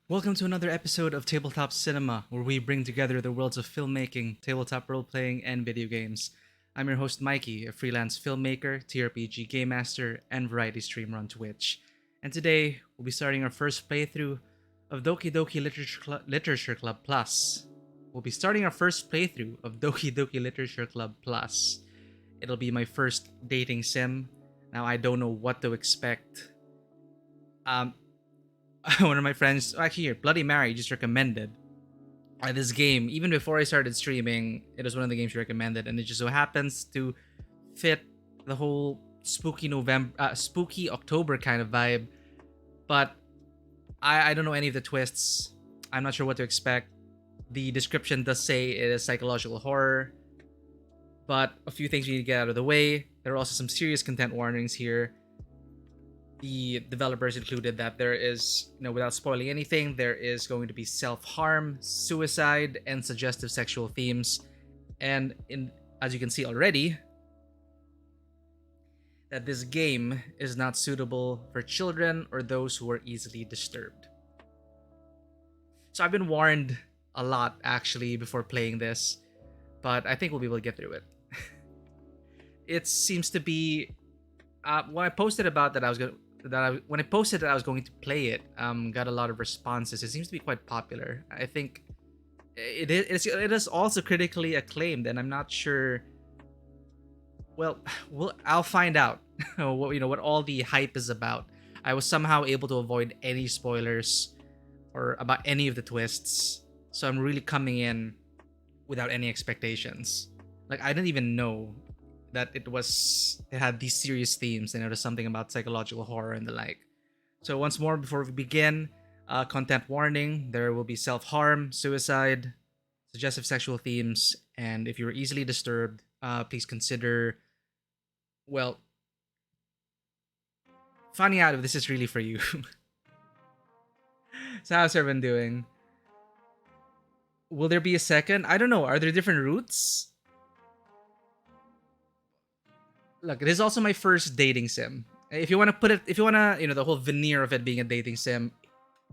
Welcome to another episode of Tabletop Cinema, where we bring together the worlds of filmmaking, tabletop role playing, and video games. I'm your host, Mikey, a freelance filmmaker, TRPG game master, and variety streamer on Twitch. And today, we'll be starting our first playthrough of Doki Doki Literature Club Plus. We'll be starting our first playthrough of Doki Doki Literature Club Plus. It'll be my first dating sim. Now, I don't know what to expect. One of my friends, actually here, Bloody Mary, just recommended this game. Even before I started streaming, it was one of the games she recommended, and it just so happens to fit the whole spooky October kind of vibe. But I don't know any of the twists. I'm not sure what to expect. The description does say it is psychological horror, but a few things we need to get out of the way. There are also some serious content warnings here. The developers included that there is, without spoiling anything, there is going to be self-harm, suicide, and suggestive sexual themes. And as you can see already, that this game is not suitable for children or those who are easily disturbed. So I've been warned a lot actually before playing this, but I think we'll be able to get through it. It seems to be when I posted about that when I posted that I was going to play it, got a lot of responses. It seems to be quite popular. I think it is also critically acclaimed, and I'm not sure. Well, I'll find out what all the hype is about. I was somehow able to avoid any spoilers or about any of the twists, so I'm really coming in without any expectations. Like, I didn't even know that it had these serious themes, and it was something about psychological horror and the like. So once more, before we begin, content warning: there will be self-harm, suicide, suggestive sexual themes, and if you're easily disturbed, please consider, well, finding out if this is really for you. So how's everyone doing? Will there be a second? I don't know. Are there different routes? Look, this is also my first dating sim. If you want to put it, if you want to, the whole veneer of it being a dating sim,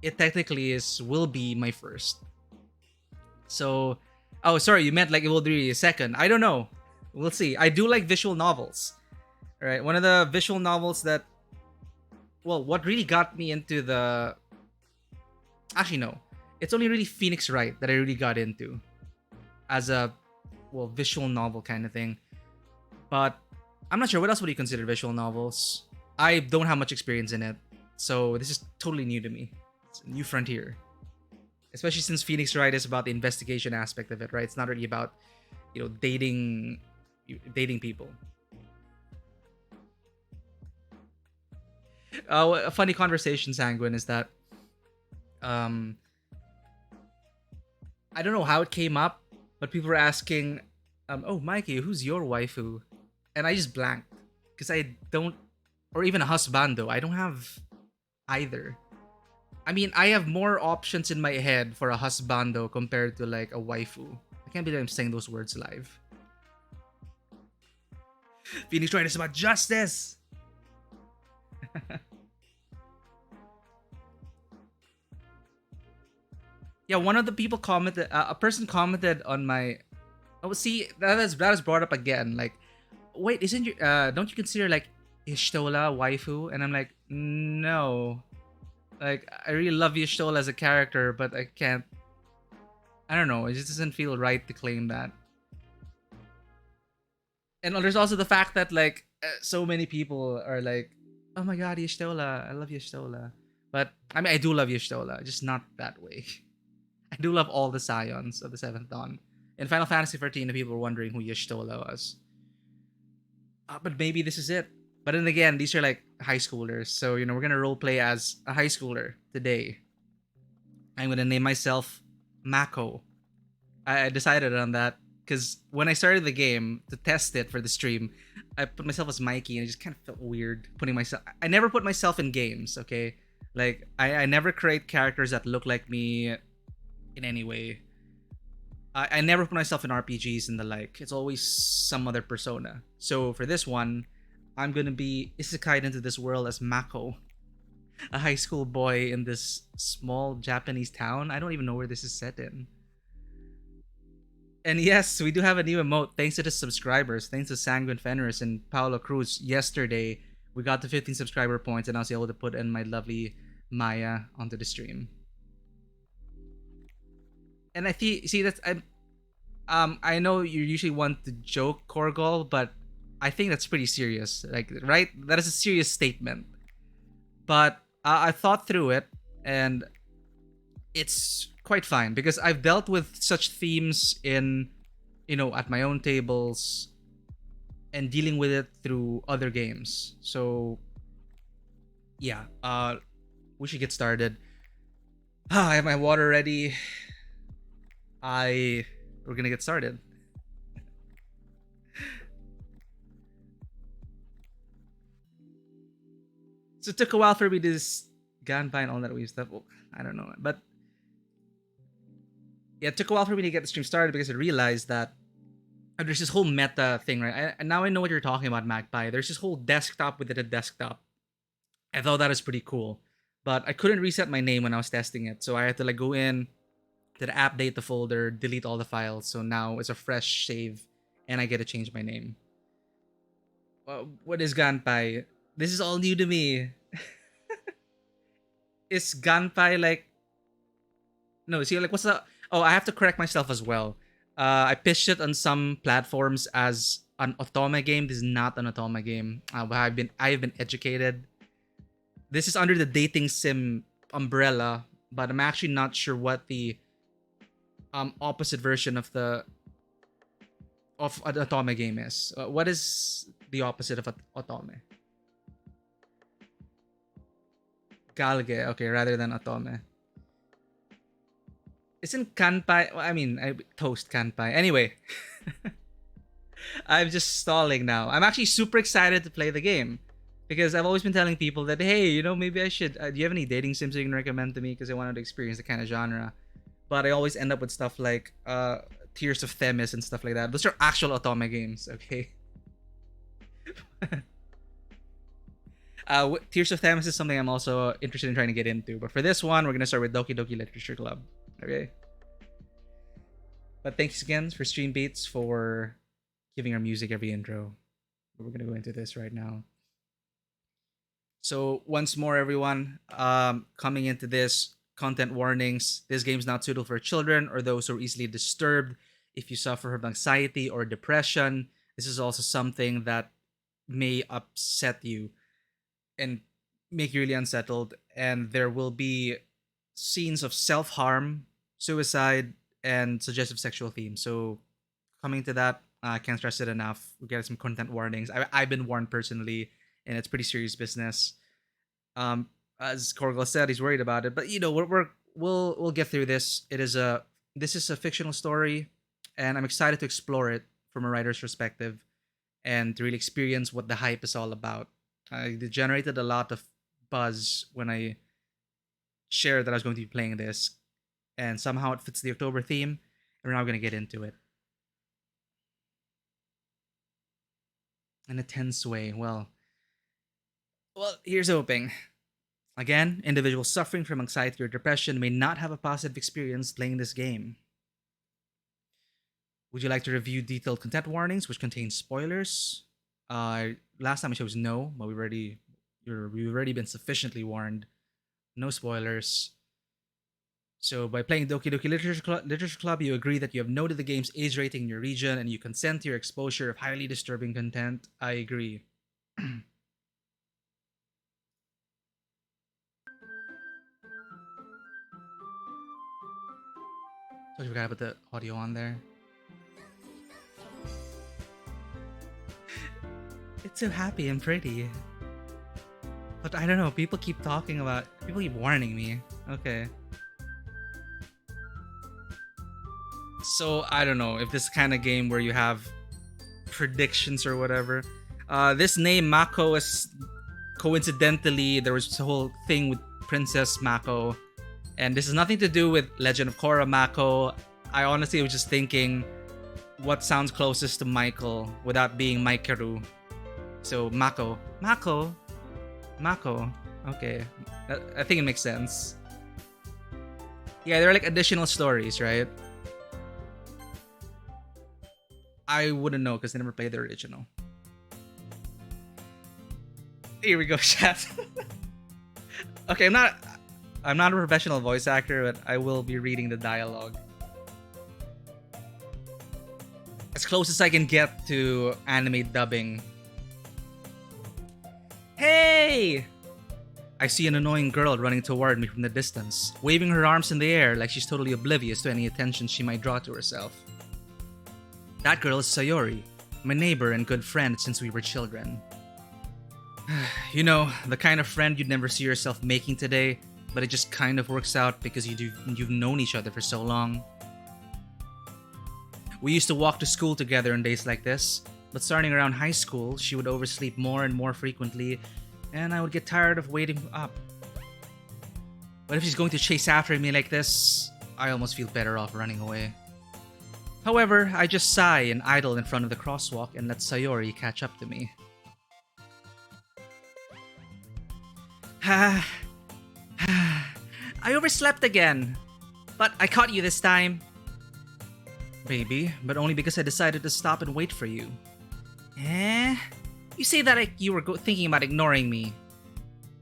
it technically will be my first. So, oh, sorry, you meant like it will be a second. I don't know. We'll see. I do like visual novels. All right, one of the visual novels that, well, what really got me into the, actually no, it's only really Phoenix Wright that I really got into as a, well, visual novel kind of thing. But I'm not sure. What else would you consider visual novels? I don't have much experience in it, so this is totally new to me. It's a new frontier. Especially since Phoenix Wright is about the investigation aspect of it, right? It's not really about, dating people. A funny conversation, Sanguine, is that I don't know how it came up, but people were asking, oh, Mikey, who's your waifu? And I just blanked because I don't, or even a husbando. I don't have either. I mean, I have more options in my head for a husbando compared to like a waifu. I can't believe I'm saying those words live. Phoenix Wright is about justice. Yeah, one of the people commented, a person commented on my. Oh, see, that is brought up again. Like, wait, isn't you don't you consider like Y'shtola waifu? And I'm like, no. Like, I really love Y'shtola as a character, but I can't. I don't know. It just doesn't feel right to claim that. And there's also the fact that like so many people are like, oh my god, Y'shtola, I love Y'shtola. But I mean, I do love Y'shtola, just not that way. I do love all the scions of the Seventh Dawn. In Final Fantasy 13, the people were wondering who Y'shtola was. But maybe this is it. But then again, these are like high schoolers. So, we're going to roleplay as a high schooler today. I'm going to name myself Mako. I decided on that because when I started the game to test it for the stream, I put myself as Mikey and it just kind of felt weird putting myself. I never put myself in games, okay? Like, I never create characters that look like me in any way. I never put myself in RPGs and the like. It's always some other persona. So for this one, I'm gonna be isekai'd into this world as Mako. a high school boy in this small Japanese town. I don't even know where this is set in. And yes, we do have a new emote thanks to the subscribers. Thanks to Sanguine Fenris and Paolo Cruz. Yesterday, we got to 15 subscriber points, and I was able to put in my lovely Maya onto the stream. And I see that's I know you usually want to joke Korgol, but I think that's pretty serious. Like, right? That is a serious statement. But I thought through it, and it's quite fine because I've dealt with such themes in, at my own tables and dealing with it through other games. So, yeah, we should get started. I have my water ready. We're gonna get started. So it took a while for me to Ganbai and all that weird stuff. Well, I don't know, but yeah, it took a while for me to get the stream started because I realized that there's this whole meta thing, right? And now I know what you're talking about, Magpie. There's this whole desktop within a desktop. I thought that was pretty cool, but I couldn't reset my name when I was testing it, so I had to like go in to the app data folder, delete all the files. So now it's a fresh save, and I get to change my name. What is Ganpai? This is all new to me. Is Ganpai like? No, see, like, what's the? Oh, I have to correct myself as well. I pitched it on some platforms as an otome game. This is not an otome game. I've been educated. This is under the dating sim umbrella, but I'm actually not sure what the opposite version of an otome game is. What is the opposite of otome? Galge, okay, rather than otome. Isn't kanpai? Well, I mean, toast kanpai. Anyway, I'm just stalling now. I'm actually super excited to play the game because I've always been telling people that, hey, maybe I should. Do you have any dating sims you can recommend to me? Because I wanted to experience the kind of genre. But I always end up with stuff like Tears of Themis and stuff like that. Those are actual otome games, okay? Tears of Themis is something I'm also interested in trying to get into. But for this one, we're going to start with Doki Doki Literature Club. Okay? But thanks again for Stream Beats for giving our music every intro. We're going to go into this right now. So once more, everyone, coming into this, content warnings. This game's not suitable for children or those who are easily disturbed. If you suffer from anxiety or depression, this is also something that may upset you and make you really unsettled. And there will be scenes of self-harm, suicide, and suggestive sexual themes. So coming to that, I can't stress it enough. We get some content warnings. I've been warned personally, and it's pretty serious business. As Korgel said, he's worried about it, but we'll get through this. This is a fictional story, and I'm excited to explore it from a writer's perspective and to really experience what the hype is all about. I generated a lot of buzz when I shared that I was going to be playing this, and somehow it fits the October theme, and we're now going to get into it. In a tense way. Well, here's hoping. Again, individuals suffering from anxiety or depression may not have a positive experience playing this game. Would you like to review detailed content warnings, which contain spoilers? Last time I chose no, but we've already been sufficiently warned. No spoilers. So by playing Doki Doki Literature Club, you agree that you have noted the game's age rating in your region and you consent to your exposure of highly disturbing content. I agree. So we forgot to put the audio on there. It's so happy and pretty. But I don't know, people keep warning me. Okay. So I don't know if this kind of game where you have predictions or whatever. This name Mako is coincidentally there was this whole thing with Princess Mako, and this has nothing to do with Legend of Korra Mako. I honestly was just thinking what sounds closest to Michael without being Maikeru. So Mako. Okay. I think it makes sense. Yeah, they're like additional stories, right? I wouldn't know because I never played the original. Here we go, chat. Okay, I'm not a professional voice actor, but I will be reading the dialogue. As close as I can get to anime dubbing. Hey! I see an annoying girl running toward me from the distance, waving her arms in the air like she's totally oblivious to any attention she might draw to herself. That girl is Sayori, my neighbor and good friend since we were children. You know, the kind of friend you'd never see yourself making today, but it just kind of works out because you've known each other for so long. We used to walk to school together on days like this, but starting around high school, she would oversleep more and more frequently, and I would get tired of waiting up. But if she's going to chase after me like this, I almost feel better off running away. However, I just sigh and idle in front of the crosswalk and let Sayori catch up to me. I overslept again, but I caught you this time. Maybe, but only because I decided to stop and wait for you. Eh? You say that like you were thinking about ignoring me.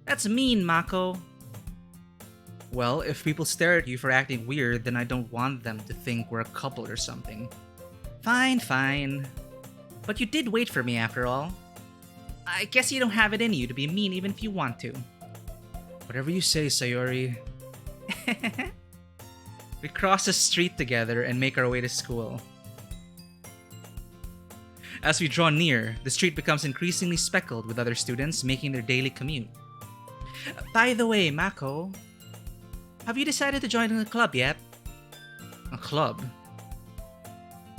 That's mean, Mako. Well, if people stare at you for acting weird, then I don't want them to think we're a couple or something. Fine, fine. But you did wait for me after all. I guess you don't have it in you to be mean even if you want to. Whatever you say, Sayori. We cross the street together and make our way to school. As we draw near, the street becomes increasingly speckled with other students making their daily commute. By the way, Mako, have you decided to join a club yet? A club?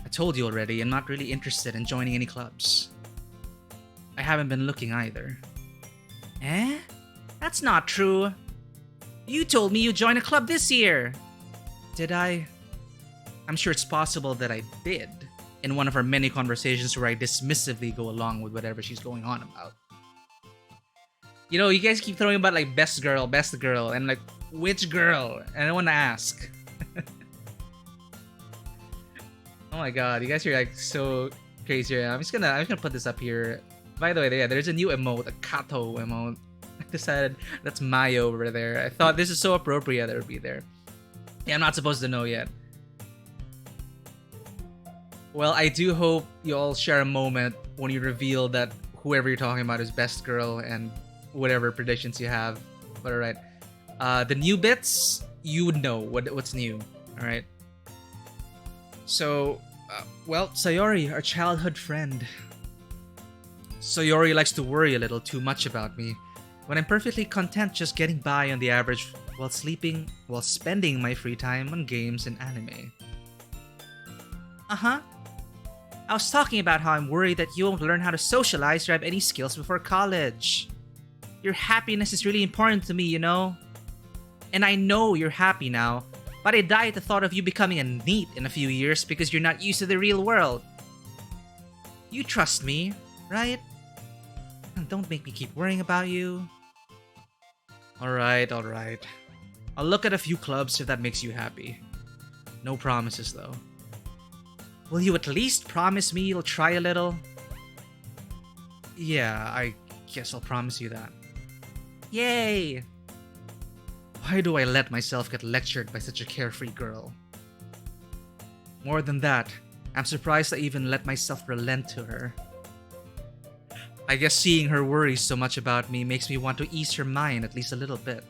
I told you already, I'm not really interested in joining any clubs. I haven't been looking either. Eh? That's not true. You told me you'd join a club this year. Did I? I'm sure it's possible that I did, in one of our many conversations where I dismissively go along with whatever she's going on about. You know, you guys keep throwing about like best girl, and like, which girl? And I want to ask. Oh my god, you guys are like so crazy. I'm just gonna put this up here. By the way, yeah, there's a new emote, a Kato emote. I decided that's Mayo over there. I thought this is so appropriate that it would be there. Yeah, I'm not supposed to know yet. Well, I do hope you all share a moment when you reveal that whoever you're talking about is best girl and whatever predictions you have. But alright. The new bits, you would know what's new. Alright. So, well, Sayori, our childhood friend. Sayori likes to worry a little too much about me, when I'm perfectly content just getting by on the average while spending my free time on games and anime. Uh-huh. I was talking about how I'm worried that you won't learn how to socialize or have any skills before college. Your happiness is really important to me, you know? And I know you're happy now, but I die at the thought of you becoming a NEET in a few years because you're not used to the real world. You trust me, right? And don't make me keep worrying about you. Alright. I'll look at a few clubs if that makes you happy. No promises though. Will you at least promise me you'll try a little? Yeah, I guess I'll promise you that. Yay! Why do I let myself get lectured by such a carefree girl? More than that, I'm surprised I even let myself relent to her. I guess seeing her worry so much about me makes me want to ease her mind at least a little bit,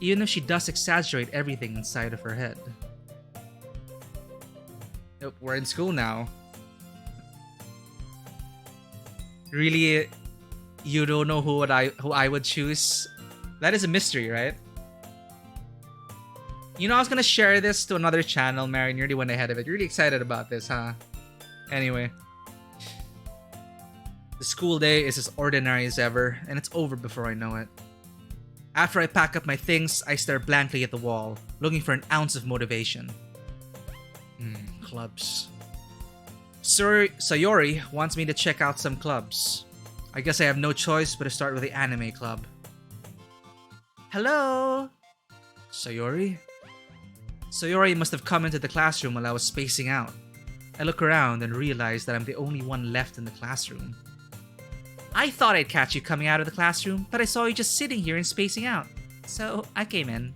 even if she does exaggerate everything inside of her head. Nope, we're in school now. Really, you don't know who I would choose? That is a mystery, right? You know, I was gonna share this to another channel, Mary, nearly went ahead of it. You're really excited about this, huh? Anyway. The school day is as ordinary as ever, and it's over before I know it. After I pack up my things, I stare blankly at the wall, looking for an ounce of motivation. Clubs. Sayori wants me to check out some clubs. I guess I have no choice but to start with the anime club. Hello? Sayori? Sayori must have come into the classroom while I was spacing out. I look around and realize that I'm the only one left in the classroom. I thought I'd catch you coming out of the classroom, but I saw you just sitting here and spacing out. So I came in.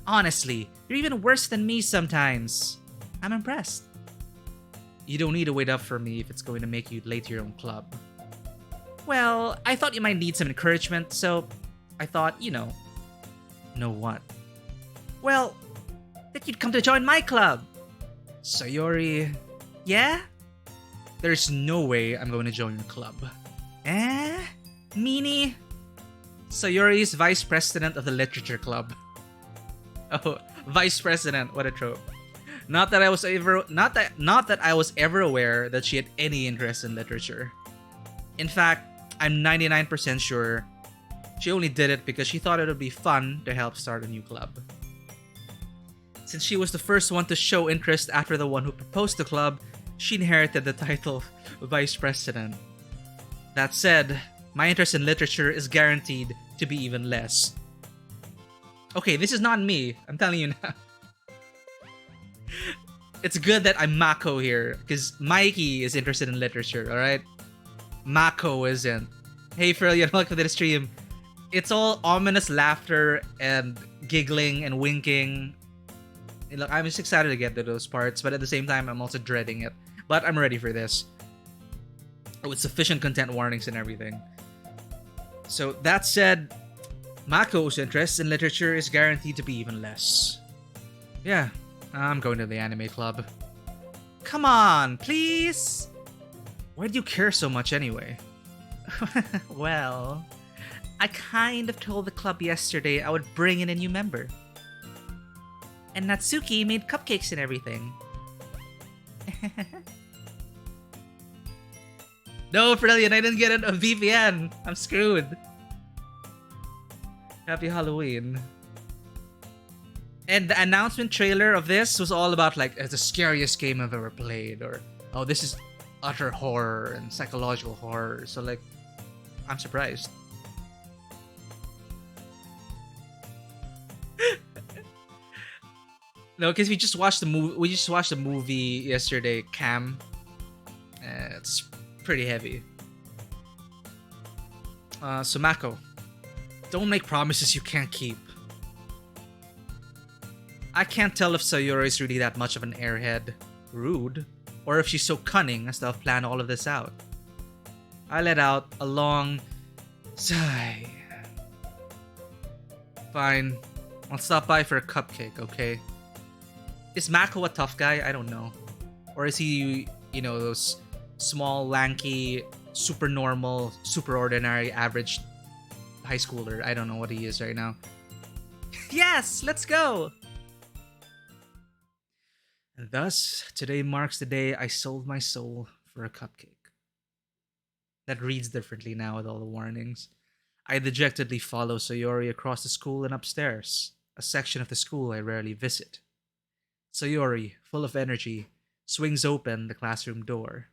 Honestly, you're even worse than me sometimes. I'm impressed. You don't need to wait up for me if it's going to make you late to your own club. Well, I thought you might need some encouragement, so I thought, Know what? Well, that you'd come to join my club. Sayori... Yeah? There's no way I'm going to join your club. Meanie? Sayori's vice president of the literature club. Oh, vice president, what a trope. Not that I was ever aware that she had any interest in literature. In fact, I'm 99% sure she only did it because she thought it would be fun to help start a new club. Since she was the first one to show interest after the one who proposed the club, she inherited the title of vice president. That said, my interest in literature is guaranteed to be even less. Okay, this is not me, I'm telling you now. It's good that I'm Mako here, because Mikey is interested in literature, alright? Mako isn't. Hey Frillian, welcome to the stream. It's all ominous laughter and giggling and winking. Look, I'm just excited to get to those parts, but at the same time, I'm also dreading it. But I'm ready for this. With sufficient content warnings and everything. So, that said, Mako's interest in literature is guaranteed to be even less. Yeah, I'm going to the anime club. Come on, please! Why do you care so much anyway? Well, I kind of told the club yesterday I would bring in a new member. And Natsuki made cupcakes and everything. No, Brilliant, I didn't get a VPN. I'm screwed. Happy Halloween. And the announcement trailer of this was all about like, it's the scariest game I've ever played, or oh, this is utter horror and psychological horror. So like, I'm surprised. No, because we just watched the movie. We just watched the movie yesterday, Cam. It's pretty heavy. So Mako, don't make promises you can't keep. I can't tell if Sayori is really that much of an airhead, rude, or if she's so cunning as to have planned all of this out. I let out a long sigh. Fine, I'll stop by for a cupcake, okay? Is Mako a tough guy? I don't know. Or is he, those small, lanky, super normal, super ordinary, average high schooler? I don't know what he is right now. Yes, let's go! And thus, today marks the day I sold my soul for a cupcake. That reads differently now with all the warnings. I dejectedly follow Sayori across the school and upstairs, a section of the school I rarely visit. Sayori, full of energy, swings open the classroom door.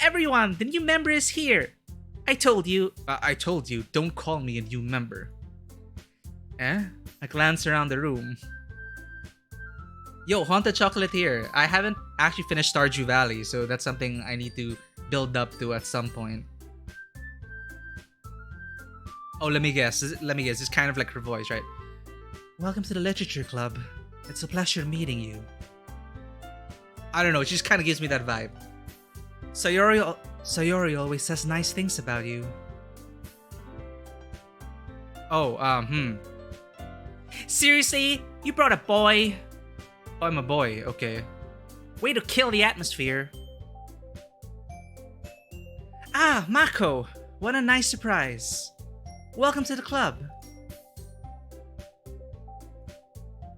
Everyone, the new member is here! I told you, don't call me a new member. I glance around the room. Yo, Haunted Chocolate here. I haven't actually finished Stardew Valley, so that's something I need to build up to at some point. Oh, let me guess. It's kind of like her voice, right? Welcome to the Literature Club. It's a pleasure meeting you. I don't know, it just kind of gives me that vibe. Sayori always says nice things about you. Oh, Seriously? You brought a boy? Oh, I'm a boy, okay. Way to kill the atmosphere. Ah, Mako! What a nice surprise. Welcome to the club.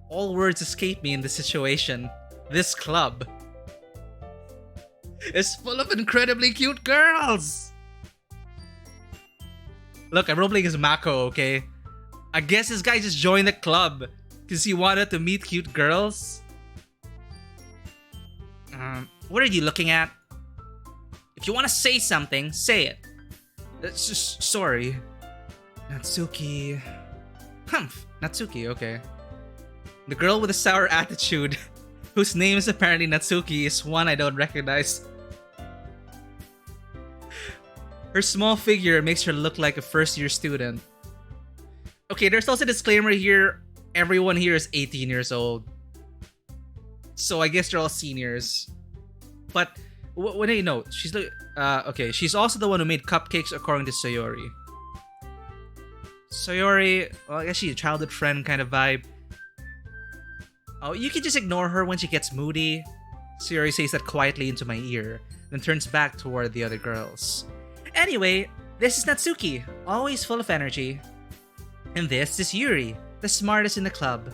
All words escape me in this situation. This club is full of incredibly cute girls! Look, I'm roleplaying as Mako, okay? I guess this guy just joined the club because he wanted to meet cute girls. What are you looking at? If you want to say something, say it. That's just sorry. Natsuki. Humph! Natsuki, okay. The girl with a sour attitude, whose name is apparently Natsuki, is one I don't recognize. Her small figure makes her look like a first-year student. Okay, there's also a disclaimer here. Everyone here is 18 years old. So I guess they're all seniors. But what do you know? She's okay, she's also the one who made cupcakes according to Sayori. Sayori, well, I guess she's a childhood friend kind of vibe. Oh, you can just ignore her when she gets moody. Sayori says that quietly into my ear, then turns back toward the other girls. Anyway, this is Natsuki, always full of energy. And this is Yuri, the smartest in the club.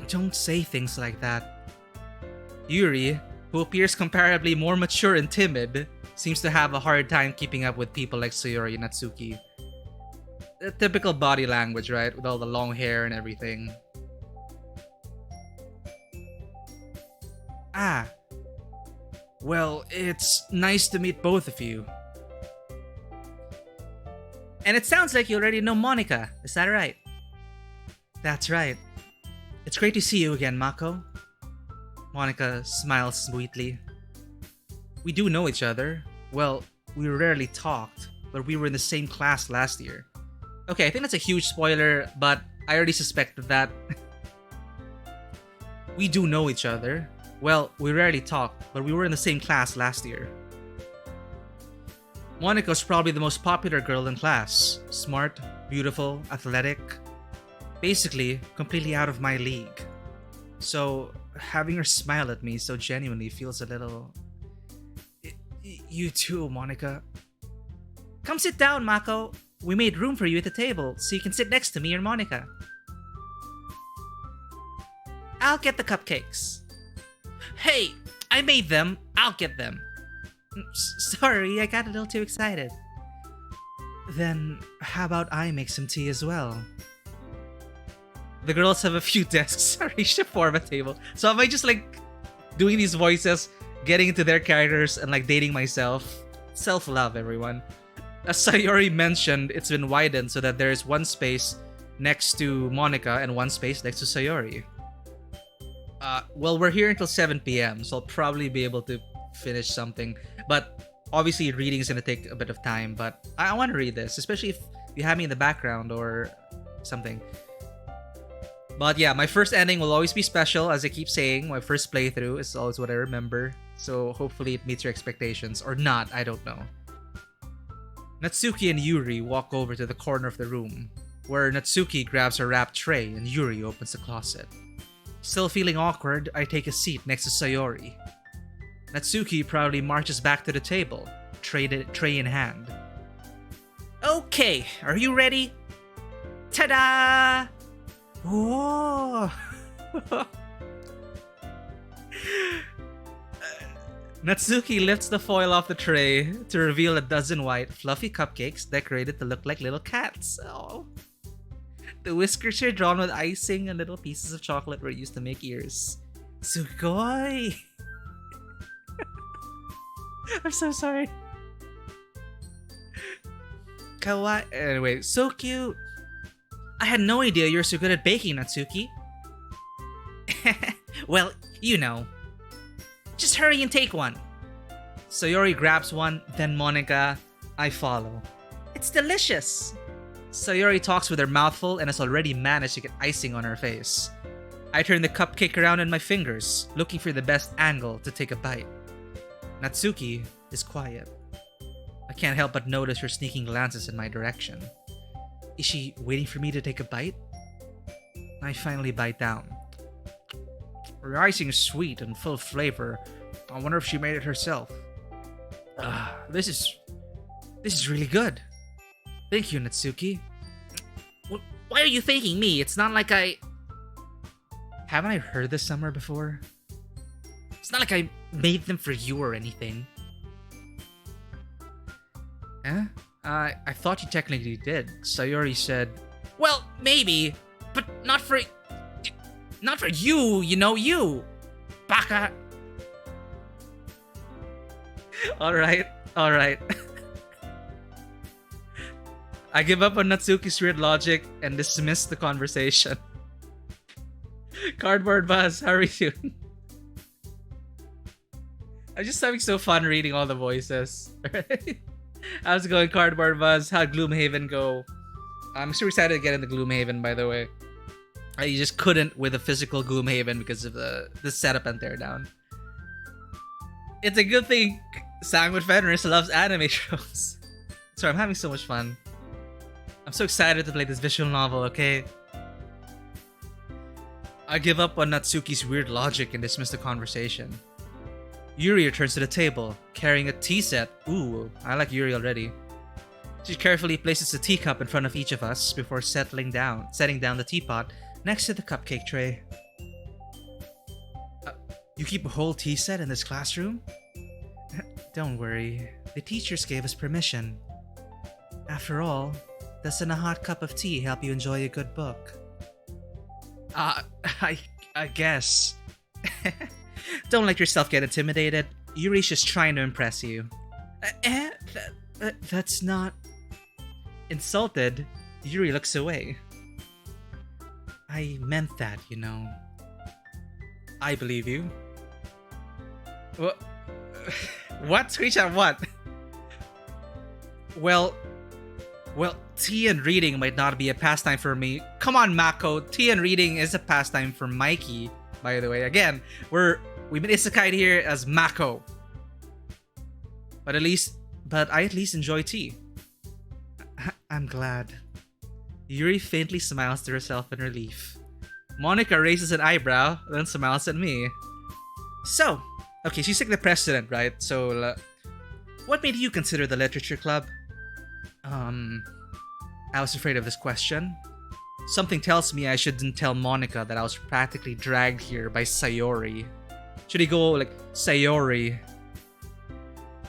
Don't say things like that. Yuri, who appears comparably more mature and timid, seems to have a hard time keeping up with people like Sayori and Natsuki. The typical body language, right? With all the long hair and everything. Ah. Well, it's nice to meet both of you. And it sounds like you already know Monica, is that right? That's right. It's great to see you again, Mako. Monica smiles sweetly. We do know each other. Well, we rarely talked, but we were in the same class last year. Okay, I think that's a huge spoiler, but I already suspected that. We do know each other. Well, we rarely talked, but we were in the same class last year. Monica's probably the most popular girl in class. Smart, beautiful, athletic. Basically, completely out of my league. So, having her smile at me so genuinely feels a little... You too, Monica. Come sit down, Mako. We made room for you at the table, so you can sit next to me and Monica. I'll get the cupcakes. Hey, I made them. I'll get them. Sorry, I got a little too excited. Then, how about I make some tea as well? The girls have a few desks arranged to form a table. So am I just like doing these voices, getting into their characters, and like dating myself? Self-love, everyone. As Sayori mentioned, it's been widened so that there's one space next to Monica and one space next to Sayori. Well, we're here until 7 p.m, so I'll probably be able to finish something. But obviously, reading is going to take a bit of time, but I want to read this, especially if you have me in the background or something. But yeah, my first ending will always be special, as I keep saying. My first playthrough is always what I remember, so hopefully it meets your expectations, or not, I don't know. Natsuki and Yuri walk over to the corner of the room, where Natsuki grabs her wrapped tray and Yuri opens the closet. Still feeling awkward, I take a seat next to Sayori. Natsuki proudly marches back to the table, tray in hand. Okay, are you ready? Ta-da! Whoa! Natsuki lifts the foil off the tray to reveal a dozen white, fluffy cupcakes decorated to look like little cats. Oh. The whiskers are drawn with icing and little pieces of chocolate were used to make ears. Sugoi! I'm so sorry. Kawaii. Anyway, so cute. I had no idea you're so good at baking, Natsuki. Well, you know. Just hurry and take one. Sayori grabs one, then Monica. I follow. It's delicious. Sayori talks with her mouth full and has already managed to get icing on her face. I turn the cupcake around in my fingers, looking for the best angle to take a bite. Natsuki is quiet. I can't help but notice her sneaking glances in my direction. Is she waiting for me to take a bite? I finally bite down. Her icing is sweet and full of flavor. I wonder if she made it herself. This is really good. Thank you, Natsuki. Why are you thanking me? It's not like I... Haven't I heard this somewhere before? It's not like I made them for you or anything. Eh? I thought you technically did. Sayori said... Well, maybe, but not for... Not for you, you know, you! Baka! Alright. I give up on Natsuki's weird logic and dismiss the conversation. Cardboard Buzz, how are you doing? I'm just having so fun reading all the voices. How's it going, Cardboard Buzz? How'd Gloomhaven go? I'm super excited to get into Gloomhaven, by the way. I just couldn't with a physical Gloomhaven because of the setup and teardown. It's a good thing Sandwich Fenris loves anime shows. Sorry, I'm having so much fun. I'm so excited to play this visual novel, okay? I give up on Natsuki's weird logic and dismiss the conversation. Yuri returns to the table, carrying a tea set. Ooh, I like Yuri already. She carefully places the teacup in front of each of us before setting down the teapot next to the cupcake tray. You keep a whole tea set in this classroom? Don't worry, the teachers gave us permission. After all, doesn't a hot cup of tea help you enjoy a good book? I guess. Don't let yourself get intimidated. Yuri's just trying to impress you. That's not... Insulted, Yuri looks away. I meant that, you know. I believe you. What? What? Screenshot what? Well, tea and reading might not be a pastime for me. Come on, Mako. Tea and reading is a pastime for Mikey, by the way. Again, we've been isekai'd here as Mako. But I at least enjoy tea. I'm glad. Yuri faintly smiles to herself in relief. Monica raises an eyebrow, then smiles at me. So, okay, she's like the president, right? So, what made you consider the literature club? I was afraid of this question. Something tells me I shouldn't tell Monica that I was practically dragged here by Sayori. Should he go like, Sayori?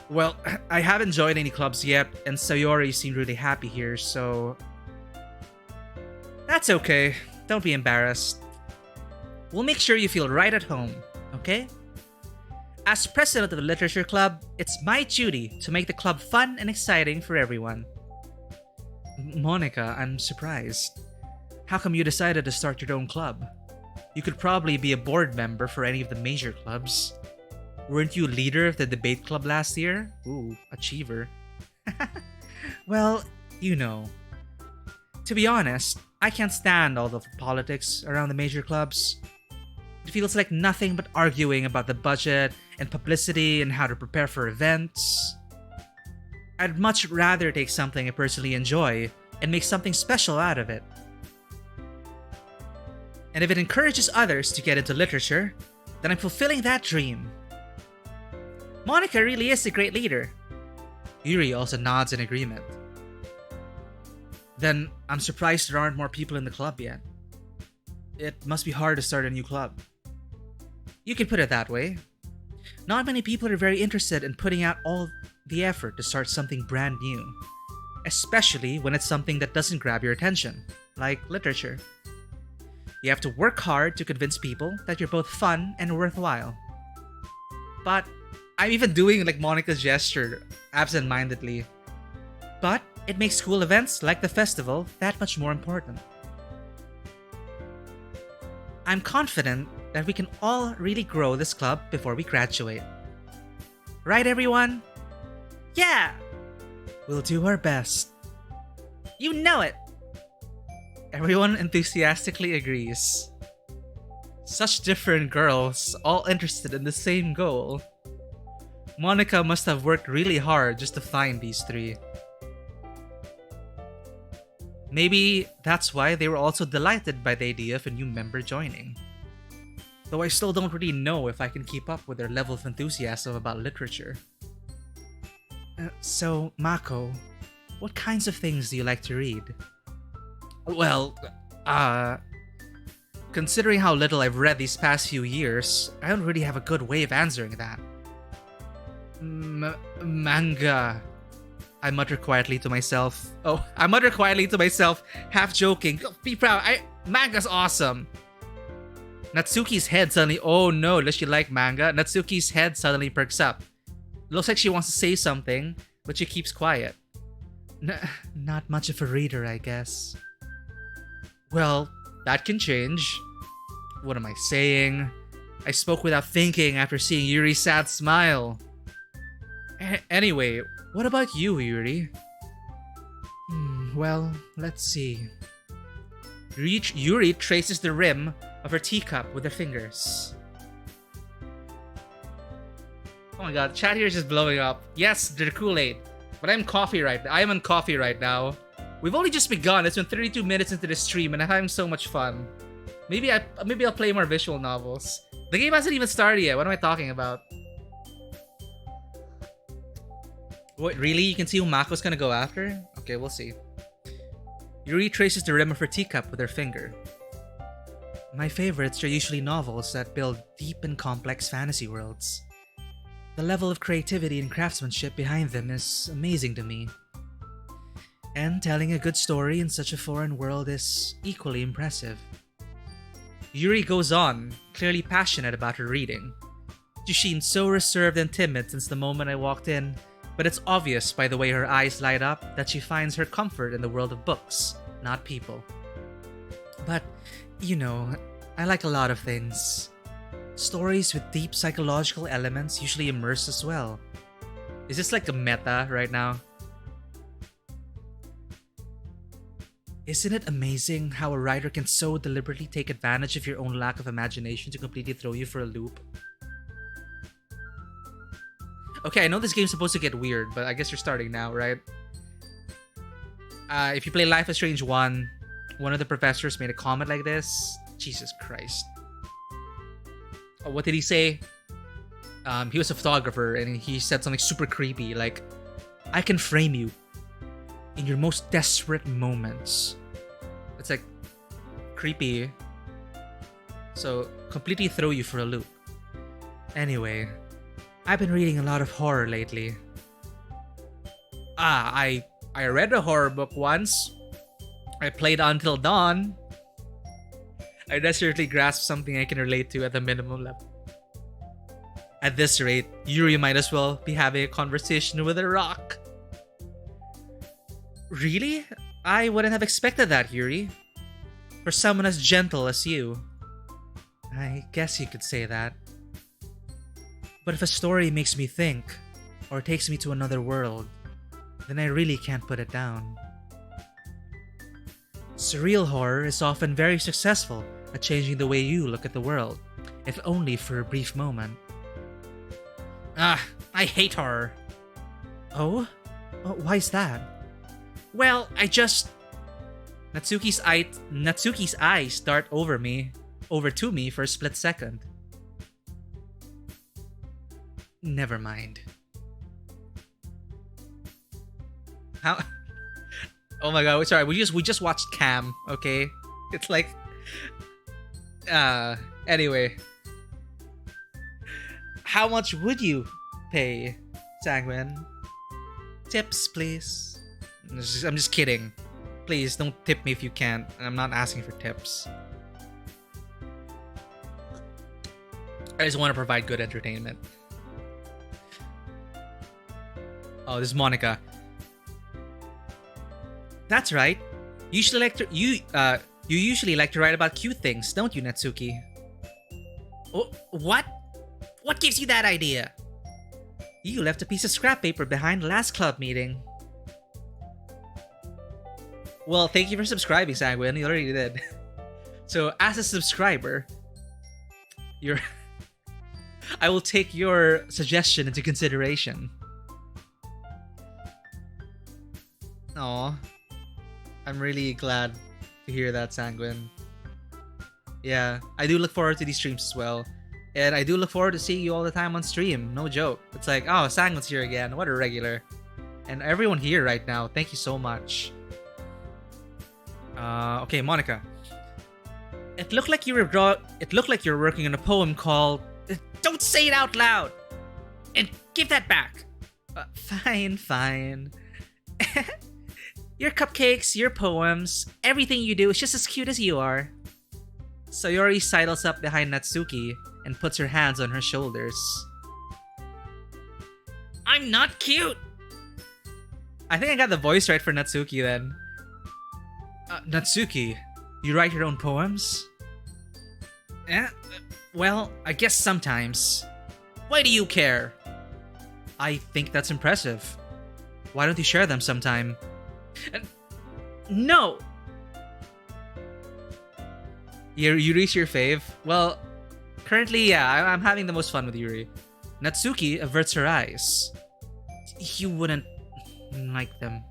Well, I haven't joined any clubs yet, and Sayori seemed really happy here, so... That's okay. Don't be embarrassed. We'll make sure you feel right at home, okay? As president of the literature club, it's my duty to make the club fun and exciting for everyone. Monica, I'm surprised. How come you decided to start your own club? You could probably be a board member for any of the major clubs. Weren't you leader of the debate club last year? Ooh, achiever. Well, you know. To be honest, I can't stand all the politics around the major clubs. It feels like nothing but arguing about the budget and publicity and how to prepare for events. I'd much rather take something I personally enjoy and make something special out of it. And if it encourages others to get into literature, then I'm fulfilling that dream. Monica really is a great leader. Yuri also nods in agreement. Then I'm surprised there aren't more people in the club yet. It must be hard to start a new club. You can put it that way. Not many people are very interested in putting out all the effort to start something brand new, especially when it's something that doesn't grab your attention, like literature. You have to work hard to convince people that you're both fun and worthwhile. But I'm even doing like Monica's gesture, absent-mindedly. But it makes school events like the festival that much more important. I'm confident that we can all really grow this club before we graduate. Right, everyone? Yeah! We'll do our best. You know it! Everyone enthusiastically agrees. Such different girls, all interested in the same goal. Monica must have worked really hard just to find these three. Maybe that's why they were also delighted by the idea of a new member joining. Though I still don't really know if I can keep up with their level of enthusiasm about literature. So, Mako, what kinds of things do you like to read? Well, considering how little I've read these past few years, I don't really have a good way of answering that. Manga. I mutter quietly to myself. Half joking. Be proud. Manga's awesome. Natsuki's head suddenly... Oh no, does she like manga? Natsuki's head suddenly perks up. Looks like she wants to say something, but she keeps quiet. Not much of a reader, I guess. Well, that can change. What am I saying? I spoke without thinking after seeing Yuri's sad smile. Anyway, what about you, Yuri? Well, let's see. Yuri traces the rim of her teacup with her fingers. Oh my god, chat here is just blowing up. Yes, they're Kool-Aid. But I'm on coffee right now. We've only just begun. It's been 32 minutes into the stream and I'm having so much fun. Maybe I'll play more visual novels. The game hasn't even started yet. What am I talking about? What, really? You can see who Mako's gonna go after? Okay, we'll see. Yuri traces the rim of her teacup with her finger. My favorites are usually novels that build deep and complex fantasy worlds. The level of creativity and craftsmanship behind them is amazing to me. And telling a good story in such a foreign world is equally impressive. Yuri goes on, clearly passionate about her reading. She seemed so reserved and timid since the moment I walked in, but it's obvious by the way her eyes light up that she finds her comfort in the world of books, not people. But, you know, I like a lot of things. Stories with deep psychological elements usually immerse as well. Is this like a meta right now? Isn't it amazing how a writer can so deliberately take advantage of your own lack of imagination to completely throw you for a loop? Okay, I know this game's supposed to get weird, but I guess you're starting now, right? If you play Life is Strange 1, one of the professors made a comment like this. Jesus Christ. Oh, what did he say? He was a photographer and he said something super creepy, like, I can frame you in your most desperate moments. It's like creepy. So completely throw you for a loop. Anyway, I've been reading a lot of horror lately. I read a horror book once. I played Until Dawn. I desperately grasped something I can relate to at the minimum level. At this rate, Yuri might as well be having a conversation with a rock. Really? I wouldn't have expected that, Yuri. For someone as gentle as you. I guess you could say that. But if a story makes me think, or takes me to another world, then I really can't put it down. Surreal horror is often very successful at changing the way you look at the world, if only for a brief moment. I hate horror. Oh? Why's that? Well, Natsuki's eyes dart over to me for a split second. Never mind. How? Oh my god, sorry, we just watched Cam, okay? It's like... Anyway. How much would you pay, Sanguine? Tips, please. I'm just kidding. Please, don't tip me if you can't. I'm not asking for tips. I just want to provide good entertainment. Oh, this is Monica. That's right. You usually like to write about cute things, don't you, Natsuki? Oh, what? What gives you that idea? You left a piece of scrap paper behind last club meeting. Well, thank you for subscribing, Sanguine. You already did. So, as a subscriber, I will take your suggestion into consideration. Aw. I'm really glad to hear that, Sanguine. Yeah, I do look forward to these streams as well. And I do look forward to seeing you all the time on stream. No joke. It's like, oh, Sanguine's here again. What a regular. And everyone here right now, thank you so much. Okay, Monica. It looked like you were working on a poem called... Don't say it out loud! And give that back! Fine. Your cupcakes, your poems, everything you do is just as cute as you are. Sayori sidles up behind Natsuki and puts her hands on her shoulders. I'm not cute! I think I got the voice right for Natsuki then. Natsuki, you write your own poems? Well, I guess sometimes. Why do you care? I think that's impressive. Why don't you share them sometime? No! Yuri's your fave? Well, currently, yeah, I'm having the most fun with Yuri. Natsuki averts her eyes. You wouldn't like them.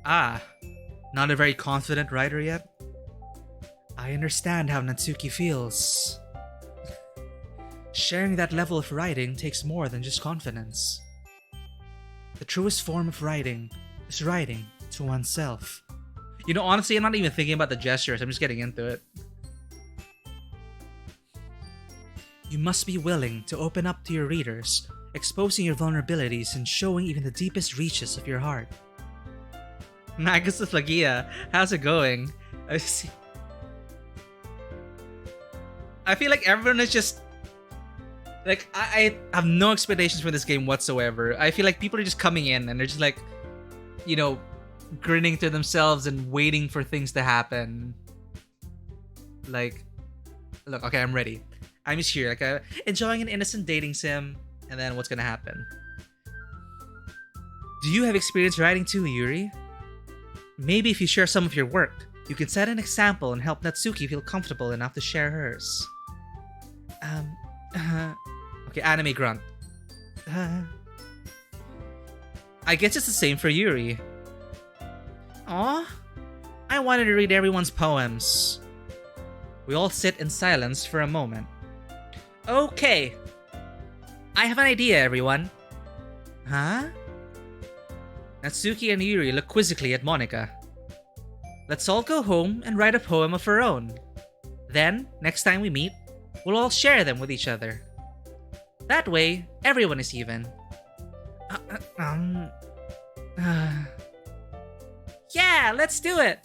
Ah, not a very confident writer yet? I understand how Natsuki feels. Sharing that level of writing takes more than just confidence. The truest form of writing is writing to oneself. You know, honestly, I'm not even thinking about the gestures, I'm just getting into it. You must be willing to open up to your readers, exposing your vulnerabilities and showing even the deepest reaches of your heart. Magus of Lagia, how's it going? I feel like everyone is just... Like, I have no expectations for this game whatsoever. I feel like people are just coming in and they're just like, you know, grinning to themselves and waiting for things to happen. Like, look, okay, I'm ready. I'm just here, like, enjoying an innocent dating sim, and then what's gonna happen? Do you have experience writing too, Yuri? Maybe if you share some of your work, you can set an example and help Natsuki feel comfortable enough to share hers. Okay, anime grunt. I guess it's the same for Yuri. Aw, I wanted to read everyone's poems. We all sit in silence for a moment. Okay. I have an idea, everyone. Huh? Natsuki and Yuri look quizzically at Monika. Let's all go home and write a poem of our own. Then, next time we meet, we'll all share them with each other. That way, everyone is even. Yeah, let's do it!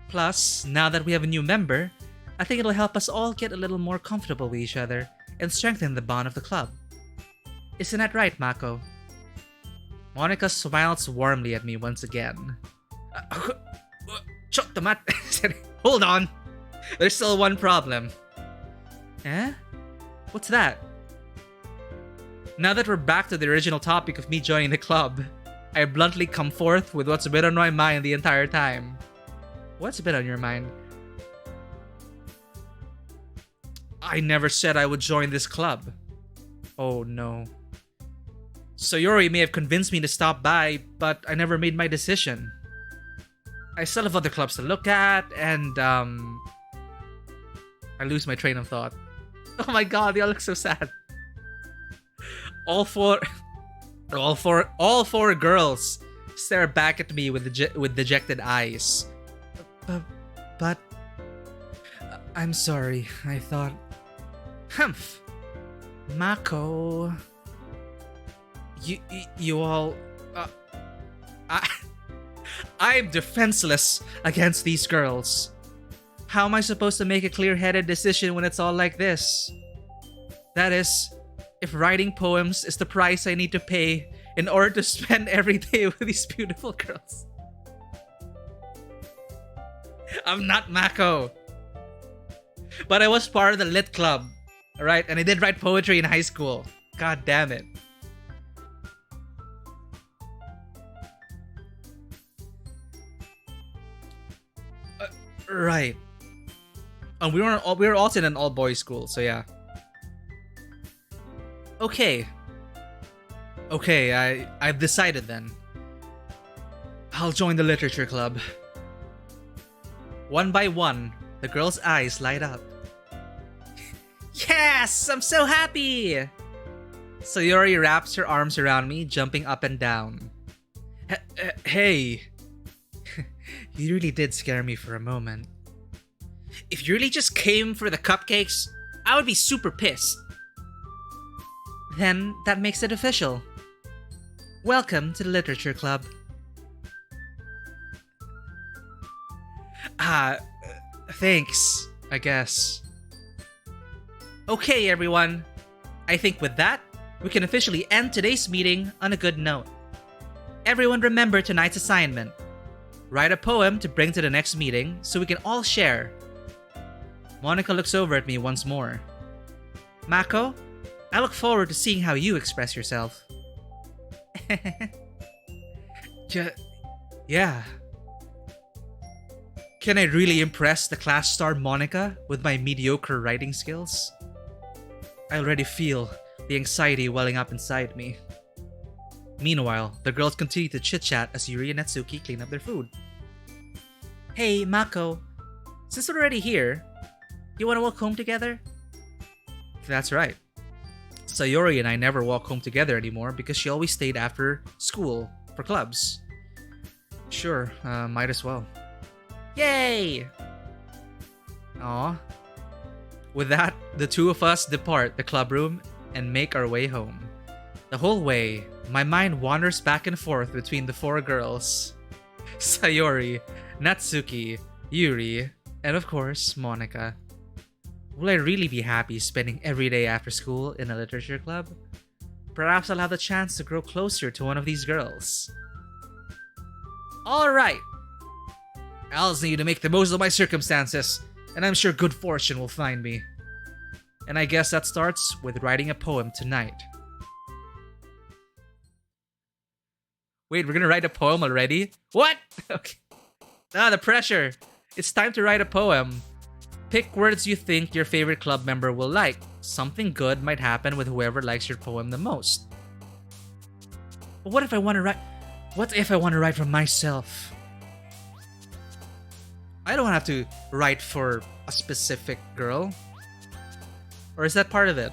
Plus, now that we have a new member, I think it'll help us all get a little more comfortable with each other and strengthen the bond of the club. Isn't that right, Mako? Monika smiles warmly at me once again. Hold on! There's still one problem. Eh? What's that? Now that we're back to the original topic of me joining the club, I bluntly come forth with what's been on my mind the entire time. What's been on your mind? I never said I would join this club. Oh no. Sayori may have convinced me to stop by, but I never made my decision. I still have other clubs to look at, and I lose my train of thought. Oh my god, they all look so sad. All four girls stare back at me with dejected eyes. But I'm sorry. I thought, humph, Mako. You all. I'm defenseless against these girls. How am I supposed to make a clear-headed decision when it's all like this? That is, if writing poems is the price I need to pay in order to spend every day with these beautiful girls. I'm not Mako. But I was part of the lit club, alright? And I did write poetry in high school. God damn it. Right. And we were also in an all-boys school, so yeah. Okay, I've decided then. I'll join the literature club. One by one, the girls' eyes light up. Yes! I'm so happy! Sayori wraps her arms around me, jumping up and down. Hey. You really did scare me for a moment. If you really just came for the cupcakes, I would be super pissed. Then that makes it official. Welcome to the Literature Club. Thanks, I guess. Okay, everyone. I think with that, we can officially end today's meeting on a good note. Everyone remember tonight's assignment. Write a poem to bring to the next meeting so we can all share. Monica looks over at me once more. Mako, I look forward to seeing how you express yourself. Yeah. Can I really impress the class star Monica with my mediocre writing skills? I already feel the anxiety welling up inside me. Meanwhile, the girls continue to chit-chat as Yuri and Natsuki clean up their food. Hey, Mako. Since we're already here, you want to walk home together? That's right. Sayori and I never walk home together anymore because she always stayed after school for clubs. Sure, might as well. Yay! Aw. With that, the two of us depart the club room and make our way home. The whole way, my mind wanders back and forth between the four girls. Sayori, Natsuki, Yuri, and of course, Monica. Will I really be happy spending every day after school in a literature club? Perhaps I'll have the chance to grow closer to one of these girls. Alright! I'll just need to make the most of my circumstances, and I'm sure good fortune will find me. And I guess that starts with writing a poem tonight. Wait, we're gonna write a poem already? What? Okay. The pressure. It's time to write a poem. Pick words you think your favorite club member will like. Something good might happen with whoever likes your poem the most. But what if I want to write... What if I want to write for myself? I don't have to write for a specific girl. Or is that part of it?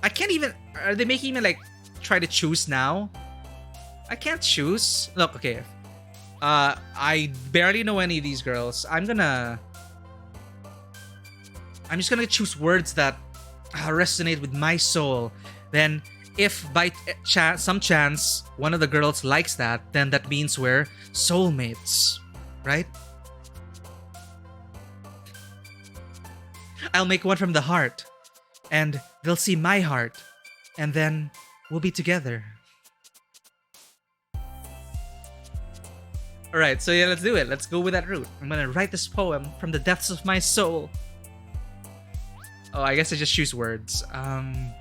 I can't even... Are they making me like try to choose now? I can't choose. Look, okay. I barely know any of these girls. I'm just gonna choose words that resonate with my soul. Then, if by some chance one of the girls likes that, then that means we're soulmates, right? I'll make one from the heart, and they'll see my heart, and then we'll be together. Alright, so yeah, let's do it. Let's go with that route. I'm gonna write this poem from the depths of my soul. Oh, I guess I just choose words. I'm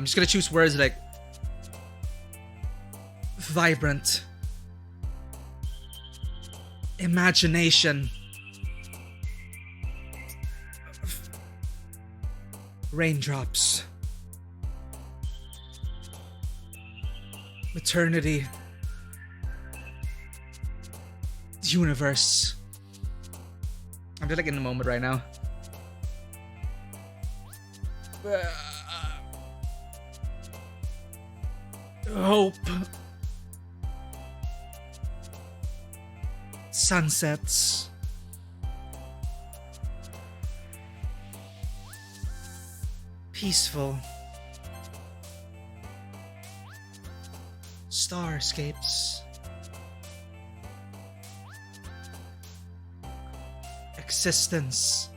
just gonna choose words like vibrant, imagination, raindrops, maternity, universe. I'm just like in the moment right now. Hope. Sunsets. Peaceful. Starscapes. Existence.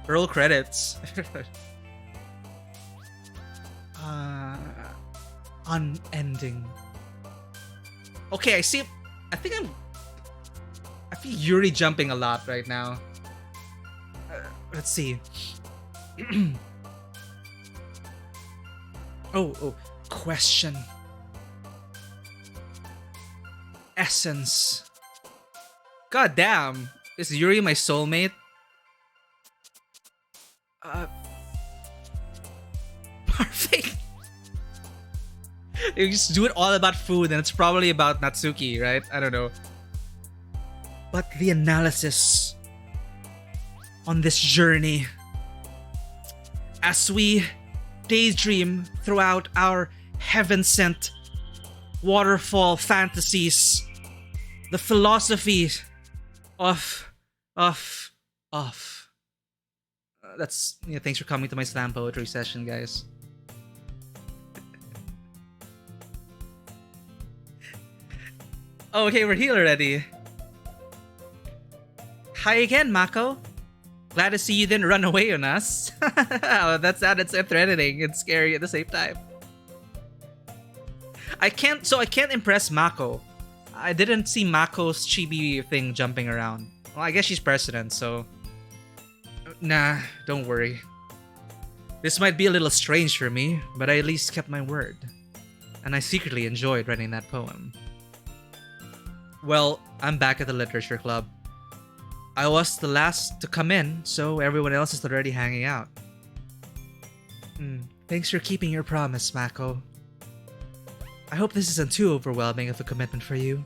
Roll credits. Unending. Okay, I see. I feel Yuri jumping a lot right now. Let's see. Oh, question. Essence. God damn. Is Yuri my soulmate? Perfect. You just do it all about food and it's probably about Natsuki, right? I don't know. But the analysis on this journey as we daydream throughout our heaven-sent waterfall fantasies, the philosophy of that's, yeah, thanks for coming to my slam poetry session, guys. Oh, okay, we're here already. Hi again, Mako. Glad to see you didn't run away on us. Oh, that sounded so threatening and scary at the same time. I can't impress Mako. I didn't see Mako's chibi thing jumping around. Well, I guess she's president, so... Nah, don't worry. This might be a little strange for me, but I at least kept my word. And I secretly enjoyed writing that poem. Well, I'm back at the literature club. I was the last to come in, so everyone else is already hanging out. Thanks for keeping your promise, Mako. I hope this isn't too overwhelming of a commitment for you.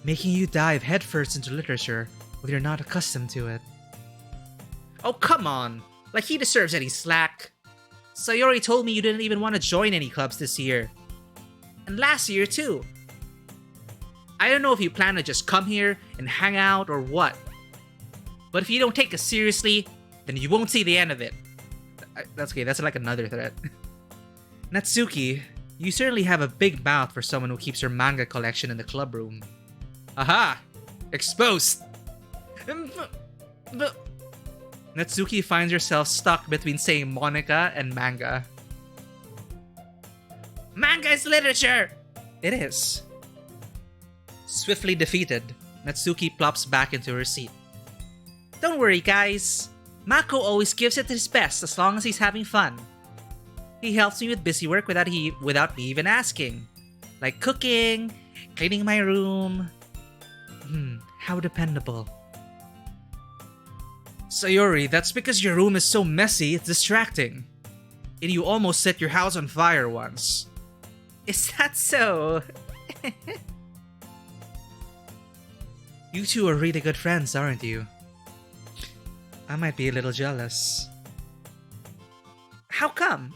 Making you dive headfirst into literature when you're not accustomed to it. Oh, come on! Like he deserves any slack. Sayori told me you didn't even want to join any clubs this year. And last year, too. I don't know if you plan to just come here and hang out or what. But if you don't take us seriously, then you won't see the end of it. That's okay, that's like another threat. Natsuki, you certainly have a big mouth for someone who keeps her manga collection in the club room. Aha! Exposed! Natsuki finds herself stuck between saying Monica and manga. Manga is literature! It is. Swiftly defeated, Natsuki plops back into her seat. Don't worry, guys. Mako always gives it his best as long as he's having fun. He helps me with busy work without me even asking. Like cooking, cleaning my room. How dependable. Sayori, that's because your room is so messy, it's distracting. And you almost set your house on fire once. Is that so? You two are really good friends, aren't you? I might be a little jealous. How come?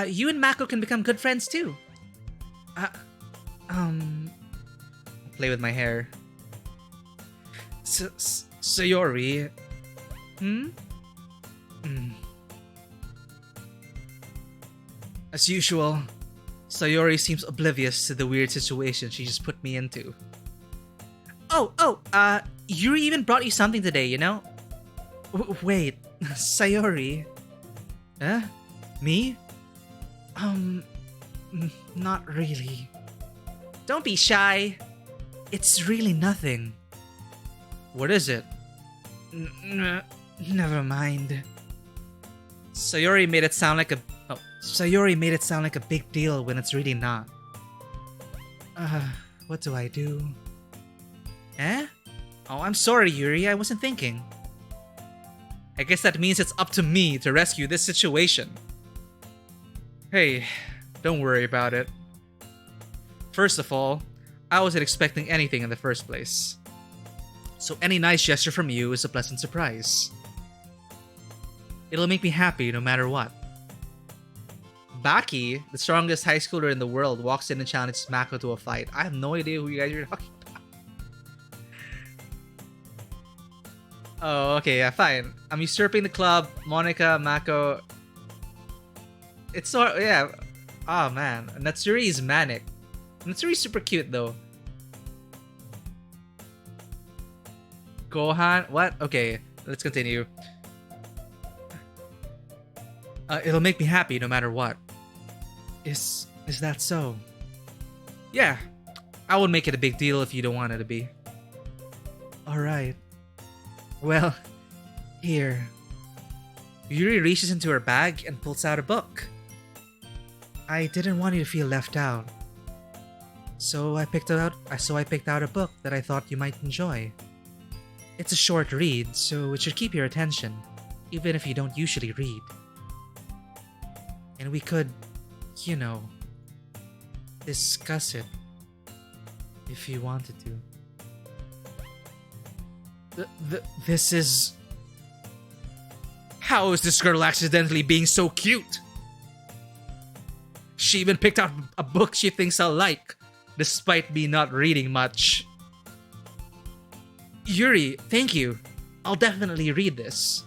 You and Mako can become good friends too. Play with my hair. Sayori. As usual, Sayori seems oblivious to the weird situation she just put me into. Yuri even brought you something today, you know? Wait, Sayori? Me? Not really. Don't be shy. It's really nothing. What is it? Never mind. Sayori made it sound like a big deal when it's really not. What do I do? Oh, I'm sorry, Yuri. I wasn't thinking. I guess that means it's up to me to rescue this situation. Hey, don't worry about it. First of all, I wasn't expecting anything in the first place. So any nice gesture from you is a pleasant surprise. It'll make me happy no matter what. Baki, the strongest high schooler in the world, walks in and challenges Mako to a fight. I have no idea who you guys are talking about. Oh, okay, yeah, fine. I'm usurping the club. Monica, Mako. It's so, yeah. Oh man, Natsuri is manic. Natsuri's super cute though. Gohan? What? Okay, let's continue. It'll make me happy no matter what. Is that so? Yeah, I would make it a big deal if you don't want it to be. Alright. Well, here. Yuri reaches into her bag and pulls out a book. I didn't want you to feel left out. So I picked out a book that I thought you might enjoy. It's a short read, so it should keep your attention, even if you don't usually read. And we could, you know, discuss it if you wanted to. This is... How is this girl accidentally being so cute? She even picked out a book she thinks I'll like, despite me not reading much. Yuri, thank you. I'll definitely read this.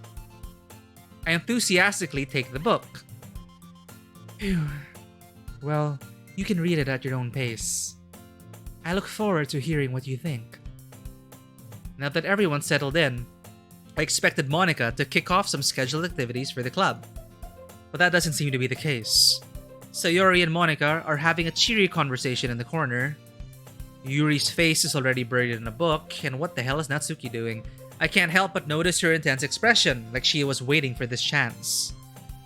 I enthusiastically take the book. Phew. Well, you can read it at your own pace. I look forward to hearing what you think. Now that everyone's settled in, I expected Monica to kick off some scheduled activities for the club, but that doesn't seem to be the case. So Yuri and Monica are having a cheery conversation in the corner. Yuri's face is already buried in a book, and what the hell is Natsuki doing? I can't help but notice her intense expression, like she was waiting for this chance.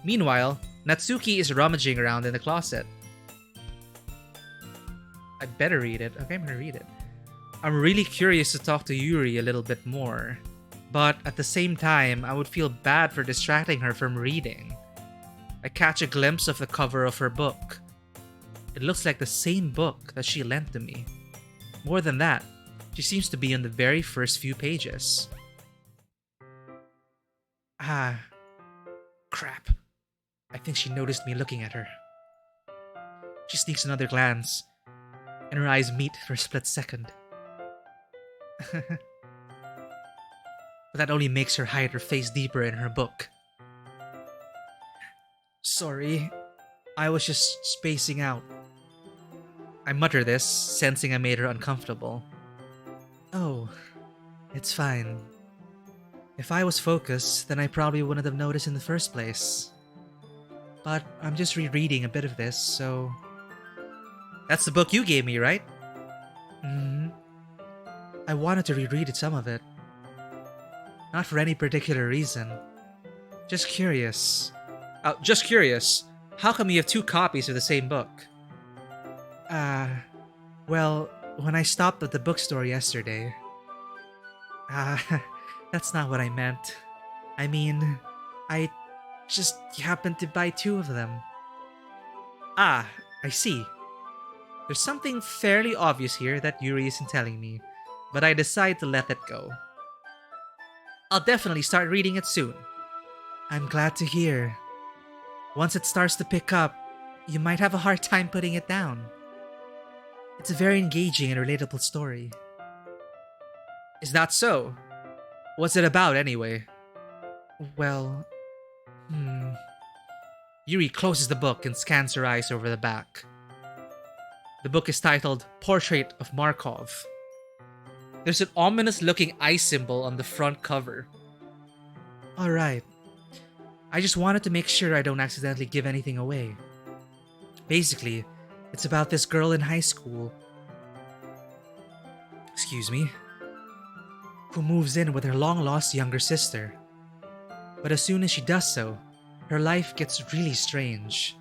Meanwhile, Natsuki is rummaging around in the closet. I better read it. Okay, I'm gonna read it. I'm really curious to talk to Yuri a little bit more, but at the same time, I would feel bad for distracting her from reading. I catch a glimpse of the cover of her book. It looks like the same book that she lent to me. More than that, she seems to be on the very first few pages. Ah, crap. I think she noticed me looking at her. She sneaks another glance, and her eyes meet for a split second. But that only makes her hide her face deeper in her book. Sorry, I was just spacing out. I mutter this, sensing I made her uncomfortable. Oh, it's fine. If I was focused, then I probably wouldn't have noticed in the first place. But I'm just rereading a bit of this, so... That's the book you gave me, right? I wanted to reread some of it. Not for any particular reason. Just curious. How come you have 2 copies of the same book? Well, when I stopped at the bookstore yesterday... that's not what I meant. I mean, I just happened to buy 2 of them. Ah, I see. There's something fairly obvious here that Yuri isn't telling me, but I decide to let it go. I'll definitely start reading it soon. I'm glad to hear. Once it starts to pick up, you might have a hard time putting it down. It's a very engaging and relatable story. Is that so? What's it about anyway? Well... Yuri closes the book and scans her eyes over the back. The book is titled Portrait of Markov. There's an ominous-looking eye symbol on the front cover. Alright. I just wanted to make sure I don't accidentally give anything away. Basically, it's about this girl in high school. Excuse me. Who moves in with her long-lost younger sister. But as soon as she does so, her life gets really strange.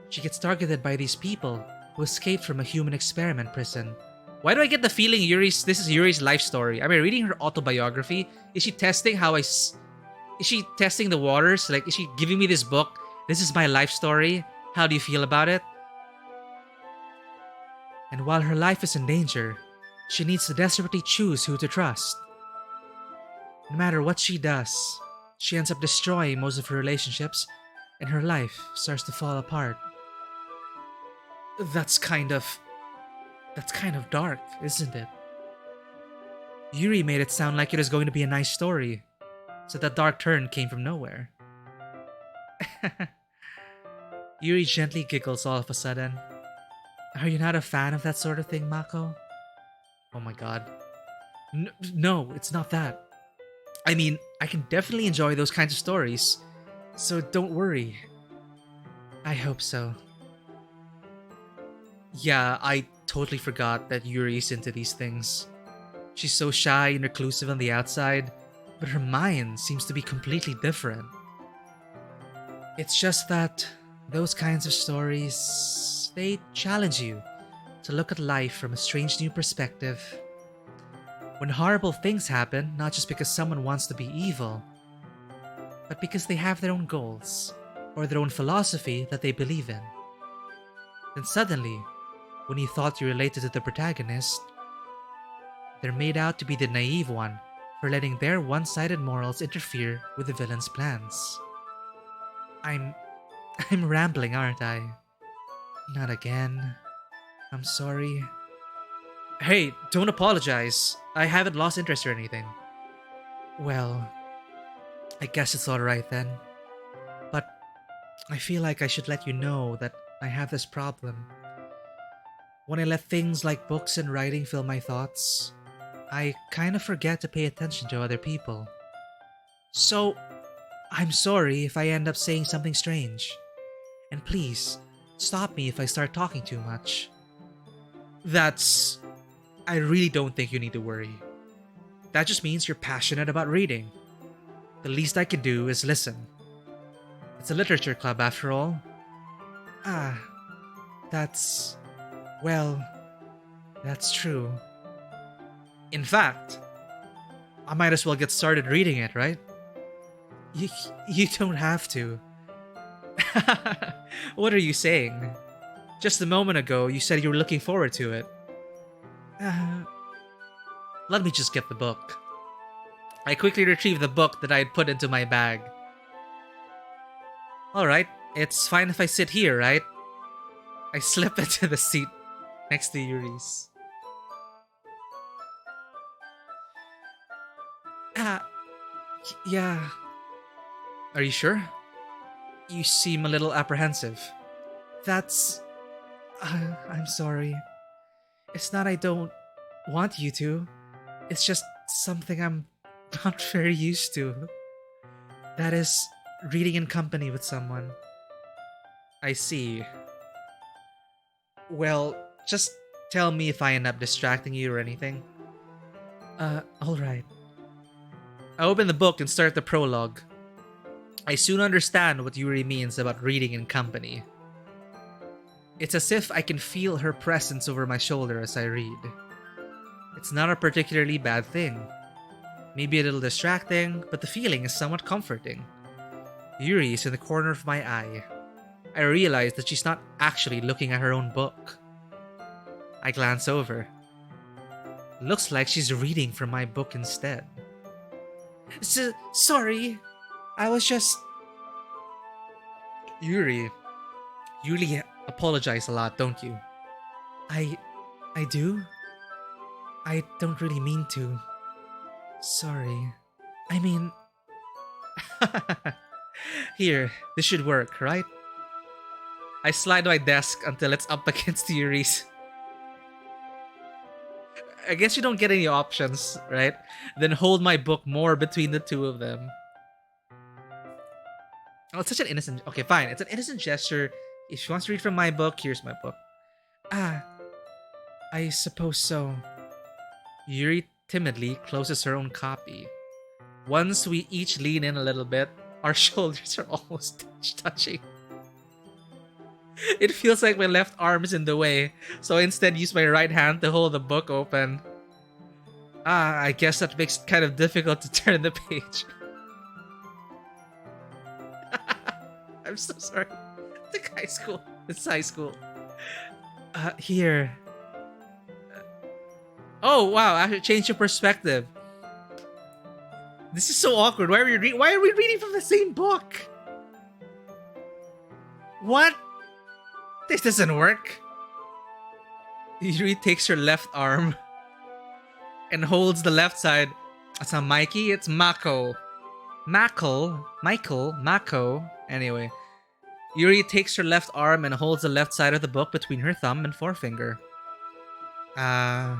She gets targeted by these people who escaped from a human experiment prison. Why do I get the feeling this is Yuri's life story? I mean, reading her autobiography, is she testing is she testing the waters? Like, is she giving me this book? This is my life story. How do you feel about it? And while her life is in danger, she needs to desperately choose who to trust. No matter what she does, she ends up destroying most of her relationships, and her life starts to fall apart. That's kind of dark, isn't it? Yuri made it sound like it was going to be a nice story, so that dark turn came from nowhere. Yuri gently giggles all of a sudden. Are you not a fan of that sort of thing, Mako? Oh my god. No, it's not that. I mean, I can definitely enjoy those kinds of stories, so don't worry. I hope so. Yeah, I totally forgot that Yuri's into these things. She's so shy and reclusive on the outside, but her mind seems to be completely different. It's just that those kinds of stories, they challenge you to look at life from a strange new perspective. When horrible things happen, not just because someone wants to be evil, but because they have their own goals, or their own philosophy that they believe in. Then suddenly, when you thought you related to the protagonist, they're made out to be the naive one for letting their one-sided morals interfere with the villain's plans. I'm rambling, aren't I? Not again. I'm sorry. Hey, don't apologize. I haven't lost interest or anything. Well, I guess it's alright then. But I feel like I should let you know that I have this problem. When I let things like books and writing fill my thoughts, I kind of forget to pay attention to other people. So, I'm sorry if I end up saying something strange. And please, stop me if I start talking too much. That's... I really don't think you need to worry. That just means you're passionate about reading. The least I can do is listen. It's a literature club after all. Ah, that's... well, that's true. In fact, I might as well get started reading it, right? You, you don't have to. What are you saying? Just a moment ago, you said you were looking forward to it. Let me just get the book. I quickly retrieved the book that I had put into my bag. Alright, it's fine if I sit here, right? I slip into the seat next to Yuri's. Yeah. Are you sure? You seem a little apprehensive. That's... I'm sorry. It's not I don't want you to. It's just something I'm not very used to. That is, reading in company with someone. I see. Well, just tell me if I end up distracting you or anything. Alright. I open the book and start the prologue. I soon understand what Yuri means about reading in company. It's as if I can feel her presence over my shoulder as I read. It's not a particularly bad thing. Maybe a little distracting, but the feeling is somewhat comforting. Yuri is in the corner of my eye. I realize that she's not actually looking at her own book. I glance over. Looks like she's reading from my book instead. Sorry. I was just... Yuri, you really apologize a lot, don't you? I do? I don't really mean to. Sorry. I mean... Here, this should work, right? I slide my desk until it's up against Yuri's. I guess you don't get any options, right? Then hold my book more between the two of them. Oh, it's such an innocent... Okay, fine. It's an innocent gesture. If she wants to read from my book, here's my book. I suppose so. Yuri timidly closes her own copy. Once we each lean in a little bit, our shoulders are almost touching. It feels like my left arm is in the way, so I instead use my right hand to hold the book open. I guess that makes it kind of difficult to turn the page. I'm so sorry. It's high school. It's high school. Here. Oh, wow. I should change your perspective. This is so awkward. Why are we reading from the same book? What? This doesn't work. Yuri takes her left arm and holds the left side. It's not Mikey, it's Mako. Mako. Anyway. Yuri takes her left arm and holds the left side of the book between her thumb and forefinger. I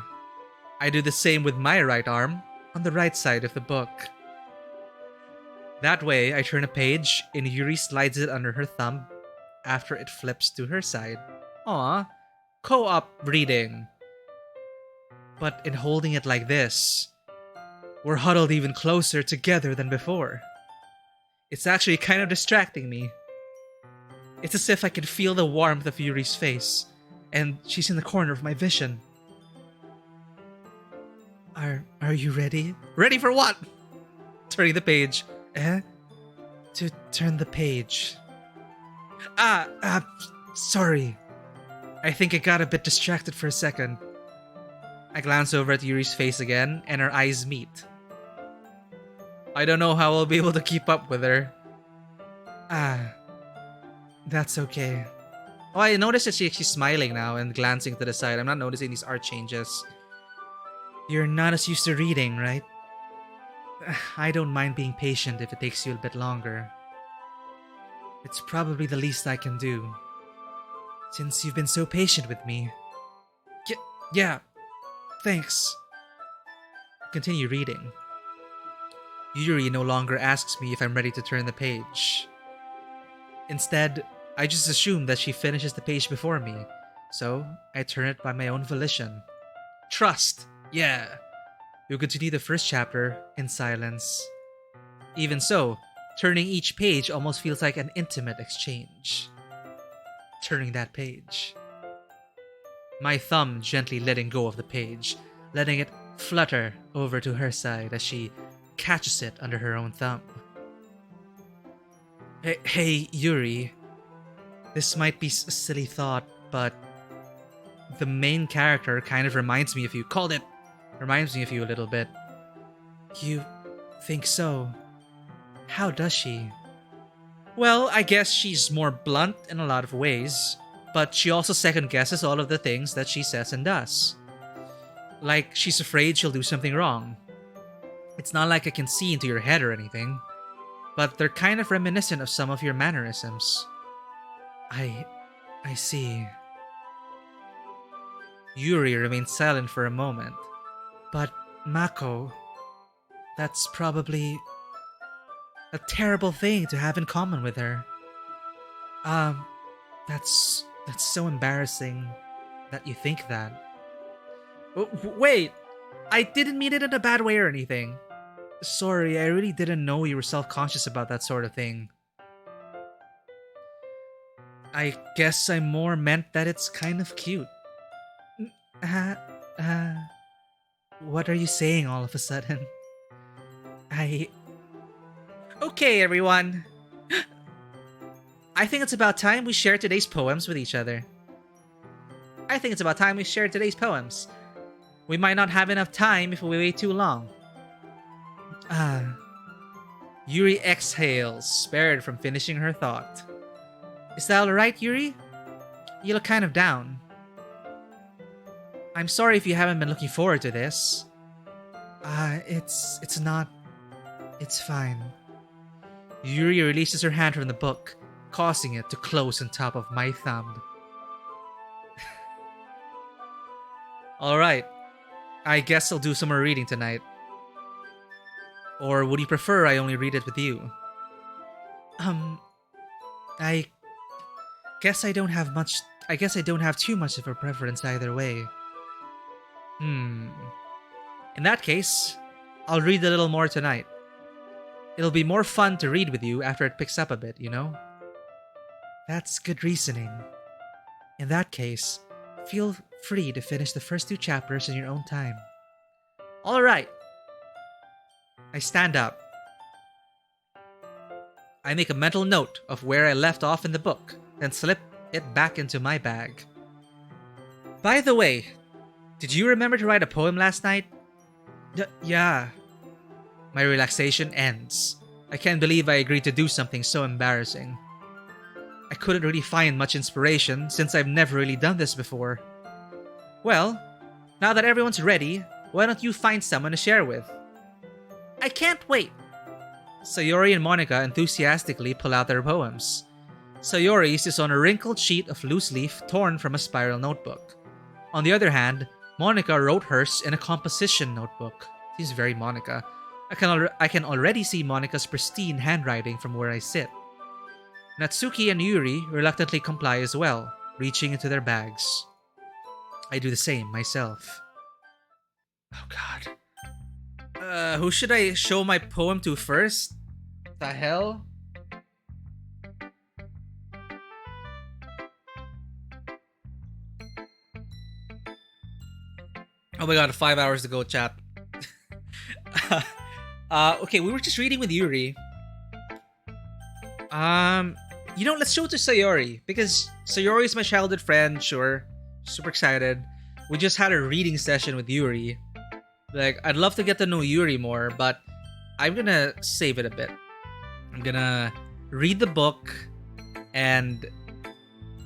do the same with my right arm on the right side of the book. That way, I turn a page and Yuri slides it under her thumb after it flips to her side. Aw, co-op reading. But in holding it like this, we're huddled even closer together than before. It's actually kind of distracting me. It's as if I can feel the warmth of Yuri's face, and she's in the corner of my vision. Are you ready? Ready for what? Turning the page. To turn the page. Sorry. I think I got a bit distracted for a second. I glance over at Yuri's face again, and our eyes meet. I don't know how I'll be able to keep up with her. That's okay. Oh, I noticed that she's smiling now and glancing to the side. I'm not noticing these art changes. You're not as used to reading, right? I don't mind being patient if it takes you a bit longer. It's probably the least I can do, since you've been so patient with me. Yeah, thanks. continue reading. Yuri no longer asks me if I'm ready to turn the page. Instead, I just assume that she finishes the page before me, so I turn it by my own volition. Trust! Yeah! You'll continue the first chapter in silence. Even so, turning each page almost feels like an intimate exchange. Turning that page. My thumb gently letting go of the page, letting it flutter over to her side as she catches it under her own thumb. Hey, Yuri. This might be a silly thought, but the main character kind of reminds me of you. Reminds me of you a little bit. You think so? How does she? Well, I guess she's more blunt in a lot of ways, but she also second guesses all of the things that she says and does. Like she's afraid she'll do something wrong. It's not like I can see into your head or anything, but they're kind of reminiscent of some of your mannerisms. I see. Yuri remains silent for a moment. But, Mako, that's probably a terrible thing to have in common with her. That's so embarrassing that you think that. Wait, I didn't mean it in a bad way or anything. Sorry, I really didn't know you were self-conscious about that sort of thing. I guess I more meant that it's kind of cute. What are you saying all of a sudden? Okay, everyone. I think it's about time we share today's poems with each other. We might not have enough time if we wait too long. Yuri exhales, spared from finishing her thought. Is that alright, Yuri? You look kind of down. I'm sorry if you haven't been looking forward to this. It's not. It's fine. Yuri releases her hand from the book, causing it to close on top of my thumb. Alright. I guess I'll do some more reading tonight. Or would you prefer I only read it with you? I guess I don't have too much of a preference either way. In that case, I'll read a little more tonight. It'll be more fun to read with you after it picks up a bit, you know? That's good reasoning. In that case, feel free to finish the first 2 chapters in your own time. Alright. I stand up. I make a mental note of where I left off in the book, then slip it back into my bag. By the way, did you remember to write a poem last night? Yeah. My relaxation ends. I can't believe I agreed to do something so embarrassing. I couldn't really find much inspiration since I've never really done this before. Well, now that everyone's ready, why don't you find someone to share with? I can't wait! Sayori and Monica enthusiastically pull out their poems. Sayori's is on a wrinkled sheet of loose leaf torn from a spiral notebook. On the other hand, Monica wrote hers in a composition notebook. She's very Monica. I can already see Monica's pristine handwriting from where I sit. Natsuki and Yuri reluctantly comply as well, reaching into their bags. I do the same myself. Oh god. Who should I show my poem to first? The hell? Oh my god, 5 hours to go, chat. Okay, we were just reading with Yuri. Let's show it to Sayori, because Sayori is my childhood friend, sure. Super excited. We just had a reading session with Yuri. Like, I'd love to get to know Yuri more, but I'm gonna save it a bit. I'm gonna read the book and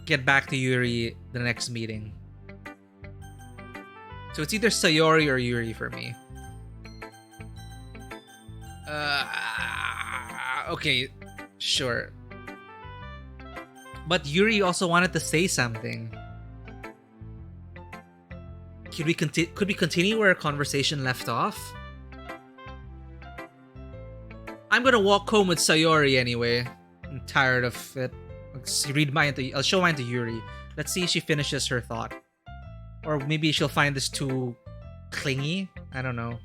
get back to Yuri the next meeting. So it's either Sayori or Yuri for me. Okay, sure. But Yuri also wanted to say something. Could we continue where our conversation left off? I'm gonna walk home with Sayori anyway. I'm tired of it. I'll show mine to Yuri. Let's see if she finishes her thought. Or maybe she'll find this too clingy. I don't know.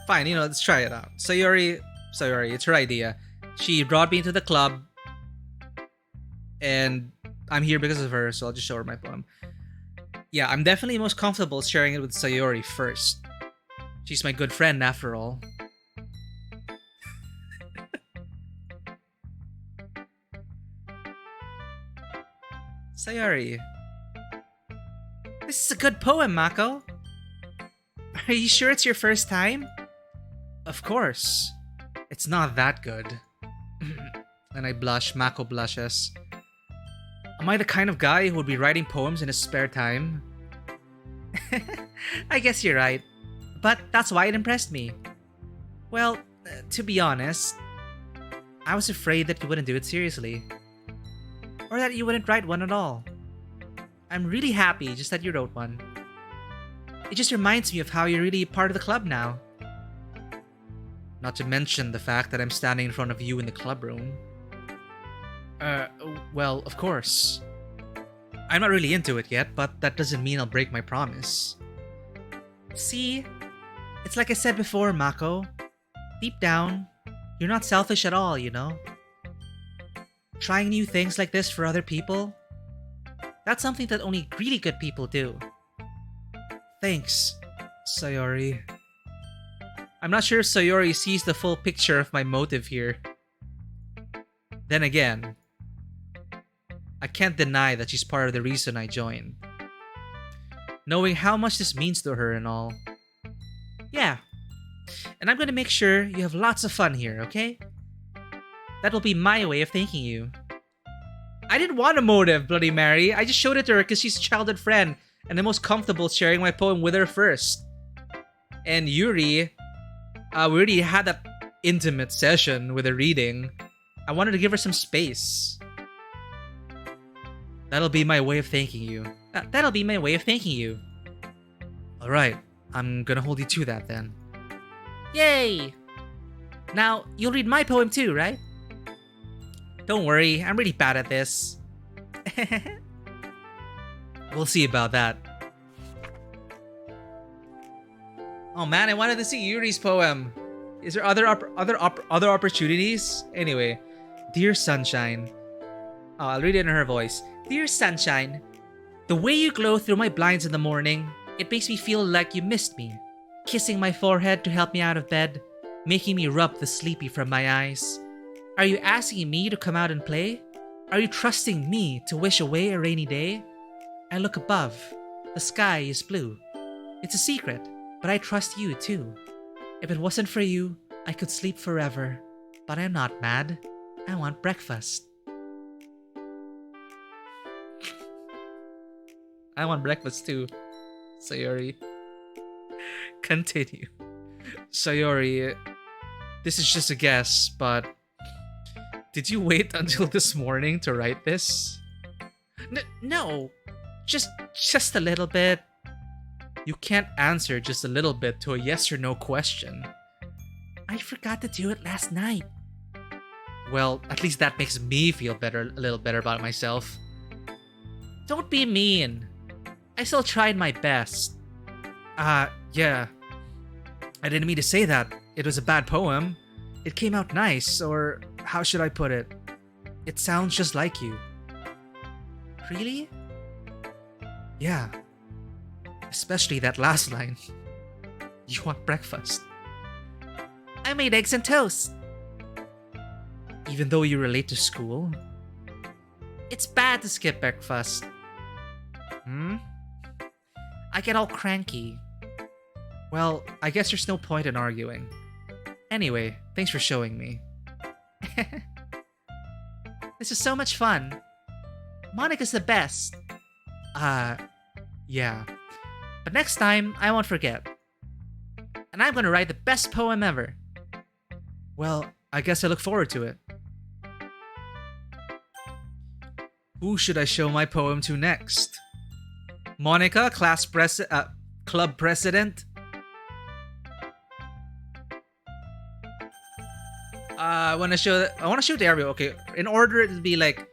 Fine, let's try it out. Sayori, it's her idea. She brought me into the club, and I'm here because of her, so I'll just show her my poem. Yeah, I'm definitely most comfortable sharing it with Sayori first. She's my good friend, after all. Sayori. This is a good poem, Mako. Are you sure it's your first time? Of course. It's not that good. And I blush. Mako blushes. Am I the kind of guy who would be writing poems in his spare time? I guess you're right. But that's why it impressed me. Well, to be honest, I was afraid that you wouldn't do it seriously. Or that you wouldn't write one at all. I'm really happy just that you wrote one. It just reminds me of how you're really part of the club now. Not to mention the fact that I'm standing in front of you in the club room. Well, of course. I'm not really into it yet, but that doesn't mean I'll break my promise. See? It's like I said before, Mako. Deep down, you're not selfish at all, Trying new things like this for other people? That's something that only really good people do. Thanks, Sayori. I'm not sure if Sayori sees the full picture of my motive here. Then again, I can't deny that she's part of the reason I joined. Knowing how much this means to her and all. Yeah. And I'm gonna make sure you have lots of fun here, okay? That'll be my way of thanking you. I didn't want a motive, Bloody Mary. I just showed it to her because she's a childhood friend and I'm most comfortable sharing my poem with her first. And Yuri, we already had that intimate session with a reading. I wanted to give her some space. That'll be my way of thanking you. That'll be my way of thanking you. Alright, I'm gonna hold you to that then. Yay! Now, you'll read my poem too, right? Don't worry, I'm really bad at this. We'll see about that. Oh man, I wanted to see Yuri's poem. Is there other opportunities? Anyway, Dear Sunshine. Oh, I'll read it in her voice. Dear Sunshine, the way you glow through my blinds in the morning, it makes me feel like you missed me. Kissing my forehead to help me out of bed, making me rub the sleepy from my eyes. Are you asking me to come out and play? Are you trusting me to wish away a rainy day? I look above. The sky is blue. It's a secret, but I trust you too. If it wasn't for you, I could sleep forever. But I'm not mad. I want breakfast. I want breakfast too, Sayori. Continue. Sayori, this is just a guess, but did you wait until this morning to write this? No, just a little bit. You can't answer just a little bit to a yes or no question. I forgot to do it last night. Well, at least that makes me feel a little better about myself. Don't be mean. I still tried my best. Yeah. I didn't mean to say that. It was a bad poem. It came out nice, or how should I put it? It sounds just like you. Really? Yeah. Especially that last line. You want breakfast. I made eggs and toast. Even though you relate to school? It's bad to skip breakfast. I get all cranky. Well, I guess there's no point in arguing. Anyway, thanks for showing me. This is so much fun. Monica's the best. Yeah. But next time, I won't forget. And I'm gonna write the best poem ever. Well, I guess I look forward to it. Who should I show my poem to next? Monica, club president. I want to show the area. Okay, in order to be like,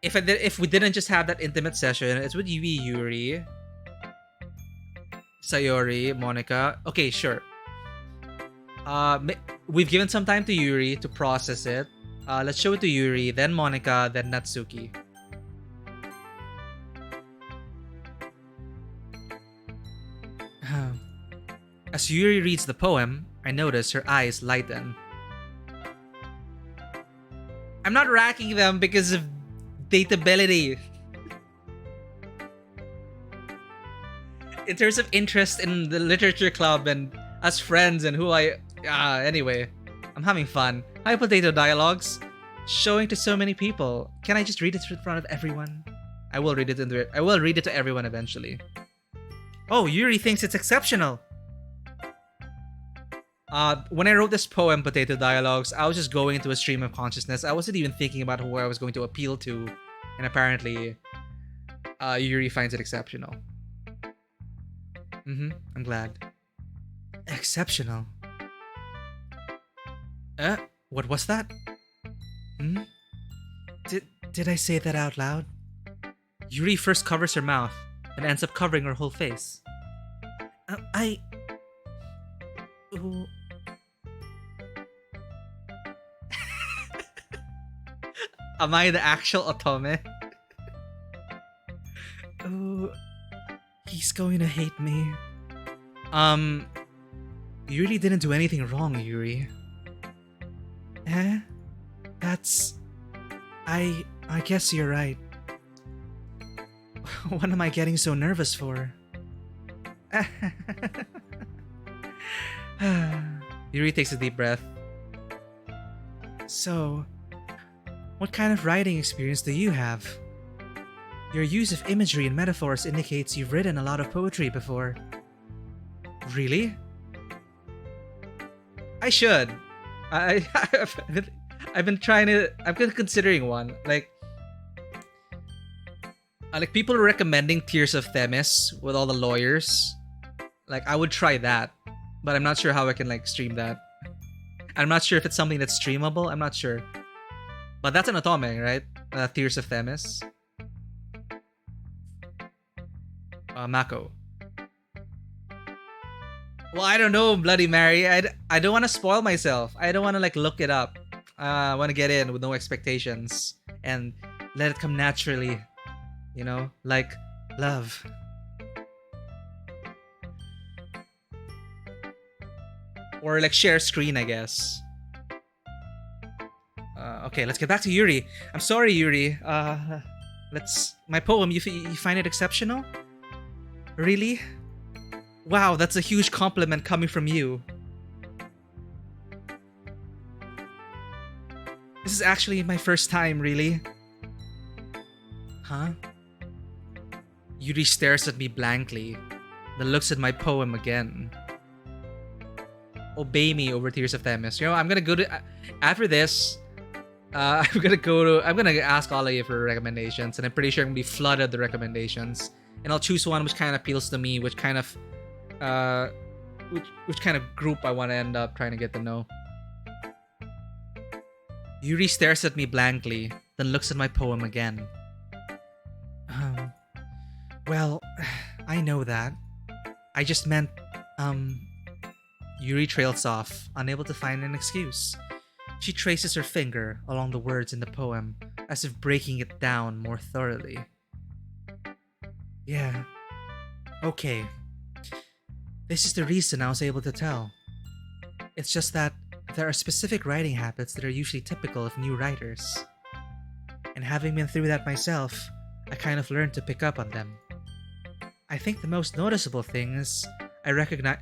if we didn't just have that intimate session, it's with Yuri, Sayori, Monica. Okay, sure. We've given some time to Yuri to process it. Let's show it to Yuri, then Monica, then Natsuki. As Yuri reads the poem, I notice her eyes lighten. I'm not racking them because of dateability. In terms of interest in the literature club and us friends and who anyway, I'm having fun. High potato dialogues, showing to so many people. Can I just read it in front of everyone? I will read it to everyone eventually. Oh, Yuri thinks it's exceptional. When I wrote this poem, Potato Dialogues, I was just going into a stream of consciousness. I wasn't even thinking about who I was going to appeal to, and apparently, Yuri finds it exceptional. I'm glad. Exceptional. What was that? Did I say that out loud? Yuri first covers her mouth, and ends up covering her whole face. Ooh. Am I the actual Otome? Oh, he's going to hate me. You really didn't do anything wrong, Yuri. I guess you're right. What am I getting so nervous for? Yuri takes a deep breath. So, what kind of writing experience do you have? Your use of imagery and metaphors indicates you've written a lot of poetry before. Really? I should. I've been considering one. Like people are recommending Tears of Themis with all the lawyers. Like, I would try that, but I'm not sure how I can like stream that. I'm not sure if it's something that's streamable. I'm not sure. But that's an Otome, right? Tears of Themis. Mako. Well, I don't know, Bloody Mary. I don't want to spoil myself. I don't want to like look it up. I want to get in with no expectations and let it come naturally. You know, like love. Or like share screen, I guess. Okay, let's get back to Yuri. I'm sorry, Yuri. My poem, you find it exceptional? Really? Wow, that's a huge compliment coming from you. This is actually my first time, really. Huh? Yuri stares at me blankly, then looks at my poem again. Obey me over Tears of Themis. You know, I'm gonna go to... After this, I'm gonna ask all of you for recommendations, and I'm pretty sure I'm gonna be flooded with recommendations. And I'll choose one which kind of appeals to me, which kind of group I want to end up trying to get to know. Yuri stares at me blankly, then looks at my poem again. Well, I know that. I just meant, Yuri trails off, unable to find an excuse. She traces her finger along the words in the poem, as if breaking it down more thoroughly. Yeah. Okay. This is the reason I was able to tell. It's just that there are specific writing habits that are usually typical of new writers. And having been through that myself, I kind of learned to pick up on them. I think the most noticeable thing I recognize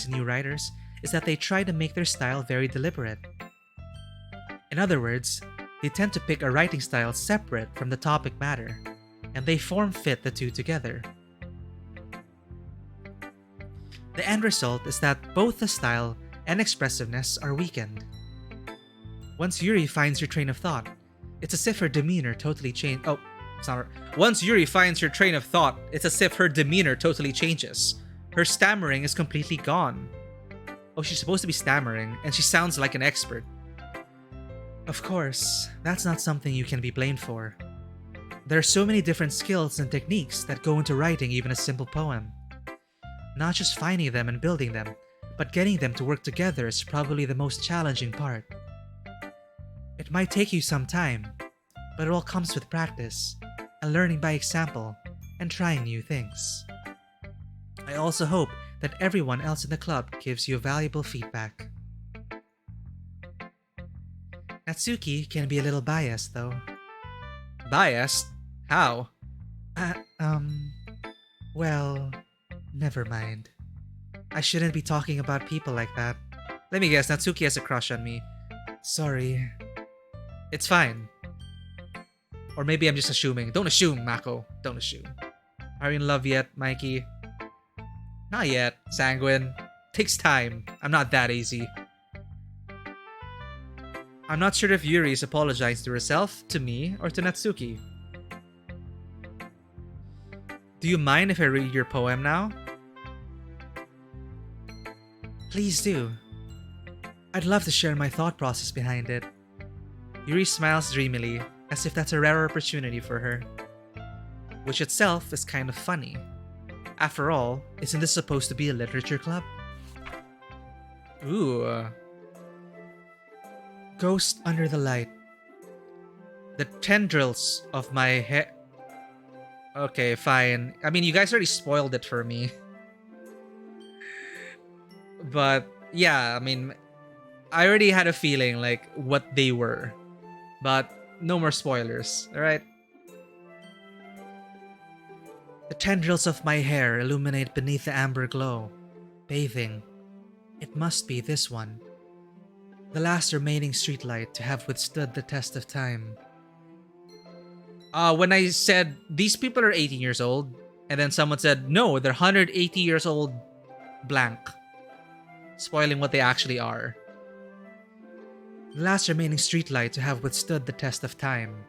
in new writers is that they try to make their style very deliberate. In other words, they tend to pick a writing style separate from the topic matter, and they form-fit the two together. The end result is that both the style and expressiveness are weakened. Once Yuri finds her train of thought, It's as if her demeanor totally changed. Oh, it's not her. Once Yuri finds her train of thought, it's as if her demeanor totally changes. Her stammering is completely gone. Oh, she's supposed to be stammering, and she sounds like an expert. Of course, that's not something you can be blamed for. There are so many different skills and techniques that go into writing even a simple poem. Not just finding them and building them, but getting them to work together is probably the most challenging part. It might take you some time, but it all comes with practice, and learning by example, and trying new things. I also hope that everyone else in the club gives you valuable feedback. Natsuki can be a little biased, though. Biased? How? Well, never mind. I shouldn't be talking about people like that. Let me guess, Natsuki has a crush on me. Sorry. It's fine. Or maybe I'm just assuming. Don't assume, Mako. Don't assume. Are you in love yet, Mikey? Not yet, Sanguine. Takes time. I'm not that easy. I'm not sure if Yuri is apologizing to herself, to me, or to Natsuki. Do you mind if I read your poem now? Please do. I'd love to share my thought process behind it. Yuri smiles dreamily, as if that's a rare opportunity for her. Which itself is kind of funny. After all, isn't this supposed to be a literature club? Ooh. Ghost under the light. The tendrils of my hair. Okay, fine. I mean, you guys already spoiled it for me. But, yeah, I mean, I already had a feeling, like, what they were. But, no more spoilers, alright? The tendrils of my hair illuminate beneath the amber glow, bathing. It must be this one. The last remaining streetlight to have withstood the test of time. When I said, these people are 18 years old, and then someone said, no, they're 180 years old blank. Spoiling what they actually are. The last remaining streetlight to have withstood the test of time.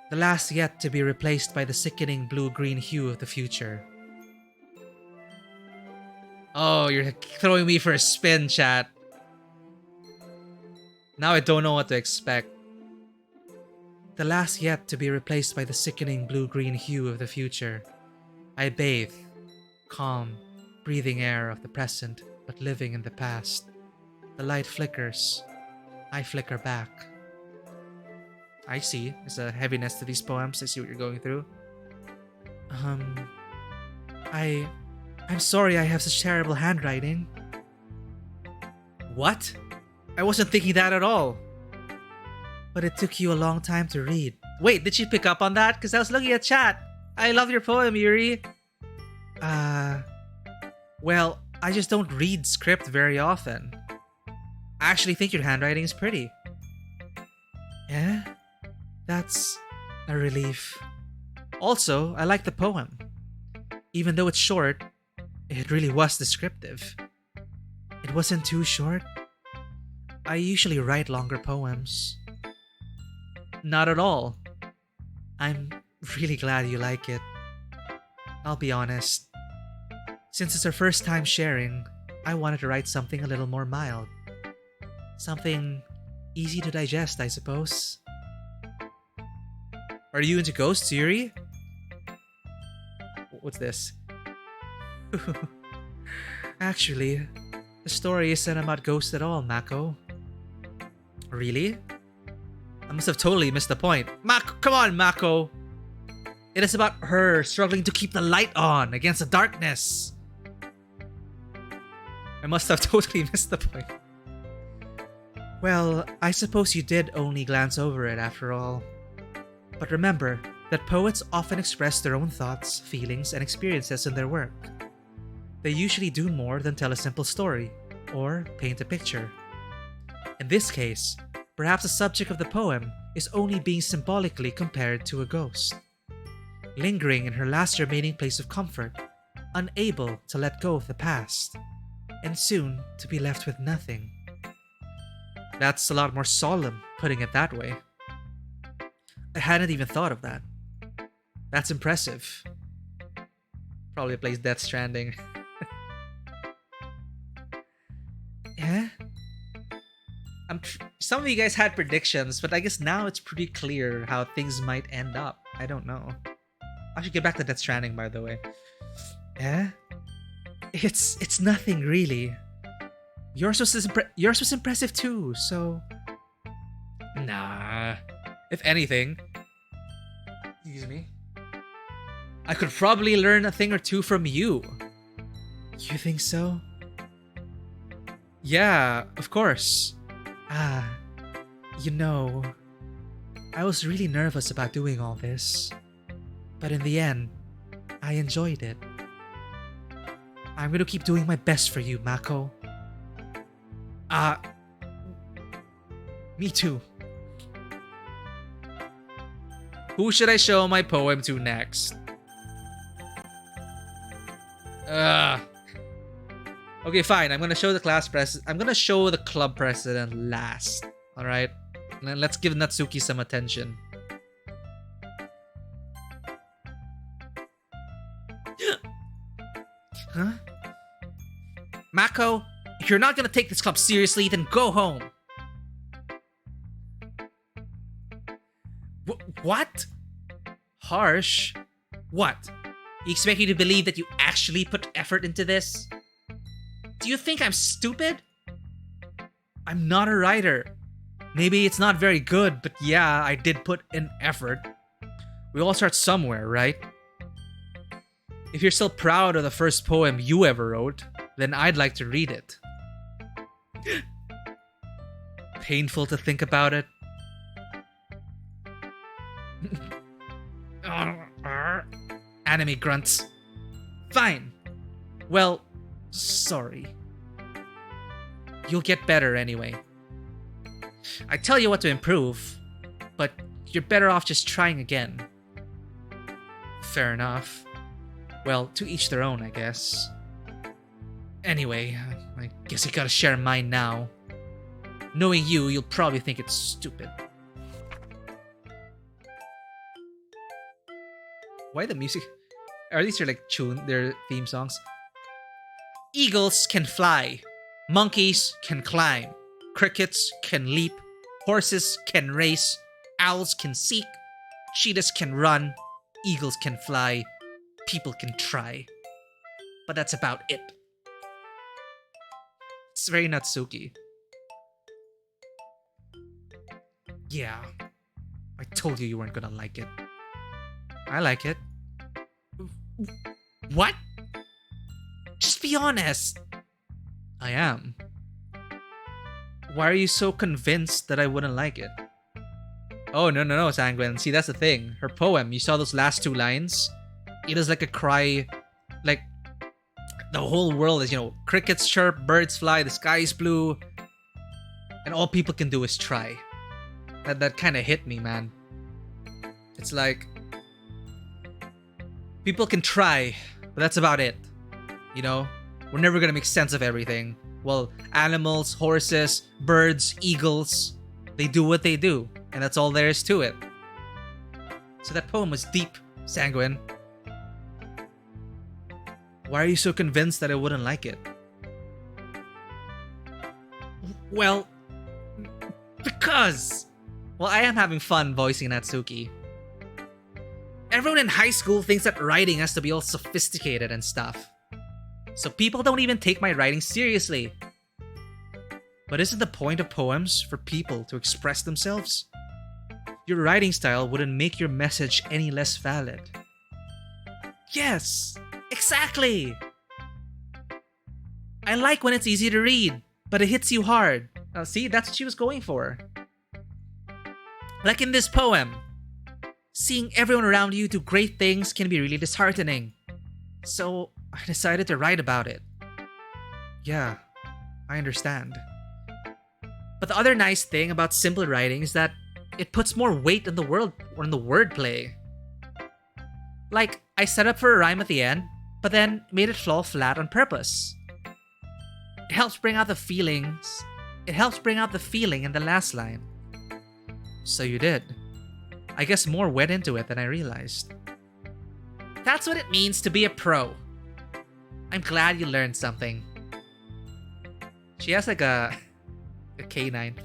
The last yet to be replaced by the sickening blue-green hue of the future. Oh, you're throwing me for a spin, chat. Now I don't know what to expect. The last yet to be replaced by the sickening blue-green hue of the future. I bathe, calm, breathing air of the present, but living in the past. The light flickers. I flicker back. I see. There's a heaviness to these poems. I see what you're going through. I'm sorry I have such terrible handwriting. What? I wasn't thinking that at all. But it took you a long time to read. Wait, did you pick up on that? Because I was looking at chat. I love your poem, Yuri. Well, I just don't read script very often. I actually think your handwriting is pretty. Yeah? That's a relief. Also, I like the poem. Even though it's short, it really was descriptive. It wasn't too short. I usually write longer poems. Not at all. I'm really glad you like it. I'll be honest. Since it's our first time sharing, I wanted to write something a little more mild. Something easy to digest, I suppose. Are you into ghosts, Yuri? What's this? Actually, the story isn't about ghosts at all, Mako. Really? I must have totally missed the point. Come on, Mako! It is about her struggling to keep the light on against the darkness. I must have totally missed the point. Well, I suppose you did only glance over it after all. But remember that poets often express their own thoughts, feelings, and experiences in their work. They usually do more than tell a simple story, or paint a picture. In this case, perhaps the subject of the poem is only being symbolically compared to a ghost. Lingering in her last remaining place of comfort, unable to let go of the past, and soon to be left with nothing. That's a lot more solemn, putting it that way. I hadn't even thought of that. That's impressive. Probably plays Death Stranding. Eh? Some of you guys had predictions, but I guess now it's pretty clear how things might end up. I don't know. I should get back to Death Stranding, by the way. Eh? It's nothing really. Yours was impressive too, so... Nah. If anything... Excuse me. I could probably learn a thing or two from you. You think so? Yeah, of course. You know... I was really nervous about doing all this. But in the end, I enjoyed it. I'm gonna keep doing my best for you, Mako. Me too. Who should I show my poem to next? Okay, fine. I'm gonna show the class president. I'm gonna show the club president last. All right. And then let's give Natsuki some attention. Huh? Mako, if you're not gonna take this club seriously, then go home. What? Harsh? What? You expect me to believe that you actually put effort into this? Do you think I'm stupid? I'm not a writer. Maybe it's not very good, but yeah, I did put in effort. We all start somewhere, right? If you're still proud of the first poem you ever wrote, then I'd like to read it. Painful to think about it. Anime grunts. Fine. Well, sorry. You'll get better anyway. I tell you what to improve, but you're better off just trying again. Fair enough. Well, to each their own, I guess. Anyway, I guess I gotta share mine now. Knowing you, you'll probably think it's stupid. Why the music? Are these like their theme songs? Eagles can fly. Monkeys can climb. Crickets can leap. Horses can race. Owls can seek. Cheetahs can run. Eagles can fly. People can try. But that's about it. It's very Natsuki. Yeah. I told you weren't gonna like it. I like it. What? Just be honest. I am. Why are you so convinced that I wouldn't like it? Oh, no, Sanguine. See, that's the thing. Her poem, you saw those last two lines? It is like a cry. Like, the whole world is, crickets chirp, birds fly, the sky is blue. And all people can do is try. That kind of hit me, man. It's like... people can try, but that's about it. We're never gonna make sense of everything. Well, animals, horses, birds, eagles, they do what they do, and that's all there is to it. So that poem was deep, Sanguine. Why are you so convinced that I wouldn't like it? Well, because... well, I am having fun voicing Natsuki. Everyone in high school thinks that writing has to be all sophisticated and stuff. So people don't even take my writing seriously. But isn't the point of poems for people to express themselves? Your writing style wouldn't make your message any less valid. Yes, exactly! I like when it's easy to read, but it hits you hard. See, that's what she was going for. Like in this poem. Seeing everyone around you do great things can be really disheartening. So, I decided to write about it. Yeah, I understand. But the other nice thing about simple writing is that it puts more weight in the wordplay. Like, I set up for a rhyme at the end, but then made it fall flat on purpose. It helps bring out the feelings. It helps bring out the feeling in the last line. So you did. I guess more went into it than I realized. That's what it means to be a pro. I'm glad you learned something. She has like a canine.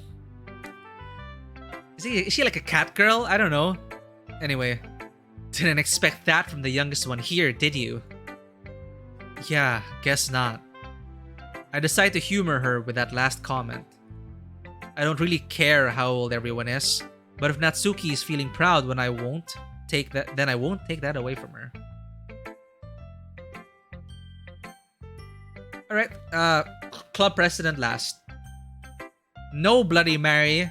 Is she like a cat girl? I don't know. Anyway, didn't expect that from the youngest one here, did you? Yeah, guess not. I decided to humor her with that last comment. I don't really care how old everyone is, but if Natsuki is feeling proud when I won't take that, then I won't take that away from her. Alright, club president last. No Bloody Mary.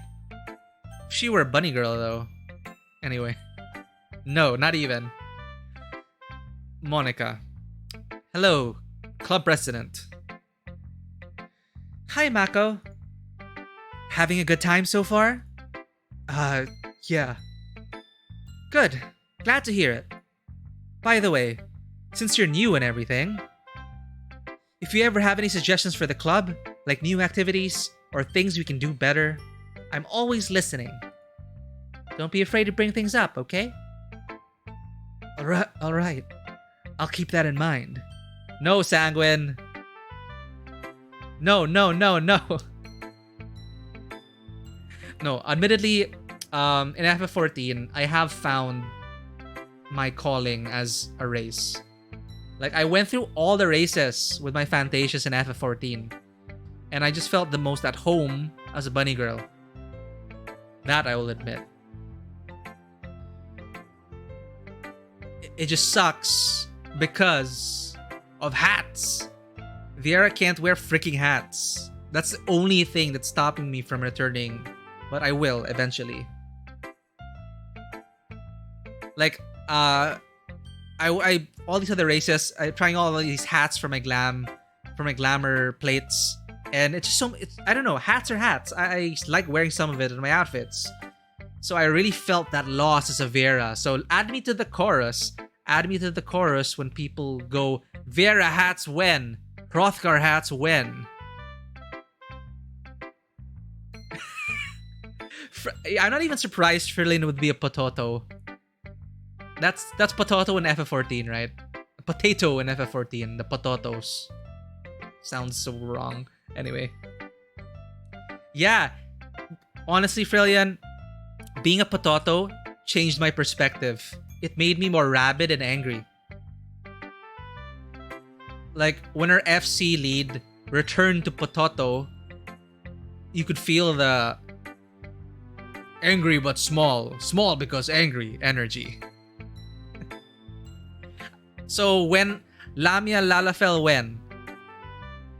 She were a bunny girl though. Anyway. No, not even. Monica. Hello, club president. Hi, Mako. Having a good time so far? Yeah. Good. Glad to hear it. By the way, since you're new and everything, if you ever have any suggestions for the club, like new activities or things we can do better, I'm always listening. Don't be afraid to bring things up, okay? Alright. I'll keep that in mind. No, Sanguine. No. No, admittedly, in FF14, I have found my calling as a race. Like, I went through all the races with my Fantasias in FF14, and I just felt the most at home as a bunny girl. That I will admit. It just sucks because of hats. Viera can't wear freaking hats. That's the only thing that's stopping me from returning, but I will eventually. Like, I all these other races, I'm trying all of these hats for my glamour plates, and it's just I don't know, hats are hats. I like wearing some of it in my outfits. So I really felt that loss as a Vera. So add me to the chorus. Add me to the chorus when people go, Vera hats when? Hrothgar hats when? I'm not even surprised Frilin would be a potato. That's potato in FF14, right? Potato in FF14, the potatoes. Sounds so wrong. Anyway. Yeah. Honestly, Frillian, being a potato changed my perspective. It made me more rabid and angry. Like, when our FC lead returned to potato, you could feel the angry but small. Small because angry energy. So when Lamia Lalafel when?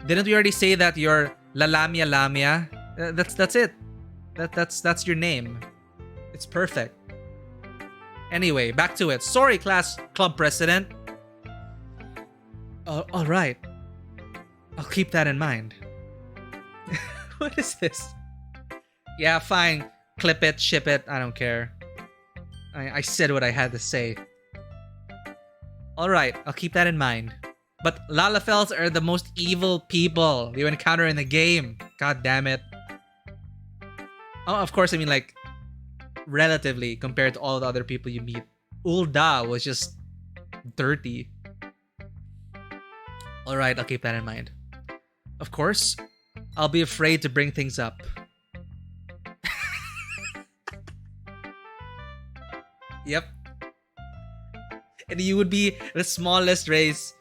Didn't we already say that you're Lalamia Lamia? That's it. That's your name. It's perfect. Anyway, back to it. Sorry, club president. Alright. I'll keep that in mind. What is this? Yeah, fine. Clip it, ship it. I don't care. I said what I had to say. Alright, I'll keep that in mind. But Lalafels are the most evil people you encounter in the game. God damn it. Oh, of course, I mean, like, relatively compared to all the other people you meet. Ulda was just dirty. Alright, I'll keep that in mind. Of course, I'll be afraid to bring things up. Yep. And you would be the smallest race,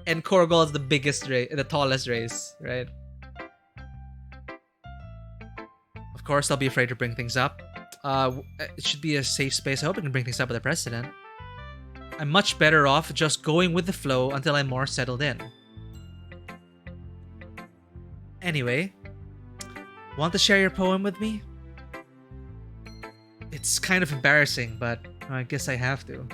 and Korgol is the biggest race, the tallest race, right? Of course, I'll be afraid to bring things up. It should be a safe space. I hope I can bring things up with the president. I'm much better off just going with the flow until I'm more settled in. Anyway, want to share your poem with me? It's kind of embarrassing, but I guess I have to.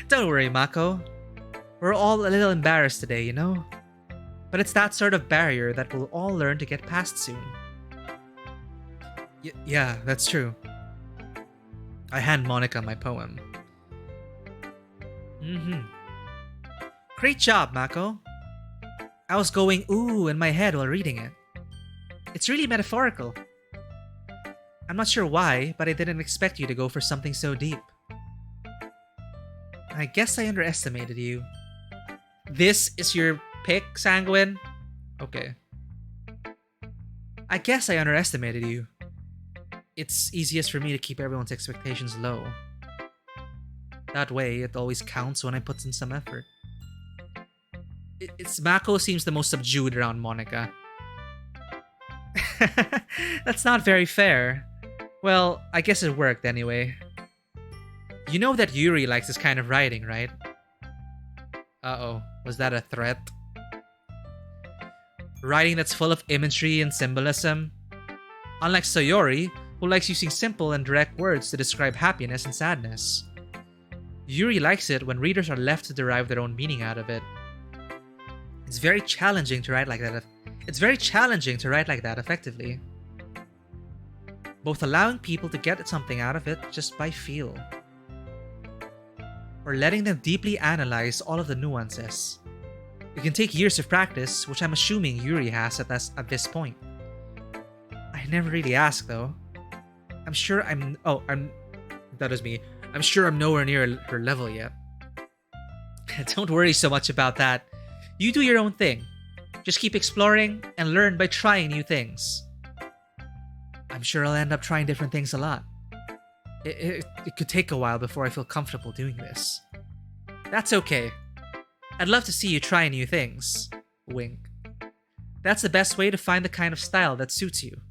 Don't worry, Mako. We're all a little embarrassed today, you know? But it's that sort of barrier that we'll all learn to get past soon. Yeah, that's true. I hand Monica my poem. Great job, Mako. I was going ooh in my head while reading it. It's really metaphorical. I'm not sure why, but I didn't expect you to go for something so deep. I guess I underestimated you. This is your pick, Sanguine? Okay. I guess I underestimated you. It's easiest for me to keep everyone's expectations low. That way, it always counts when I put in some effort. It's Mako seems the most subdued around Monica. That's not very fair. Well, I guess it worked anyway. You know that Yuri likes this kind of writing, right? Uh-oh, was that a threat? Writing that's full of imagery and symbolism? Unlike Sayori, who likes using simple and direct words to describe happiness and sadness. Yuri likes it when readers are left to derive their own meaning out of it. It's very challenging to write like that. Effectively. Both allowing people to get something out of it just by feel, or letting them deeply analyze all of the nuances. It can take years of practice, which I'm assuming Yuri has at this point. I never really asked though. I'm sure I'm nowhere near her level yet. Don't worry so much about that. You do your own thing. Just keep exploring and learn by trying new things. I'm sure I'll end up trying different things a lot. It could take a while before I feel comfortable doing this. That's okay. I'd love to see you try new things. Wink. That's the best way to find the kind of style that suits you.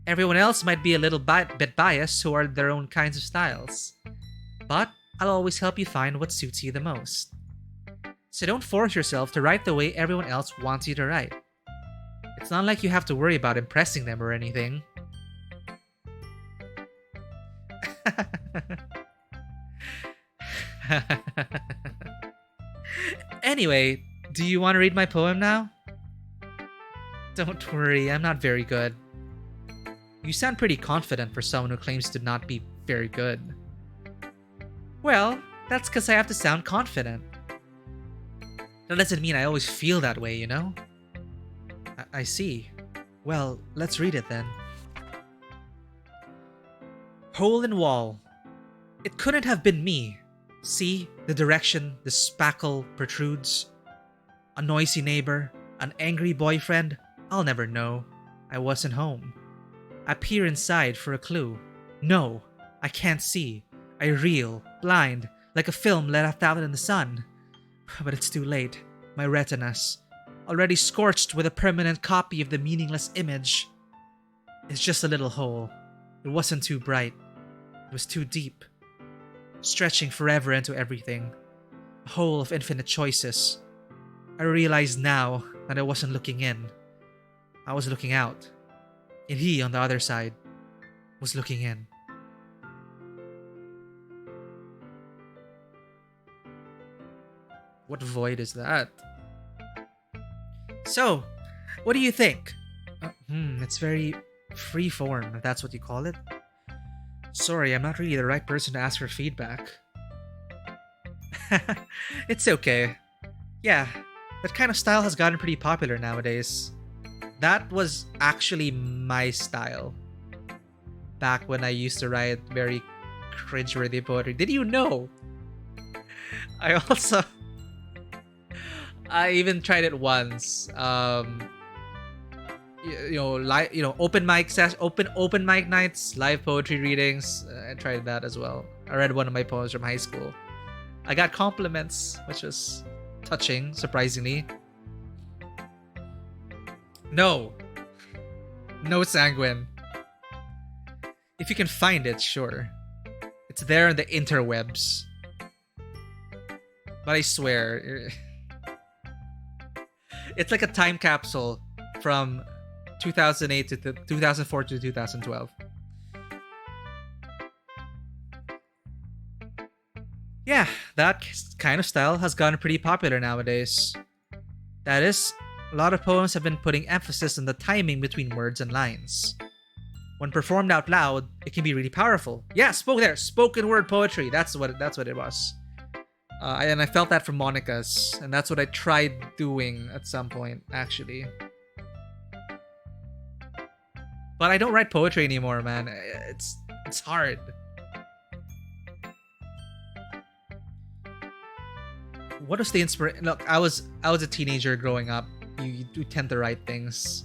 Everyone else might be a little bit biased who are their own kinds of styles. But I'll always help you find what suits you the most. So don't force yourself to write the way everyone else wants you to write. It's not like you have to worry about impressing them or anything. Anyway, do you want to read my poem now? Don't worry, I'm not very good. You sound pretty confident for someone who claims to not be very good. Well, that's because I have to sound confident. That doesn't mean I always feel that way, you know? I see. Well, let's read it then. Hole in wall. It couldn't have been me. See the direction the spackle protrudes. A noisy neighbor, an angry boyfriend. I'll never know. I wasn't home. I peer inside for a clue. No, I can't see. I reel, blind, like a film left out in the sun. But it's too late. My retinas, already scorched with a permanent copy of the meaningless image. It's just a little hole. It wasn't too bright. It was too deep. Stretching forever into everything. A hole of infinite choices. I realize now that I wasn't looking in. I was looking out. And he, on the other side, was looking in. What void is that? So, what do you think? It's very free-form, if that's what you call it. Sorry, I'm not really the right person to ask for feedback. It's okay. Yeah, that kind of style has gotten pretty popular nowadays. That was actually my style. Back when I used to write very cringeworthy poetry. Did you know? I even tried it once. Open mic nights, live poetry readings. I tried that as well. I read one of my poems from high school. I got compliments, which was touching, surprisingly. No, Sanguine. If you can find it, sure. It's there in the interwebs. But I swear, it's like a time capsule from 2008 to 2004 to 2012. Yeah, that kind of style has gotten pretty popular nowadays. That is, a lot of poems have been putting emphasis on the timing between words and lines. When performed out loud, it can be really powerful. Yeah, spoken word poetry. That's what it was. And I felt that from Monica's, and that's what I tried doing at some point, actually. But I don't write poetry anymore, man. It's hard. What was the inspiration? Look, I was a teenager growing up. You do tend to write things.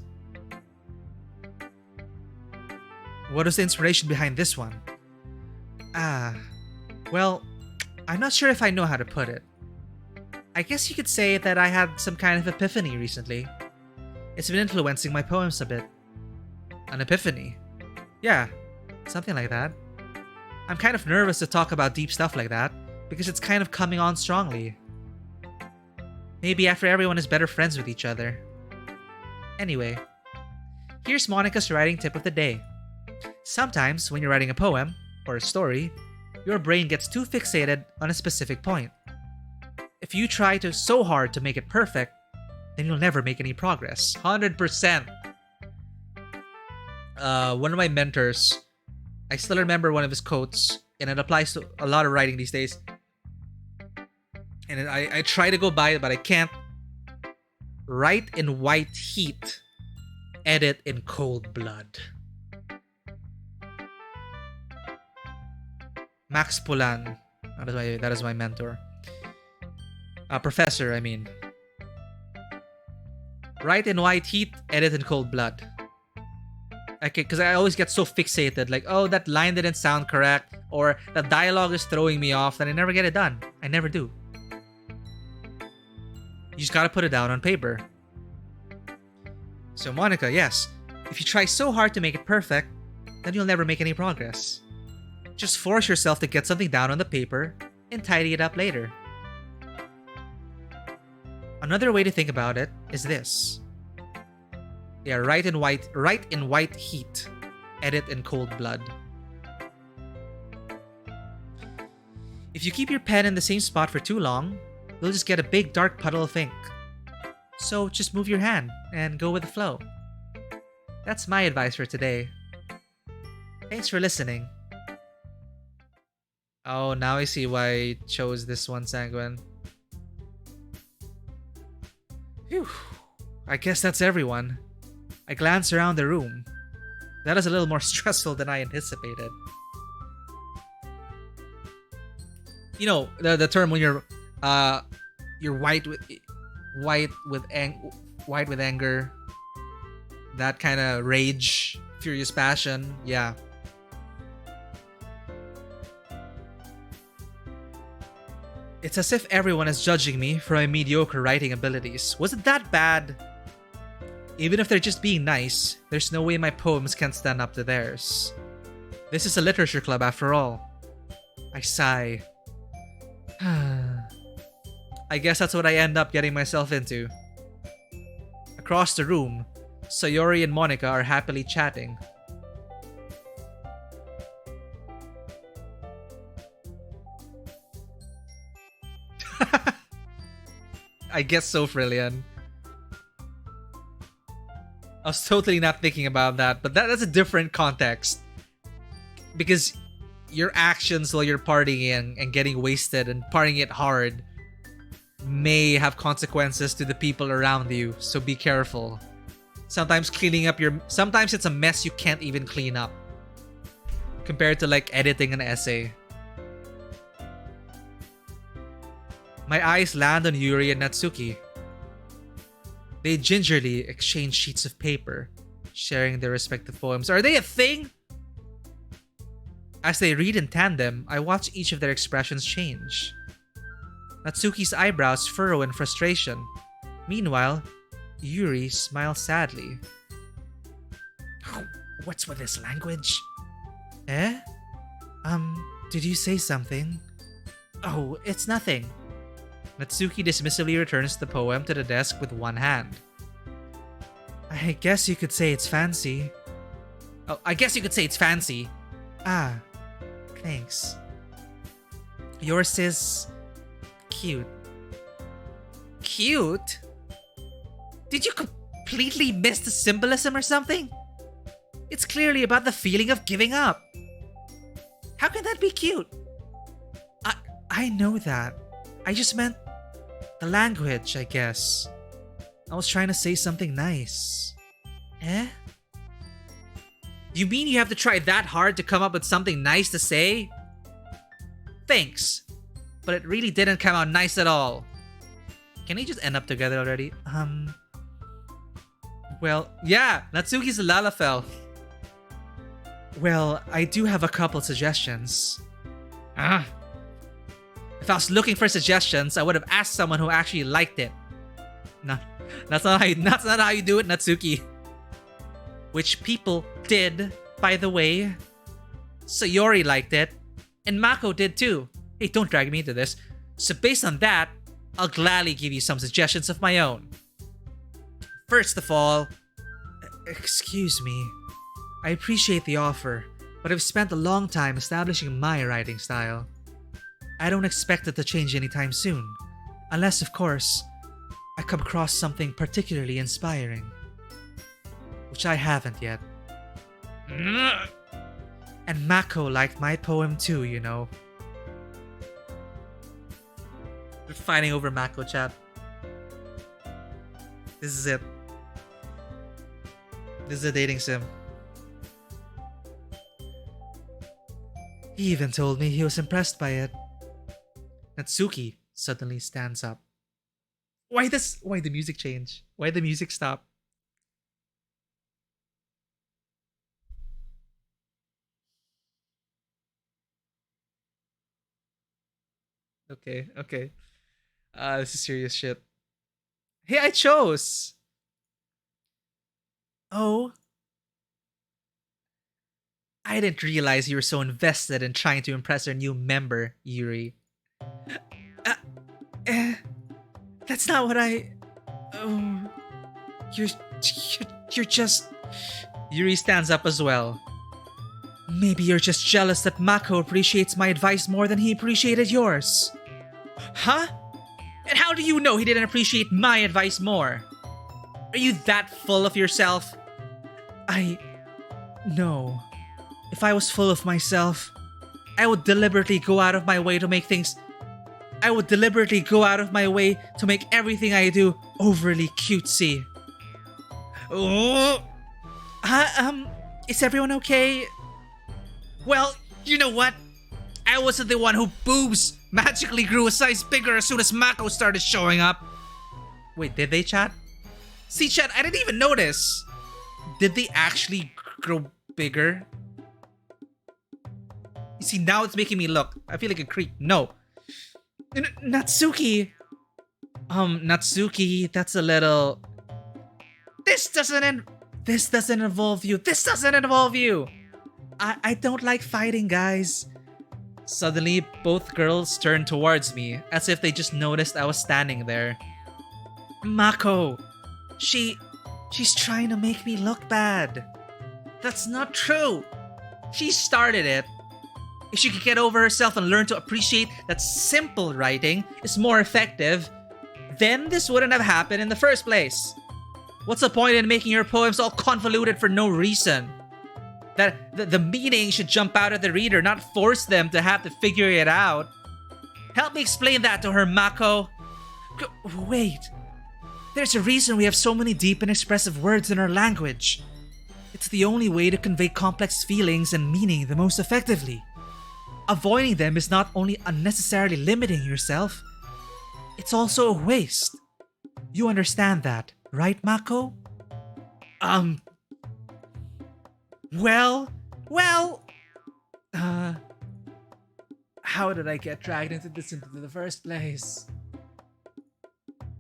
What was the inspiration behind this one? Well, I'm not sure if I know how to put it. I guess you could say that I had some kind of epiphany recently. It's been influencing my poems a bit. An epiphany? Yeah, something like that. I'm kind of nervous to talk about deep stuff like that because it's kind of coming on strongly. Maybe after everyone is better friends with each other. Anyway, here's Monica's writing tip of the day. Sometimes when you're writing a poem or a story, your brain gets too fixated on a specific point. If you try so hard to make it perfect, then you'll never make any progress. 100%. One of my mentors, I still remember one of his quotes, and it applies to a lot of writing these days. And I try to go by it, but I can't. Write in white heat, edit in cold blood. Max Pulan. That is my mentor. Professor, I mean. Write in white heat, edit in cold blood. Okay, because I always get so fixated, like, oh, that line didn't sound correct, or the dialogue is throwing me off, that I never get it done. I never do. You just gotta put it down on paper. So Monica, yes, if you try so hard to make it perfect, then you'll never make any progress. Just force yourself to get something down on the paper and tidy it up later. Another way to think about it is this. Yeah, write in white heat, edit in cold blood. If you keep your pen in the same spot for too long, you'll just get a big dark puddle of ink. So just move your hand and go with the flow. That's my advice for today. Thanks for listening. Oh, now I see why I chose this one, Sanguine. Phew. I guess that's everyone. I glance around the room. That is a little more stressful than I anticipated. You know, the term when you're white with anger, that kind of rage, furious passion. Yeah. It's as if everyone is judging me for my mediocre writing abilities. Was it that bad? Even if they're just being nice, there's no way my poems can stand up to theirs. This is a literature club after all. I sigh. I guess that's what I end up getting myself into. Across the room, Sayori and Monica are happily chatting. I guess so, Frillian. I was totally not thinking about that, but that's a different context. Because your actions while you're partying and getting wasted and partying it hard may have consequences to the people around you, so be careful. Sometimes sometimes it's a mess you can't even clean up. Compared to like editing an essay. My eyes land on Yuri and Natsuki. They gingerly exchange sheets of paper, sharing their respective poems. Are they a thing? As they read in tandem, I watch each of their expressions change. Natsuki's eyebrows furrow in frustration. Meanwhile, Yuri smiles sadly. What's with this language? Eh? Did you say something? Oh, it's nothing. Natsuki dismissively returns the poem to the desk with one hand. I guess you could say it's fancy. Oh, I guess you could say it's fancy. Ah, thanks. Yours is cute. Cute? Did you completely miss the symbolism or something? It's clearly about the feeling of giving up. How can that be cute? I know that. I just meant the language, I guess. I was trying to say something nice. Eh? You mean you have to try that hard to come up with something nice to say? Thanks. But it really didn't come out nice at all. Can they just end up together already? Well, yeah, Natsuki's a Lalafell. Well, I do have a couple suggestions. If I was looking for suggestions, I would have asked someone who actually liked it. No, that's not how you do it, Natsuki. Which people did, by the way. Sayori liked it, and Mako did too. Hey, don't drag me into this. So based on that, I'll gladly give you some suggestions of my own. First of all, excuse me. I appreciate the offer, but I've spent a long time establishing my writing style. I don't expect it to change anytime soon, unless, of course, I come across something particularly inspiring. Which I haven't yet. And Mako liked my poem too, you know. We're fighting over Mako, chat. This is it. This is a dating sim. He even told me he was impressed by it. Natsuki suddenly stands up. Why the music change? Why the music stop? Okay. This is serious shit. Hey, I chose! Oh? I didn't realize you were so invested in trying to impress our new member, Yuri. That's not what I... Oh... You're just... Yuri stands up as well. Maybe you're just jealous that Mako appreciates my advice more than he appreciated yours. Huh? And how do you know he didn't appreciate my advice more? Are you that full of yourself? No. If I was full of myself, I would deliberately go out of my way to make everything I do overly cutesy. Oh. Is everyone okay? Well, you know what? I wasn't the one who boobs magically grew a size bigger as soon as Mako started showing up. Wait, did they, chat? See, chat, I didn't even notice. Did they actually grow bigger? You see, now it's making me look. I feel like a creep. No. Natsuki. Natsuki, that's a little... This doesn't involve you. This doesn't involve you. I don't like fighting, guys. Suddenly, both girls turned towards me, as if they just noticed I was standing there. Mako, she's trying to make me look bad. That's not true. She started it. If she could get over herself and learn to appreciate that simple writing is more effective, then this wouldn't have happened in the first place. What's the point in making your poems all convoluted for no reason? That the meaning should jump out at the reader, not force them to have to figure it out. Help me explain that to her, Mako. Wait. There's a reason we have so many deep and expressive words in our language. It's the only way to convey complex feelings and meaning the most effectively. Avoiding them is not only unnecessarily limiting yourself, it's also a waste. You understand that, right, Mako? Well, how did I get dragged into this into the first place?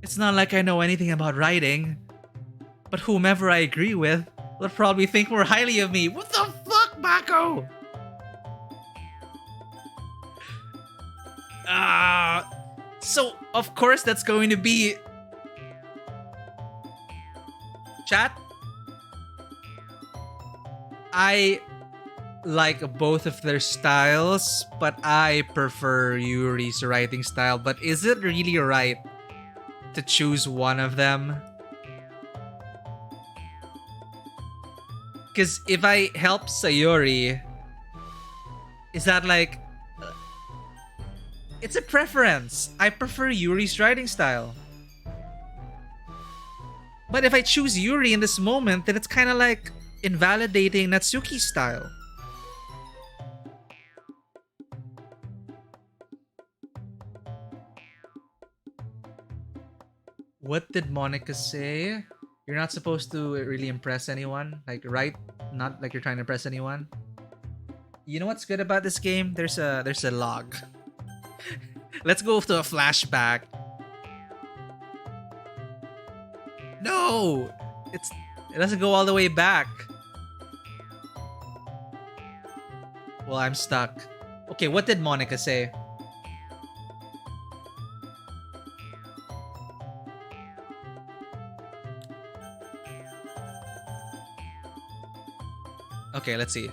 It's not like I know anything about writing, but whomever I agree with will probably think more highly of me. What the fuck, Mako? So of course that's going to be... Chat? I like both of their styles, but I prefer Yuri's writing style. But is it really right to choose one of them? Because if I help Sayori, is that like... It's a preference. I prefer Yuri's writing style. But if I choose Yuri in this moment, then it's kind of like... invalidating Natsuki's style. What did Monica say? You're not supposed to really impress anyone, like, right? Not like you're trying to impress anyone. You know what's good about this game? There's a log. Let's go to a flashback. No, it doesn't go all the way back. Well, I'm stuck. Okay, what did Monica say? Okay, let's see.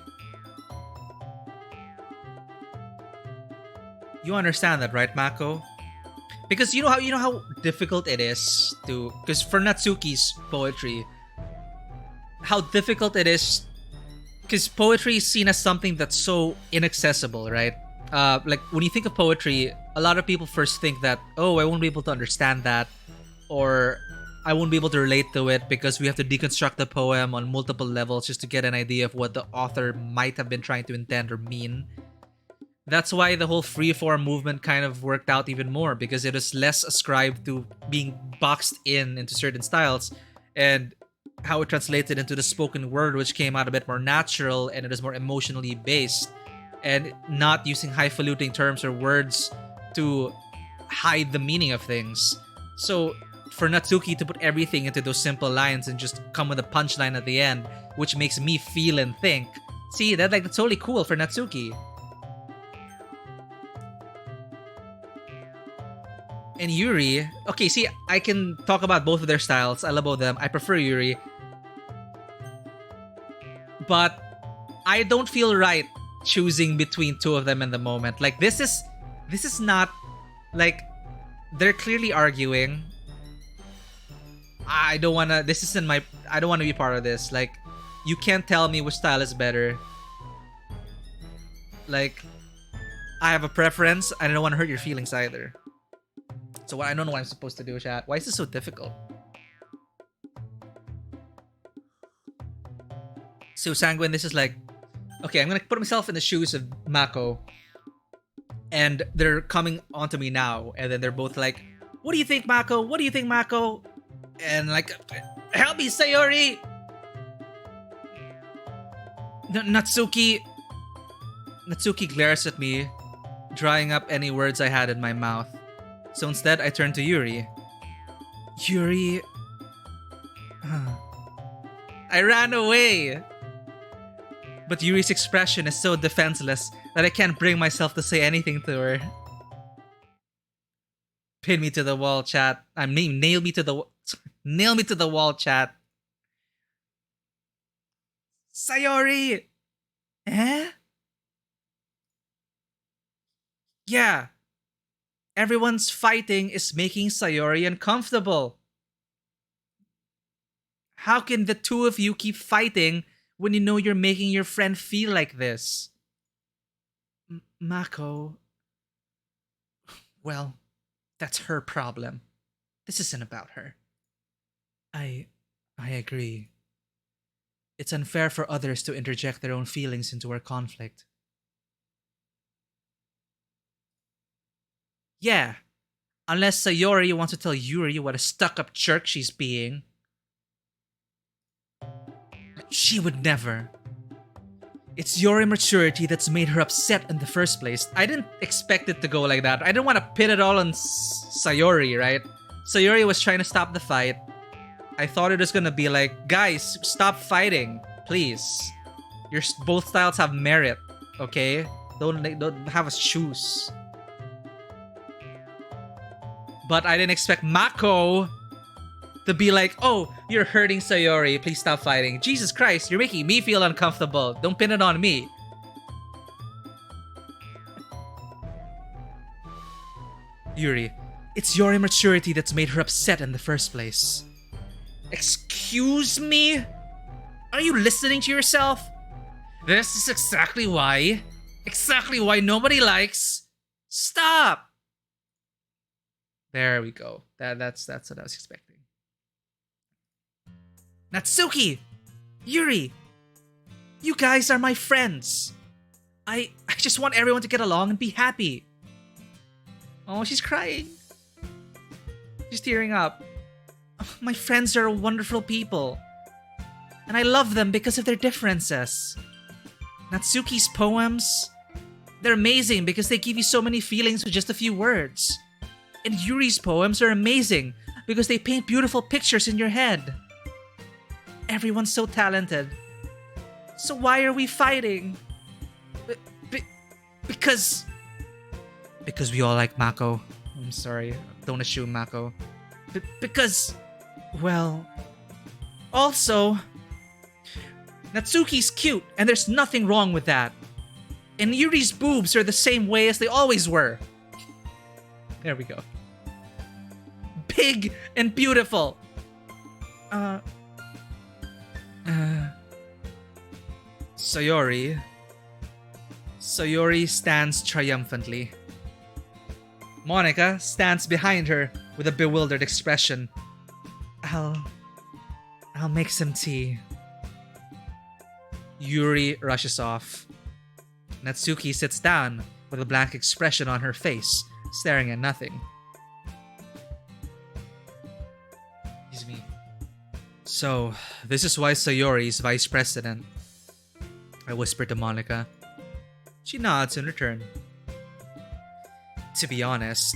You understand that, right, Mako? Because you know how difficult it is to, because for Natsuki's poetry, how difficult it is, because poetry is seen as something that's so inaccessible, right? Like when you think of poetry, a lot of people first think that, oh, I won't be able to understand that, or I won't be able to relate to it because we have to deconstruct the poem on multiple levels just to get an idea of what the author might have been trying to intend or mean. That's why the whole freeform movement kind of worked out even more, because it is less ascribed to being boxed into certain styles, and how it translated into the spoken word, which came out a bit more natural and it is more emotionally based, and not using highfalutin terms or words to hide the meaning of things. So for Natsuki to put everything into those simple lines and just come with a punchline at the end, which makes me feel and think, see, that's totally cool for Natsuki. And Yuri, okay, see, I can talk about both of their styles. I love both of them. I prefer Yuri. But I don't feel right choosing between two of them in the moment. Like, this is not, like, they're clearly arguing. I don't want to be part of this. Like, you can't tell me which style is better. Like, I have a preference. I don't want to hurt your feelings either. So I don't know what I'm supposed to do, chat. Why is this so difficult? So Sanguine, this is like, okay, I'm gonna put myself in the shoes of Mako, and they're coming onto me now, and then they're both like, "What do you think, Mako? What do you think, Mako?" And like, "Help me, Sayori." Natsuki glares at me, drying up any words I had in my mouth. So instead, I turn to Yuri. Yuri... I ran away! But Yuri's expression is so defenseless that I can't bring myself to say anything to her. Pin me to the wall, chat. Nail me to the wall, chat. Sayori! Eh? Yeah. Everyone's fighting is making Sayori uncomfortable. How can the two of you keep fighting when you know you're making your friend feel like this? Mako... Well, that's her problem. This isn't about her. I agree. It's unfair for others to interject their own feelings into our conflict. Yeah, unless Sayori wants to tell Yuri what a stuck-up jerk she's being. She would never. It's your immaturity that's made her upset in the first place. I didn't expect it to go like that. I didn't want to pin it all on Sayori, right? Sayori was trying to stop the fight. I thought it was gonna be like, guys, stop fighting, please. Your both styles have merit, okay? Don't have us choose. But I didn't expect Mako to be like, oh, you're hurting Sayori, please stop fighting. Jesus Christ, you're making me feel uncomfortable. Don't pin it on me. Yuri, it's your immaturity that's made her upset in the first place. Excuse me? Are you listening to yourself? This is exactly why nobody likes... Stop! There we go. That's what I was expecting. Natsuki! Yuri! You guys are my friends. I just want everyone to get along and be happy. Oh, she's crying. She's tearing up. My friends are wonderful people. And I love them because of their differences. Natsuki's poems, they're amazing because they give you so many feelings with just a few words. And Yuri's poems are amazing because they paint beautiful pictures in your head. Everyone's so talented. So why are we fighting? Because we all like Mako. I'm sorry, don't assume Mako. Because, well, also, Natsuki's cute and there's nothing wrong with that. And Yuri's boobs are the same way as they always were. There we go. Big and beautiful. Sayori stands triumphantly. Monica stands behind her with a bewildered expression. I'll make some tea. Yuri rushes off. Natsuki sits down with a blank expression on her face, staring at nothing. Excuse me. So, this is why Sayori is vice president. I whisper to Monica. She nods in return. To be honest,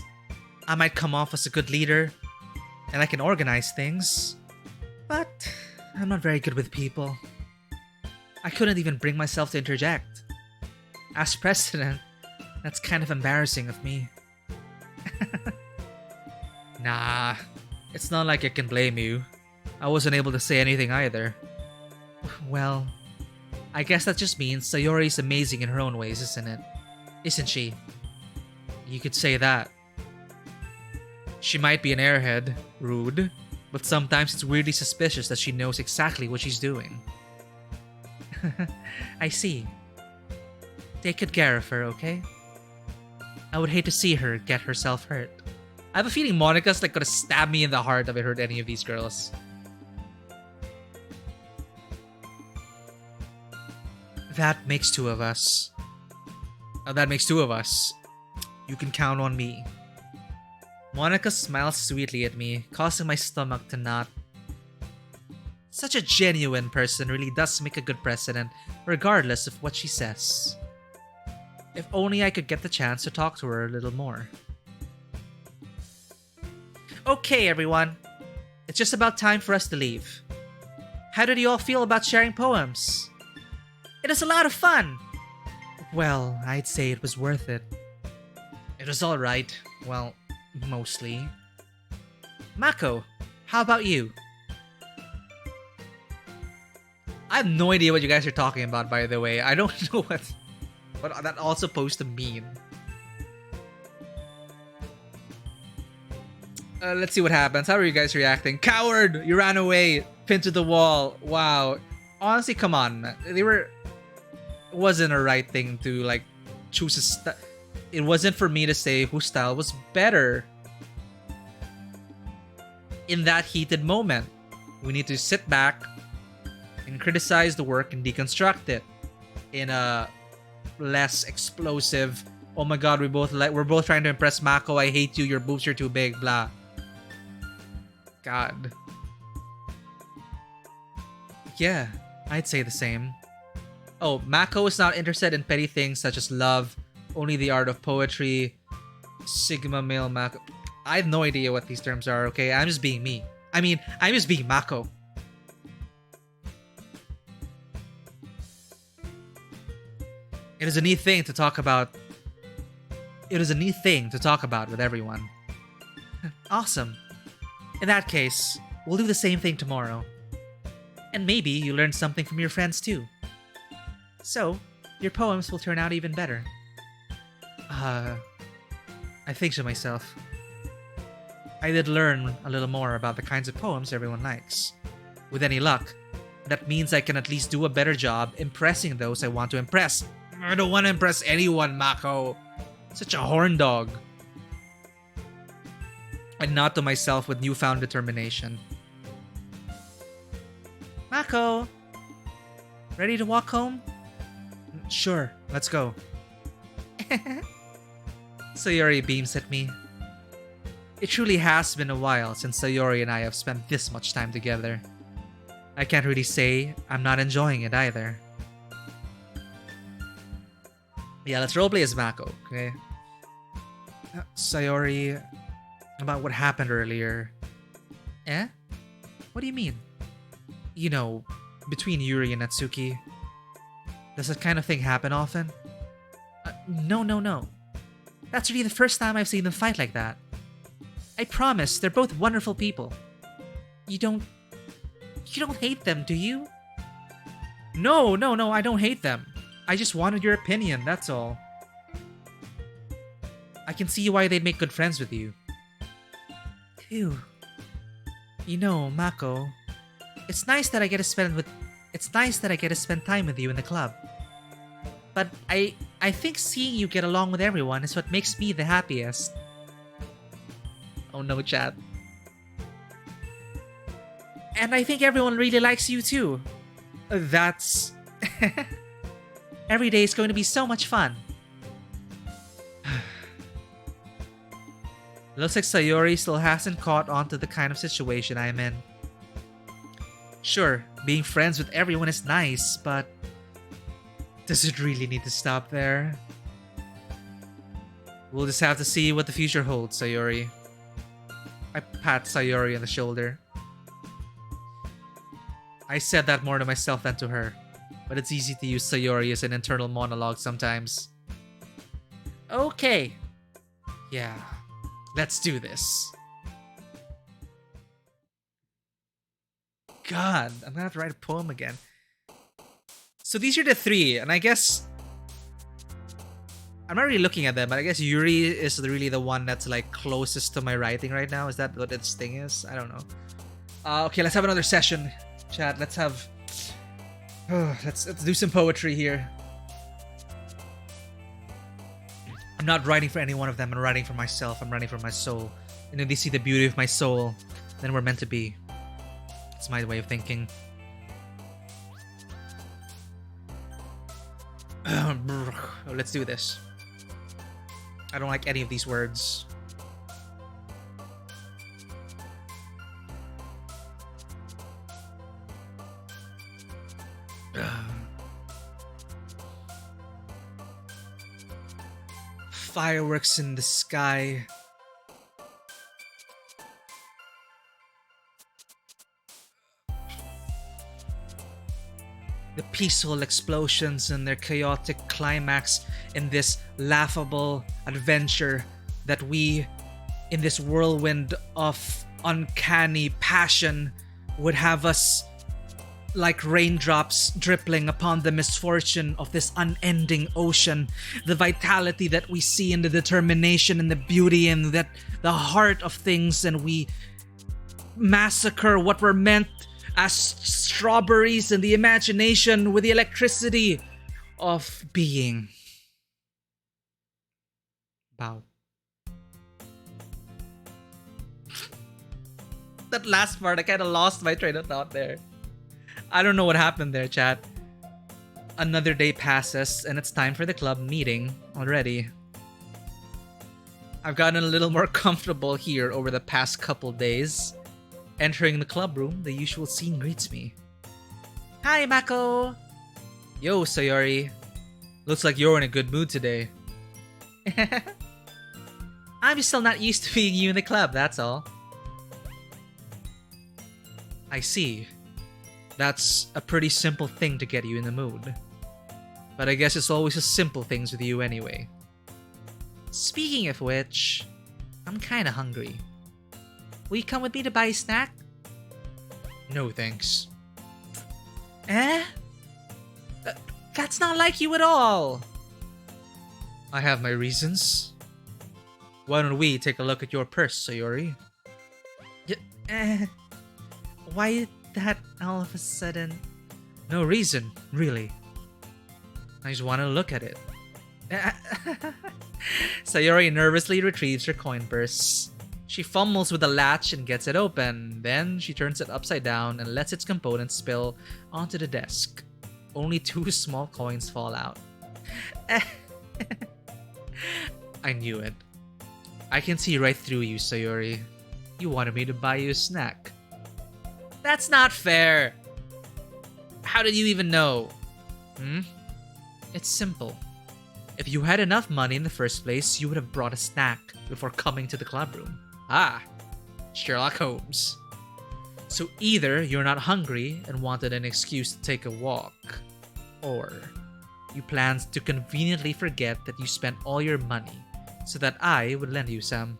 I might come off as a good leader, and I can organize things, but I'm not very good with people. I couldn't even bring myself to interject. As president, that's kind of embarrassing of me. Nah, it's not like I can blame you. I wasn't able to say anything either. Well, I guess that just means Sayori's amazing in her own ways, isn't it? Isn't she? You could say that. She might be an airhead, rude, but sometimes it's weirdly suspicious that she knows exactly what she's doing. I see. Take good care of her, okay? I would hate to see her get herself hurt. I have a feeling Monica's like gonna stab me in the heart if I hurt any of these girls. That makes two of us. You can count on me. Monica smiles sweetly at me, causing my stomach to knot. Such a genuine person really does make a good president, regardless of what she says. If only I could get the chance to talk to her a little more. Okay, everyone. It's just about time for us to leave. How did you all feel about sharing poems? It was a lot of fun. Well, I'd say it was worth it. It was alright. Well, mostly. Mako, how about you? I have no idea what you guys are talking about, by the way. I don't know what that all supposed to mean. Let's see what happens. How are you guys reacting? Coward! You ran away! Pinned to the wall. Wow. Honestly, come on. It wasn't a right thing to, like, choose a style. It wasn't for me to say whose style was better. In that heated moment, we need to sit back and criticize the work and deconstruct it in a less explosive, oh my god, we're both trying to impress Mako, I hate you, your boobs are too big, blah. God. Yeah, I'd say the same. Oh, Mako is not interested in petty things such as love, only the art of poetry, Sigma male Mako. I have no idea what these terms are, okay? I'm just being me. I'm just being Mako. It is a neat thing to talk about. With everyone. Awesome. In that case, we'll do the same thing tomorrow. And maybe you learn something from your friends too. So, your poems will turn out even better. I think to myself. I did learn a little more about the kinds of poems everyone likes. With any luck, that means I can at least do a better job impressing those I want to impress. I don't want to impress anyone, Mako. Such a horn dog. I nod to myself with newfound determination. Mako! Ready to walk home? Sure, let's go. Sayori beams at me. It truly has been a while since Sayori and I have spent this much time together. I can't really say I'm not enjoying it either. Yeah, let's roleplay as Mako, okay? Sayori, about what happened earlier. Eh? What do you mean? You know, between Yuri and Natsuki. Does that kind of thing happen often? No. That's really the first time I've seen them fight like that. I promise, they're both wonderful people. You don't hate them, do you? No, I don't hate them. I just wanted your opinion, that's all. I can see why they'd make good friends with you. Phew. You know, Mako, it's nice that I get to spend time with you in the club. But I think seeing you get along with everyone is what makes me the happiest. Oh no, chat. And I think everyone really likes you too. That's... Every day is going to be so much fun. Looks like Sayori still hasn't caught on to the kind of situation I'm in. Sure, being friends with everyone is nice, but... does it really need to stop there? We'll just have to see what the future holds, Sayori. I pat Sayori on the shoulder. I said that more to myself than to her, but it's easy to use Sayori as an internal monologue sometimes. Okay. Yeah, let's do this. God, I'm gonna have to write a poem again. So these are the three, and I guess... I'm not really looking at them, but I guess Yuri is really the one that's like closest to my writing right now. Is that what its thing is? I don't know. Okay, let's have another session, chat. Let's have... let's do some poetry here. I'm not writing for any one of them. I'm writing for myself. I'm writing for my soul. And if they see the beauty of my soul, then we're meant to be. It's my way of thinking. Let's do this. I don't like any of these words. Fireworks in the sky. The peaceful explosions and their chaotic climax in this laughable adventure that we, in this whirlwind of uncanny passion, would have us like raindrops dripping upon the misfortune of this unending ocean. The vitality that we see in the determination and the beauty and that the heart of things, and we massacre what were meant as strawberries in the imagination with the electricity of being. Wow. That last part, I kind of lost my train of thought there. I don't know what happened there, chat. Another day passes and it's time for the club meeting already. I've gotten a little more comfortable here over the past couple days. Entering the club room, the usual scene greets me. Hi, Mako! Yo, Sayori. Looks like you're in a good mood today. I'm still not used to being you in the club, that's all. I see. That's a pretty simple thing to get you in the mood. But I guess it's always the simple things with you anyway. Speaking of which, I'm kinda hungry. Will you come with me to buy a snack? No, thanks. Eh? That's not like you at all! I have my reasons. Why don't we take a look at your purse, Sayori? Why that all of a sudden? No reason, really. I just want to look at it. Sayori nervously retrieves her coin purse. She fumbles with the latch and gets it open. Then she turns it upside down and lets its components spill onto the desk. only 2 small coins fall out. I knew it. I can see right through you, Sayori. You wanted me to buy you a snack. That's not fair! How did you even know? It's simple. If you had enough money in the first place, you would have brought a snack before coming to the clubroom. Ah, Sherlock Holmes. So either you're not hungry and wanted an excuse to take a walk, or you planned to conveniently forget that you spent all your money so that I would lend you some.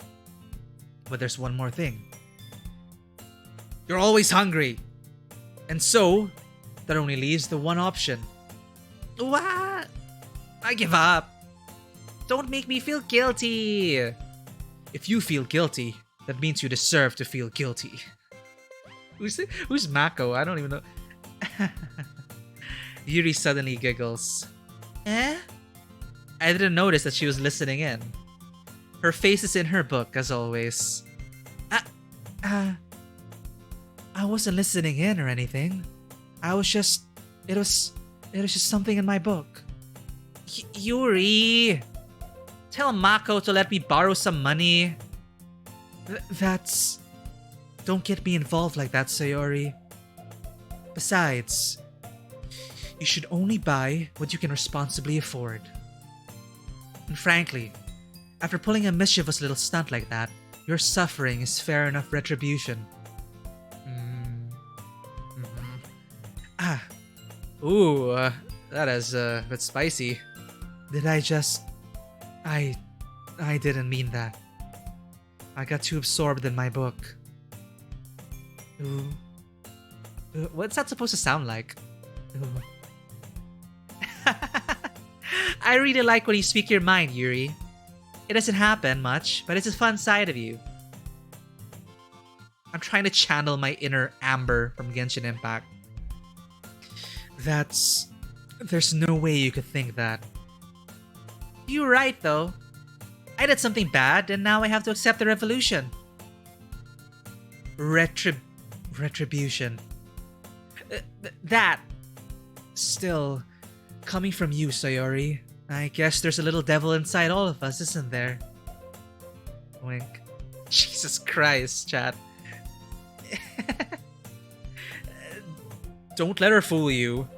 But there's one more thing. You're always hungry. And so, that only leaves the one option. What? I give up. Don't make me feel guilty. If you feel guilty, that means you deserve to feel guilty. Who's Mako? I don't even know. Yuri suddenly giggles. Eh? I didn't notice that she was listening in. Her face is in her book, as always. I wasn't listening in or anything. I was just... It was just something in my book. Yuri! Tell Mako to let me borrow some money. That's... Don't get me involved like that, Sayori. Besides, you should only buy what you can responsibly afford. And frankly, after pulling a mischievous little stunt like that, your suffering is fair enough retribution. Ooh, that's spicy. Did I just... I didn't mean that. I got too absorbed in my book. Ooh. What's that supposed to sound like? Ooh. I really like when you speak your mind, Yuri. It doesn't happen much, but it's a fun side of you. I'm trying to channel my inner Amber from Genshin Impact. There's no way you could think that. You're right, though. I did something bad, and now I have to accept the revolution. Retribution. That. Still, coming from you, Sayori, I guess there's a little devil inside all of us, isn't there? Wink. Jesus Christ, chat. Don't let her fool you.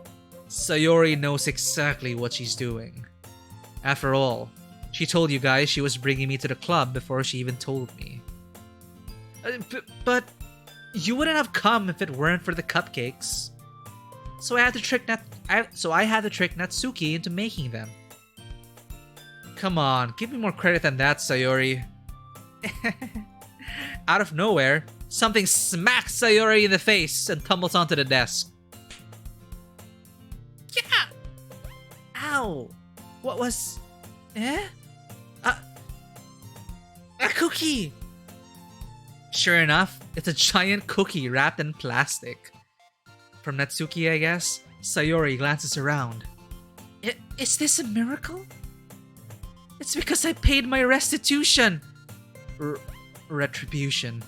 Sayori knows exactly what she's doing. After all, she told you guys she was bringing me to the club before she even told me. But you wouldn't have come if it weren't for the cupcakes. So I had to trick Natsuki into making them. Come on, give me more credit than that, Sayori. Out of nowhere, something smacks Sayori in the face and tumbles onto the desk. Yeah! Ow! What was... Eh? A cookie! Sure enough, it's a giant cookie wrapped in plastic. From Natsuki, I guess, Sayori glances around. Is this a miracle? It's because I paid my restitution! Retribution.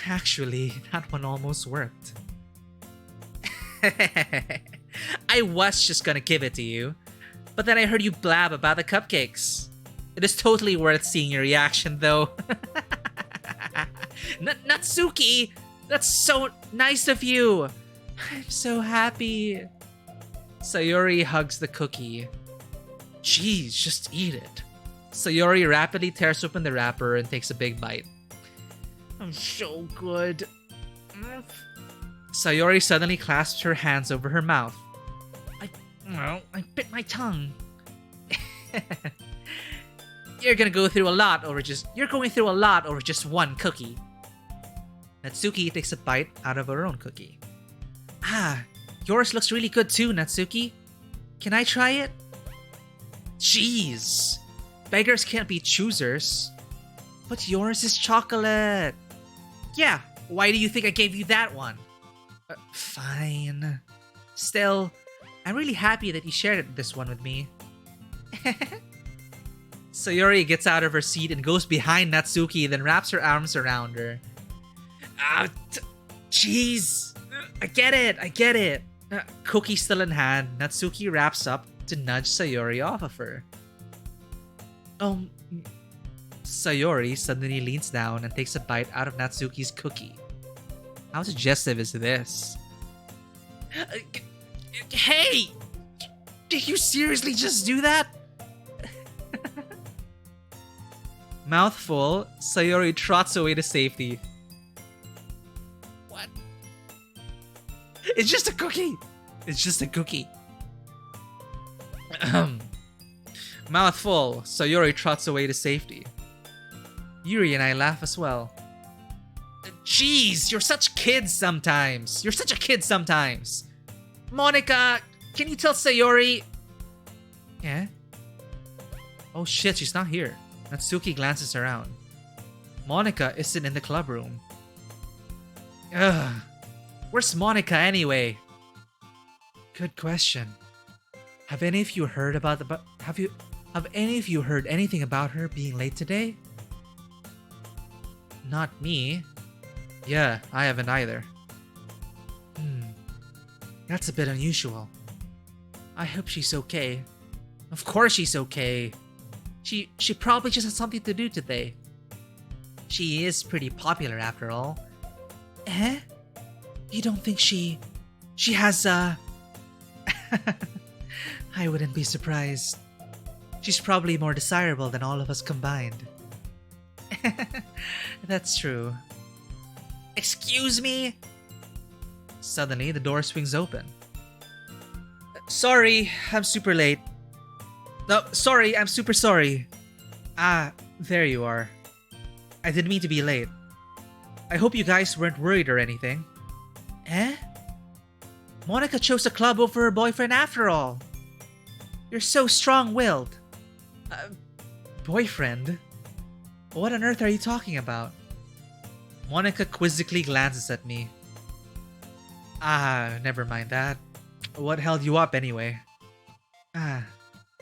Actually, that one almost worked. I was just gonna give it to you, but then I heard you blab about the cupcakes. It is totally worth seeing your reaction, though. Natsuki! That's so nice of you! I'm so happy. Sayori hugs the cookie. Jeez, just eat it. Sayori rapidly tears open the wrapper and takes a big bite. I'm so good. Sayori suddenly clasps her hands over her mouth. I bit my tongue. You're going through a lot over just one cookie. Natsuki takes a bite out of her own cookie. Yours looks really good too, Natsuki. Can I try it? Jeez, beggars can't be choosers. But yours is chocolate. Yeah, why do you think I gave you that one? Fine. Still, I'm really happy that you shared this one with me. Sayori gets out of her seat and goes behind Natsuki, then wraps her arms around her. Jeez. I get it. Cookie still in hand, Natsuki wraps up to nudge Sayori off of her. Um, Sayori suddenly leans down and takes a bite out of Natsuki's cookie. How suggestive is this? Hey! Did you seriously just do that? Mouthful, Sayori trots away to safety. What? It's just a cookie! It's just a cookie. Mouthful, Sayori trots away to safety. Yuri and I laugh as well. Jeez, you're such kids sometimes. You're such a kid sometimes. Monica, can you tell Sayori? Yeah? Oh shit, she's not here. Natsuki glances around. Monica isn't in the club room. Ugh. Where's Monica anyway? Good question. Have any of you heard about have any of you heard anything about her being late today? Not me. Yeah, I haven't either. That's a bit unusual. I hope she's okay. Of course she's okay. She probably just has something to do today. She is pretty popular after all. Eh? You don't think she has I wouldn't be surprised. She's probably more desirable than all of us combined. That's true. Excuse me? Suddenly, the door swings open. Sorry, I'm super late. No, sorry, I'm super sorry. Ah, there you are. I didn't mean to be late. I hope you guys weren't worried or anything. Eh? Monica chose the club over her boyfriend after all. You're so strong-willed. Boyfriend? What on earth are you talking about? Monica quizzically glances at me. Ah, never mind that. What held you up anyway?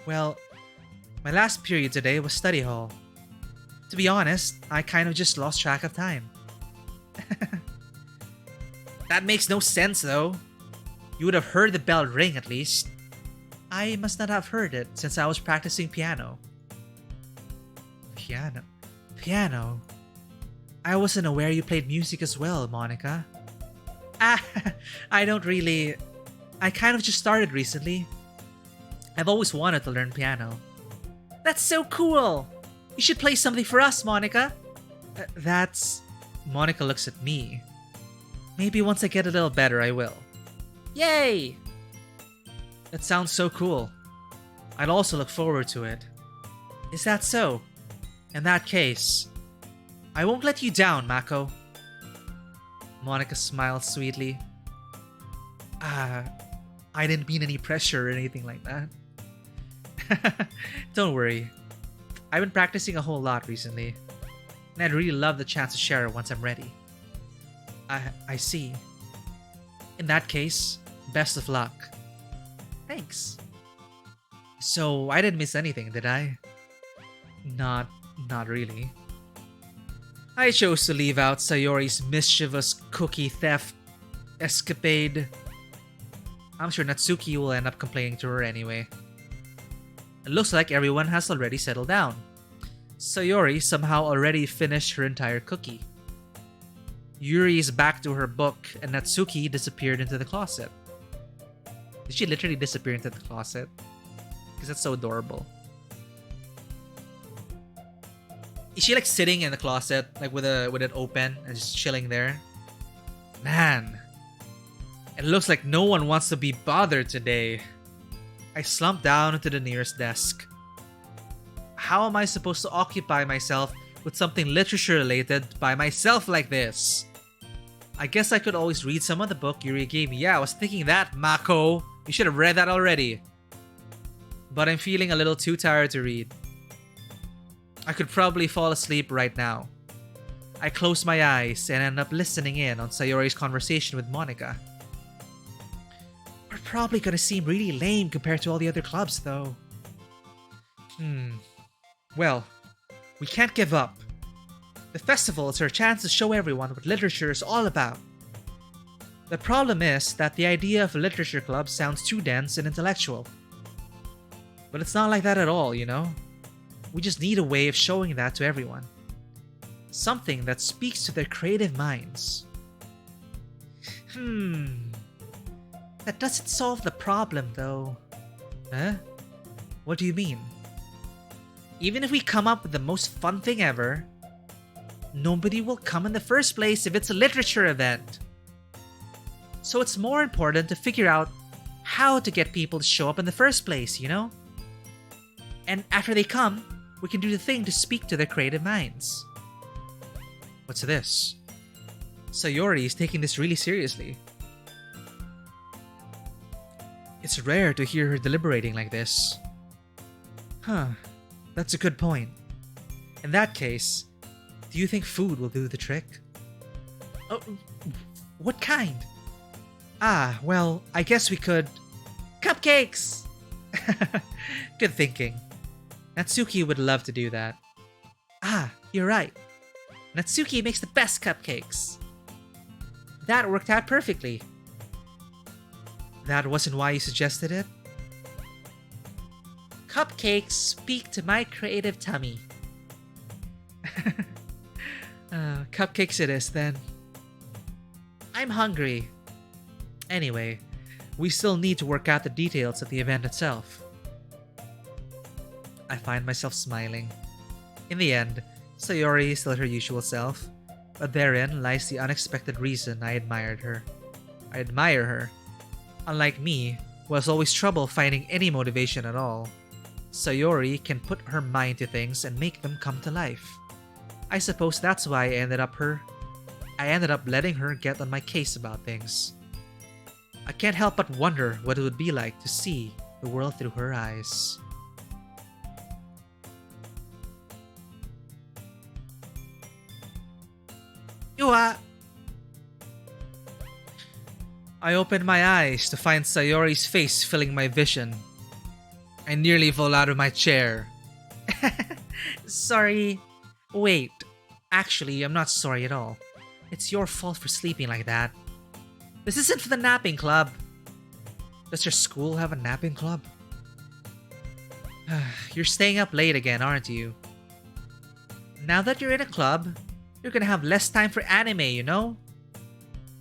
Well, my last period today was study hall. To be honest, I kind of just lost track of time. That makes no sense though. You would have heard the bell ring at least. I must not have heard it since I was practicing piano. Piano? I wasn't aware you played music as well, Monica. I don't really... I kind of just started recently. I've always wanted to learn piano. That's so cool! You should play something for us, Monica. That's... Monica looks at me. Maybe once I get a little better, I will. Yay! That sounds so cool. I'd also look forward to it. Is that so? In that case, I won't let you down, Mako. Monica smiled sweetly. I didn't mean any pressure or anything like that. Don't worry. I've been practicing a whole lot recently, and I'd really love the chance to share it once I'm ready. I see. In that case, best of luck. Thanks. So, I didn't miss anything, did I? Not really. I chose to leave out Sayori's mischievous cookie theft escapade. I'm sure Natsuki will end up complaining to her anyway. It looks like everyone has already settled down. Sayori somehow already finished her entire cookie. Yuri is back to her book and Natsuki disappeared into the closet. Did she literally disappear into the closet? Because that's so adorable. Is she like sitting in the closet, like with it open and just chilling there? Man, it looks like no one wants to be bothered today. I slump down into the nearest desk. How am I supposed to occupy myself with something literature related by myself like this? I guess I could always read some of the book Yuri gave me. Yeah, I was thinking that, Mako. You should have read that already. But I'm feeling a little too tired to read. I could probably fall asleep right now. I close my eyes and end up listening in on Sayori's conversation with Monica. We're probably gonna seem really lame compared to all the other clubs though. Well, we can't give up. The festival is our chance to show everyone what literature is all about. The problem is that the idea of a literature club sounds too dense and intellectual. But it's not like that at all, you know? We just need a way of showing that to everyone. Something that speaks to their creative minds. That doesn't solve the problem, though. Huh? What do you mean? Even if we come up with the most fun thing ever, nobody will come in the first place if it's a literature event. So it's more important to figure out how to get people to show up in the first place, you know? And after they come, we can do the thing to speak to their creative minds. What's this? Sayori is taking this really seriously. It's rare to hear her deliberating like this. Huh, that's a good point. In that case, do you think food will do the trick? Oh, what kind? Ah, well, I guess we could... Cupcakes! Good thinking. Natsuki would love to do that. Ah, you're right. Natsuki makes the best cupcakes. That worked out perfectly. That wasn't why you suggested it? Cupcakes speak to my creative tummy. Cupcakes it is then. I'm hungry. Anyway, we still need to work out the details of the event itself. I find myself smiling. In the end, Sayori is still her usual self, but therein lies the unexpected reason I admired her. I admire her. Unlike me, who has always trouble finding any motivation at all, Sayori can put her mind to things and make them come to life. I suppose that's why I ended up letting her get on my case about things. I can't help but wonder what it would be like to see the world through her eyes. I opened my eyes to find Sayori's face filling my vision. I nearly fell out of my chair. Sorry. Wait. Actually, I'm not sorry at all. It's your fault for sleeping like that. This isn't for the napping club. Does your school have a napping club? You're staying up late again, aren't you? Now that you're in a club, you're gonna have less time for anime, you know?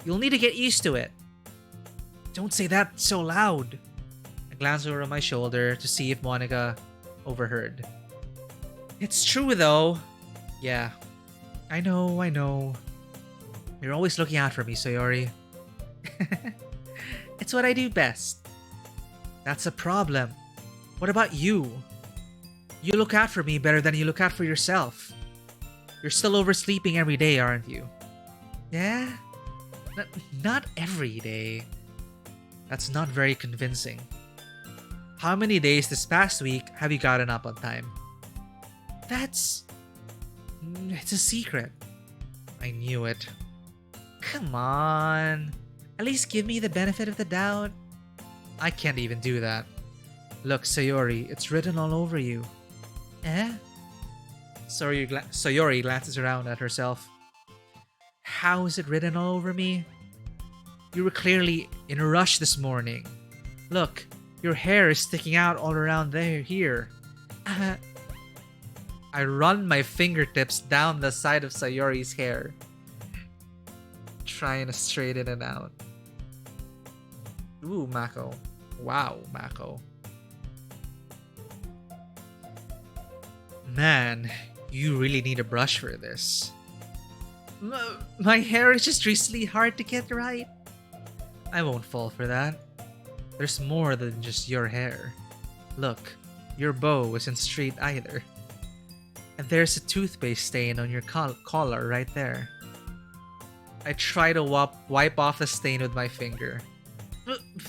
You'll need to get used to it. Don't say that so loud. I glanced over my shoulder to see if Monica overheard. It's true though. Yeah. I know. You're always looking out for me, Sayori. It's what I do best. That's a problem. What about you? You look out for me better than you look out for yourself. You're still oversleeping every day, aren't you? Yeah? Not every day. That's not very convincing. How many days this past week have you gotten up on time? It's a secret. I knew it. Come on. At least give me the benefit of the doubt. I can't even do that. Look, Sayori, it's written all over you. Eh? Sayori glances around at herself. How is it written all over me? You were clearly in a rush this morning. Look, your hair is sticking out all around here. I run my fingertips down the side of Sayori's hair, trying to straighten it out. Ooh, Mako. Wow, Mako. Man, you really need a brush for this. My hair is just recently hard to get right. I won't fall for that. There's more than just your hair. Look, your bow isn't straight either. And there's a toothpaste stain on your collar right there. I try to wipe off the stain with my finger.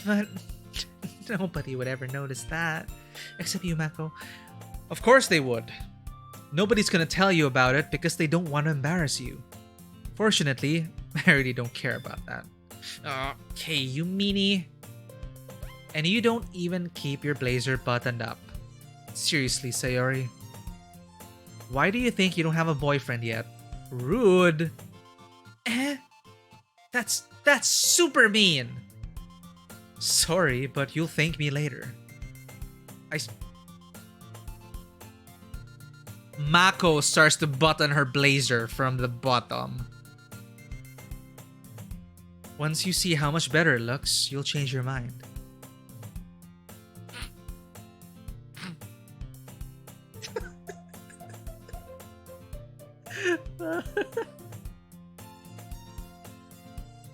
But nobody would ever notice that. Except you, Mako. Of course they would. Nobody's gonna tell you about it because they don't want to embarrass you. Fortunately, I really don't care about that. Okay, you meanie. And you don't even keep your blazer buttoned up. Seriously, Sayori. Why do you think you don't have a boyfriend yet? Rude. That's That's super mean! Sorry, but you'll thank me later. Mako starts to button her blazer from the bottom. Once you see how much better it looks, you'll change your mind.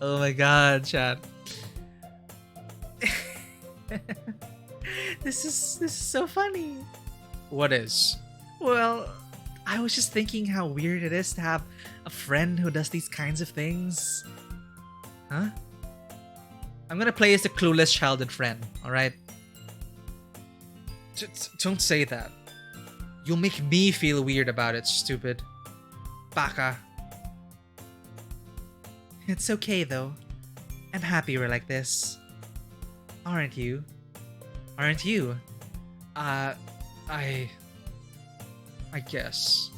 Oh my god, chat. This is so funny. What is? Well, I was just thinking how weird it is to have a friend who does these kinds of things. Huh? I'm gonna play as the clueless childhood friend, alright? Don't say that. You'll make me feel weird about it, stupid. Baka. It's okay though. I'm happy we're like this. Aren't you? Aren't you? I guess.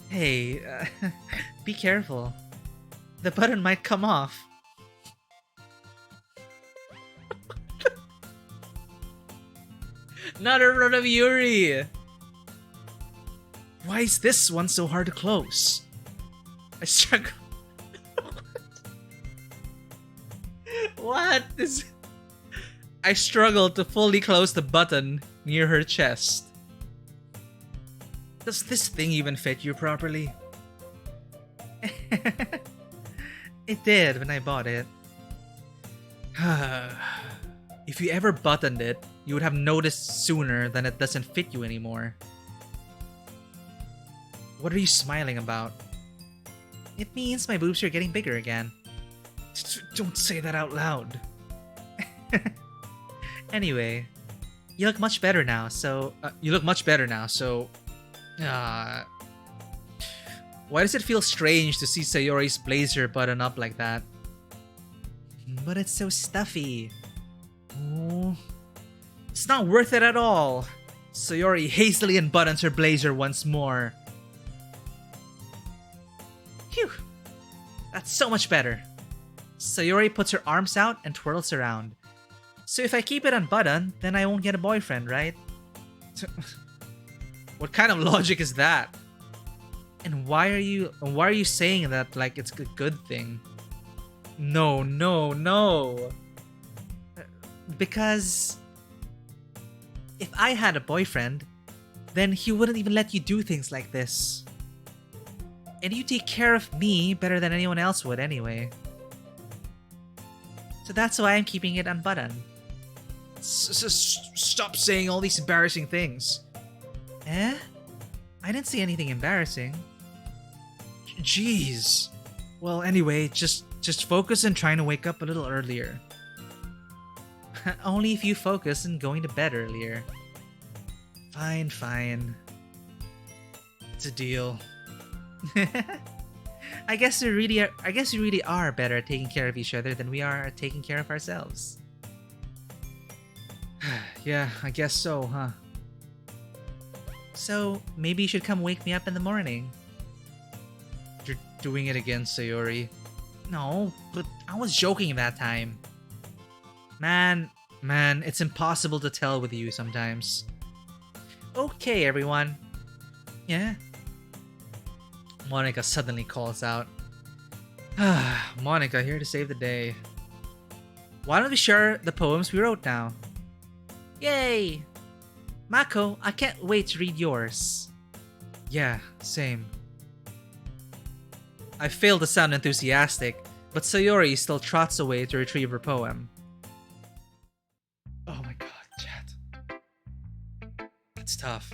Hey, be careful. The button might come off. Not in front of Yuri! Why is this one so hard to close? I struggle. What is... I struggled to fully close the button near her chest. Does this thing even fit you properly? It did when I bought it. If you ever buttoned it, you would have noticed sooner than it doesn't fit you anymore. What are you smiling about? It means my boobs are getting bigger again. Don't say that out loud. Anyway, you look much better now, so... Why does it feel strange to see Sayori's blazer button up like that? But it's so stuffy. Oh, it's not worth it at all. Sayori hastily unbuttons her blazer once more. Phew! That's so much better. Sayori puts her arms out and twirls around. So if I keep it unbuttoned, then I won't get a boyfriend, right? What kind of logic is that? And why are you saying that like it's a good thing? No. Because if I had a boyfriend, then he wouldn't even let you do things like this. And you take care of me better than anyone else would anyway. So that's why I'm keeping it unbuttoned. Stop saying all these embarrassing things. Eh? I didn't see anything embarrassing. Jeez. Well, anyway, just focus on trying to wake up a little earlier. Only if you focus on going to bed earlier. Fine. It's a deal. I guess we really are better at taking care of each other than we are at taking care of ourselves. Yeah, I guess so, huh? So, maybe you should come wake me up in the morning. You're doing it again, Sayori. No, but I was joking that time. Man, it's impossible to tell with you sometimes. Okay, everyone. Yeah? Monica suddenly calls out. Monica here to save the day. Why don't we share the poems we wrote now? Yay! Mako, I can't wait to read yours. Yeah, same. I failed to sound enthusiastic, but Sayori still trots away to retrieve her poem. Oh my god, chat. That's tough.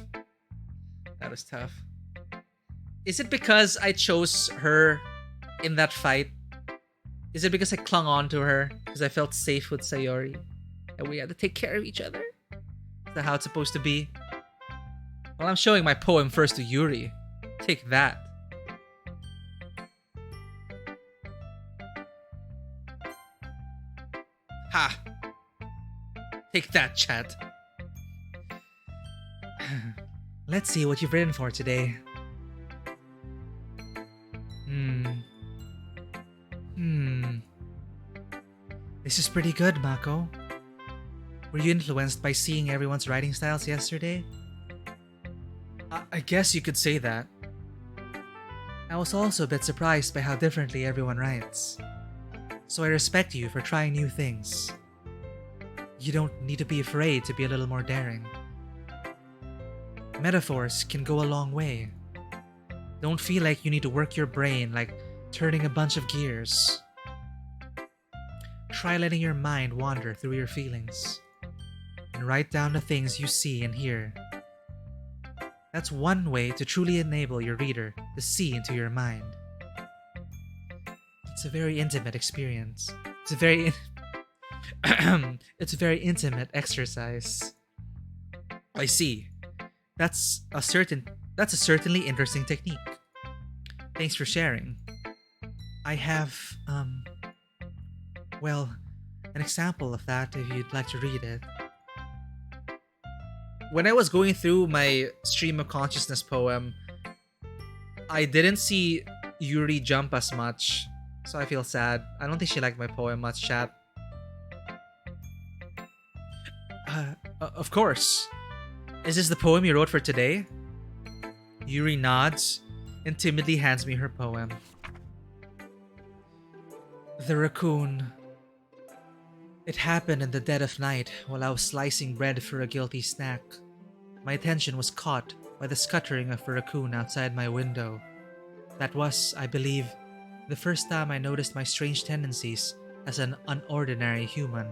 That was tough. Is it because I chose her in that fight? Is it because I clung on to her? Because I felt safe with Sayori? And we had to take care of each other? Is that how it's supposed to be? Well, I'm showing my poem first to Yuri. Take that. Ha! Take that, chat. Let's see what you've written for today. This is pretty good, Mako. Were you influenced by seeing everyone's writing styles yesterday? I guess you could say that. I was also a bit surprised by how differently everyone writes. So I respect you for trying new things. You don't need to be afraid to be a little more daring. Metaphors can go a long way. Don't feel like you need to work your brain like turning a bunch of gears. Try letting your mind wander through your feelings and write down the things you see and hear. That's one way to truly enable your reader to see into your mind. It's a very intimate experience. It's a very intimate exercise. I see. That's a certainly interesting technique. Thanks for sharing. I have an example of that if you'd like to read it. When I was going through my stream of consciousness poem, I didn't see Yuri jump as much, so I feel sad. I don't think she liked my poem much, chat. Of course. Is this the poem you wrote for today? Yuri nods and timidly hands me her poem. The Raccoon. It happened in the dead of night while I was slicing bread for a guilty snack. My attention was caught by the scuttering of a raccoon outside my window. That was, I believe, the first time I noticed my strange tendencies as an unordinary human.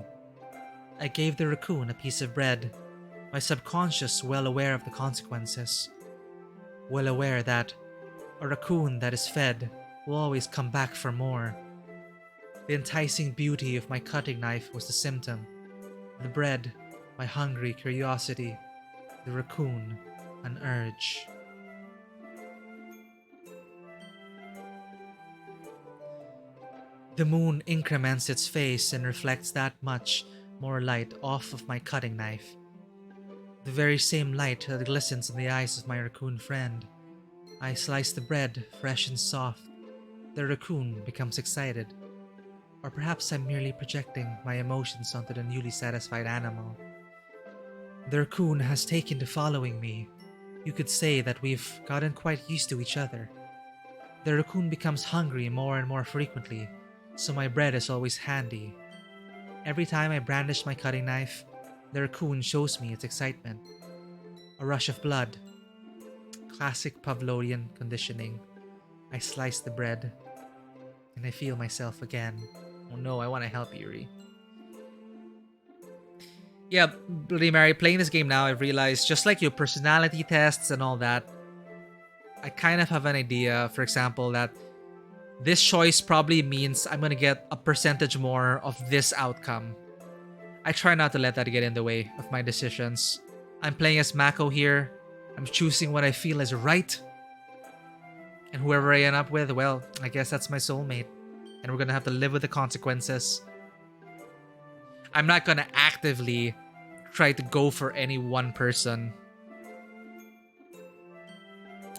I gave the raccoon a piece of bread, my subconscious well aware of the consequences. Well aware that a raccoon that is fed will always come back for more. The enticing beauty of my cutting knife was the symptom. The bread, my hungry curiosity. The raccoon, an urge. The moon increments its face and reflects that much more light off of my cutting knife. The very same light that glistens in the eyes of my raccoon friend. I slice the bread, fresh and soft. The raccoon becomes excited. Or perhaps I'm merely projecting my emotions onto the newly satisfied animal. The raccoon has taken to following me. You could say that we've gotten quite used to each other. The raccoon becomes hungry more and more frequently, so my bread is always handy. Every time I brandish my cutting knife, the raccoon shows me its excitement. A rush of blood. Classic Pavlovian conditioning. I slice the bread, and I feel myself again. Oh no, I want to help Yuri. Yeah, Bloody Mary, playing this game now, I've realized, just like your personality tests and all that, I kind of have an idea, for example, that this choice probably means I'm gonna get a percentage more of this outcome. I try not to let that get in the way of my decisions. I'm playing as Mako here. I'm choosing what I feel is right. And whoever I end up with, well, I guess that's my soulmate. And we're gonna have to live with the consequences. I'm not gonna actively try to go for any one person.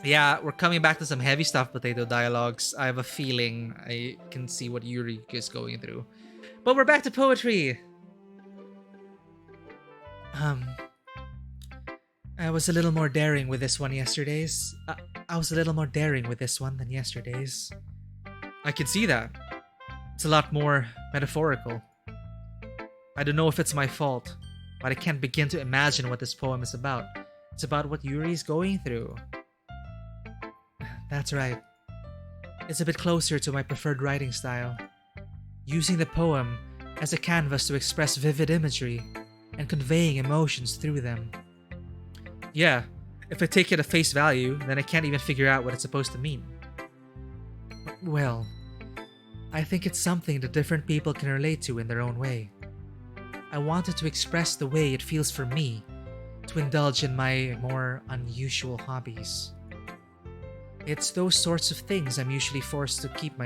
Yeah, we're coming back to some heavy stuff, potato dialogues. I have a feeling I can see what Yuri is going through. But we're back to poetry. I was a little more daring with this one yesterday's. I was a little more daring with this one than yesterday's. I can see that. It's a lot more metaphorical. I don't know if it's my fault, but I can't begin to imagine what this poem is about. It's about what Yuri's going through. That's right. It's a bit closer to my preferred writing style. Using the poem as a canvas to express vivid imagery and conveying emotions through them. Yeah, if I take it at face value, then I can't even figure out what it's supposed to mean. Well, I think it's something that different people can relate to in their own way. I wanted to express the way it feels for me to indulge in my more unusual hobbies. It's those sorts of things I'm usually forced to keep to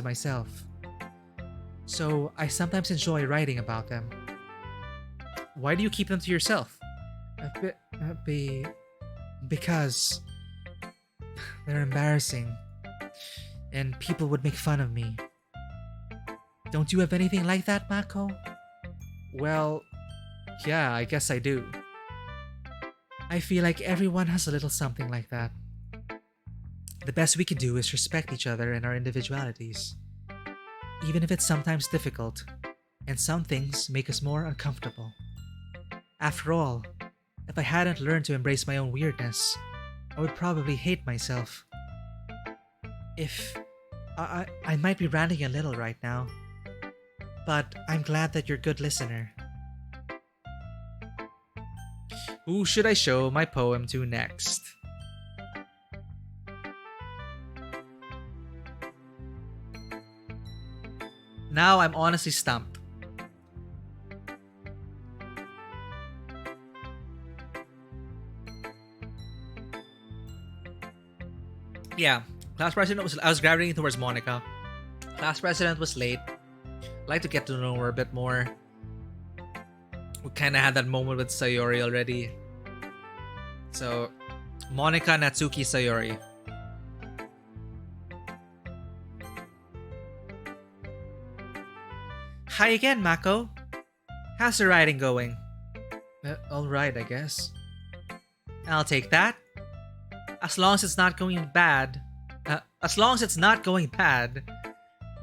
myself. So I sometimes enjoy writing about them. Why do you keep them to yourself? Because they're embarrassing and people would make fun of me. Don't you have anything like that, Mako? Well, yeah, I guess I do. I feel like everyone has a little something like that. The best we can do is respect each other and our individualities, even if it's sometimes difficult, and some things make us more uncomfortable. After all, if I hadn't learned to embrace my own weirdness, I would probably hate myself. If I might be ranting a little right now, but I'm glad that you're a good listener. Who should I show my poem to next? Now I'm honestly stumped. Yeah, class president I was gravitating towards Monica. Class president was late. I'd like to get to know her a bit more. We kind of had that moment with Sayori already. So, Monica Natsuki Sayori. Hi again, Mako. How's the writing going? Alright, I guess. I'll take that. As long as it's not going bad.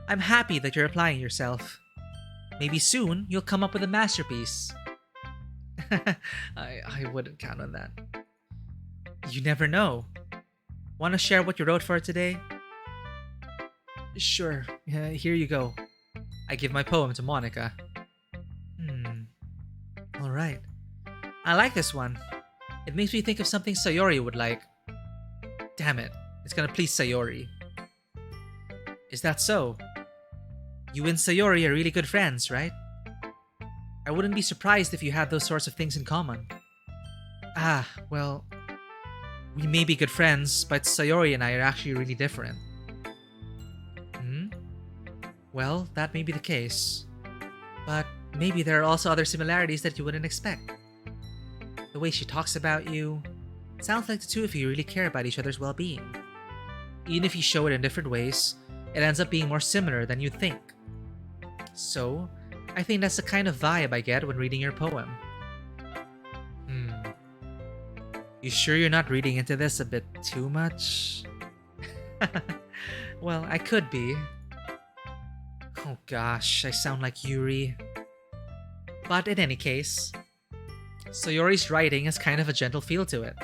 I'm happy that you're applying yourself. Maybe soon you'll come up with a masterpiece. I wouldn't count on that. You never know. Want to share what you wrote for today? Sure. Here you go. I give my poem to Monica. Alright. I like this one. It makes me think of something Sayori would like. Damn it. It's gonna please Sayori. Is that so? You and Sayori are really good friends, right? I wouldn't be surprised if you had those sorts of things in common. Ah, well, we may be good friends, but Sayori and I are actually really different. Well, that may be the case. But maybe there are also other similarities that you wouldn't expect. The way she talks about you, it sounds like the two of you really care about each other's well-being. Even if you show it in different ways, it ends up being more similar than you'd think. So, I think that's the kind of vibe I get when reading your poem. You sure you're not reading into this a bit too much? Well, I could be. Oh gosh, I sound like Yuri. But in any case, Sayori's writing has kind of a gentle feel to it.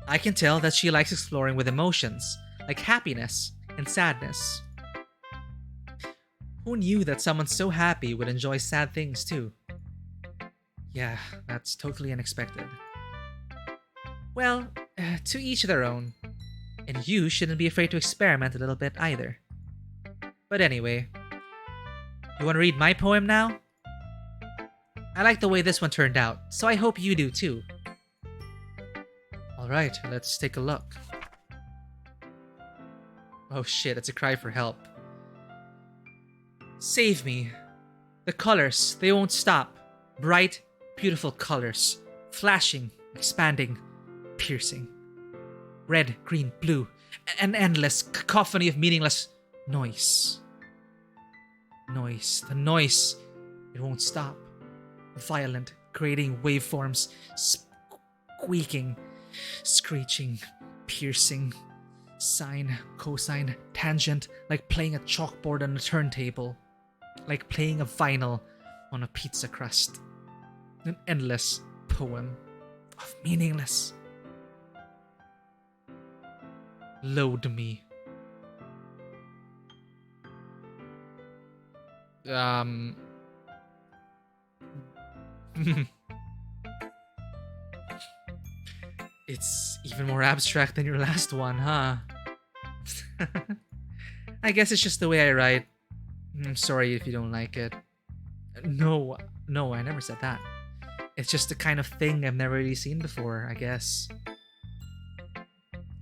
I can tell that she likes exploring with emotions, like happiness and sadness. Who knew that someone so happy would enjoy sad things too? Yeah, that's totally unexpected. Well, to each their own. And you shouldn't be afraid to experiment a little bit either. But anyway, you want to read my poem now? I like the way this one turned out, so I hope you do too. Alright, let's take a look. Oh shit, it's a cry for help. Save me. The colors, they won't stop. Bright, beautiful colors. Flashing, expanding, piercing. Red, green, blue. An endless cacophony of meaningless noise. Noise. The noise. It won't stop. Violent, creating waveforms. Squeaking. Screeching. Piercing. Sine, cosine, tangent. Like playing a chalkboard on a turntable. Like playing a vinyl on a pizza crust. An endless poem of meaningless. Load me. It's even more abstract than your last one, huh? I guess it's just the way I write. I'm sorry if you don't like it. No, I never said that. It's just the kind of thing I've never really seen before, I guess.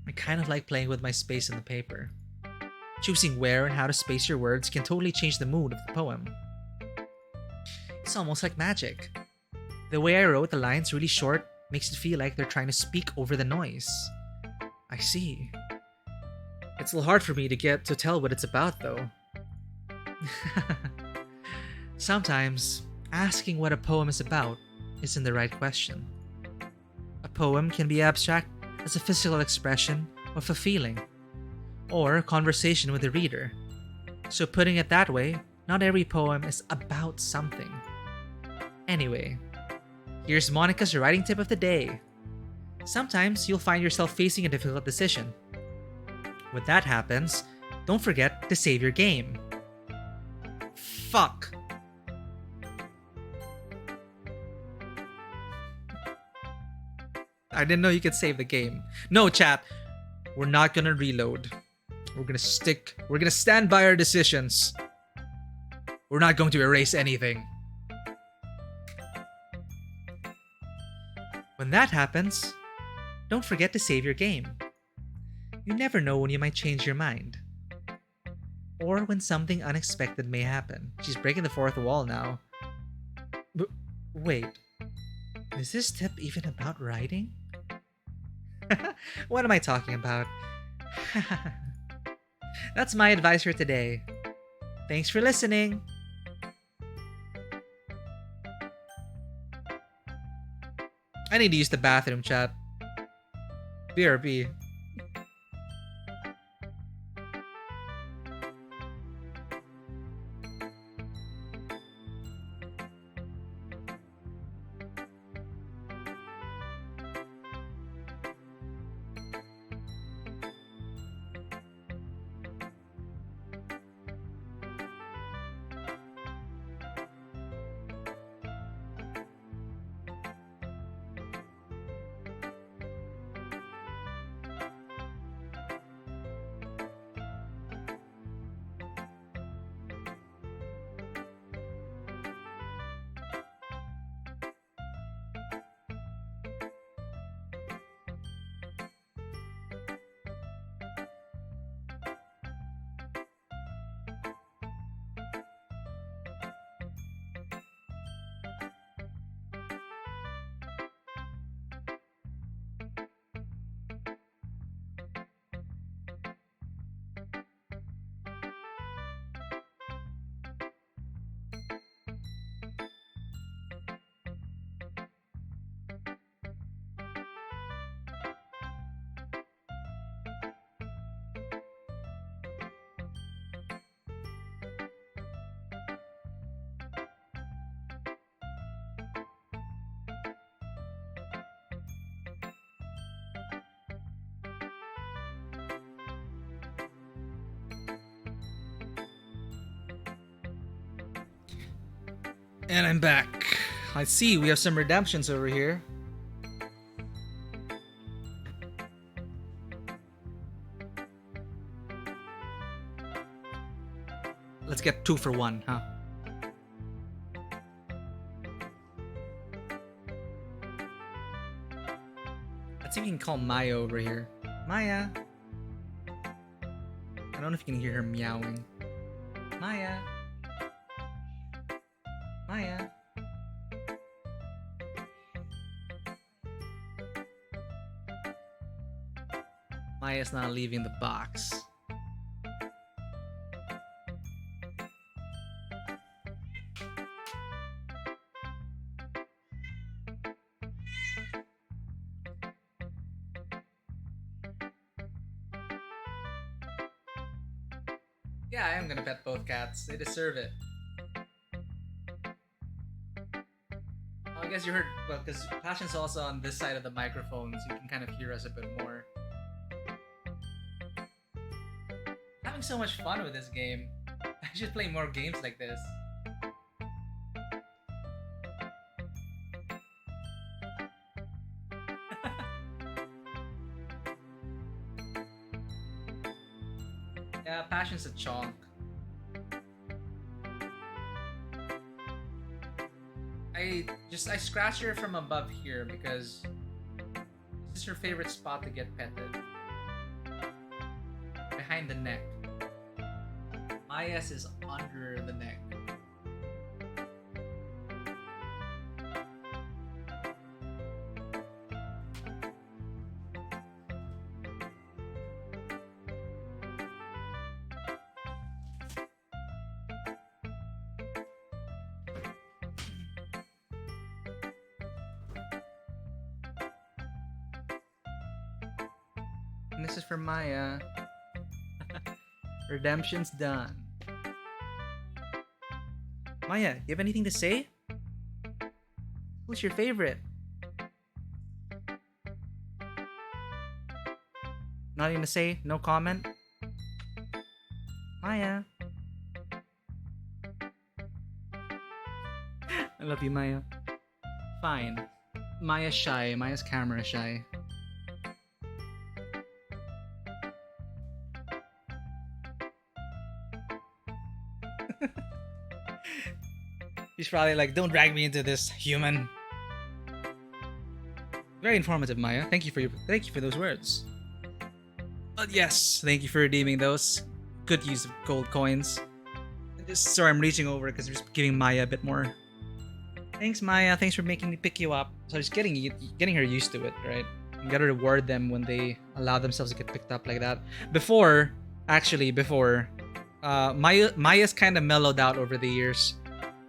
I kind of like playing with my space in the paper. Choosing where and how to space your words can totally change the mood of the poem. It's almost like magic. The way I wrote the lines really short makes it feel like they're trying to speak over the noise. I see. It's a little hard for me to get to tell what it's about, though. Sometimes, asking what a poem is about isn't the right question. A poem can be abstract as a physical expression of a feeling, or a conversation with the reader. So, putting it that way, not every poem is about something. Anyway, here's Monica's writing tip of the day. Sometimes you'll find yourself facing a difficult decision. When that happens, don't forget to save your game. Fuck. I didn't know you could save the game. No, chat. We're not gonna reload. We're gonna stand by our decisions. We're not going to erase anything. When that happens, don't forget to save your game. You never know when you might change your mind. Or when something unexpected may happen. She's breaking the fourth wall now. But wait, is this tip even about writing? What am I talking about? That's my advice for today. Thanks for listening. I need to use the bathroom, chat. BRB. And I'm back. I see we have some redemptions over here. Let's get 2 for 1, huh? Let's see if we can call Maya over here. Maya! I don't know if you can hear her meowing. Maya! Maya! Maya's not leaving the box. Yeah, I am gonna pet both cats. They deserve it. Oh, I guess you heard, well, because Passion's also on this side of the microphone, so you can kind of hear us a bit more. Having so much fun with this game. I should play more games like this. Yeah, Passion's a chonk. I scratched her from above here because this is her favorite spot to get petted. Behind the neck. Maya's is under the neck. This is for Maya. Redemption's done. Maya, you have anything to say? Who's your favorite? Nothing to say? No comment? Maya. I love you, Maya. Fine. Maya's shy. Maya's camera shy. She's probably like, don't drag me into this, human. Very informative, Maya. Thank you for those words. But yes, thank you for redeeming those. Good use of gold coins. Sorry, I'm reaching over because I'm just giving Maya a bit more. Thanks, Maya. Thanks for making me pick you up. So just getting her used to it, right? You gotta reward them when they allow themselves to get picked up like that. Before, Maya's kind of mellowed out over the years.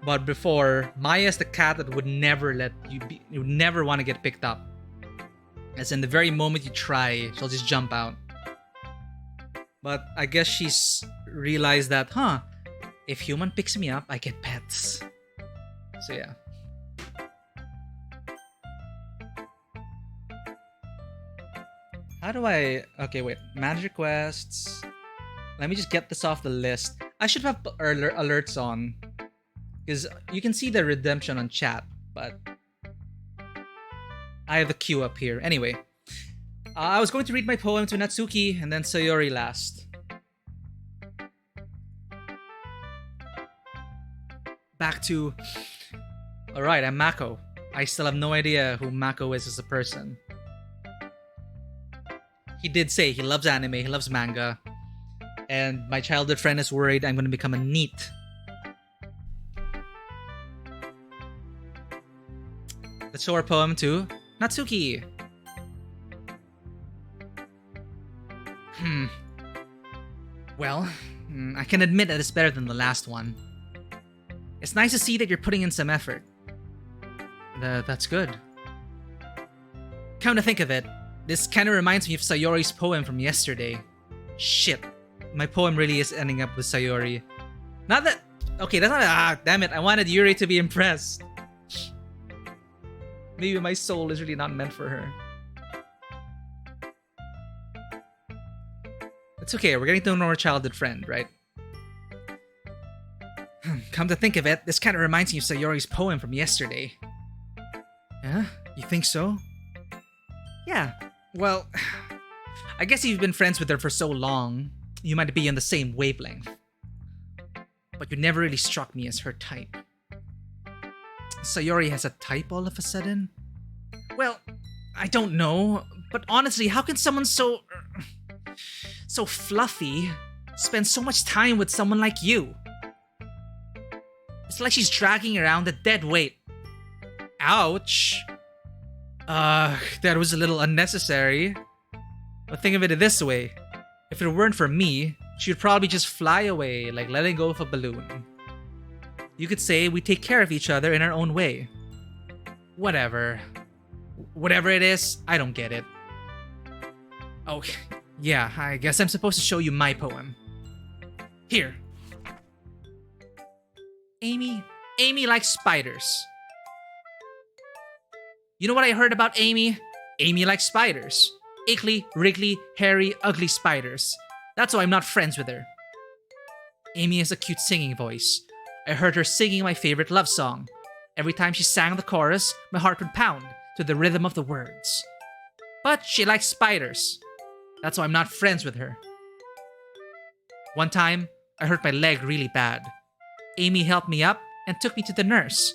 But before, Maya's the cat that would never you would never want to get picked up. As in the very moment you try, she'll just jump out. But I guess she's realized that, if human picks me up, I get pets. So yeah. How do I... Okay, wait. Manage requests. Let me just get this off the list. I should have alerts on. Because you can see the redemption on chat, but... I have the queue up here. Anyway. I was going to read my poem to Natsuki and then Sayori last. Back to... Alright, I'm Mako. I still have no idea who Mako is as a person. He did say he loves anime, he loves manga. And my childhood friend is worried I'm going to become a NEET. Let's show our poem to Natsuki. Well, I can admit that it's better than the last one. It's nice to see that you're putting in some effort. That's good. Come to think of it, this kind of reminds me of Sayori's poem from yesterday. Shit, my poem really is ending up with Sayori. Not that... Okay, that's not... damn it, I wanted Yuri to be impressed. Maybe my soul is really not meant for her. It's okay, we're getting to know our childhood friend, right? Come to think of it, this kind of reminds me of Sayori's poem from yesterday. Yeah? You think so? Yeah. Well, I guess if you've been friends with her for so long, you might be on the same wavelength. But you never really struck me as her type. Sayori has a type all of a sudden? Well, I don't know, but honestly, how can someone so fluffy spend so much time with someone like you? It's like she's dragging around a dead weight. Ouch. That was a little unnecessary. But think of it this way. If it weren't for me, she'd probably just fly away like letting go of a balloon. You could say we take care of each other in our own way. Whatever. Whatever it is, I don't get it. Oh, yeah, I guess I'm supposed to show you my poem. Here. Amy likes spiders. You know what I heard about Amy? Amy likes spiders. Ickly, wriggly, hairy, ugly spiders. That's why I'm not friends with her. Amy has a cute singing voice. I heard her singing my favorite love song. Every time she sang the chorus, my heart would pound to the rhythm of the words. But she likes spiders. That's why I'm not friends with her. One time, I hurt my leg really bad. Amy helped me up and took me to the nurse.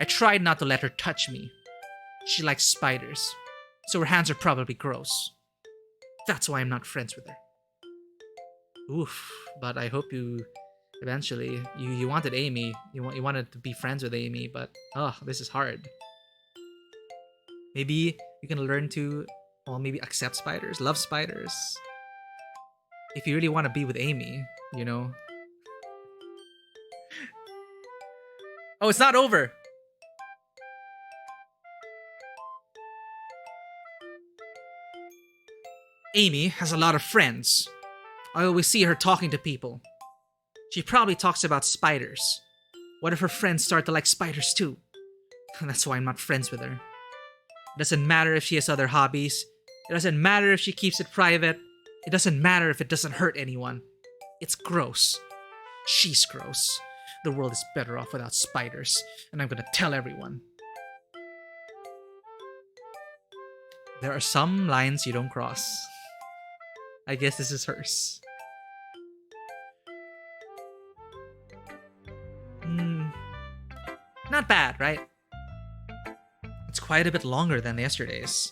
I tried not to let her touch me. She likes spiders, so her hands are probably gross. That's why I'm not friends with her. Oof, but I hope you eventually, you wanted Amy, you wanted to be friends with Amy, but this is hard. Maybe you can learn to, maybe accept spiders, love spiders. If you really want to be with Amy, you know. Oh, it's not over. Amy has a lot of friends. I always see her talking to people. She probably talks about spiders. What if her friends start to like spiders too? That's why I'm not friends with her. It doesn't matter if she has other hobbies. It doesn't matter if she keeps it private. It doesn't matter if it doesn't hurt anyone. It's gross. She's gross. The world is better off without spiders, and I'm gonna tell everyone. There are some lines you don't cross. I guess this is hers. Not bad, right? It's quite a bit longer than yesterday's.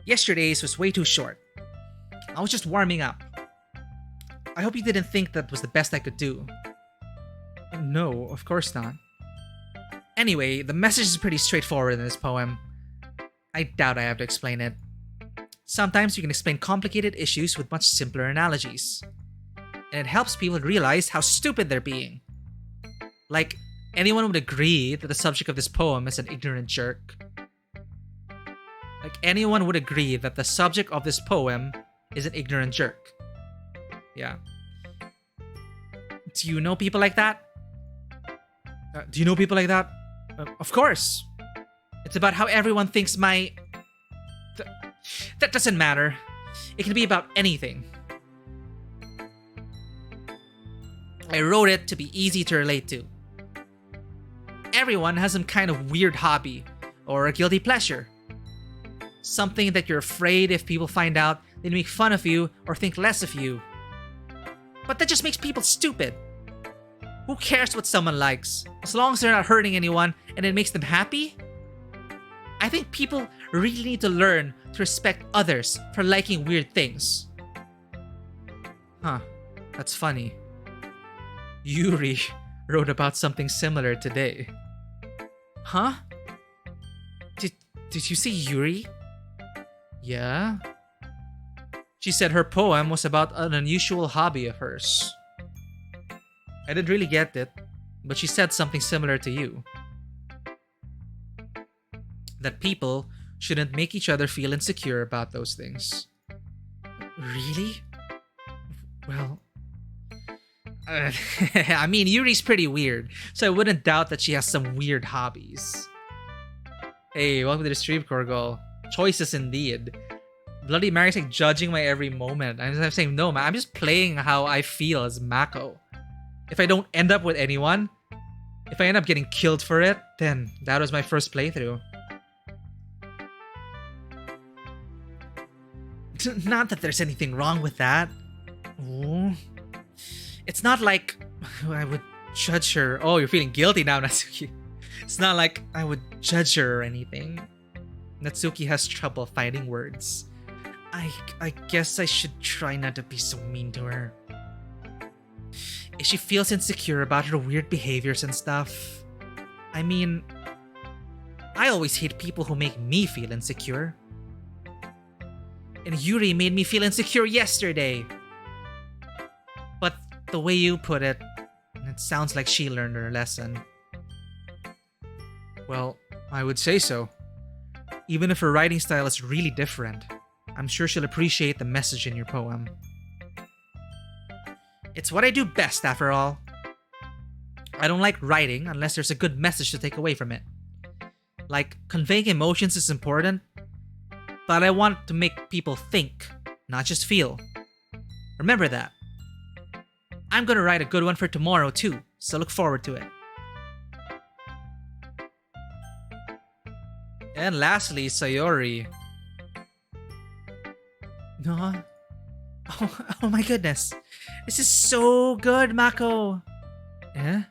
Yesterday's was way too short. I was just warming up. I hope you didn't think that was the best I could do. No, of course not. Anyway, the message is pretty straightforward in this poem. I doubt I have to explain it. Sometimes you can explain complicated issues with much simpler analogies. And it helps people realize how stupid they're being. Like, anyone would agree that the subject of this poem is an ignorant jerk. Like, anyone would agree that the subject of this poem is an ignorant jerk. Yeah. Do you know people like that? Do you know people like that? Of course. It's about how everyone thinks that doesn't matter. It can be about anything. I wrote it to be easy to relate to. Everyone has some kind of weird hobby or a guilty pleasure. Something that you're afraid if people find out, they'd make fun of you or think less of you. But that just makes people stupid. Who cares what someone likes? As long as they're not hurting anyone and it makes them happy? I think people really need to learn to respect others for liking weird things. Huh, that's funny. Yuri wrote about something similar today. Huh? Did you see Yuri? Yeah? She said her poem was about an unusual hobby of hers. I didn't really get it, but she said something similar to you. That people shouldn't make each other feel insecure about those things. Really? Well... I mean, Yuri's pretty weird, so I wouldn't doubt that she has some weird hobbies. Hey, welcome to the stream, Korgol. Choices indeed. Bloody Mary's like judging my every moment. I'm saying, no, man, I'm just playing how I feel as Mako. If I don't end up with anyone, if I end up getting killed for it, then that was my first playthrough. Not that there's anything wrong with that. Ooh. It's not like I would judge her. Oh, you're feeling guilty now, Natsuki. It's not like I would judge her or anything. Natsuki has trouble finding words. I guess I should try not to be so mean to her. If she feels insecure about her weird behaviors and stuff, I mean, I always hate people who make me feel insecure. And Yuri made me feel insecure yesterday. But the way you put it, it sounds like she learned her lesson. Well, I would say so. Even if her writing style is really different, I'm sure she'll appreciate the message in your poem. It's what I do best, after all. I don't like writing unless there's a good message to take away from it. Like, conveying emotions is important, but I want to make people think, not just feel. Remember that. I'm gonna write a good one for tomorrow too, so look forward to it. And lastly, Sayori. No. Oh my goodness. This is so good, Mako. Eh?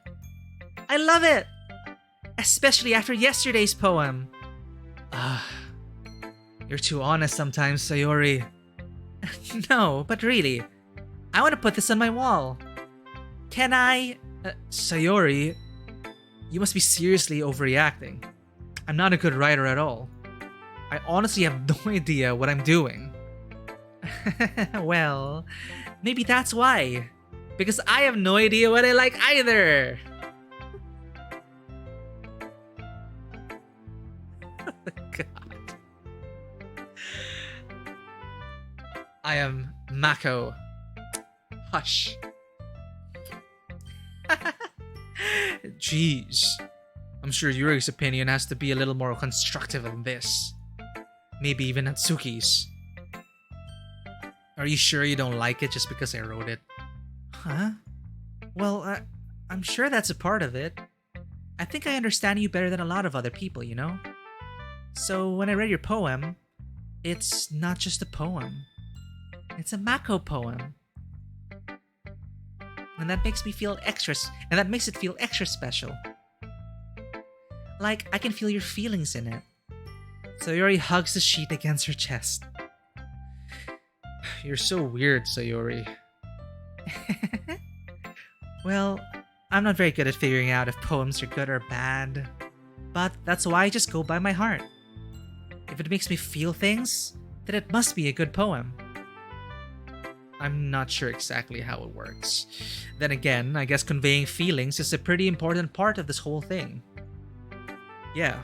I love it! Especially after yesterday's poem. You're too honest sometimes, Sayori. No, but really. I want to put this on my wall. Can I... Sayori, you must be seriously overreacting. I'm not a good writer at all. I honestly have no idea what I'm doing. Well, maybe that's why. Because I have no idea what I like either. God. I am Mako. Hush. Jeez. I'm sure Yuri's opinion has to be a little more constructive than this. Maybe even Natsuki's. Are you sure you don't like it just because I wrote it? Huh? Well, I'm sure that's a part of it. I think I understand you better than a lot of other people, you know? So when I read your poem, it's not just a poem. It's a Mako poem. And that makes me feel extra, and that makes it feel extra special. Like I can feel your feelings in it. Sayori hugs the sheet against her chest. You're so weird, Sayori. Well, I'm not very good at figuring out if poems are good or bad. But that's why I just go by my heart. If it makes me feel things, then it must be a good poem. I'm not sure exactly how it works. Then again, I guess conveying feelings is a pretty important part of this whole thing. Yeah,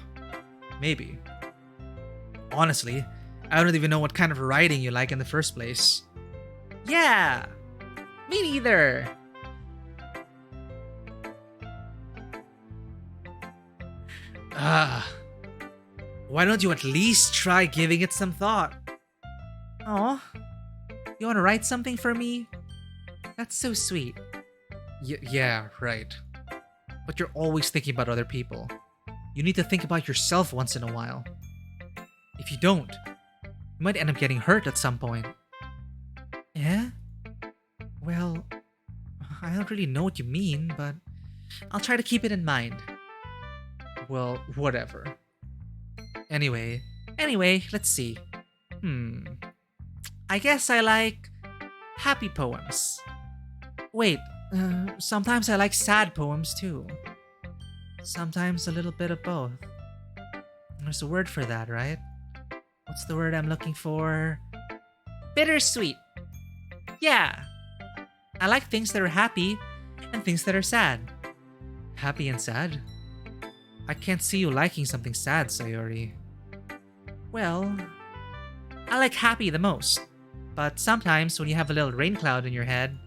maybe. Honestly, I don't even know what kind of writing you like in the first place. Yeah, me neither. Why don't you at least try giving it some thought? Aw, you want to write something for me? That's so sweet. Yeah, right. But you're always thinking about other people. You need to think about yourself once in a while. If you don't, you might end up getting hurt at some point. Yeah? Well, I don't really know what you mean, but I'll try to keep it in mind. Well, whatever. Anyway, let's see. I guess I like happy poems. Wait, sometimes I like sad poems too. Sometimes a little bit of both. There's a word for that, right? What's the word I'm looking for? Bittersweet. Yeah. I like things that are happy and things that are sad. Happy and sad? I can't see you liking something sad, Sayori. Well, I like happy the most. But sometimes when you have a little rain cloud in your head,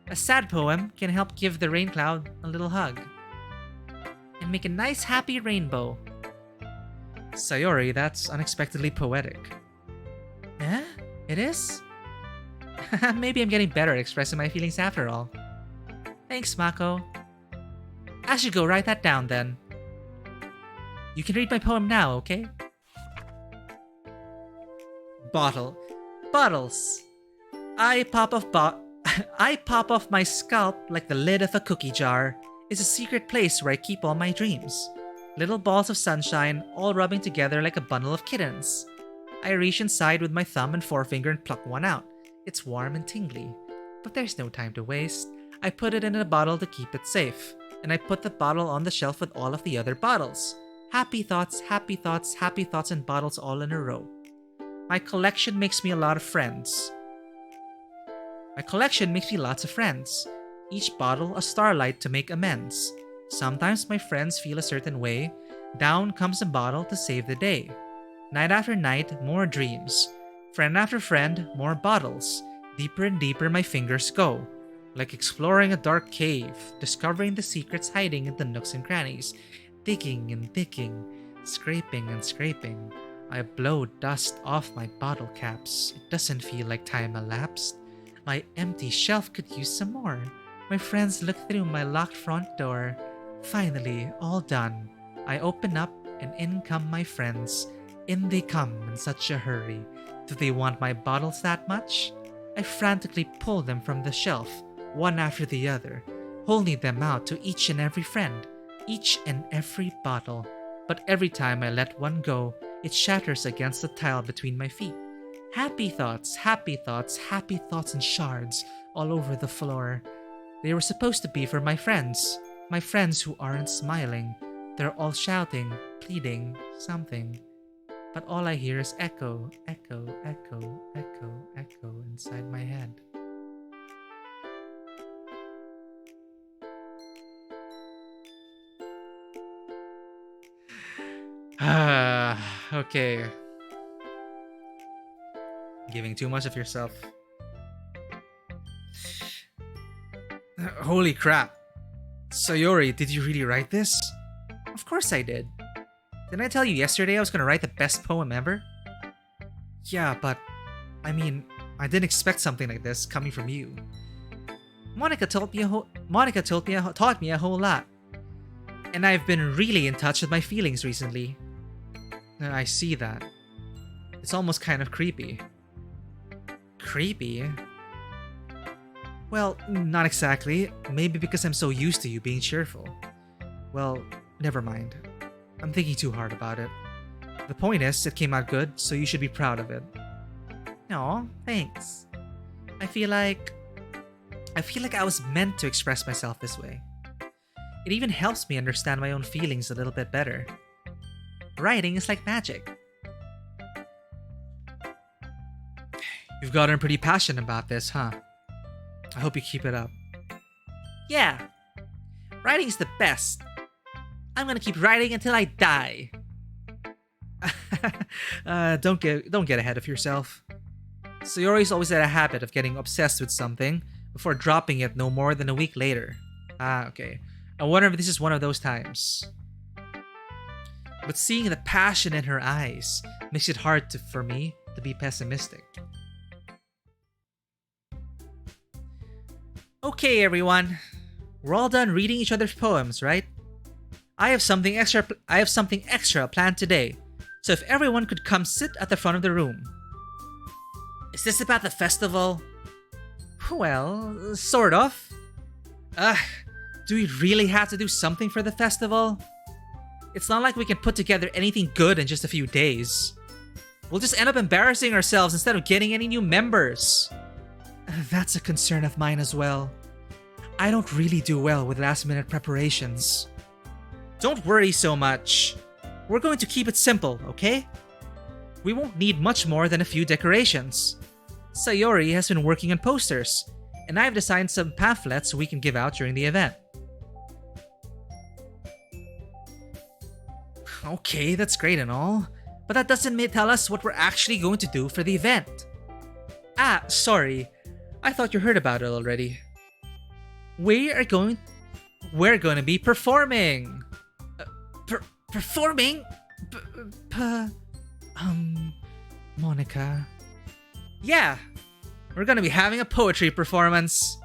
a sad poem can help give the rain cloud a little hug. And make a nice happy rainbow. Sayori, that's unexpectedly poetic. Eh? It is? Maybe I'm getting better at expressing my feelings after all. Thanks, Mako. I should go write that down then. You can read my poem now, okay? Bottle. Bottles. I pop off my scalp like the lid of a cookie jar. It's a secret place where I keep all my dreams. Little balls of sunshine all rubbing together like a bundle of kittens. I reach inside with my thumb and forefinger and pluck one out. It's warm and tingly. But there's no time to waste. I put it in a bottle to keep it safe. And I put the bottle on the shelf with all of the other bottles. Happy thoughts, happy thoughts, happy thoughts, and bottles all in a row. My collection makes me a lot of friends. My collection makes me lots of friends. Each bottle a starlight to make amends. Sometimes my friends feel a certain way. Down comes a bottle to save the day. Night after night, more dreams. Friend after friend, more bottles. Deeper and deeper my fingers go. Like exploring a dark cave, discovering the secrets hiding in the nooks and crannies. Digging and digging, scraping and scraping. I blow dust off my bottle caps. It doesn't feel like time elapsed. My empty shelf could use some more. My friends look through my locked front door. Finally, all done. I open up and in come my friends. In they come in such a hurry. Do they want my bottles that much? I frantically pull them from the shelf, one after the other, holding them out to each and every friend, each and every bottle. But every time I let one go, it shatters against the tile between my feet. Happy thoughts, happy thoughts, happy thoughts in shards all over the floor. They were supposed to be for my friends who aren't smiling. They're all shouting, pleading, something. But all I hear is echo, echo, echo, echo, echo inside my head. Okay. Giving too much of yourself. Holy crap. Sayori, did you really write this? Of course I did. Didn't I tell you yesterday I was gonna write the best poem ever? Yeah, but I mean, I didn't expect something like this coming from you. Monica taught me a whole lot. And I've been really in touch with my feelings recently. I see that. It's almost kind of creepy. Creepy? Well, not exactly. Maybe because I'm so used to you being cheerful. Well, never mind. I'm thinking too hard about it. The point is, it came out good, so you should be proud of it. Aw, thanks. I feel like I was meant to express myself this way. It even helps me understand my own feelings a little bit better. Writing is like magic. You've gotten pretty passionate about this, huh? I hope you keep it up. Yeah. Writing's the best. I'm gonna keep writing until I die. Don't get ahead of yourself. Sayori's always had a habit of getting obsessed with something before dropping it no more than a week later. Ah, okay. I wonder if this is one of those times. But seeing the passion in her eyes makes it hard for me to be pessimistic. Okay, everyone. We're all done reading each other's poems, right? I have something extra planned today. So if everyone could come sit at the front of the room. Is this about the festival? Well, sort of. Do we really have to do something for the festival? It's not like we can put together anything good in just a few days. We'll just end up embarrassing ourselves instead of getting any new members. That's a concern of mine as well. I don't really do well with last-minute preparations. Don't worry so much. We're going to keep it simple, okay? We won't need much more than a few decorations. Sayori has been working on posters, and I've designed some pamphlets we can give out during the event. Okay, that's great and all, but that doesn't tell us what we're actually going to do for the event. Ah, sorry. I thought you heard about it already. We're going to be performing. Performing? Monica. Yeah, we're gonna be having a poetry performance.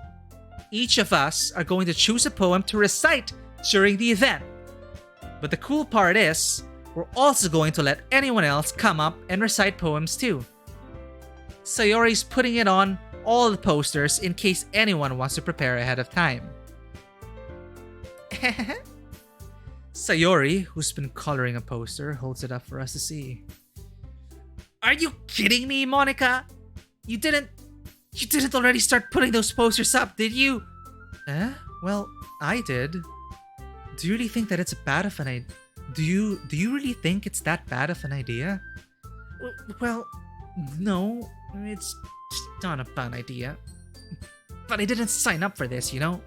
Each of us are going to choose a poem to recite during the event. But the cool part is, we're also going to let anyone else come up and recite poems too. Sayori's putting it on all the posters in case anyone wants to prepare ahead of time. Sayori, who's been coloring a poster, holds it up for us to see. Are you kidding me, Monica? You didn't already start putting those posters up, did you? Well, I did. Do you really think that it's bad of an idea? Do you really think it's that bad of an idea? Well, no, it's not a bad idea. But I didn't sign up for this, you know?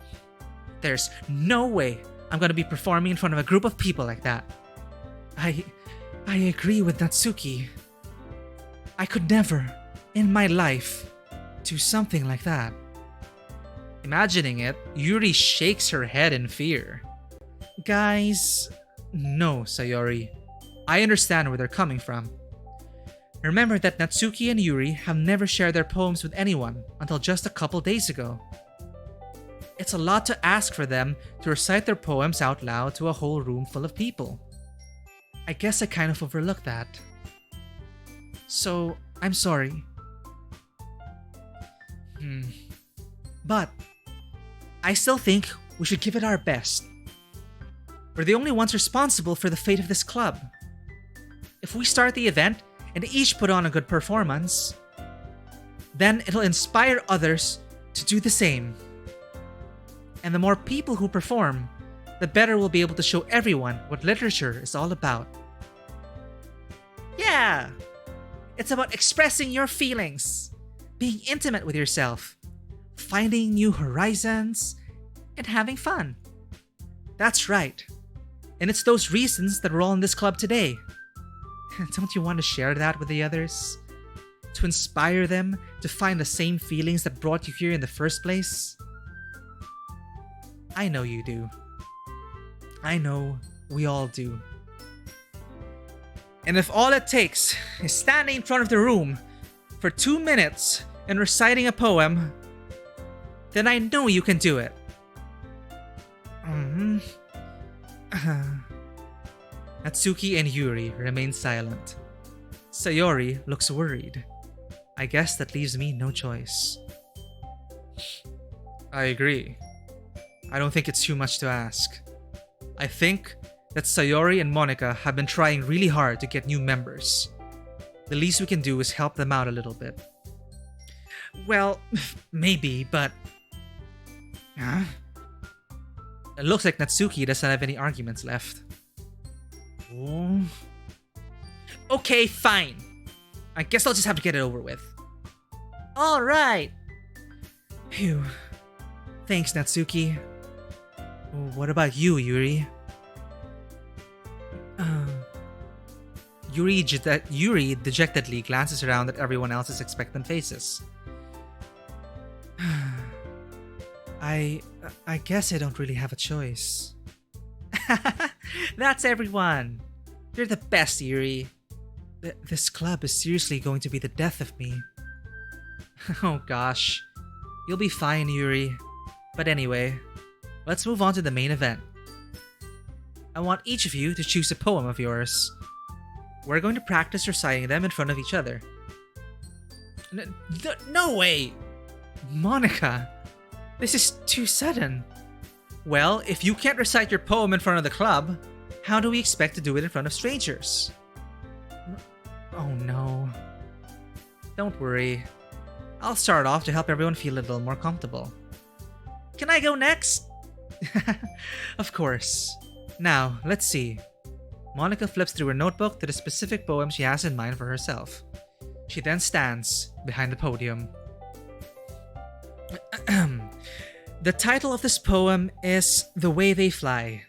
There's no way I'm gonna be performing in front of a group of people like that. I agree with Natsuki. I could never, in my life, do something like that. Imagining it, Yuri shakes her head in fear. Guys, no, Sayori. I understand where they're coming from. Remember that Natsuki and Yuri have never shared their poems with anyone until just a couple days ago. It's a lot to ask for them to recite their poems out loud to a whole room full of people. I guess I kind of overlooked that. So, I'm sorry. But, I still think we should give it our best. We're the only ones responsible for the fate of this club. If we start the event and each put on a good performance, then it'll inspire others to do the same. And the more people who perform, the better we'll be able to show everyone what literature is all about. Yeah! It's about expressing your feelings, being intimate with yourself, finding new horizons, and having fun. That's right. And it's those reasons that we're all in this club today. Don't you want to share that with the others? To inspire them to find the same feelings that brought you here in the first place? I know you do. I know we all do. And if all it takes is standing in front of the room for 2 minutes and reciting a poem, then I know you can do it. Natsuki and Yuri remain silent. Sayori looks worried. I guess that leaves me no choice. I agree. I don't think it's too much to ask. I think that Sayori and Monica have been trying really hard to get new members. The least we can do is help them out a little bit. Well, maybe, but... Huh? It looks like Natsuki doesn't have any arguments left. Oh. Okay, fine. I guess I'll just have to get it over with. Alright. Phew. Thanks, Natsuki. What about you, Yuri? Yuri dejectedly glances around at everyone else's expectant faces. I guess I don't really have a choice. That's everyone. You're the best, Yuri. This club is seriously going to be the death of me. Oh gosh. You'll be fine, Yuri. But anyway, let's move on to the main event. I want each of you to choose a poem of yours. We're going to practice reciting them in front of each other. No way! Monica, this is too sudden. Well, if you can't recite your poem in front of the club, how do we expect to do it in front of strangers? Oh no. Don't worry. I'll start off to help everyone feel a little more comfortable. Can I go next? Of course. Now, let's see. Monica flips through her notebook to the specific poem she has in mind for herself. She then stands behind the podium. The title of this poem is The Way They Fly.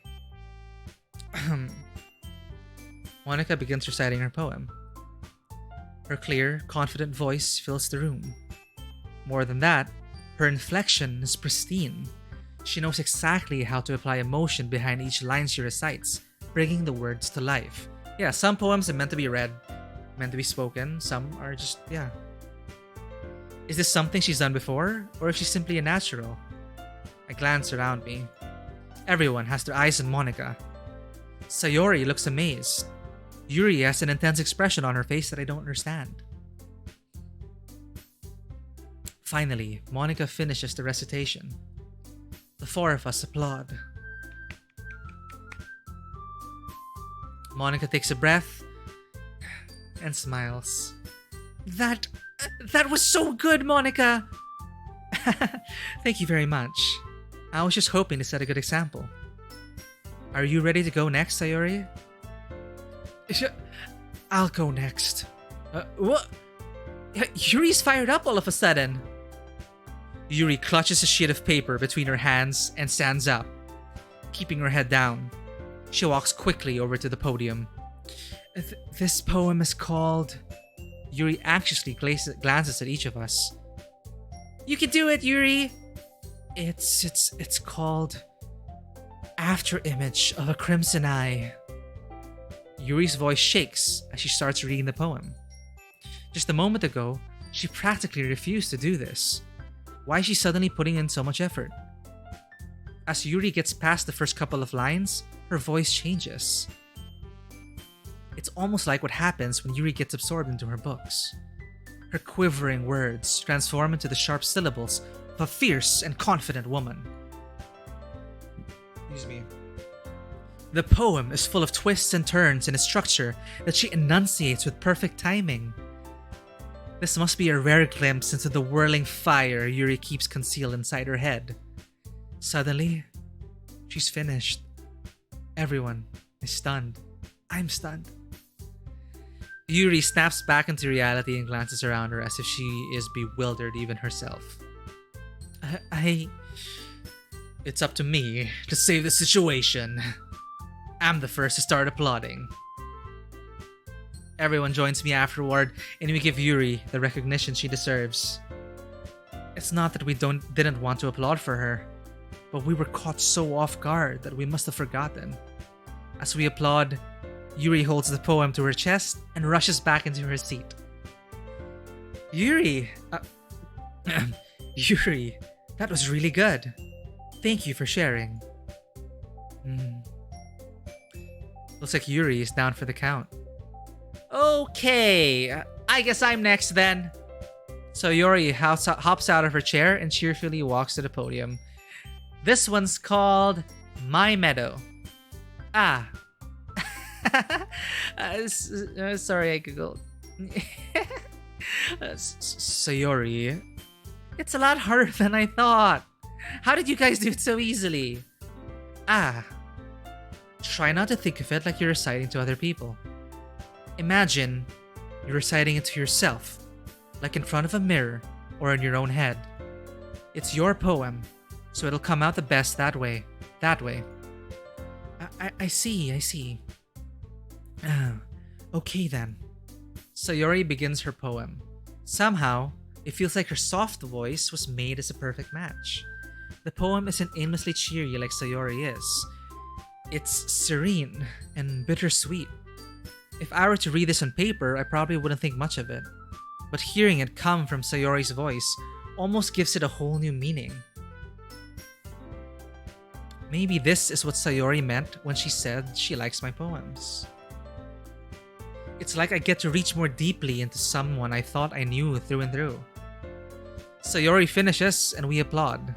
Monica begins reciting her poem. Her clear, confident voice fills the room. More than that, her inflection is pristine. She knows exactly how to apply emotion behind each line she recites, bringing the words to life. Yeah, some poems are meant to be read, meant to be spoken, some are just, yeah. Is this something she's done before, or is she simply a natural? I glance around me. Everyone has their eyes on Monica. Sayori looks amazed. Yuri has an intense expression on her face that I don't understand. Finally, Monica finishes the recitation. The four of us applaud. Monica takes a breath and smiles. That was so good, Monica! Thank you very much. I was just hoping to set a good example. Are you ready to go next, Sayori? I'll go next. What? Yuri's fired up all of a sudden. Yuri clutches a sheet of paper between her hands and stands up, keeping her head down. She walks quickly over to the podium. This poem is called... Yuri anxiously glances at each of us. You can do it, Yuri! It's called... After Image of a Crimson Eye. Yuri's voice shakes as she starts reading the poem. Just a moment ago, she practically refused to do this. Why is she suddenly putting in so much effort? As Yuri gets past the first couple of lines, her voice changes. It's almost like what happens when Yuri gets absorbed into her books. Her quivering words transform into the sharp syllables of a fierce and confident woman. Excuse me. The poem is full of twists and turns in its structure that she enunciates with perfect timing. This must be a rare glimpse into the whirling fire Yuri keeps concealed inside her head. Suddenly, she's finished. Everyone is stunned. I'm stunned. Yuri snaps back into reality and glances around her as if she is bewildered even herself. It's up to me to save the situation. I'm the first to start applauding. Everyone joins me afterward, and we give Yuri the recognition she deserves. It's not that we didn't want to applaud for her. but we were caught so off guard that we must have forgotten. As we applaud, Yuri holds the poem to her chest and rushes back into her seat. Yuri! Yuri, that was really good. Thank you for sharing. Looks like Yuri is down for the count. Okay, I guess I'm next then. So Yuri hops out of her chair and cheerfully walks to the podium. This one's called My Meadow. Sorry, I googled. Sayori, it's a lot harder than I thought. How did you guys do it so easily? Try not to think of it like you're reciting to other people. Imagine you're reciting it to yourself, like in front of a mirror or in your own head. It's your poem, so it'll come out the best that way. I see. Okay then. Sayori begins her poem. Somehow, it feels like her soft voice was made as a perfect match. The poem isn't aimlessly cheery like Sayori is. It's serene and bittersweet. If I were to read this on paper, I probably wouldn't think much of it. But hearing it come from Sayori's voice almost gives it a whole new meaning. Maybe this is what Sayori meant when she said she likes my poems. It's like I get to reach more deeply into someone I thought I knew through and through. Sayori finishes and we applaud.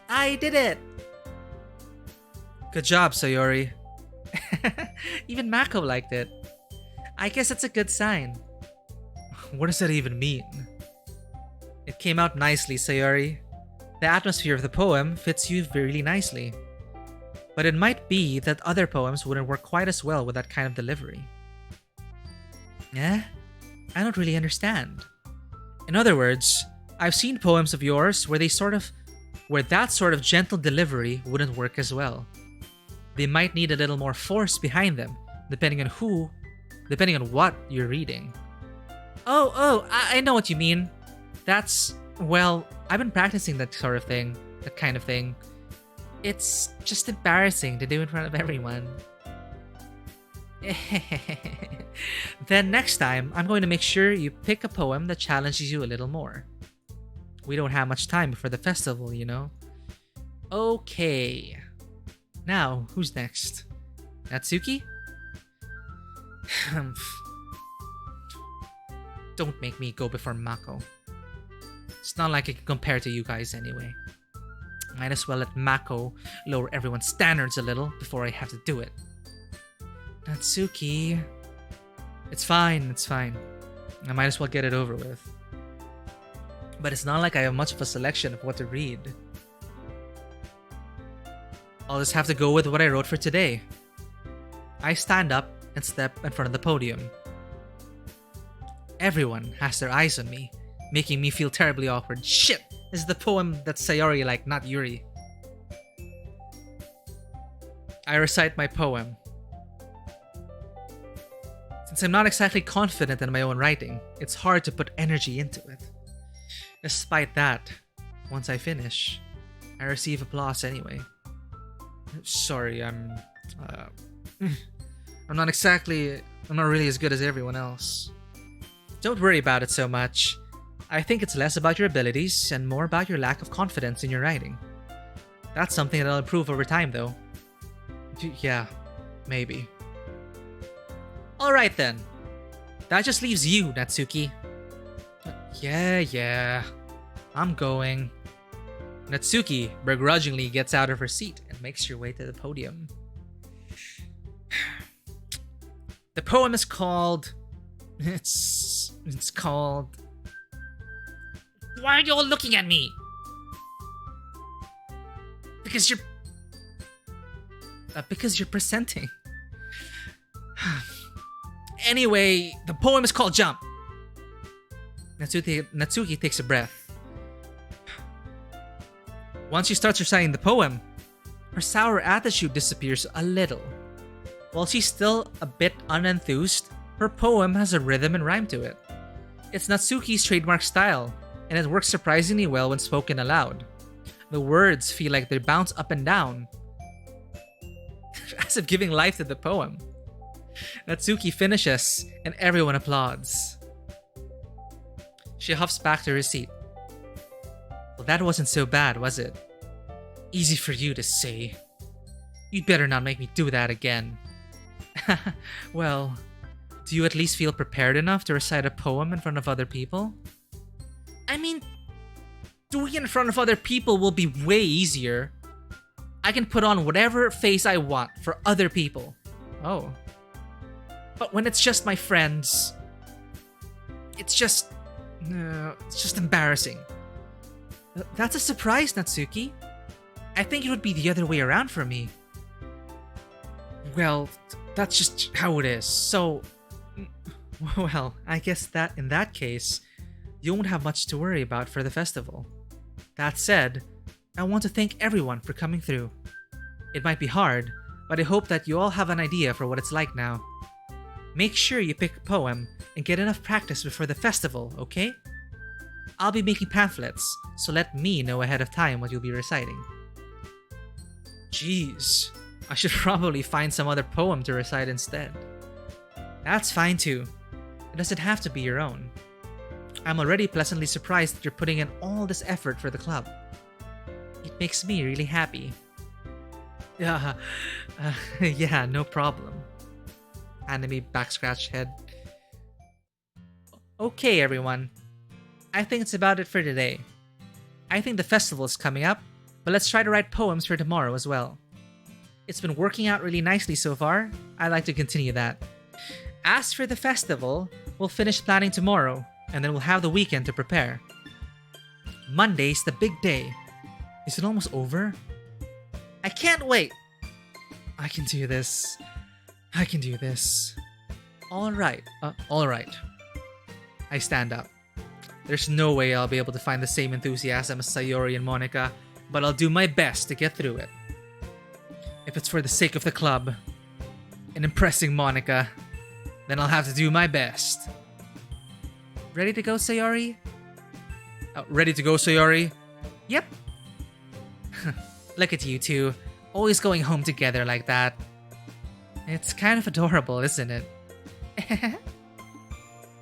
I did it! Good job, Sayori. Even Mako liked it. I guess it's a good sign. What does that even mean? It came out nicely, Sayori. The atmosphere of the poem fits you really nicely. But it might be that other poems wouldn't work quite as well with that kind of delivery. I don't really understand. In other words, I've seen poems of yours where that sort of gentle delivery wouldn't work as well. They might need a little more force behind them, depending on what you're reading. I know what you mean. I've been practicing that kind of thing. It's just embarrassing to do in front of everyone. Then next time, I'm going to make sure you pick a poem that challenges you a little more. We don't have much time before the festival, you know? Okay. Now, who's next? Natsuki? Don't make me go before Mako. It's not like I can compare to you guys anyway. Might as well let Mako lower everyone's standards a little before I have to do it. Natsuki... It's fine. I might as well get it over with. But it's not like I have much of a selection of what to read. I'll just have to go with what I wrote for today. I stand up and step in front of the podium. Everyone has their eyes on me, making me feel terribly awkward. Shit! This is the poem that Sayori liked, not Yuri. I recite my poem. Since I'm not exactly confident in my own writing, it's hard to put energy into it. Despite that, once I finish, I receive applause anyway. Sorry, I'm not really as good as everyone else. Don't worry about it so much. I think it's less about your abilities and more about your lack of confidence in your writing. That's something that'll improve over time, though. Yeah, maybe. Alright then. That just leaves you, Natsuki. Yeah. I'm going. Natsuki begrudgingly gets out of her seat and makes her way to the podium. The poem is called... It's called... Why are you all looking at me? Because you're presenting. Anyway, the poem is called Jump. Natsuki takes a breath. Once she starts reciting the poem, her sour attitude disappears a little. While she's still a bit unenthused, her poem has a rhythm and rhyme to it. It's Natsuki's trademark style, and it works surprisingly well when spoken aloud. The words feel like they bounce up and down, as if giving life to the poem. Natsuki finishes, and everyone applauds. She huffs back to her seat. Well, that wasn't so bad, was it? Easy for you to say. You'd better not make me do that again. Well, do you at least feel prepared enough to recite a poem in front of other people? I mean, doing it in front of other people will be way easier. I can put on whatever face I want for other people. Oh. But when it's just my friends, it's just embarrassing. That's a surprise, Natsuki. I think it would be the other way around for me. Well, that's just how it is. So, well, I guess that in that case, you won't have much to worry about for the festival. That said, I want to thank everyone for coming through. It might be hard, but I hope that you all have an idea for what it's like now. Make sure you pick a poem and get enough practice before the festival, okay? I'll be making pamphlets, so let me know ahead of time what you'll be reciting. Jeez, I should probably find some other poem to recite instead. That's fine too. It doesn't have to be your own. I'm already pleasantly surprised that you're putting in all this effort for the club. It makes me really happy. Yeah, no problem. Anime backscratch head. Okay, everyone. I think it's about it for today. I think the festival is coming up, but let's try to write poems for tomorrow as well. It's been working out really nicely so far. I'd like to continue that. As for the festival, we'll finish planning tomorrow, and then we'll have the weekend to prepare. Monday's the big day. Is it almost over? I can't wait! I can do this. I can do this. Alright. I stand up. There's no way I'll be able to find the same enthusiasm as Sayori and Monica, but I'll do my best to get through it. If it's for the sake of the club and impressing Monica, then I'll have to do my best. Ready to go, Sayori? Ready to go, Sayori? Yep. Look at you two, always going home together like that. It's kind of adorable, isn't it?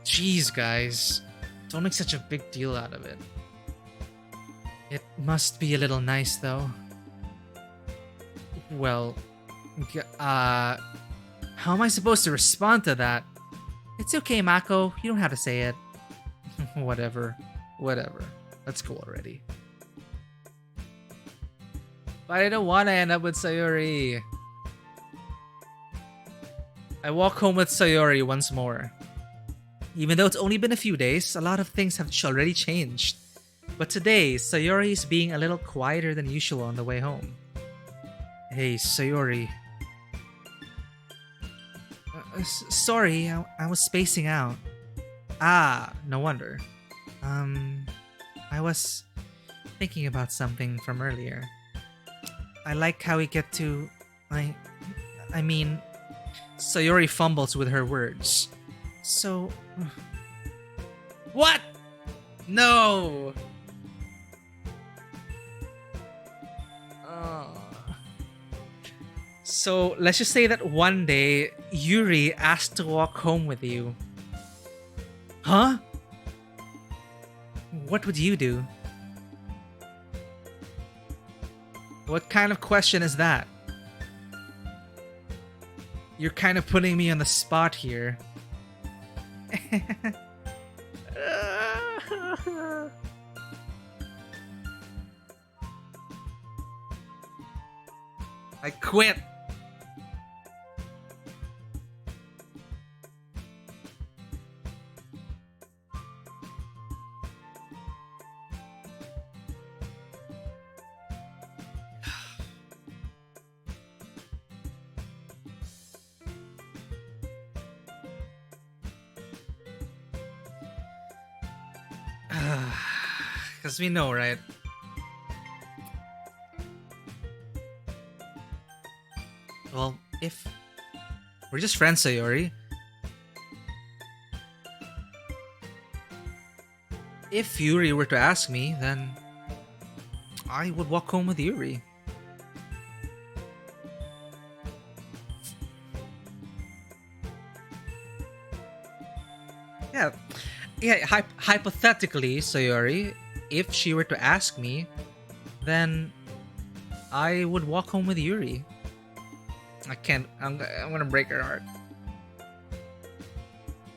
Jeez, guys. Don't make such a big deal out of it. It must be a little nice, though. Well, how am I supposed to respond to that? It's okay, Mako. You don't have to say it. Whatever. Let's go already. But I don't want to end up with Sayori. I walk home with Sayori once more. Even though it's only been a few days, a lot of things have already changed. But today, Sayori is being a little quieter than usual on the way home. Hey, Sayori. Sorry, I was spacing out. Ah, no wonder. I was thinking about something from earlier. I like how we get to... I mean... Sayori fumbles with her words. So... What? No! So, let's just say that one day, Yuri asked to walk home with you. Huh? What would you do? What kind of question is that? You're kind of putting me on the spot here. I quit. Because we know, right? Well, if we're just friends, Sayori. If Yuri were to ask me, then I would walk home with Yuri. Yeah, hypothetically, Sayori, if she were to ask me, then I would walk home with Yuri. I can't. I'm gonna break her heart.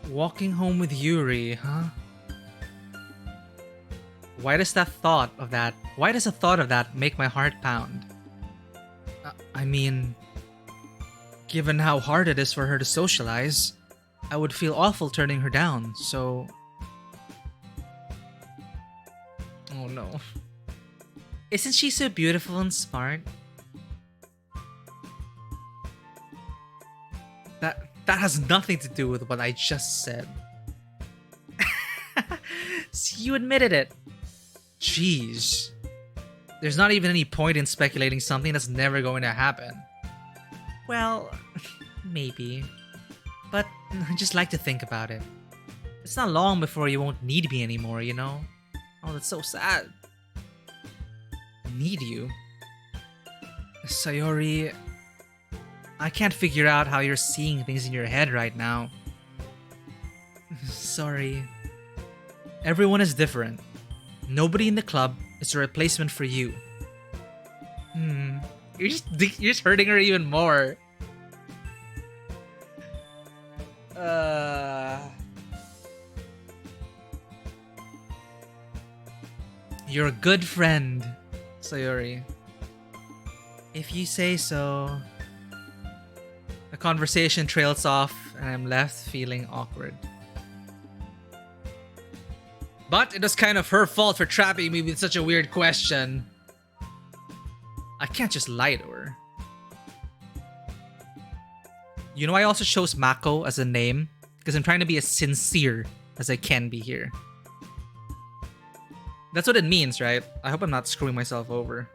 Walking home with Yuri, huh? Why does the thought of that make my heart pound? I mean, given how hard it is for her to socialize, I would feel awful turning her down, so... Oh no. Isn't she so beautiful and smart? That has nothing to do with what I just said. See, you admitted it. Jeez. There's not even any point in speculating something that's never going to happen. Well, maybe. But I just like to think about it. It's not long before you won't need me anymore, you know? Oh, that's so sad. Need you? Sayori, I can't figure out how you're seeing things in your head right now. Sorry. Everyone is different. Nobody in the club is a replacement for you. You're just hurting her even more. You're a good friend, Sayori. If you say so. The conversation trails off and I'm left feeling awkward. But it was kind of her fault for trapping me with such a weird question. I can't just lie to her. You know, I also chose Mako as a name because I'm trying to be as sincere as I can be here. That's what it means, right? I hope I'm not screwing myself over.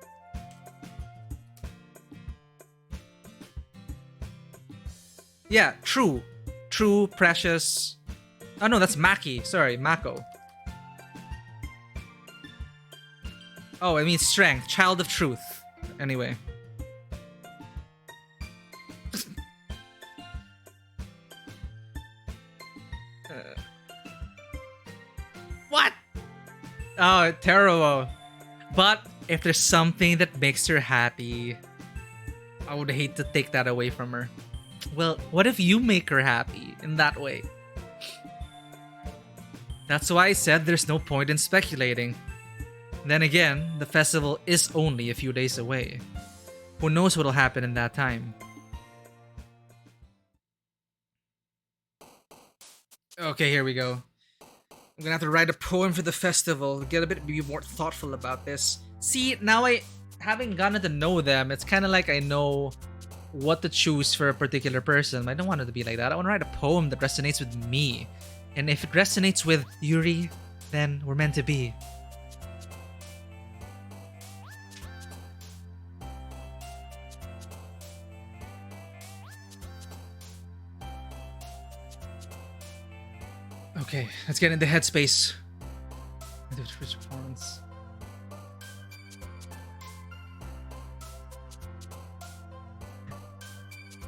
Yeah, true. True, precious. Oh no, that's Maki. Sorry, Mako. Oh, I mean strength. Child of truth. Anyway. What? Oh, terrible. But if there's something that makes her happy, I would hate to take that away from her. Well, what if you make her happy in that way? That's why I said there's no point in speculating. Then again, the festival is only a few days away. Who knows what'll happen in that time? Okay, here we go. I'm gonna have to write a poem for the festival. Get a bit more thoughtful about this. See, now having gotten to know them, it's kind of like I know what to choose for a particular person. I don't want it to be like that. I want to write a poem that resonates with me. And if it resonates with Yuri, then we're meant to be. Okay, let's get in the headspace. Twitch performance.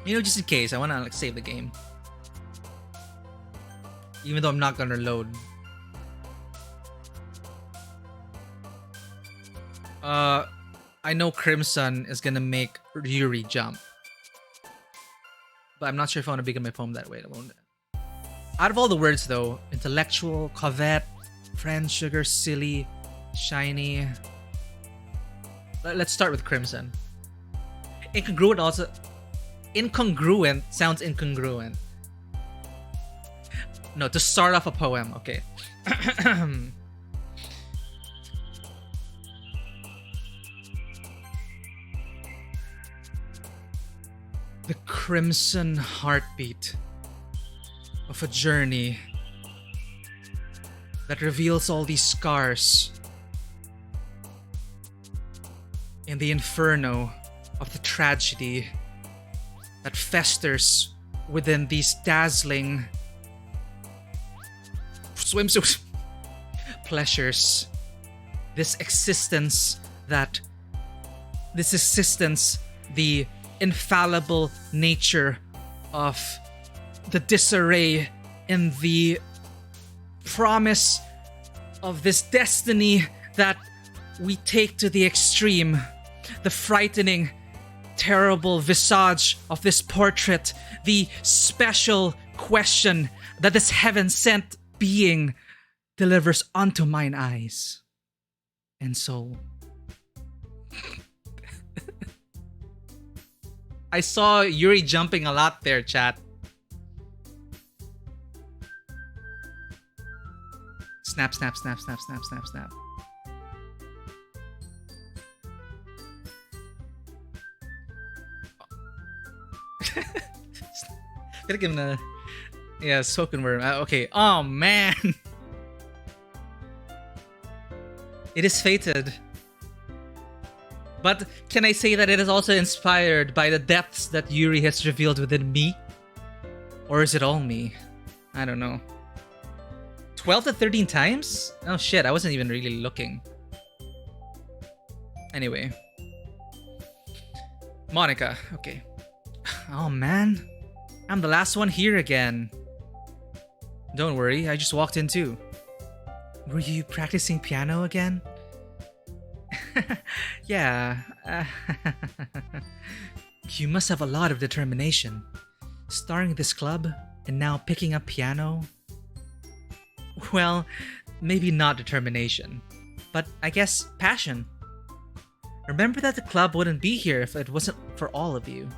You know, just in case, I want to save the game. Even though I'm not gonna load. I know Crimson is gonna make Yuri jump. But I'm not sure if I want to begin my poem that way. Out of all the words though, intellectual, covet, friend, sugar, silly, shiny. Let's start with Crimson. Incongruent also. Incongruent sounds incongruent. No, to start off a poem, okay. The crimson heartbeat of a journey that reveals all these scars in the inferno of the tragedy that festers within these dazzling swimsuit pleasures, this existence that this existence, the infallible nature of the disarray and the promise of this destiny that we take to the extreme, the frightening, terrible visage of this portrait, the special question that this heaven-sent being delivers unto mine eyes and soul. I saw Yuri jumping a lot there, chat. Snap, snap, snap, snap, snap, snap, snap. Gotta give him a... Yeah, spoken word. Okay. Oh, man. It is fated. But can I say that it is also inspired by the depths that Yuri has revealed within me? Or is it all me? I don't know. 12 to 13 times? Oh shit, I wasn't even really looking. Anyway. Monica, okay. Oh man. I'm the last one here again. Don't worry, I just walked in too. Were you practicing piano again? Yeah. You must have a lot of determination. Starting this club and now picking up piano. Well, maybe not determination, but I guess passion. Remember that the club wouldn't be here if it wasn't for all of you.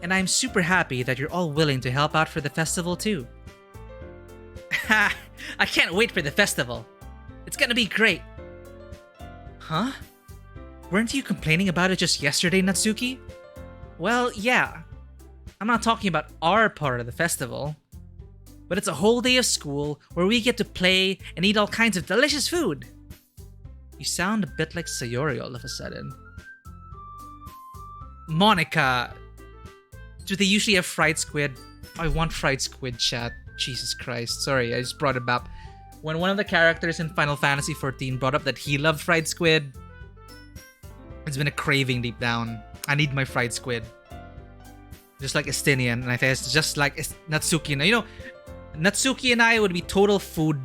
And I'm super happy that you're all willing to help out for the festival too. Ha! I can't wait for the festival. It's gonna be great. Huh? Weren't you complaining about it just yesterday, Natsuki? Well, yeah. I'm not talking about our part of the festival. But it's a whole day of school where we get to play and eat all kinds of delicious food. You sound a bit like Sayori all of a sudden. Monica! Do they usually have fried squid? I want fried squid, chat. Jesus Christ. Sorry, I just brought it up. When one of the characters in Final Fantasy XIV brought up that he loved fried squid, it's been a craving deep down. I need my fried squid. Just like Estinian, and I think it's just like Natsuki. You know, Natsuki and I would be total food,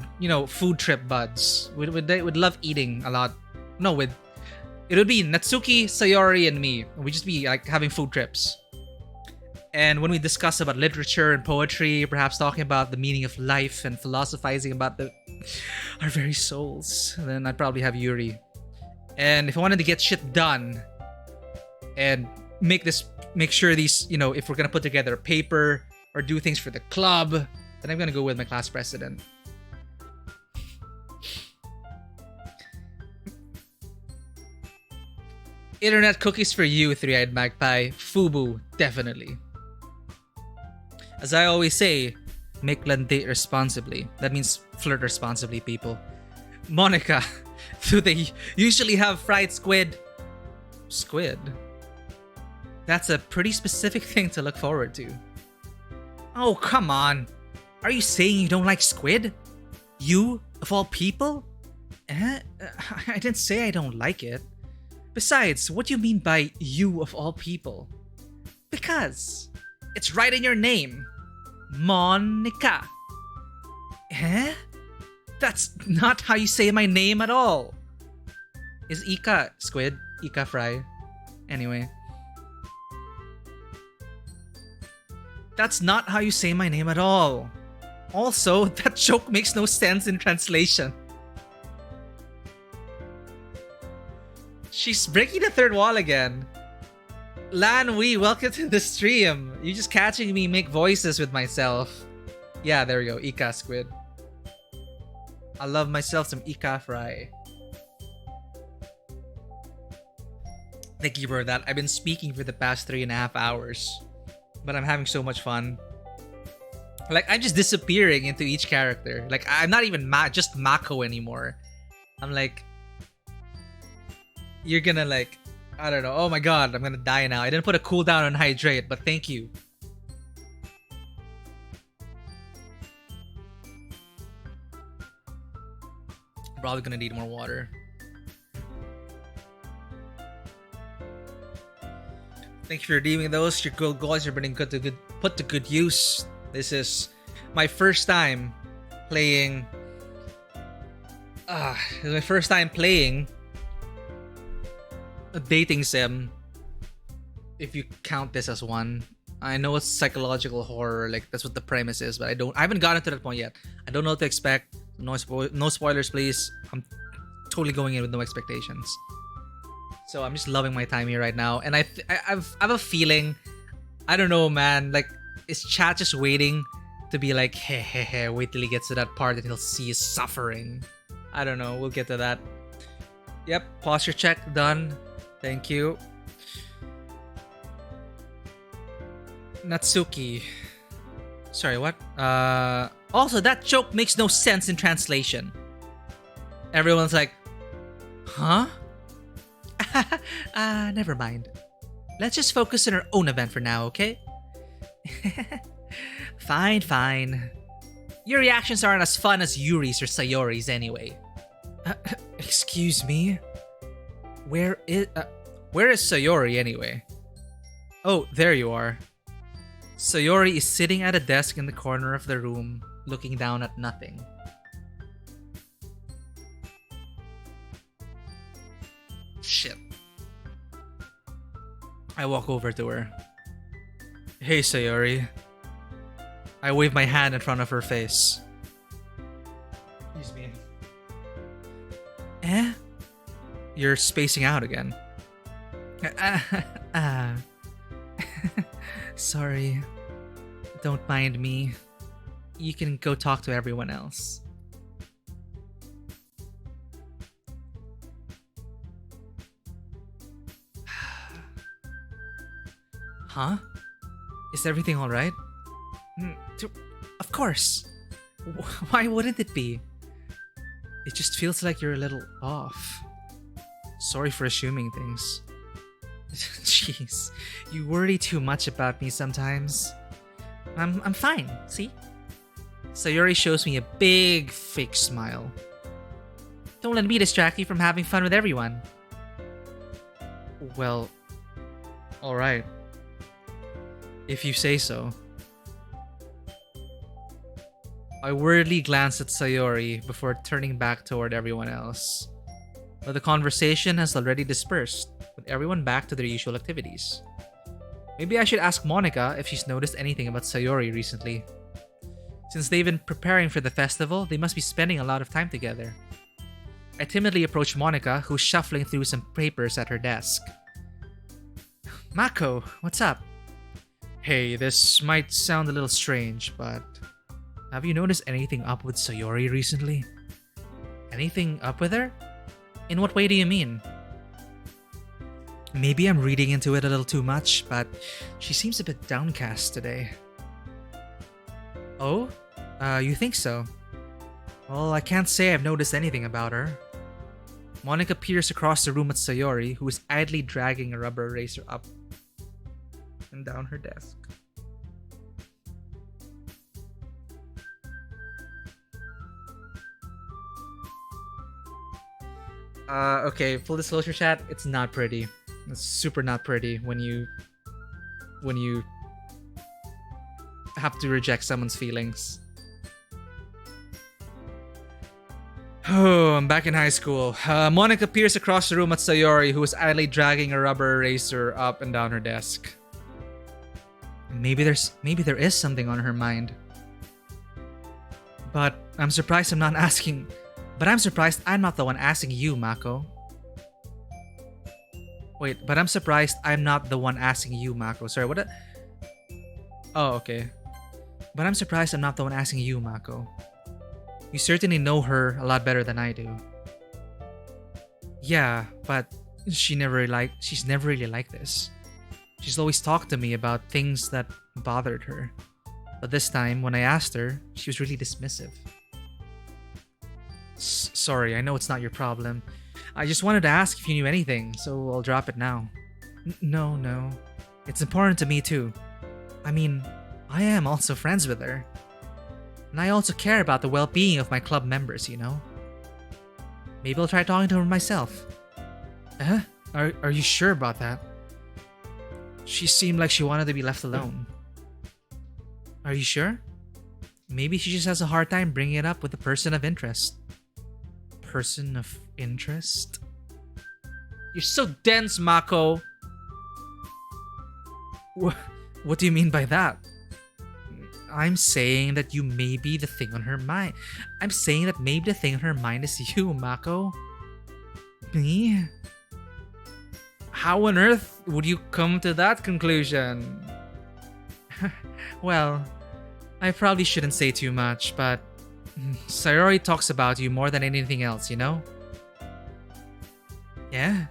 food trip buds. Would love eating a lot. No, it would be Natsuki, Sayori, and me. We'd just be like having food trips. And when we discuss about literature and poetry, perhaps talking about the meaning of life and philosophizing about our very souls, then I'd probably have Yuri. And if I wanted to get shit done and make sure these, if we're gonna put together a paper or do things for the club, then I'm gonna go with my class president. Internet cookies for you, Three-Eyed Magpie. Fubu, definitely. As I always say, make land date responsibly. That means flirt responsibly, people. Monica, do they usually have fried squid? Squid? That's a pretty specific thing to look forward to. Oh, come on. Are you saying you don't like squid? You, of all people? I didn't say I don't like it. Besides, what do you mean by you of all people? Because it's right in your name. Monica. Eh? That's not how you say my name at all. Is Ika squid? Ika fry? Anyway. That's not how you say my name at all. Also, that joke makes no sense in translation. She's breaking the third wall again. Lan Wee, welcome to the stream. You're just catching me make voices with myself. Yeah, there we go. Ika squid. I love myself some Ika fry. Thank you for that. I've been speaking for the past 3.5 hours. But I'm having so much fun. Like, I'm just disappearing into each character. Like, I'm not even just Mako anymore. I'm like... You're gonna like... I don't know. Oh my god, I'm gonna die now. I didn't put a cooldown on hydrate, but thank you. Probably gonna need more water. Thank you for redeeming those. Your gold coins are being put to good use. This is my first time playing. This is my first time playing a dating sim. If you count this as one, I know it's psychological horror, like that's what the premise is, but I haven't gotten to that point yet. I don't know what to expect. No spoilers, please. I'm totally going in with no expectations. So I'm just loving my time here right now, and I have a feeling, I don't know, man. Like, is chat just waiting to be like, hey, wait till he gets to that part and he'll see his suffering. I don't know. We'll get to that. Yep. Posture check done. Thank you. Natsuki. Sorry, what? Also, that joke makes no sense in translation. Everyone's like, huh? Never mind. Let's just focus on our own event for now, okay? Fine. Your reactions aren't as fun as Yuri's or Sayori's anyway. Excuse me? Where is Sayori anyway? Oh, there you are. Sayori is sitting at a desk in the corner of the room, looking down at nothing. Shit. I walk over to her. Hey, Sayori. I wave my hand in front of her face. Excuse me. Eh? You're spacing out again. Sorry. Don't mind me. You can go talk to everyone else. Huh? Is everything alright? Of course. Why wouldn't it be? It just feels like you're a little off. Sorry for assuming things. Jeez, you worry too much about me sometimes. I'm fine, see? Sayori shows me a big fake smile. Don't let me distract you from having fun with everyone. Well, alright. If you say so. I worriedly glance at Sayori before turning back toward everyone else. But the conversation has already dispersed, with everyone back to their usual activities. Maybe I should ask Monica if she's noticed anything about Sayori recently. Since they've been preparing for the festival, they must be spending a lot of time together. I timidly approach Monica, who's shuffling through some papers at her desk. Mako, what's up? Hey, this might sound a little strange, but have you noticed anything up with Sayori recently? Anything up with her? In what way do you mean? Maybe I'm reading into it a little too much, but she seems a bit downcast today. Oh? You think so? Well, I can't say I've noticed anything about her. Monica peers across the room at Sayori, who is idly dragging a rubber eraser up and down her desk. Okay, full disclosure chat, it's not pretty. It's super not pretty when you have to reject someone's feelings. Oh, I'm back in high school. Monica peers across the room at Sayori, who is idly dragging a rubber eraser up and down her desk. Maybe there is something on her mind. But I'm surprised I'm not the one asking you, Mako. Wait, but I'm surprised I'm not the one asking you, Mako. Sorry, what? Oh, okay. But I'm surprised I'm not the one asking you, Mako. You certainly know her a lot better than I do. Yeah, but she's never really like this. She's always talked to me about things that bothered her. But this time, when I asked her, she was really dismissive. Sorry, I know it's not your problem. I just wanted to ask if you knew anything, so I'll drop it now. No. It's important to me too. I mean, I am also friends with her. And I also care about the well-being of my club members, you know? Maybe I'll try talking to her myself. Are you sure about that? She seemed like she wanted to be left alone. Are you sure? Maybe she just has a hard time bringing it up with a person of interest. Person of interest? You're so dense, Mako. What do you mean by that? I'm saying that you may be the thing on her mind. I'm saying that maybe the thing on her mind is you, Mako. Me? How on earth would you come to that conclusion? Well, I probably shouldn't say too much, but Sayori talks about you more than anything else, you know? Yeah?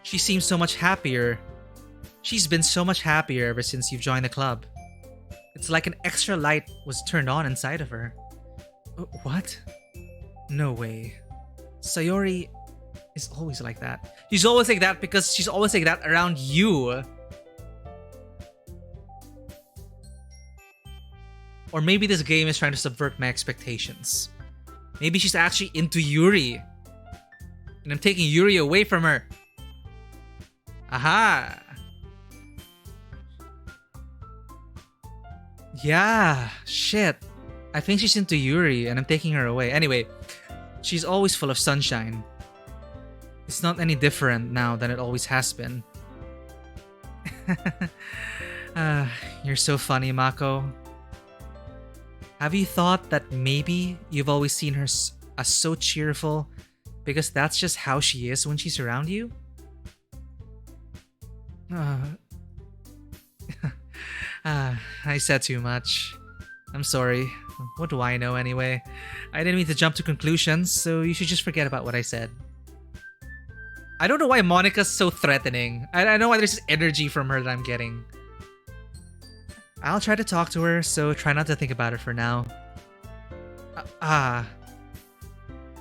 She seems so much happier. She's been so much happier ever since you've joined the club. It's like an extra light was turned on inside of her. What? No way. Sayori is always like that. She's always like that because she's always like that around you. Or maybe this game is trying to subvert my expectations. Maybe she's actually into Yuri. And I'm taking Yuri away from her. Aha! Yeah, shit. I think she's into Yuri and I'm taking her away. Anyway, she's always full of sunshine. It's not any different now than it always has been. You're so funny, Mako. Have you thought that maybe you've always seen her as so cheerful because that's just how she is when she's around you? I said too much. I'm sorry. What do I know anyway? I didn't mean to jump to conclusions, so you should just forget about what I said. I don't know why Monica's so threatening. I know why there's this energy from her that I'm getting. I'll try to talk to her, so try not to think about it for now.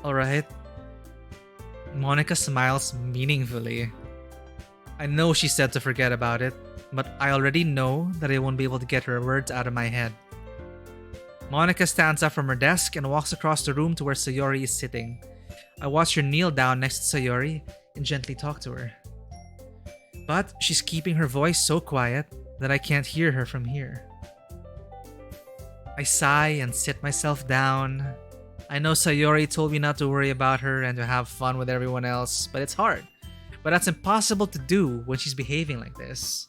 Alright. Monica smiles meaningfully. I know she said to forget about it, but I already know that I won't be able to get her words out of my head. Monica stands up from her desk and walks across the room to where Sayori is sitting. I watch her kneel down next to Sayori and gently talk to her. But she's keeping her voice so quiet that I can't hear her from here. I sigh and sit myself down. I know Sayori told me not to worry about her and to have fun with everyone else, but it's hard. But that's impossible to do when she's behaving like this.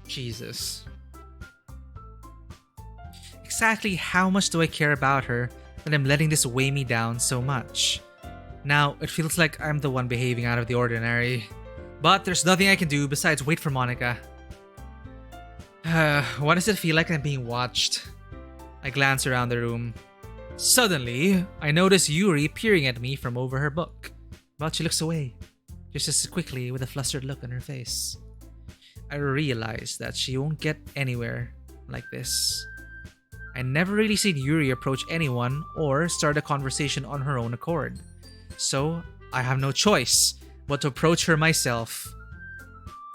Jesus. Exactly how much do I care about her that I'm letting this weigh me down so much? Now, it feels like I'm the one behaving out of the ordinary. But there's nothing I can do besides wait for Monica. Why does it feel like I'm being watched? I glance around the room. Suddenly, I notice Yuri peering at me from over her book. But she looks away, just as quickly with a flustered look on her face. I realize that she won't get anywhere like this. I never really seen Yuri approach anyone or start a conversation on her own accord. So, I have no choice but to approach her myself.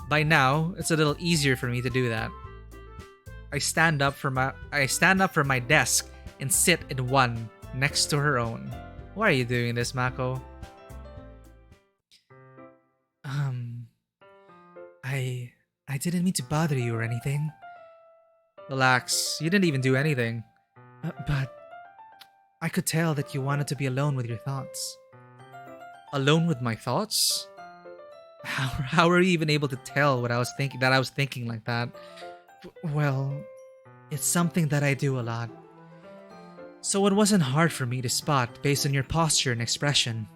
By now, it's a little easier for me to do that. I stand up from my desk and sit in one next to her own. Why are you doing this, Mako? I didn't mean to bother you or anything. Relax, you didn't even do anything. But I could tell that you wanted to be alone with your thoughts. Alone with my thoughts? How are you even able to tell what I was thinking like that? Well, it's something that I do a lot. So it wasn't hard for me to spot based on your posture and expression.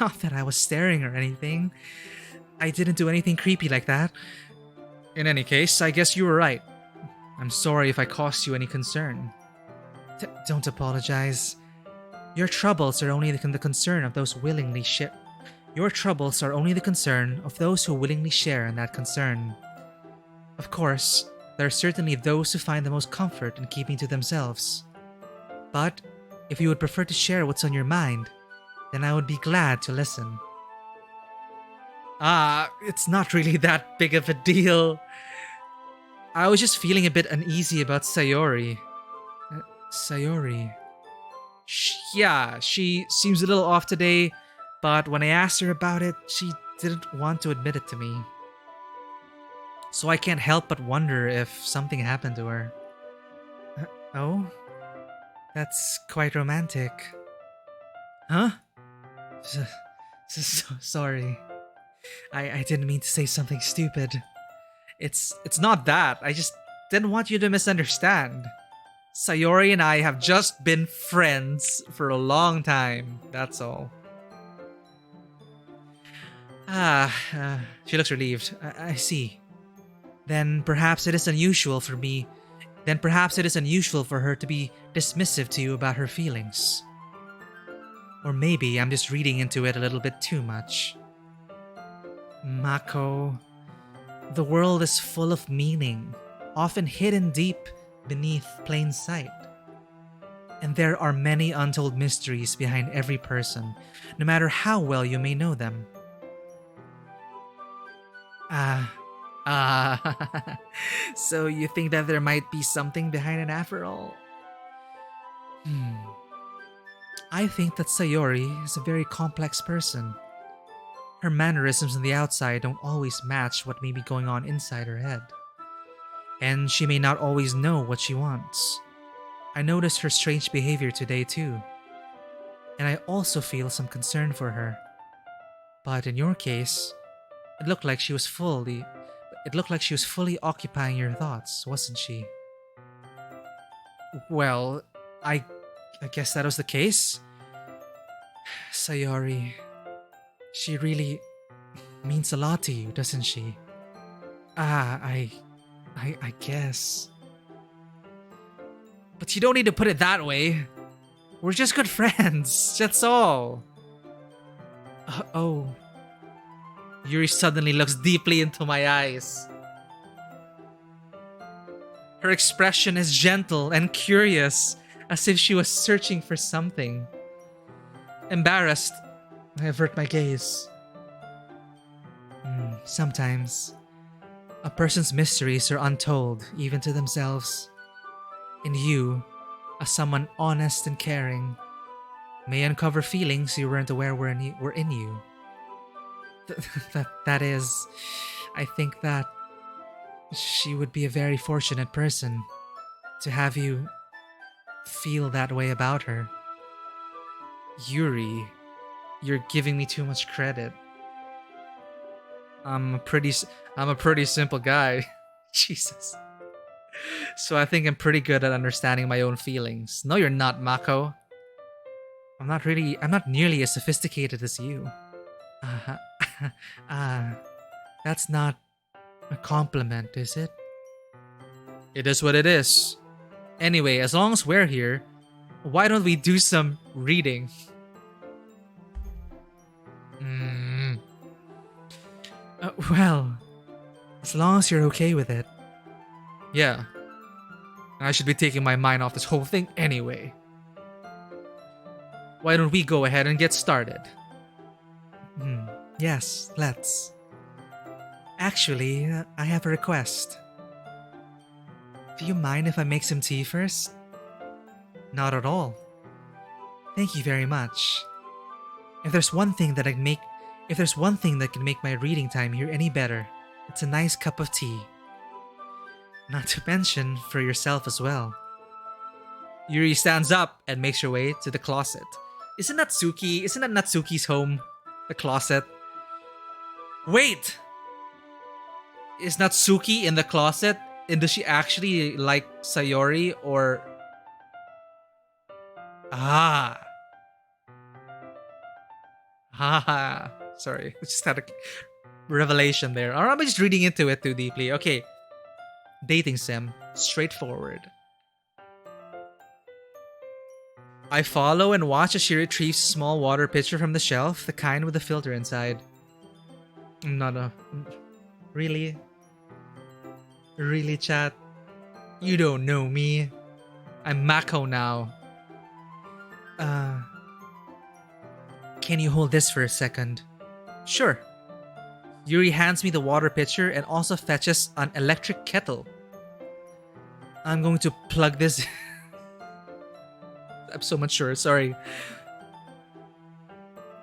Not that I was staring or anything. I didn't do anything creepy like that. In any case, I guess you were right. I'm sorry if I caused you any concern. Don't apologize. Your troubles are only the concern of those willingly share. Your troubles are only the concern of those who willingly share in that concern. Of course, there are certainly those who find the most comfort in keeping to themselves. But if you would prefer to share what's on your mind, then I would be glad to listen. It's not really that big of a deal. I was just feeling a bit uneasy about Sayori. Sayori. Yeah, she seems a little off today, but when I asked her about it, she didn't want to admit it to me. So I can't help but wonder if something happened to her. Oh? That's quite romantic. Huh? Sorry. I didn't mean to say something stupid. It's not that. I just didn't want you to misunderstand. Sayori and I have just been friends for a long time. That's all. She looks relieved. I see. Then perhaps it is unusual for me. Then perhaps it is unusual for her to be dismissive to you about her feelings. Or maybe I'm just reading into it a little bit too much. Mako, the world is full of meaning, often hidden deep beneath plain sight. And there are many untold mysteries behind every person, no matter how well you may know them. So you think that there might be something behind it after all? I think that Sayori is a very complex person. Her mannerisms on the outside don't always match what may be going on inside her head. And she may not always know what she wants. I noticed her strange behavior today too. And I also feel some concern for her. But in your case, it looked like she was fully occupying your thoughts, wasn't she? Well, I guess that was the case. Sayori, she really means a lot to you, doesn't she? I guess. But you don't need to put it that way. We're just good friends, that's all. Oh. Yuri suddenly looks deeply into my eyes. Her expression is gentle and curious, as if she was searching for something. Embarrassed, I avert my gaze. Sometimes, a person's mysteries are untold, even to themselves. And you, as someone honest and caring, may uncover feelings you weren't aware were in you. That is, I think that she would be a very fortunate person to have you feel that way about her. Yuri, you're giving me too much credit. I'm a pretty simple guy. Jesus. So I think I'm pretty good at understanding my own feelings. No, you're not, Mako. I'm not nearly as sophisticated as you. That's not a compliment, is it? It is what it is. Anyway, as long as we're here, why don't we do some reading? Well, as long as you're okay with it. Yeah. I should be taking my mind off this whole thing anyway. Why don't we go ahead and get started? Yes, let's. Actually, I have a request. Do you mind if I make some tea first? Not at all. Thank you very much. If there's one thing that can make my reading time here any better, it's a nice cup of tea. Not to mention for yourself as well. Yuri stands up and makes her way to the closet. Isn't that Natsuki's home? The closet? Wait! Is Natsuki in the closet? And does she actually like Sayori or... Sorry, we just had a revelation there. Or am I just reading into it too deeply? Okay. Dating sim. Straightforward. I follow and watch as she retrieves a small water pitcher from the shelf, the kind with the filter inside. Really? Really, chat? You don't know me. I'm Mako now. Can you hold this for a second? Sure. Yuri hands me the water pitcher and also fetches an electric kettle. I'm going to plug this... I'm so mature, sorry.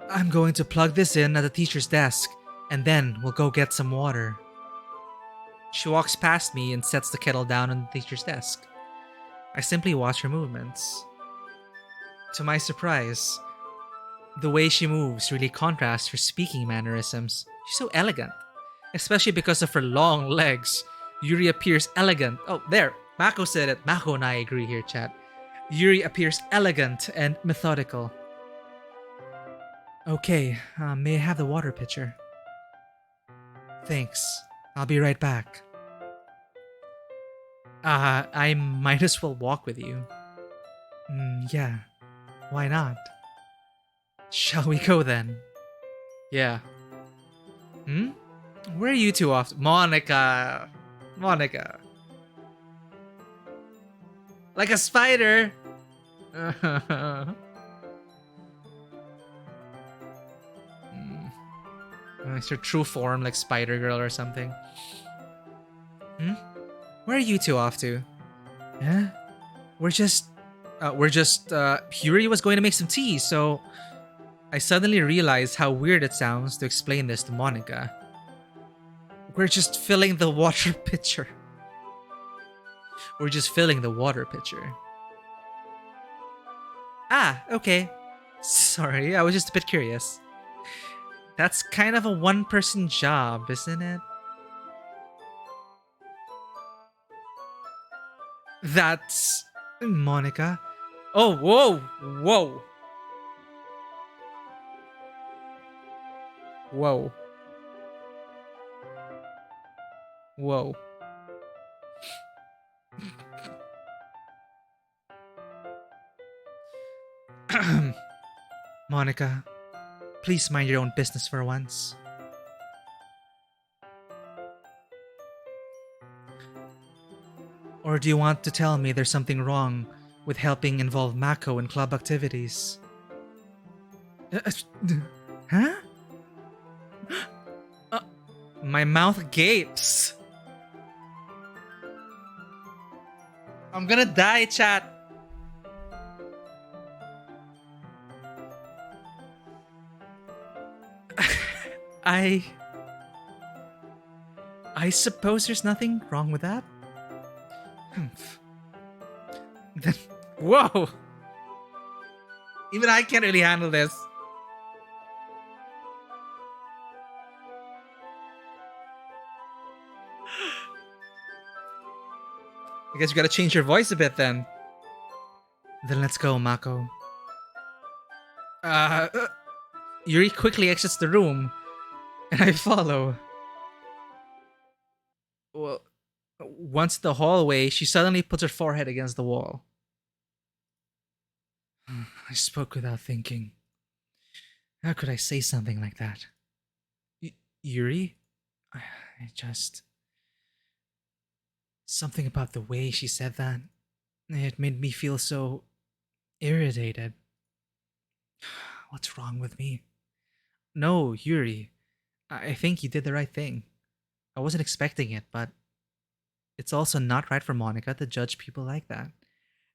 I'm going to plug this in at the teacher's desk, and then we'll go get some water. She walks past me and sets the kettle down on the teacher's desk. I simply watch her movements. To my surprise, the way she moves really contrasts her speaking mannerisms. She's so elegant, especially because of her long legs. Yuri appears elegant. Oh, there. Mako said it. Mako and I agree here, chat. Yuri appears elegant and methodical. Okay, may I have the water pitcher? Thanks. I'll be right back. I might as well walk with you. Yeah. Why not? Shall we go then? Yeah. Where are you two off? Monica. Monica. Like a spider. It's your true form, like Spider Girl or something. Where are you two off to? Yeah? We're just, Yuri was going to make some tea, so I suddenly realized how weird it sounds to explain this to Monica. We're just filling the water pitcher. We're just filling the water pitcher. Ah, okay. Sorry, I was just a bit curious. That's kind of a one-person job, isn't it? That's... Monica. Oh, whoa! Whoa! Whoa. Whoa. Monica, please mind your own business for once. Or do you want to tell me there's something wrong with helping involve Mako in club activities? Huh? My mouth gapes. I'm gonna die, chat. I suppose there's nothing wrong with that. Then, whoa! Even I can't really handle this. I guess you gotta change your voice a bit then. Then let's go, Mako. Yuri quickly exits the room, and I follow. Well, once in the hallway, she suddenly puts her forehead against the wall. I spoke without thinking. How could I say something like that? Yuri? I just... Something about the way she said that. It made me feel so irritated. What's wrong with me? No, Yuri. I think you did the right thing. I wasn't expecting it, but it's also not right for Monica to judge people like that.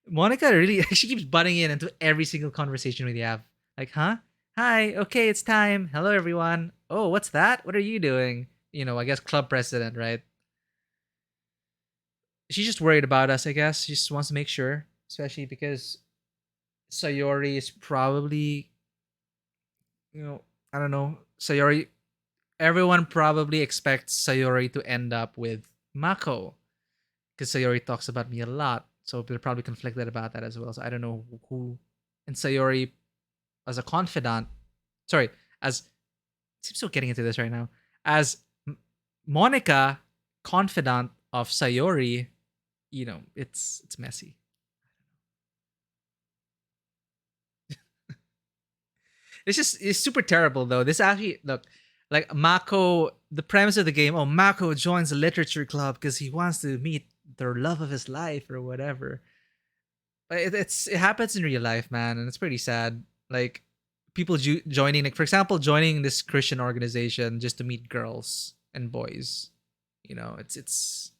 Monica really, she keeps butting in into every single conversation we have. Like, huh? Hi, okay, it's time. Hello, everyone. Oh, what's that? What are you doing? You know, I guess club president, right? She's just worried about us, I guess. She just wants to make sure, especially because Sayori is probably, I don't know. Sayori, everyone probably expects Sayori to end up with Mako because Sayori talks about me a lot. So they're probably conflicted about that as well. So I don't know who. And Sayori, as a confidant, as seems so getting into this right now, as Monica, confidant of Sayori, it's messy. It's super terrible though. This actually look like Mako. The premise of the game. Oh, Mako joins a literature club because he wants to meet the love of his life or whatever. But it happens in real life, man, and it's pretty sad. Like people joining, like for example, joining this Christian organization just to meet girls and boys. It's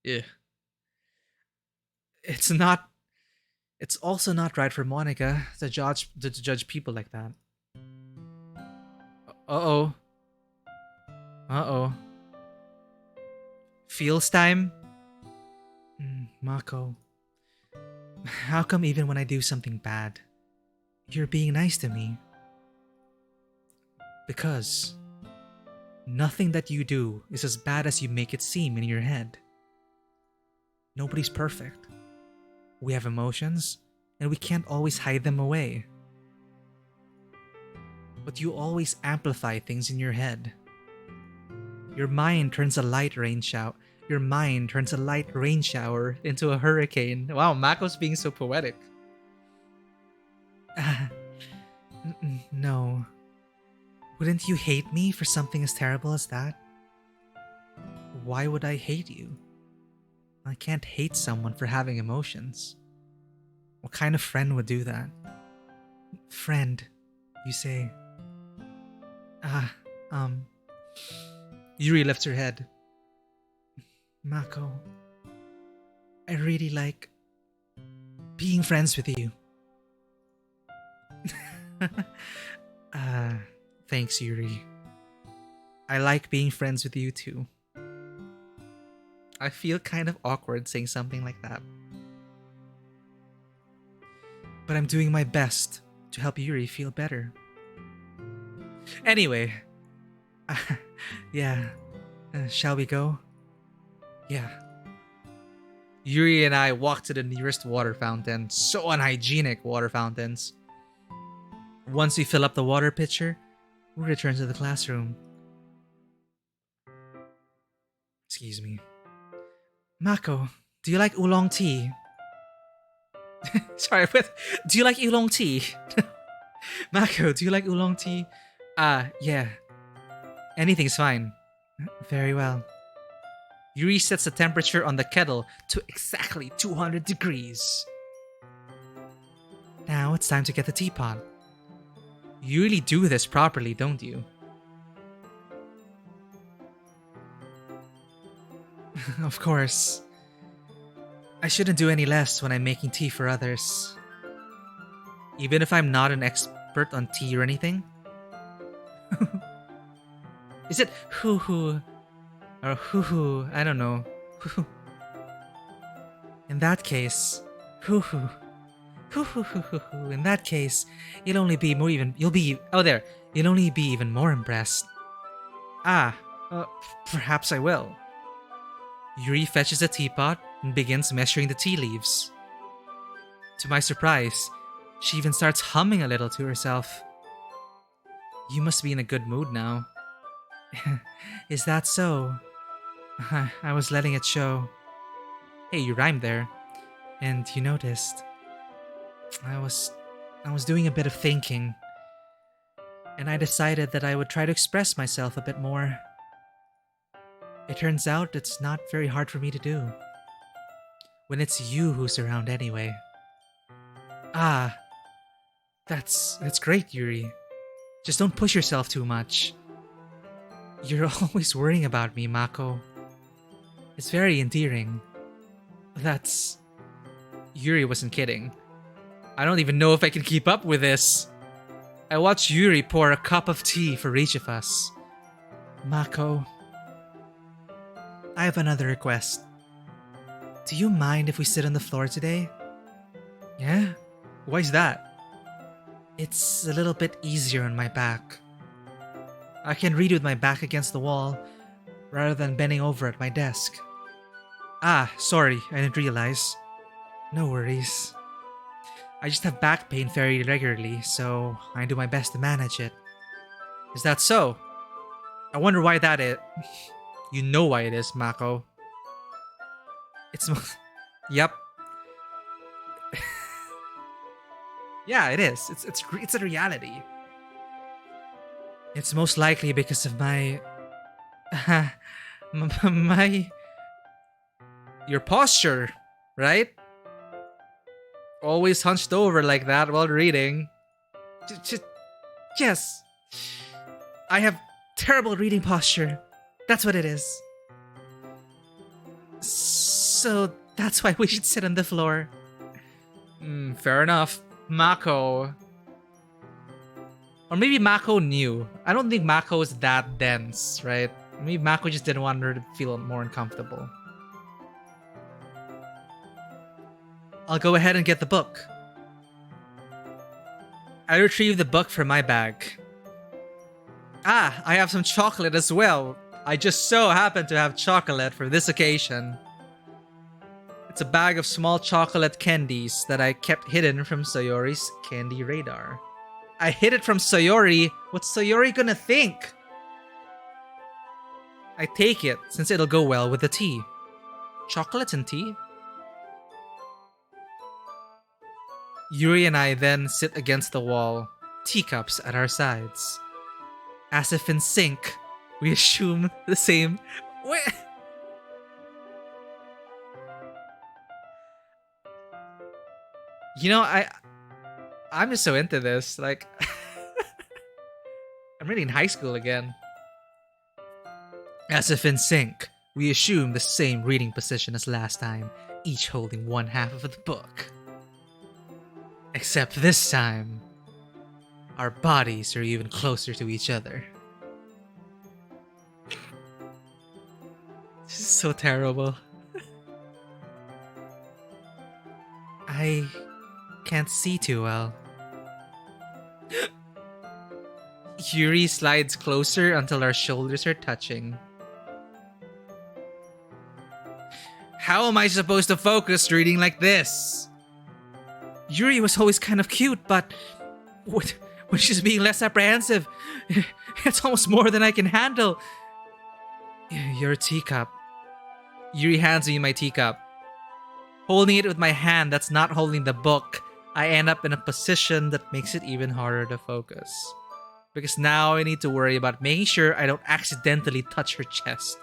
yeah. It's It's also not right for Monica to judge people like that. Uh-oh. Uh-oh. Feels time? Mako, how come even when I do something bad, you're being nice to me? Because nothing that you do is as bad as you make it seem in your head. Nobody's perfect. We have emotions, and we can't always hide them away. But you always amplify things in your head. Your mind turns a light rain shower. Your mind turns a light rain shower into a hurricane. Wow, Mako's being so poetic. No. Wouldn't you hate me for something as terrible as that? Why would I hate you? I can't hate someone for having emotions. What kind of friend would do that? Friend, you say? Yuri lifts her head. Mako, I really like being friends with you. Thanks, Yuri. I like being friends with you too. I feel kind of awkward saying something like that. But I'm doing my best to help Yuri feel better. Anyway, yeah, shall we go? Yeah. Yuri and I walk to the nearest water fountain. So unhygienic water fountains. Once we fill up the water pitcher, we return to the classroom. Excuse me. Mako, do you like oolong tea? Sorry, but do you like oolong tea? Mako, do you like oolong tea? Yeah. Anything's fine. Very well. Yuri sets the temperature on the kettle to exactly 200 degrees. Now it's time to get the teapot. You really do this properly, don't you? Of course. I shouldn't do any less when I'm making tea for others. Even if I'm not an expert on tea or anything. Is it hoo-hoo? Or hoo-hoo? I don't know. Hoo-hoo. In that case, hoo-hoo. Hoo-hoo-hoo-hoo-hoo. In that case, you'll only be even more impressed. Perhaps I will. Yuri fetches a teapot and begins measuring the tea leaves. To my surprise, she even starts humming a little to herself. You must be in a good mood now. Is that so? I was letting it show. Hey, you rhymed there. And you noticed. I was doing a bit of thinking. And I decided that I would try to express myself a bit more. It turns out it's not very hard for me to do. When it's you who's around anyway. That's great, Yuri. Just don't push yourself too much. You're always worrying about me, Mako. It's very endearing. Yuri wasn't kidding. I don't even know if I can keep up with this. I watched Yuri pour a cup of tea for each of us. Mako, I have another request. Do you mind if we sit on the floor today? Yeah? Why's that? It's a little bit easier on my back. I can read with my back against the wall, rather than bending over at my desk. Sorry, I didn't realize. No worries. I just have back pain very regularly, so I do my best to manage it. Is that so? I wonder why that is. You know why it is, Mako. Yep. Yeah, it is. It's a reality. It's most likely because of my your posture, right? Always hunched over like that while reading. Yes. I have terrible reading posture. That's what it is. So that's why we should sit on the floor. Fair enough. Mako. Or maybe Mako knew. I don't think Mako is that dense, right? Maybe Mako just didn't want her to feel more uncomfortable. I'll go ahead and get the book. I retrieved the book from my bag. Ah, I have some chocolate as well. I just so happen to have chocolate for this occasion. It's a bag of small chocolate candies that I kept hidden from Sayori's candy radar. I hid it from Sayori. What's Sayori gonna think? I take it since it'll go well with the tea. Chocolate and tea? Yuri and I then sit against the wall, teacups at our sides. As if in sync, we assume the same. Wait. You know, I'm just so into this. Like, I'm really in high school again. As if in sync, we assume the same reading position as last time, each holding one half of the book. Except this time, our bodies are even closer to each other. This is so terrible. I can't see too well. Yuri slides closer until our shoulders are touching. How am I supposed to focus reading like this? Yuri was always kind of cute, but when she's being less apprehensive, it's almost more than I can handle. Your teacup. Yuri hands me my teacup. Holding it with my hand that's not holding the book, I end up in a position that makes it even harder to focus. Because now I need to worry about making sure I don't accidentally touch her chest.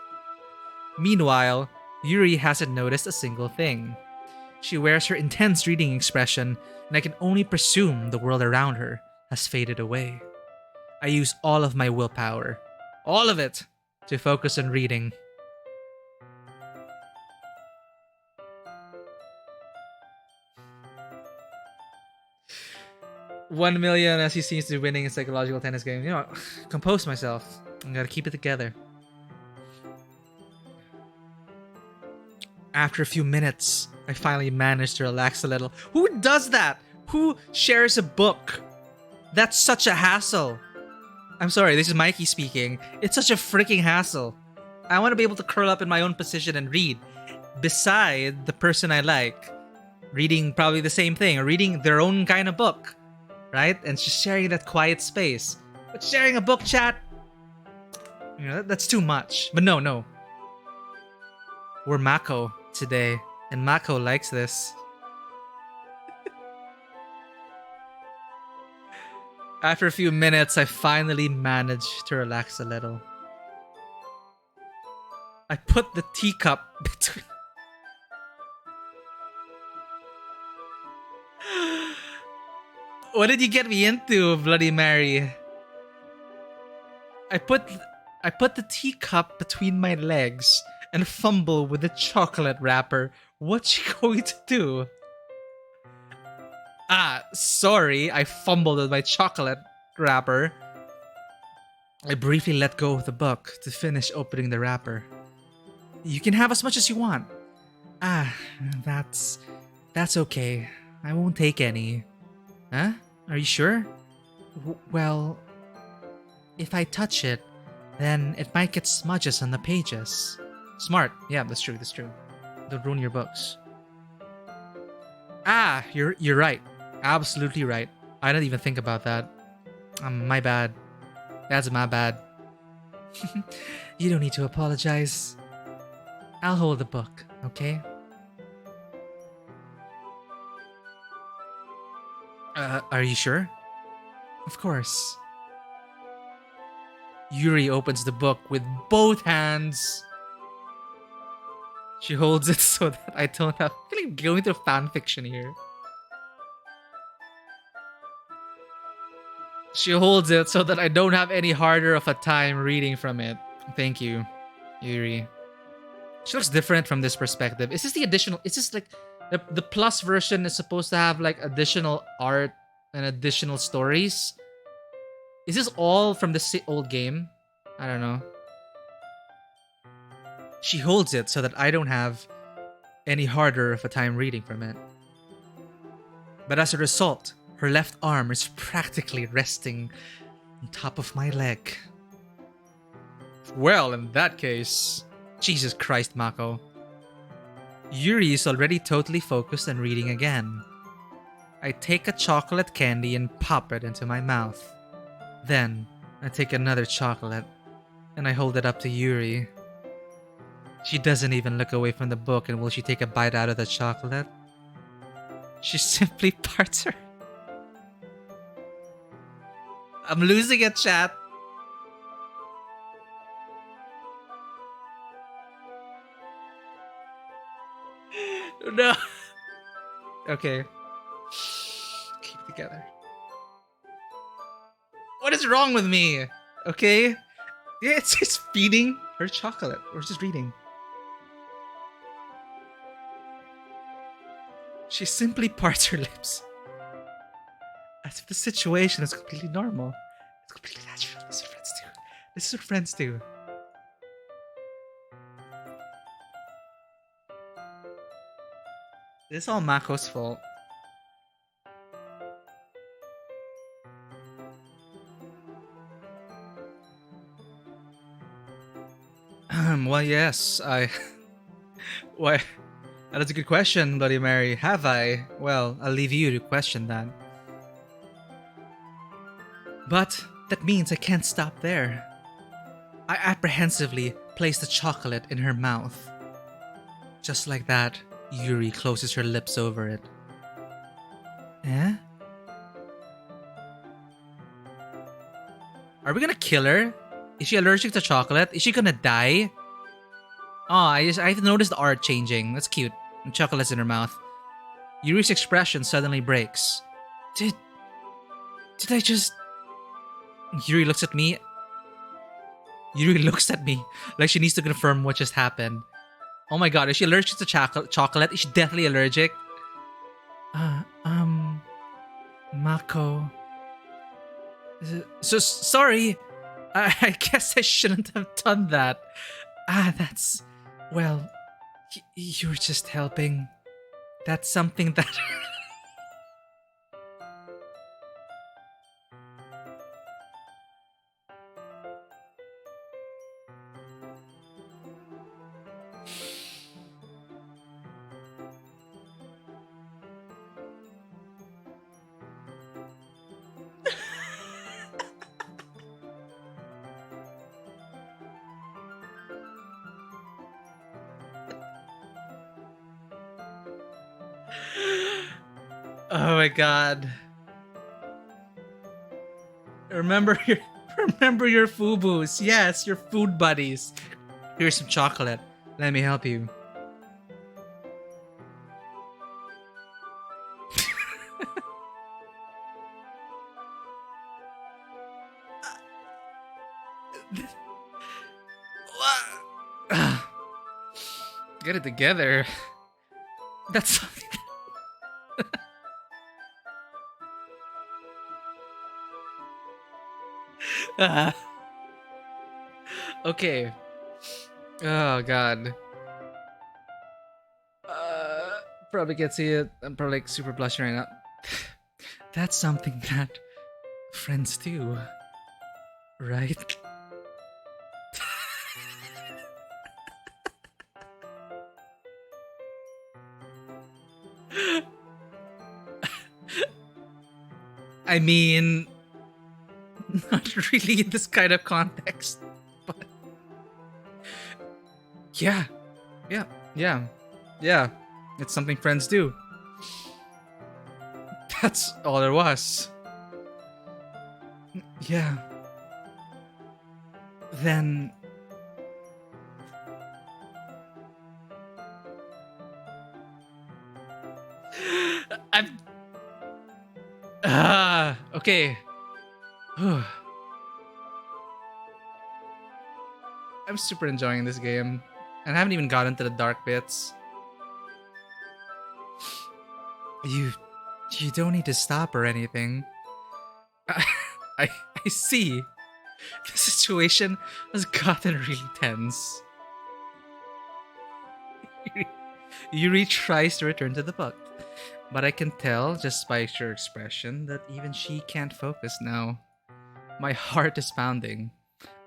Meanwhile, Yuri hasn't noticed a single thing. She wears her intense reading expression, and I can only presume the world around her has faded away. I use all of my willpower, all of it, to focus on reading. $1 million as he seems to be winning a psychological tennis game. You know, compose myself. I gotta keep it together. After a few minutes, I finally managed to relax a little. Who does that? Who shares a book? That's such a hassle. I'm sorry, this is Mikey speaking. It's such a freaking hassle. I want to be able to curl up in my own position and read. Beside the person I like. Reading probably the same thing, or reading their own kind of book. Right? And just sharing that quiet space. But sharing a book chat, you know, that's too much. But no. We're Mako today, and Mako likes this. After a few minutes, I finally managed to relax a little. I put the teacup between... What did you get me into, Bloody Mary? I put the teacup between my legs and fumble with the chocolate wrapper. What's she going to do? Ah, sorry, I fumbled with my chocolate wrapper. I briefly let go of the book to finish opening the wrapper. You can have as much as you want. Ah, that's okay. I won't take any. Huh? Are you sure? Well, if I touch it, then it might get smudges on the pages. Smart. Yeah, that's true. Don't ruin your books. Ah, you're right. Absolutely right. I didn't even think about that. My bad. That's my bad. You don't need to apologize. I'll hold the book, okay? Are you sure? Of course. Yuri opens the book with both hands. She holds it so that I don't have... I feel like going through fanfiction here. She holds it so that I don't have any harder of a time reading from it. Thank you, Yuri. She looks different from this perspective. Is this the additional... Is this like The plus version is supposed to have like additional art and additional stories. Is this all from the old game? I don't know. She holds it so that I don't have any harder of a time reading from it. But as a result, her left arm is practically resting on top of my leg. Well, in that case, Jesus Christ, Mako. Yuri is already totally focused on reading again. I take a chocolate candy and pop it into my mouth. Then, I take another chocolate and I hold it up to Yuri. She doesn't even look away from the book, and will she take a bite out of the chocolate? She simply parts her. I'm losing it, chat. No. Okay. Keep it together. What is wrong with me? Okay. Yeah, it's just feeding her chocolate. Or just reading. She simply parts her lips. As if the situation is completely normal. It's completely natural. This is what friends do. This is what friends do. This is all Mako's fault. Well, yes, Why? That's a good question, Bloody Mary. Have I? Well, I'll leave you to question that. But that means I can't stop there. I apprehensively place the chocolate in her mouth. Just like that, Yuri closes her lips over it. Eh? Are we gonna kill her? Is she allergic to chocolate? Is she gonna die? Oh, I've noticed the art changing. That's cute. And chocolate's in her mouth. Yuri's expression suddenly breaks. Did I just... Yuri looks at me. Yuri looks at me like she needs to confirm what just happened. Oh my god, is she allergic to chocolate? Is she deathly allergic? Mako. So sorry. I guess I shouldn't have done that. That's... Well, you're just helping. That's something that... Oh my god. Remember your FUBUs. Yes, your food buddies. Here's some chocolate. Let me help you. Get it together. That's something. Okay. Oh god. Probably can't see it. I'm probably like super blushing right now. That's something that friends do, right? I mean, not really in this kind of context, but yeah, it's something friends do. That's all there was. Yeah. Then... I'm... okay. I'm super enjoying this game. And I haven't even gotten to the dark bits. You you don't need to stop or anything. I, I, I see. The situation has gotten really tense. Yuri tries to return to the book, but I can tell just by her expression that even she can't focus now. My heart is pounding.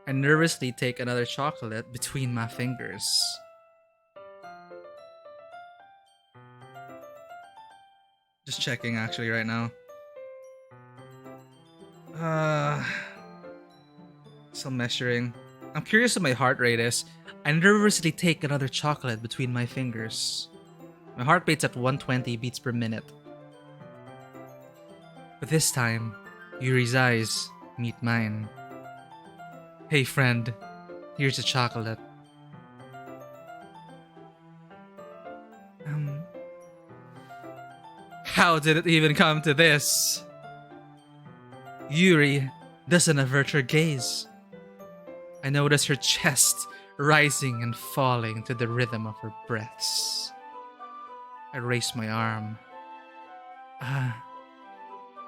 I nervously take another chocolate between my fingers. Just checking actually right now. Uh Still measuring. I'm curious what my heart rate is. I nervously take another chocolate between my fingers. My heart rate's at 120 beats per minute. But this time, Yuri's eyes meet mine. Hey friend, here's a chocolate. Um, how did it even come to this? Yuri doesn't avert her gaze. I notice her chest rising and falling to the rhythm of her breaths. I raise my arm.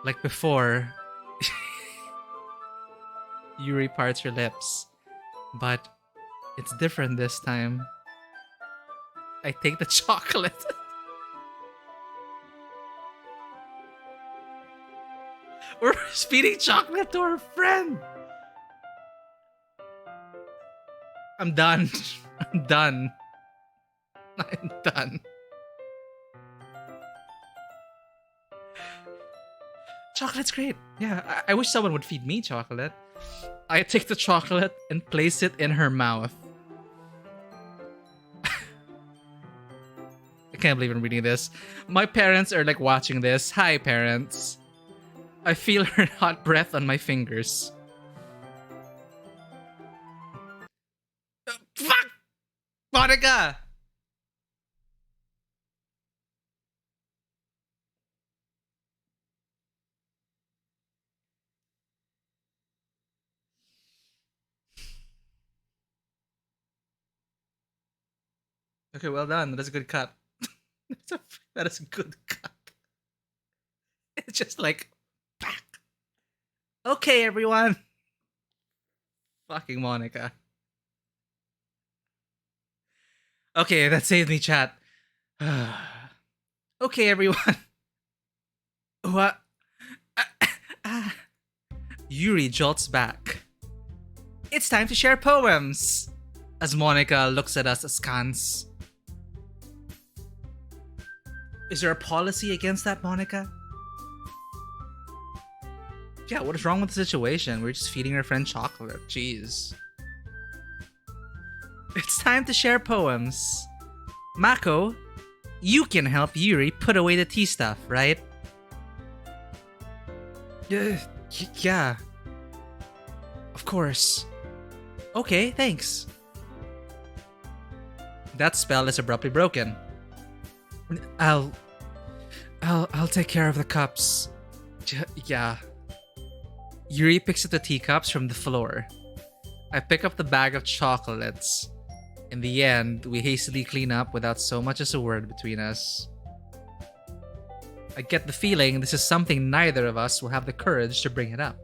Like before, Yuri parts her lips, but it's different this time. I take the chocolate. We're feeding chocolate to our friend. I'm done. I'm done. I'm done. Chocolate's great. Yeah, I wish someone would feed me chocolate. I take the chocolate and place it in her mouth. I can't believe I'm reading this. My parents are like watching this. Hi, parents. I feel her hot breath on my fingers. Fuck! Monica! Okay, well done. That's a good cut. That is a good cut. It's just like, back. Okay, everyone. Fucking Monica. Okay, that saved me, chat. Okay, everyone. What? Yuri jolts back. It's time to share poems. As Monica looks at us askance. Is there a policy against that, Monica? Yeah, what is wrong with the situation? We're just feeding our friend chocolate. Jeez. It's time to share poems. Mako, you can help Yuri put away the tea stuff, right? Yeah. Of course. Okay, thanks. That spell is abruptly broken. I'll take care of the cups. Yeah. Yuri picks up the teacups from the floor. I pick up the bag of chocolates. In the end, we hastily clean up without so much as a word between us. I get the feeling this is something neither of us will have the courage to bring it up.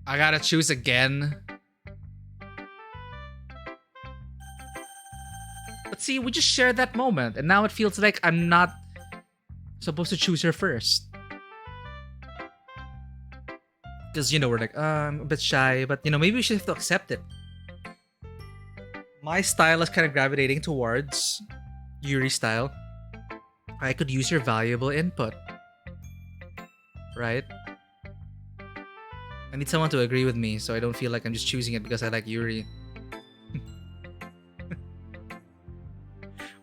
I gotta choose again. But see, we just shared that moment, and now it feels like I'm not supposed to choose her first. Because, we're like, I'm a bit shy, but, maybe we should have to accept it. My style is kind of gravitating towards Yuri's style. I could use your valuable input. Right? I need someone to agree with me, so I don't feel like I'm just choosing it because I like Yuri.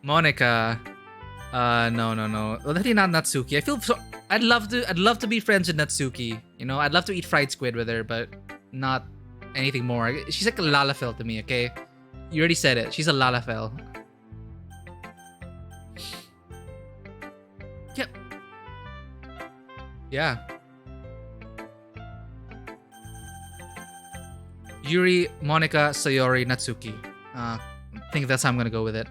Monica. No. Well, definitely not Natsuki. I feel so. I'd love to be friends with Natsuki. I'd love to eat fried squid with her, but not anything more. She's like a lalafell to me, okay? You already said it. She's a lalafell. Yep. Yeah. Yuri, Monica, Sayori, Natsuki. I think that's how I'm gonna go with it.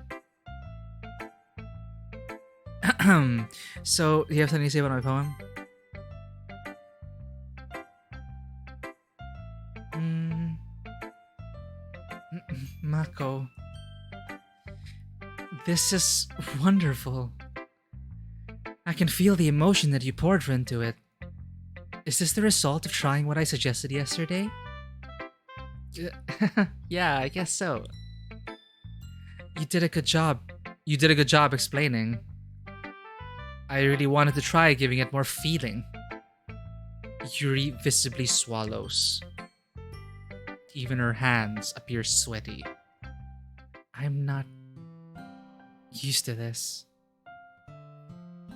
So, do you have something to say about my poem? Mako, this is wonderful. I can feel the emotion that you poured into it. Is this the result of trying what I suggested yesterday? Yeah, I guess so. You did a good job. You did a good job explaining. I really wanted to try giving it more feeling. Yuri visibly swallows. Even her hands appear sweaty. I'm not used to this.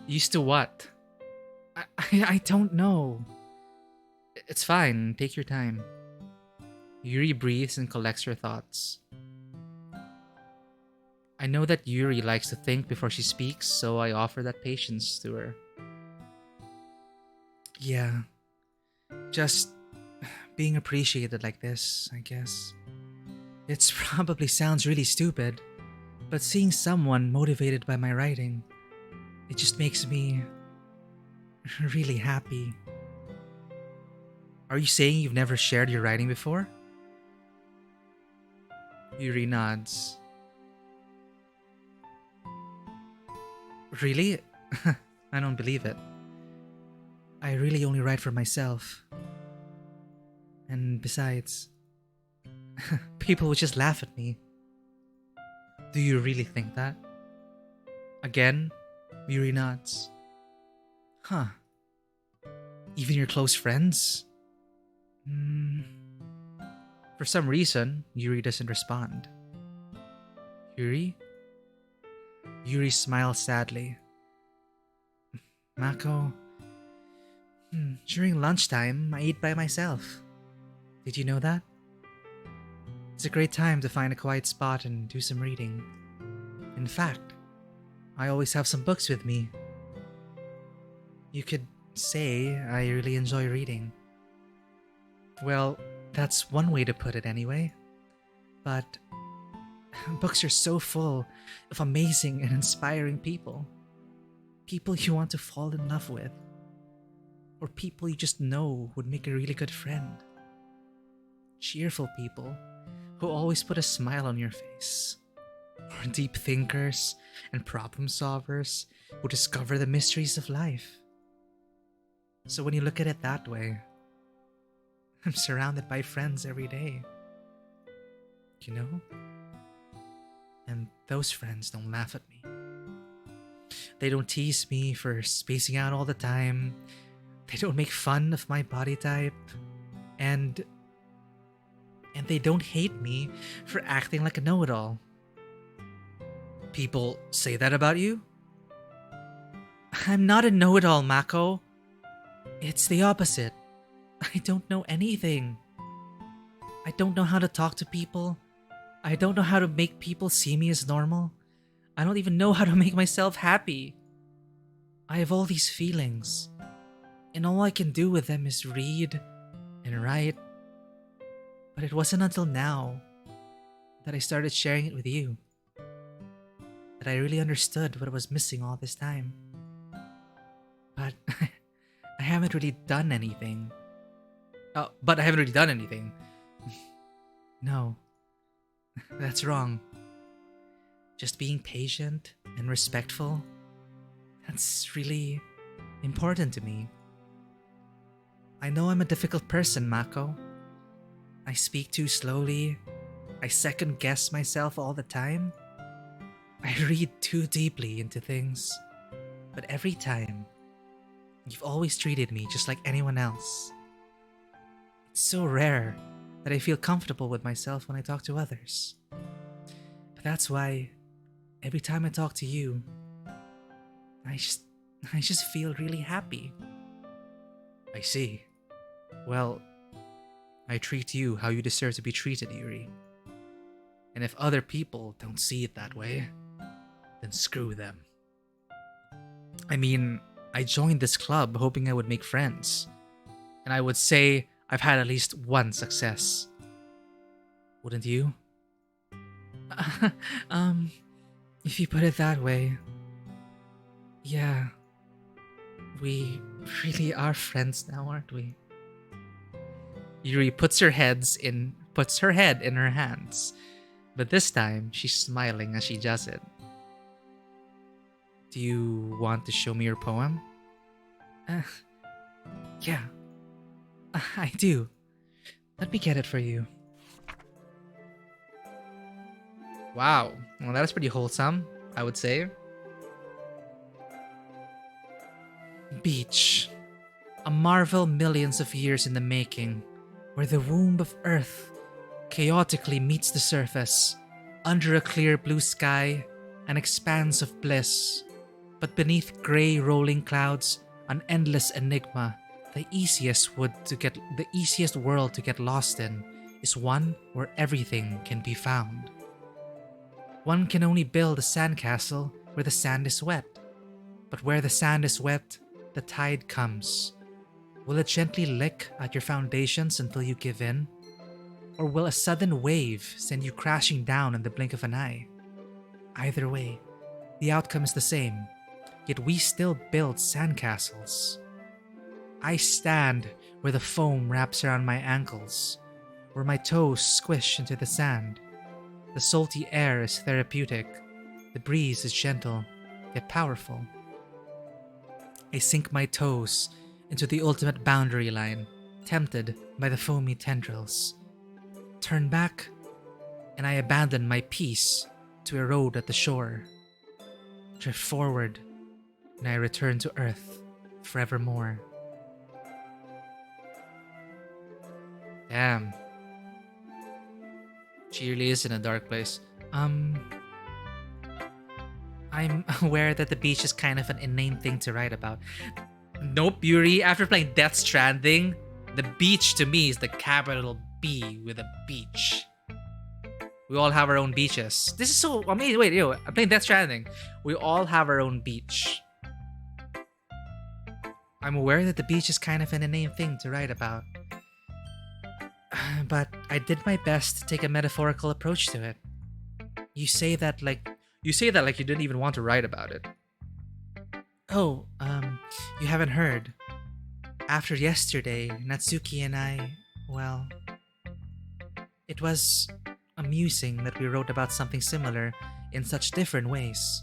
Used to what? I don't know. It's fine, take your time. Yuri breathes and collects her thoughts. I know that Yuri likes to think before she speaks, so I offer that patience to her. Yeah, just being appreciated like this, I guess. It probably sounds really stupid, but seeing someone motivated by my writing, it just makes me really happy. Are you saying you've never shared your writing before? Yuri nods. Really? I don't believe it. I really only write for myself. And besides, people would just laugh at me. Do you really think that? Again, Yuri nods. Huh. Even your close friends? For some reason, Yuri doesn't respond. Yuri? Yuri smiles sadly. Mako, during lunchtime, I eat by myself. Did you know that? It's a great time to find a quiet spot and do some reading. In fact, I always have some books with me. You could say I really enjoy reading. Well, that's one way to put it anyway. But books are so full of amazing and inspiring people. People you want to fall in love with. Or people you just know would make a really good friend. Cheerful people who always put a smile on your face. Or deep thinkers and problem solvers who discover the mysteries of life. So when you look at it that way, I'm surrounded by friends every day. You know? And those friends don't laugh at me. They don't tease me for spacing out all the time. They don't make fun of my body type. And they don't hate me for acting like a know-it-all. People say that about you? I'm not a know-it-all, Mako. It's the opposite. I don't know anything. I don't know how to talk to people. I don't know how to make people see me as normal. I don't even know how to make myself happy. I have all these feelings, and all I can do with them is read and write. But it wasn't until now that I started sharing it with you that I really understood what was missing all this time. But I haven't really done anything. No, that's wrong. Just being patient and respectful, that's really important to me. I know I'm a difficult person, Mako. I speak too slowly. I second guess myself all the time. I read too deeply into things. But every time, you've always treated me just like anyone else. It's so rare that I feel comfortable with myself when I talk to others. But that's why every time I talk to you, I just feel really happy. I see. Well, I treat you how you deserve to be treated, Yuri. And if other people don't see it that way, then screw them. I mean, I joined this club hoping I would make friends. And I would say I've had at least one success. Wouldn't you? um, if you put it that way, yeah, we really are friends now, aren't we? Yuri puts her head in her hands, but this time she's smiling as she does it. Do you want to show me your poem? Uh, yeah, I do. Let me get it for you. Wow, well, that is pretty wholesome, I would say. Beach. A marvel millions of years in the making, where the womb of Earth chaotically meets the surface, under a clear blue sky, an expanse of bliss. But beneath grey rolling clouds, an endless enigma, the easiest world to get lost in is one where everything can be found. One can only build a sandcastle where the sand is wet. But where the sand is wet, the tide comes. Will it gently lick at your foundations until you give in? Or will a sudden wave send you crashing down in the blink of an eye? Either way, the outcome is the same, yet we still build sandcastles. I stand where the foam wraps around my ankles, where my toes squish into the sand. The salty air is therapeutic, the breeze is gentle, yet powerful. I sink my toes into the ultimate boundary line, tempted by the foamy tendrils. Turn back, and I abandon my peace to erode at the shore. Drift forward, and I return to Earth forevermore. Damn. She really is in a dark place. I'm aware that the beach is kind of an inane thing to write about. Nope, Yuri, after playing Death Stranding, the beach to me is the capital B with a beach. We all have our own beaches. This is so amazing. Wait, I'm playing Death Stranding. We all have our own beach. I'm aware that the beach is kind of an inane thing to write about. But I did my best to take a metaphorical approach to it. You say that like you didn't even want to write about it. Oh, you haven't heard. After yesterday, Natsuki and I, well, it was amusing that we wrote about something similar in such different ways.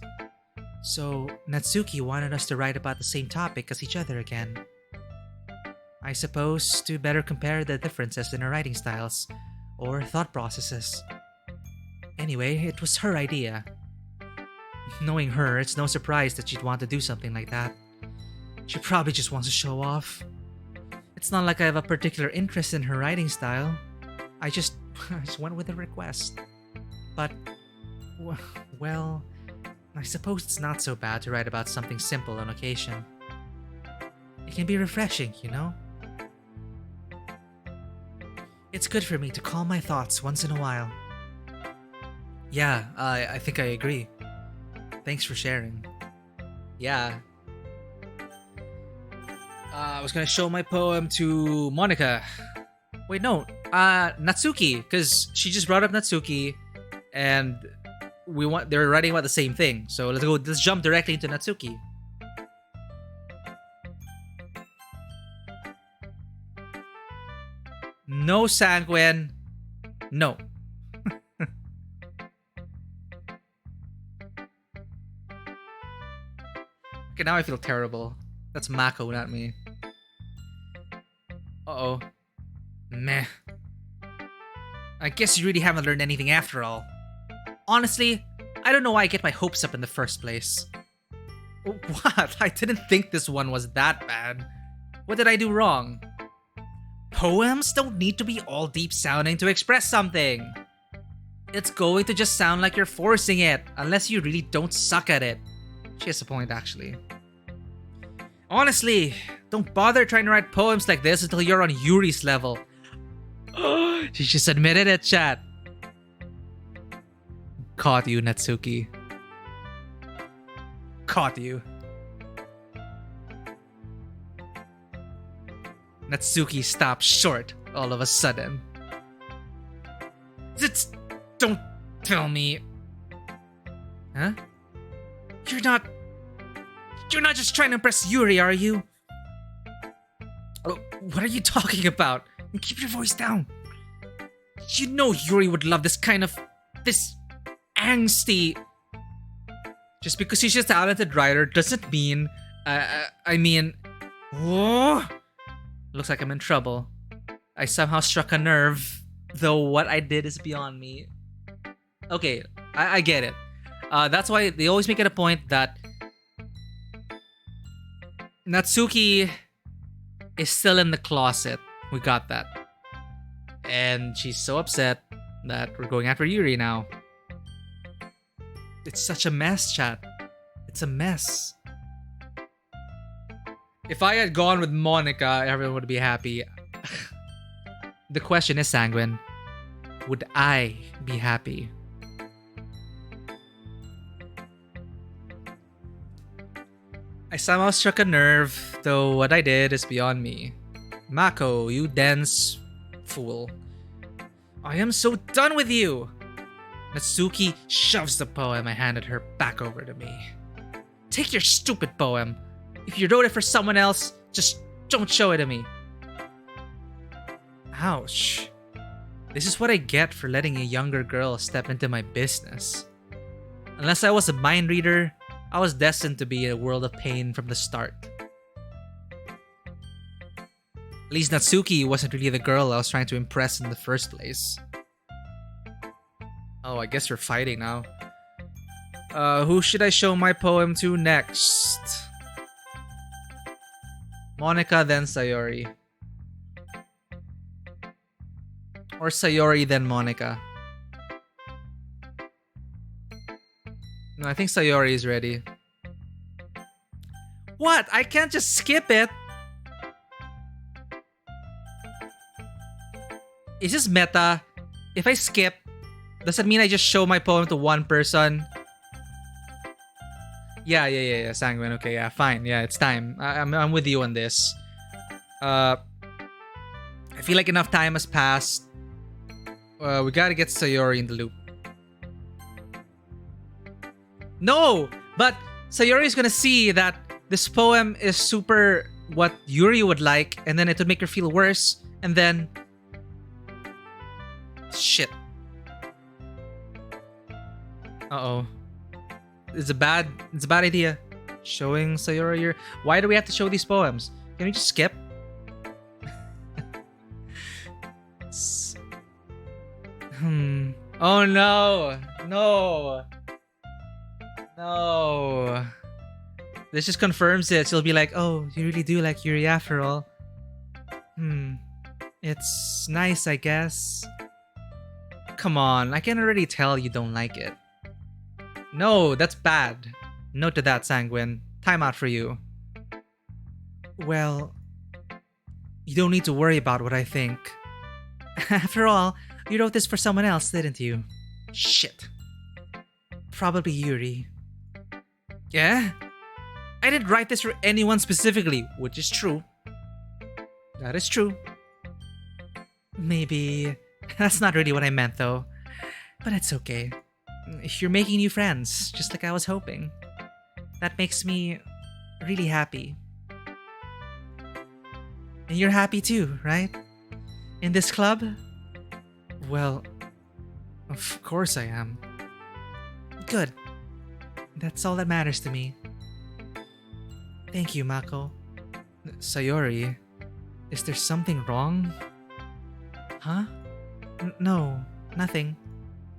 So, Natsuki wanted us to write about the same topic as each other again. I suppose to better compare the differences in our writing styles, or thought processes. Anyway, it was her idea. Knowing her, it's no surprise that she'd want to do something like that. She probably just wants to show off. It's not like I have a particular interest in her writing style. I just went with the request. But, well, I suppose it's not so bad to write about something simple on occasion. It can be refreshing, you know? It's good for me to calm my thoughts once in a while. Yeah, I think I agree. Thanks for sharing. Yeah. I was gonna show my poem to Monica. Wait, no. Natsuki, because she just brought up Natsuki, and they're writing about the same thing. So let's jump directly into Natsuki. No, Sanguine. No. Okay, now I feel terrible. That's Mako, not me. Uh-oh. Meh. I guess you really haven't learned anything after all. Honestly, I don't know why I get my hopes up in the first place. What? I didn't think this one was that bad. What did I do wrong? Poems don't need to be all deep sounding to express something. It's going to just sound like you're forcing it, unless you really don't suck at it. She has a point, actually. Honestly, don't bother trying to write poems like this until you're on Yuri's level. She just admitted it, chat. Caught you, Natsuki. Caught you. Natsuki stopped short all of a sudden. Don't tell me. Huh? You're not just trying to impress Yuri, are you? Oh, what are you talking about? Keep your voice down. You know Yuri would love this angsty. Just because she's a talented writer doesn't mean, whoa. Looks like I'm in trouble. I somehow struck a nerve, though what I did is beyond me. Okay, I get it. That's why they always make it a point that Natsuki is still in the closet. We got that. And she's so upset that we're going after Yuri now. It's such a mess, chat. It's a mess. If I had gone with Monica, everyone would be happy. The question is, Sanguine, would I be happy? I somehow struck a nerve, though what I did is beyond me. Mako, you dense fool. I am so done with you! Natsuki shoves the poem I handed her back over to me. Take your stupid poem. If you wrote it for someone else, just don't show it to me. Ouch. This is what I get for letting a younger girl step into my business. Unless I was a mind reader, I was destined to be in a world of pain from the start. At least Natsuki wasn't really the girl I was trying to impress in the first place. Oh, I guess we're fighting now. Who should I show my poem to next? Monica, then Sayori. Or Sayori, then Monica. No, I think Sayori is ready. What? I can't just skip it! Is this meta? If I skip, does that mean I just show my poem to one person? Yeah, Sanguine. Okay, yeah, fine. Yeah, it's time. I'm with you on this. I feel like enough time has passed. We gotta get Sayori in the loop. No! But Sayori's gonna see that this poem is super what Yuri would like, and then it would make her feel worse, and then... Shit. Uh-oh. It's a bad idea. Showing Sayori your... Why do we have to show these poems? Can we just skip? Oh no! No! No! This just confirms it. She'll be like, oh, you really do like Yuri after all. It's nice, I guess. Come on, I can already tell you don't like it. No, that's bad. Note to that, Sanguine. Time out for you. Well, you don't need to worry about what I think. After all, you wrote this for someone else, didn't you? Shit. Probably Yuri. Yeah? I didn't write this for anyone specifically, which is true. That is true. Maybe... That's not really what I meant, though. But it's okay. You're making new friends, just like I was hoping. That makes me really happy. And you're happy too, right? In this club? Well, of course I am. Good. That's all that matters to me. Thank you, Mako. Sayori, is there something wrong? Huh? No, nothing.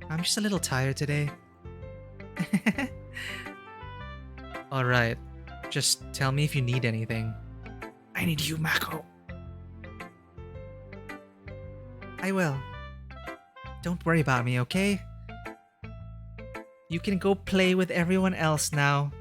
I'm just a little tired today. Alright, just tell me if you need anything. I need you, Mako. I will. Don't worry about me, okay? You can go play with everyone else now.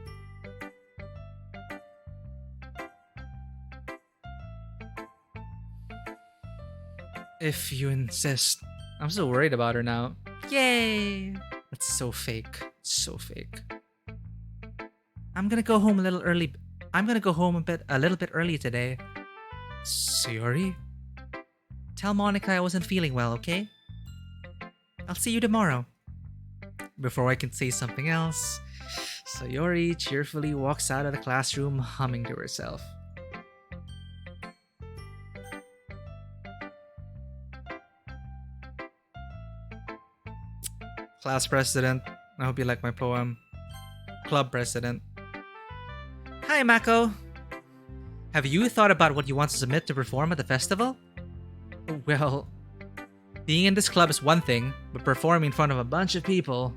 If you insist. I'm so worried about her now. Yay! That's so fake. So fake. I'm gonna go home a little early. I'm gonna go home a little bit early today. Sayori? Tell Monica I wasn't feeling well, okay? I'll see you tomorrow. Before I can say something else, Sayori cheerfully walks out of the classroom humming to herself. Class president, I hope you like my poem. Club president. Hi, Mako. Have you thought about what you want to submit to perform at the festival? Well, being in this club is one thing, but performing in front of a bunch of people...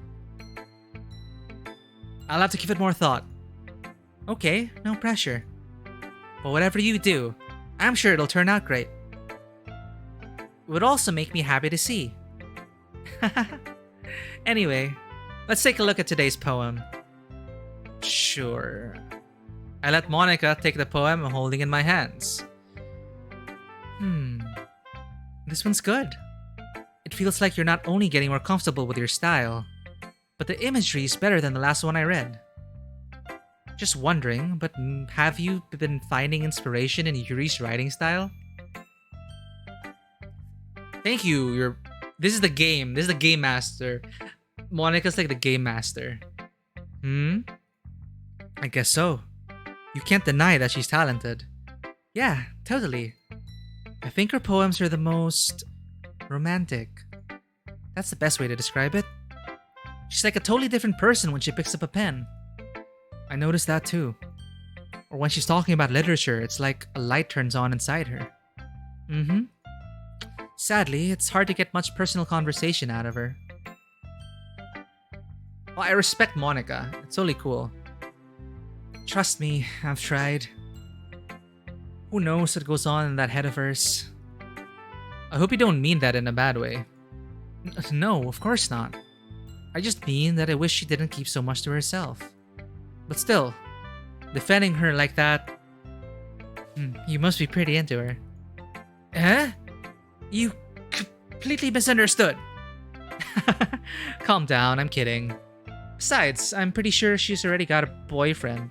I'll have to give it more thought. Okay, no pressure. But whatever you do, I'm sure it'll turn out great. It would also make me happy to see. Anyway, let's take a look at today's poem. Sure. I let Monica take the poem I'm holding in my hands. This one's good. It feels like you're not only getting more comfortable with your style, but the imagery is better than the last one I read. Just wondering, but have you been finding inspiration in Yuri's writing style? Thank you. This is the game. This is the game master. Monica's like the game master. I guess so. You can't deny that she's talented. Yeah, totally. I think her poems are the most romantic. That's the best way to describe it. She's like a totally different person when she picks up a pen. I noticed that too. Or when she's talking about literature, it's like a light turns on inside her. Sadly, it's hard to get much personal conversation out of her. Well, I respect Monica. It's totally cool. Trust me, I've tried. Who knows what goes on in that head of hers? I hope you don't mean that in a bad way. No, of course not. I just mean that I wish she didn't keep so much to herself. But still, defending her like that... you must be pretty into her. Huh? You completely misunderstood. Calm down, I'm kidding. Besides, I'm pretty sure she's already got a boyfriend.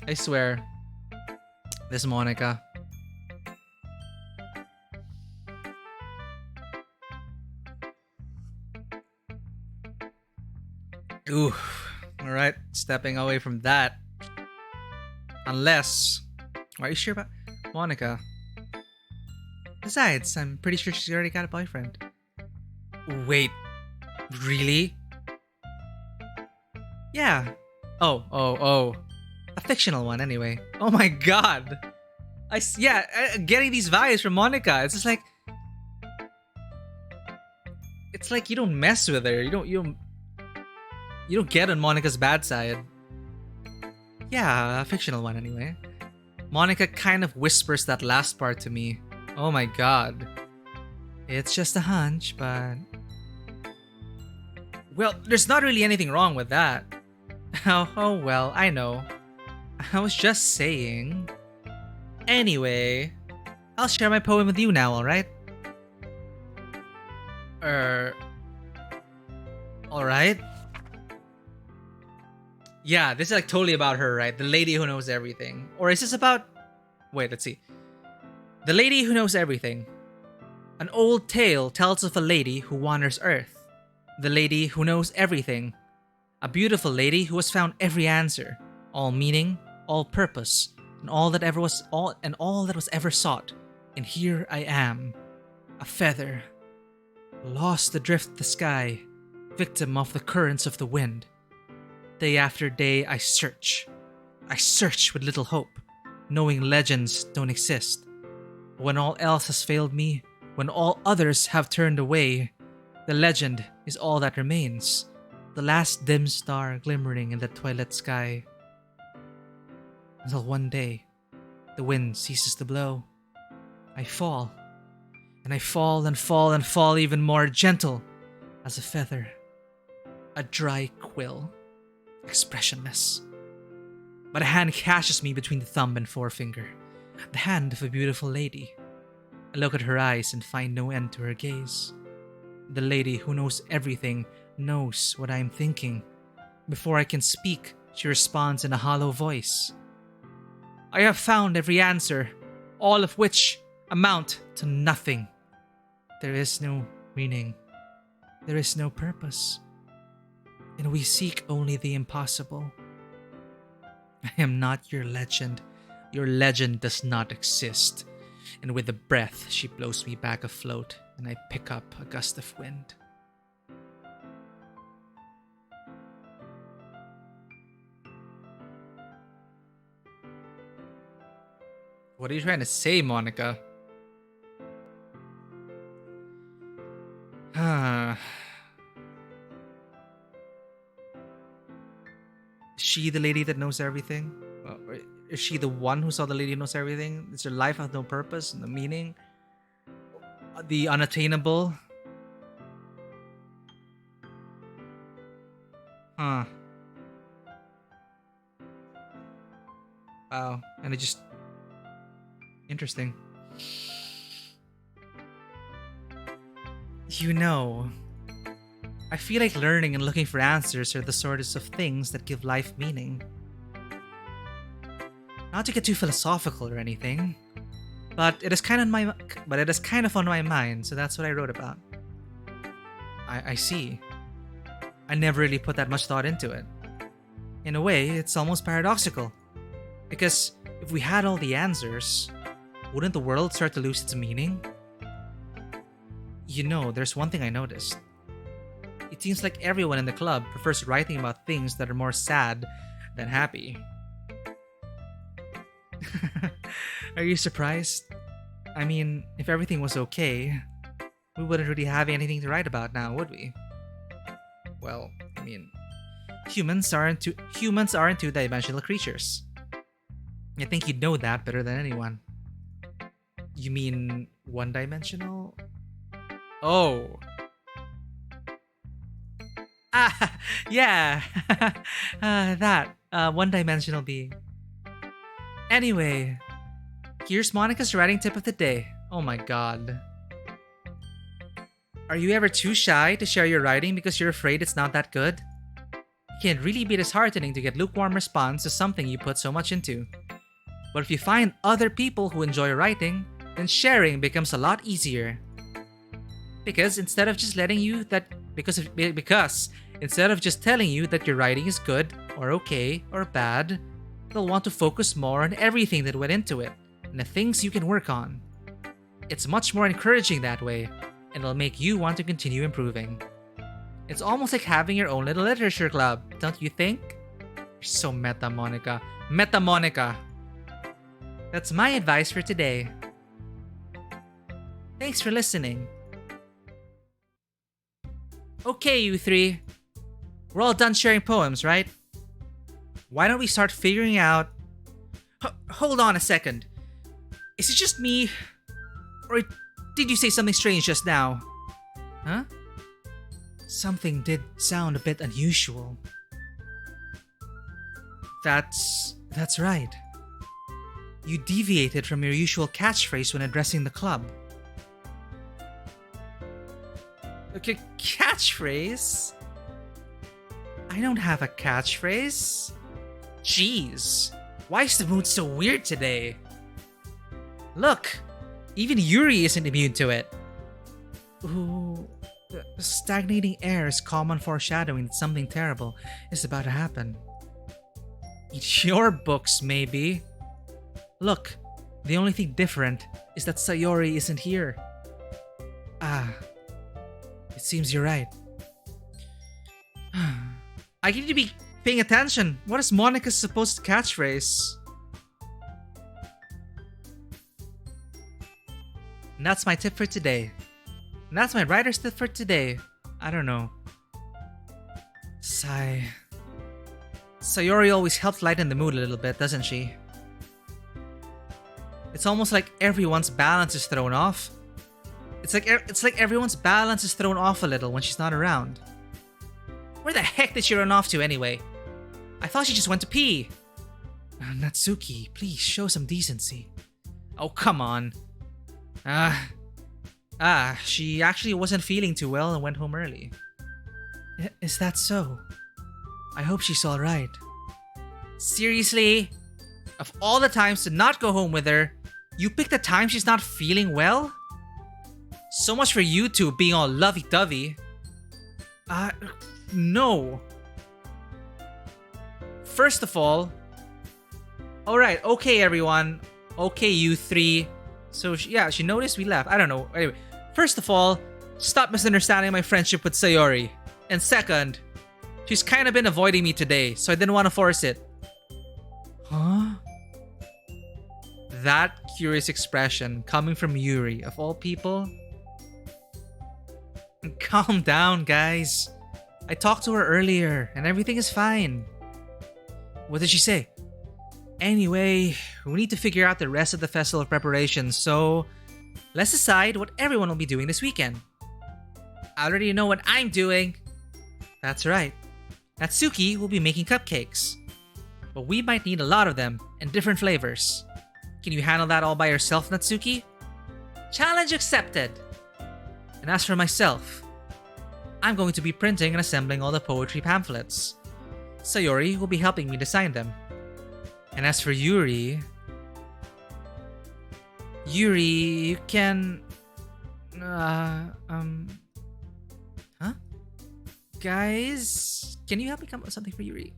I swear, this Monica. Ooh, alright, stepping away from that. Unless... Are you sure about Monica? Besides, I'm pretty sure she's already got a boyfriend. Wait, really? Yeah. Oh. A fictional one, anyway. Oh my god! Getting these vibes from Monica. It's just like... It's like you don't mess with her. You don't get on Monica's bad side. Yeah, a fictional one anyway. Monica kind of whispers that last part to me. Oh my god. It's just a hunch, but... Well, there's not really anything wrong with that. Oh well, I know. I was just saying. Anyway, I'll share my poem with you now, alright? Alright? Yeah, this is like totally about her, right? The lady who knows everything. Or is this about... Wait, let's see. The lady who knows everything. An old tale tells of a lady who wanders Earth. The lady who knows everything. A beautiful lady who has found every answer. All meaning, all purpose, and all that was ever sought. And here I am, a feather, lost adrift the sky, victim of the currents of the wind. Day after day I search with little hope, knowing legends don't exist. When all else has failed me, when all others have turned away, the legend is all that remains, the last dim star glimmering in the twilight sky. Until one day, the wind ceases to blow. I fall, and I fall and fall and fall even more gentle as a feather, a dry quill, expressionless. But a hand catches me between the thumb and forefinger, the hand of a beautiful lady. I look at her eyes and find no end to her gaze. The lady who knows everything knows what I am thinking. Before I can speak, she responds in a hollow voice. I have found every answer, all of which amount to nothing. There is no meaning. There is no purpose. And we seek only the impossible. I am not your legend. Your legend does not exist. And with a breath, she blows me back afloat, and I pick up a gust of wind. What are you trying to say, Monica? Is she the lady that knows everything? Or is she the one who saw the lady who knows everything? Does her life have no purpose, no meaning? The unattainable? Huh. Wow. And it just... Interesting. You know, I feel like learning and looking for answers are the sorts of things that give life meaning. Not to get too philosophical or anything, but it is kind of on my mind, so that's what I wrote about. I see. I never really put that much thought into it. In a way, it's almost paradoxical. Because if we had all the answers, wouldn't the world start to lose its meaning? You know, there's one thing I noticed. It seems like everyone in the club prefers writing about things that are more sad than happy. Are you surprised? I mean, if everything was okay, we wouldn't really have anything to write about now, would we? Well, I mean, humans aren't two-dimensional creatures. I think you'd know that better than anyone. You mean one-dimensional? Oh. Ah, yeah. That. One-dimensional being. Anyway, here's Monica's writing tip of the day. Oh my god. Are you ever too shy to share your writing because you're afraid it's not that good? It can really be disheartening to get lukewarm response to something you put so much into. But if you find other people who enjoy writing, then sharing becomes a lot easier. Because instead of just telling you that your writing is good or okay or bad, they'll want to focus more on everything that went into it and the things you can work on. It's much more encouraging that way, and it'll make you want to continue improving. It's almost like having your own little literature club, don't you think? You're so meta, Monica. Meta Monica! That's my advice for today. Thanks for listening. Okay, you three. We're all done sharing poems, right? Why don't we start figuring out... Hold on a second. Is it just me? Or did you say something strange just now? Huh? Something did sound a bit unusual. That's right. You deviated from your usual catchphrase when addressing the club. Okay, catchphrase? I don't have a catchphrase. Jeez, why is the mood so weird today? Look, even Yuri isn't immune to it. Ooh, the stagnating air is common foreshadowing that something terrible is about to happen. In your books, maybe. Look, the only thing different is that Sayori isn't here. Ah, it seems you're right. I need to be paying attention. What is Monica's supposed catchphrase? And that's my tip for today. And that's my writer's tip for today. I don't know. Sayori always helps lighten the mood a little bit, doesn't she? It's almost like everyone's balance is thrown off. It's like everyone's balance is thrown off a little when she's not around. Where the heck did she run off to anyway? I thought she just went to pee. Natsuki, please show some decency. Oh, come on. She actually wasn't feeling too well and went home early. Is that so? I hope she's alright. Seriously? Of all the times to not go home with her, you picked the time she's not feeling well? So much for you two being all lovey-dovey. No. First of all... Alright, okay everyone. Okay, you three. So, she noticed we left. I don't know. Anyway, first of all, stop misunderstanding my friendship with Sayori. And second, she's kind of been avoiding me today, so I didn't want to force it. Huh? That curious expression coming from Yuri, of all people? Calm down, guys. I talked to her earlier, and everything is fine. What did she say? Anyway, we need to figure out the rest of the festival preparations, so let's decide what everyone will be doing this weekend. I already know what I'm doing. That's right. Natsuki will be making cupcakes. But we might need a lot of them, and different flavors. Can you handle that all by yourself, Natsuki? Challenge accepted! And as for myself, I'm going to be printing and assembling all the poetry pamphlets. Sayori will be helping me design them. And as for Yuri... you can... Huh? Guys, can you help me come up with something for Yuri?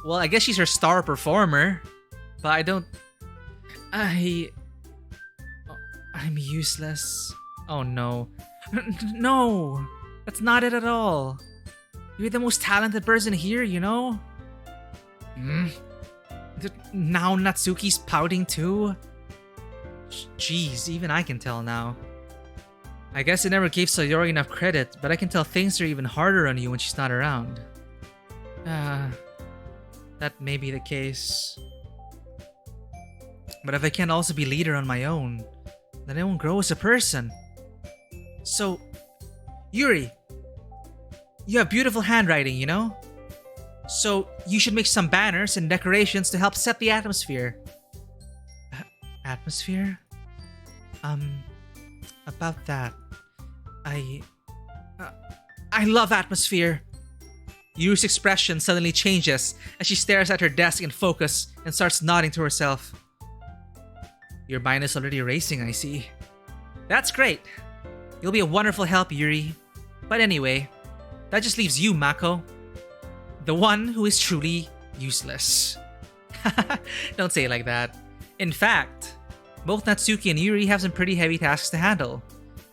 Well, I guess she's her star performer, but I don't... I'm useless. Oh no. No! That's not it at all. You're the most talented person here, you know? Now Natsuki's pouting too? Jeez, even I can tell now. I guess I never gave Sayori enough credit, but I can tell things are even harder on you when she's not around. That may be the case. But if I can't also be leader on my own, then I won't grow as a person. So, Yuri, you have beautiful handwriting, you know? So, you should make some banners and decorations to help set the atmosphere. Atmosphere? About that, I love atmosphere. Yuri's expression suddenly changes as she stares at her desk in focus and starts nodding to herself. Your mind is already racing, I see. That's great. You'll be a wonderful help, Yuri. But anyway, that just leaves you, Mako. The one who is truly useless. Don't say it like that. In fact, both Natsuki and Yuri have some pretty heavy tasks to handle.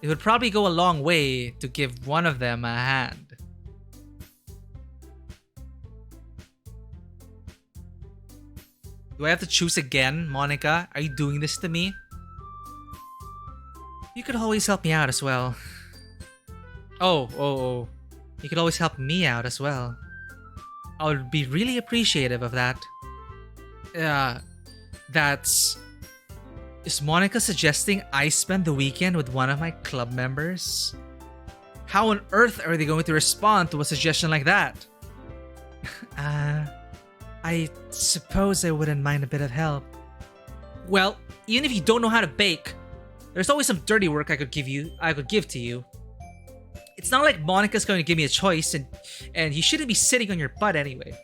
It would probably go a long way to give one of them a hand. Do I have to choose again, Monica? Are you doing this to me? You could always help me out as well. Oh. You could always help me out as well. I would be really appreciative of that. Is Monica suggesting I spend the weekend with one of my club members? How on earth are they going to respond to a suggestion like that? I suppose I wouldn't mind a bit of help. Well, even if you don't know how to bake, there's always some dirty work I could give to you. It's not like Monica's going to give me a choice, and you shouldn't be sitting on your butt anyway.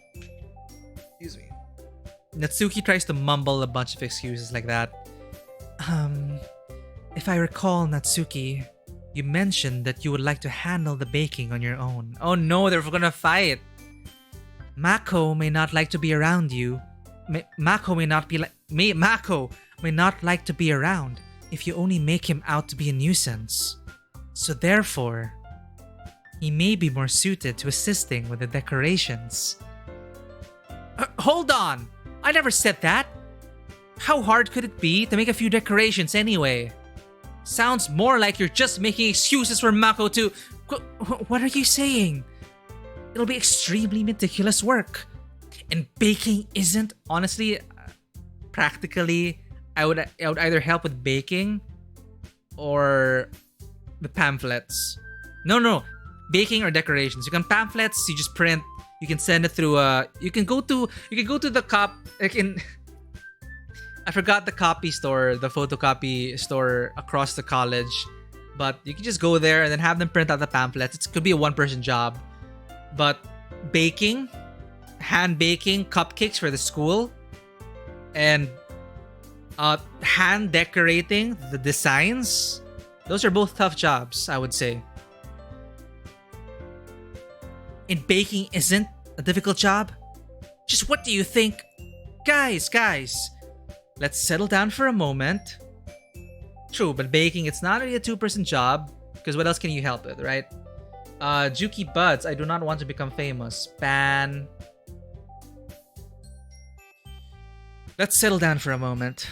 Excuse me. Natsuki tries to mumble a bunch of excuses like that. If I recall, Natsuki, you mentioned that you would like to handle the baking on your own. Oh no, they're gonna fight. Mako may not like to be around you. Mako may not like to be around if you only make him out to be a nuisance. So therefore, he may be more suited to assisting with the decorations. Hold on! I never said that! How hard could it be to make a few decorations anyway? Sounds more like you're just making excuses for Mako to... What are you saying? It'll be extremely meticulous work. And baking isn't, honestly, practically, I would either help with baking or the pamphlets. No. Baking or decorations. You can pamphlets, you just print, you can send it through you can go to the cop, like in I forgot the copy store, the photocopy store across the college. But you can just go there and then have them print out the pamphlets. It could be a one-person job. But baking, hand baking cupcakes for the school, and hand decorating the designs, those are both tough jobs, I would say. And baking isn't a difficult job? Just what do you think? Guys, let's settle down for a moment. True, but baking, it's not really a two-person job, because what else can you help with, right? Juki Buds, I do not want to become famous. Ban. Let's settle down for a moment.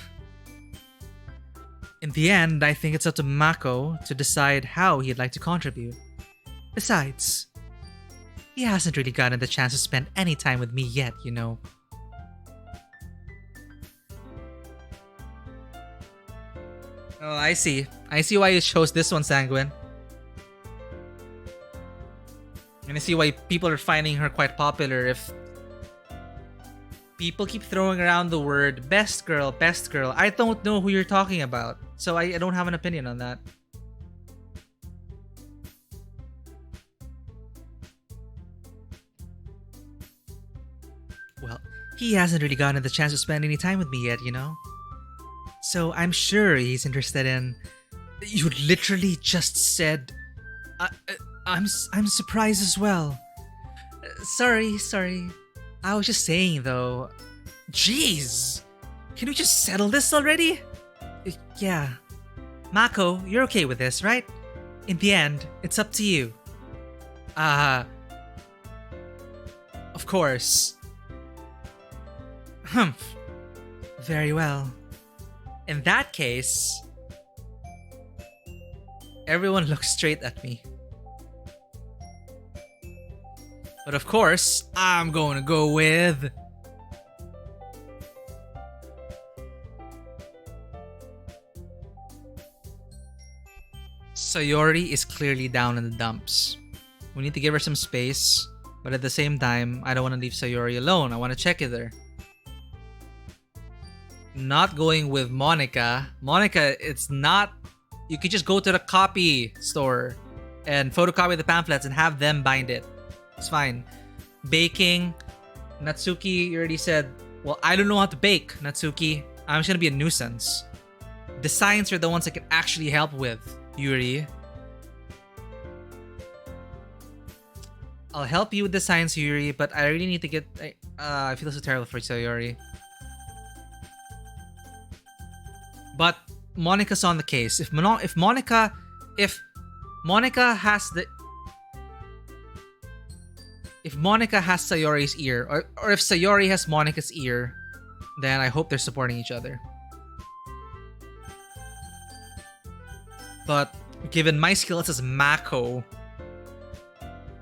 In the end, I think it's up to Mako to decide how he'd like to contribute. Besides, he hasn't really gotten the chance to spend any time with me yet, you know. Oh, I see. I see why you chose this one, Sanguine. And I see why people are finding her quite popular. If people keep throwing around the word best girl, I don't know who you're talking about. So I don't have an opinion on that. Well, he hasn't really gotten the chance to spend any time with me yet, you know? So I'm sure he's interested in... You literally just said... I'm surprised as well. Sorry. I was just saying though... Jeez! Can we just settle this already? Yeah. Mako, you're okay with this, right? In the end, it's up to you. Of course. Humph. Very well. In that case... Everyone looks straight at me. But of course, I'm going to go with... Sayori is clearly down in the dumps. We need to give her some space, but at the same time, I don't want to leave Sayori alone. I want to check with her. Not going with Monica. Monica, it's not... You could just go to the copy store and photocopy the pamphlets and have them bind it. It's fine. Baking. Natsuki, you already said, well, I don't know how to bake, Natsuki. I'm just gonna be a nuisance. Designs are the ones I can actually help with, Yuri. I'll help you with designs, Yuri, but I really need to get... I feel so terrible for Sayori. But Monica's on the case. If Monica has the... If Monica has Sayori's ear, or if Sayori has Monica's ear, then I hope they're supporting each other. But given my skills as Mako,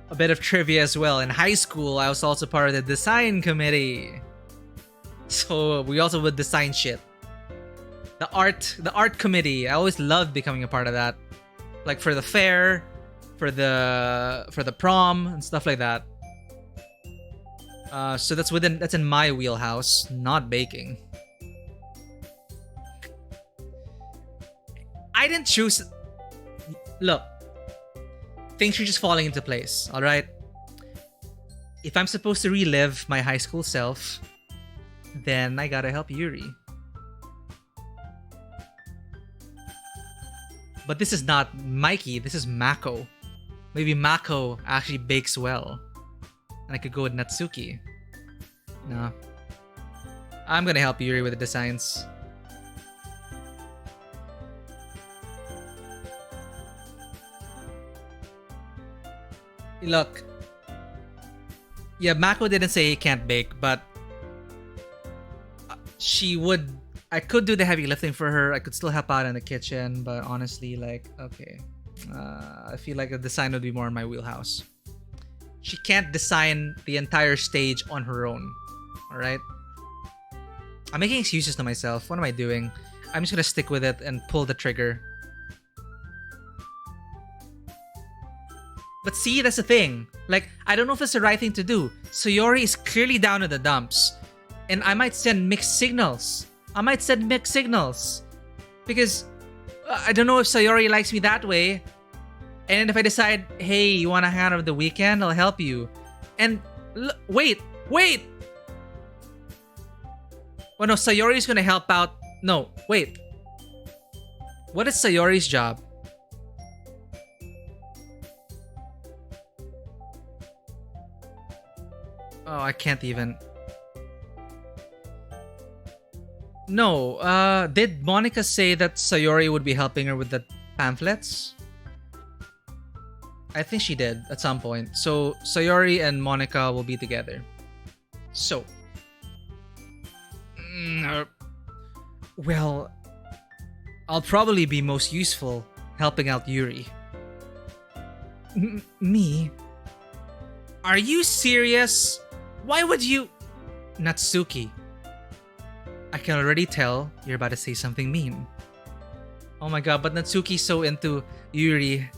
a bit of trivia as well. In high school, I was also part of the design committee. So we also would design shit. The art committee. I always loved becoming a part of that. Like for the fair, for the prom and stuff like that. So that's in my wheelhouse, not baking. I didn't choose. Look, things are just falling into place, alright? If I'm supposed to relive my high school self, then I gotta help Yuri. But this is not Mikey, this is Mako. Maybe Mako actually bakes well. And I could go with Natsuki. No. I'm gonna help Yuri with the designs. Look. Yeah, Mako didn't say he can't bake, but... she would... I could do the heavy lifting for her. I could still help out in the kitchen, but honestly, like, okay. I feel like the design would be more in my wheelhouse. She can't design the entire stage on her own. Alright? I'm making excuses to myself. What am I doing? I'm just gonna stick with it and pull the trigger. But see, that's the thing. Like, I don't know if it's the right thing to do. Sayori is clearly down in the dumps. And I might send mixed signals. I might send mixed signals. Because I don't know if Sayori likes me that way. And if I decide, hey, you want to hang out over the weekend? I'll help you. And wait! Oh no, Sayori's gonna help out. No, wait. What is Sayori's job? Oh, I can't even. No, did Monica say that Sayori would be helping her with the pamphlets? I think she did at some point. So Sayori and Monica will be together. So. Well, I'll probably be most useful helping out Yuri. Me? Are you serious? Why would you... Natsuki. I can already tell you're about to say something mean. Oh my god, but Natsuki's so into Yuri.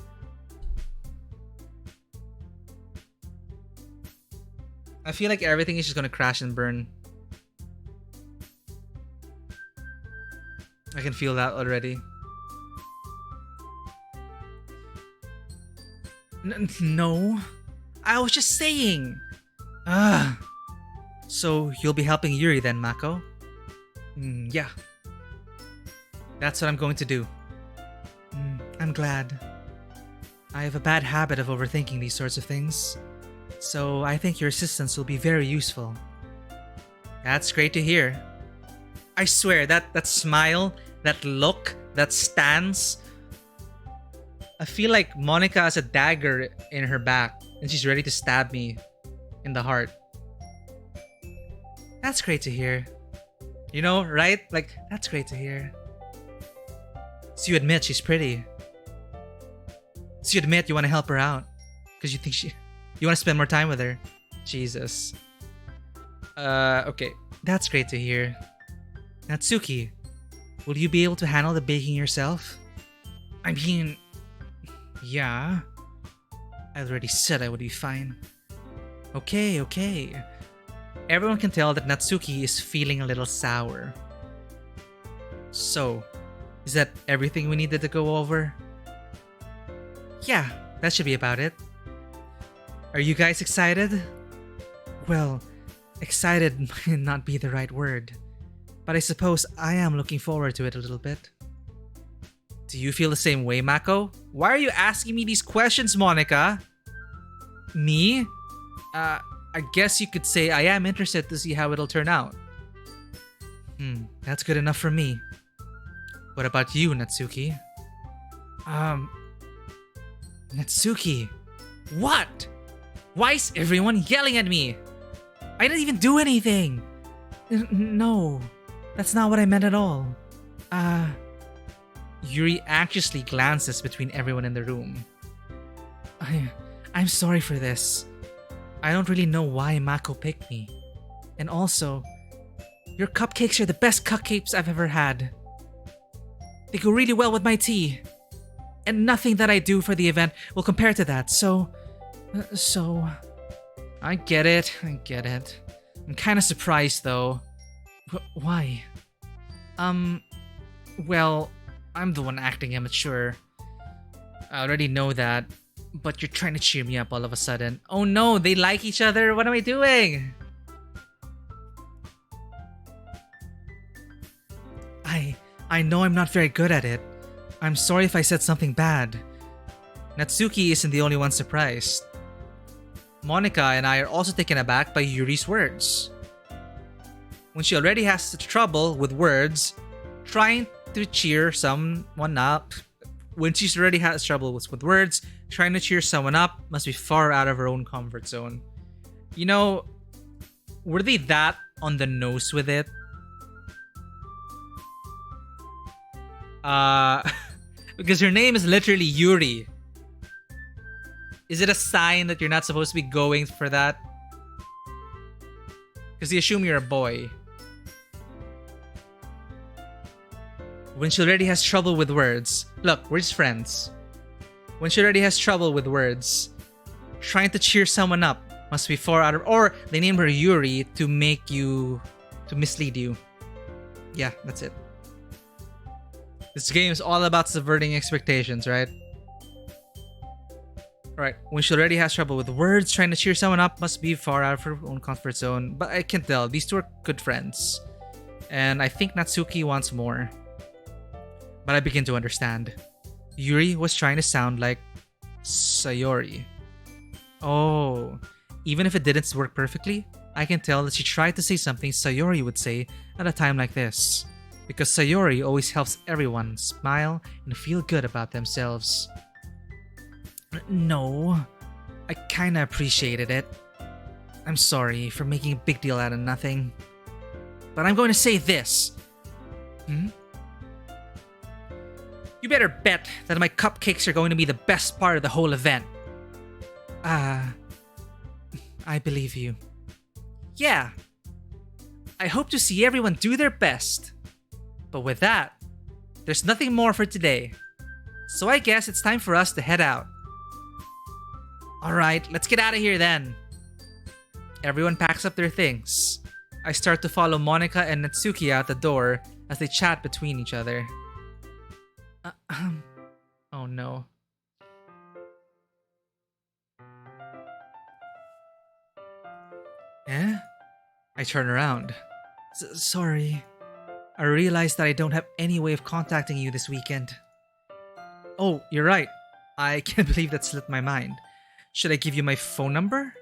I feel like everything is just gonna crash and burn. I can feel that already. No. I was just saying. So you'll be helping Yuri then, Mako? Yeah. That's what I'm going to do. I'm glad. I have a bad habit of overthinking these sorts of things. So I think your assistance will be very useful. That's great to hear. I swear, that smile, that look, that stance. I feel like Monica has a dagger in her back and she's ready to stab me in the heart. That's great to hear. You know, right? Like, that's great to hear. So you admit she's pretty. So you admit you want to help her out. Because you think you want to spend more time with her. Jesus. Okay. That's great to hear. Natsuki, will you be able to handle the baking yourself? I mean... Yeah. I already said I would be fine. Okay. Everyone can tell that Natsuki is feeling a little sour. So, is that everything we needed to go over? Yeah, that should be about it. Are you guys excited? Well, excited might not be the right word, but I suppose I am looking forward to it a little bit. Do you feel the same way, Mako? Why are you asking me these questions, Monica? Me? I guess you could say I am interested to see how it'll turn out. That's good enough for me. What about you, Natsuki? Natsuki. What? Why is everyone yelling at me? I didn't even do anything. No, that's not what I meant at all. Yuri anxiously glances between everyone in the room. I'm sorry for this. I don't really know why Mako picked me. And also, your cupcakes are the best cupcakes I've ever had. They go really well with my tea. And nothing that I do for the event will compare to that, so... I get it. I'm kind of surprised though. Why? Well, I'm the one acting immature. I already know that, but you're trying to cheer me up all of a sudden. Oh no, they like each other? What am I doing? I know I'm not very good at it. I'm sorry if I said something bad. Natsuki isn't the only one surprised. Monica and I are also taken aback by Yuri's words. When she already has such trouble with words, trying to cheer someone up. When she's already has trouble with words, trying to cheer someone up must be far out of her own comfort zone. You know, were they that on the nose with it? Because her name is literally Yuri. Is it a sign that you're not supposed to be going for that? Because they assume you're a boy. When she already has trouble with words. Look, we're just friends. When she already has trouble with words, trying to cheer someone up must be far out of... Or they named her Yuri to make you... to mislead you. Yeah, that's it. This game is all about subverting expectations, right? Right. When she already has trouble with words, trying to cheer someone up must be far out of her own comfort zone. But I can tell, these two are good friends. And I think Natsuki wants more. But I begin to understand. Yuri was trying to sound like Sayori. Oh, even if it didn't work perfectly, I can tell that she tried to say something Sayori would say at a time like this. Because Sayori always helps everyone smile and feel good about themselves. No, I kinda appreciated it. I'm sorry for making a big deal out of nothing. But I'm going to say this. You better bet that my cupcakes are going to be the best part of the whole event. I believe you. Yeah. I hope to see everyone do their best. But with that, there's nothing more for today. So I guess it's time for us to head out. Alright, let's get out of here then. Everyone packs up their things. I start to follow Monica and Natsuki out the door as they chat between each other. Oh no. Eh? I turn around. Sorry. I realized that I don't have any way of contacting you this weekend. Oh, you're right. I can't believe that slipped my mind. Should I give you my phone number?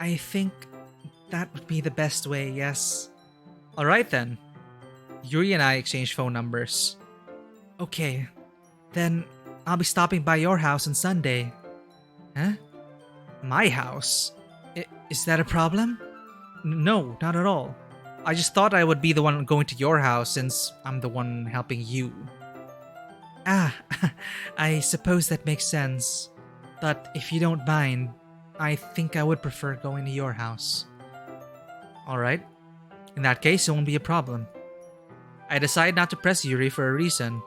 I think that would be the best way, yes. Alright then. Yuri and I exchange phone numbers. Okay. Then I'll be stopping by your house on Sunday. Huh? My house? Is that a problem? No, not at all. I just thought I would be the one going to your house since I'm the one helping you. Ah, I suppose that makes sense. But if you don't mind, I think I would prefer going to your house. Alright. In that case, it won't be a problem. I decide not to press Yuri for a reason.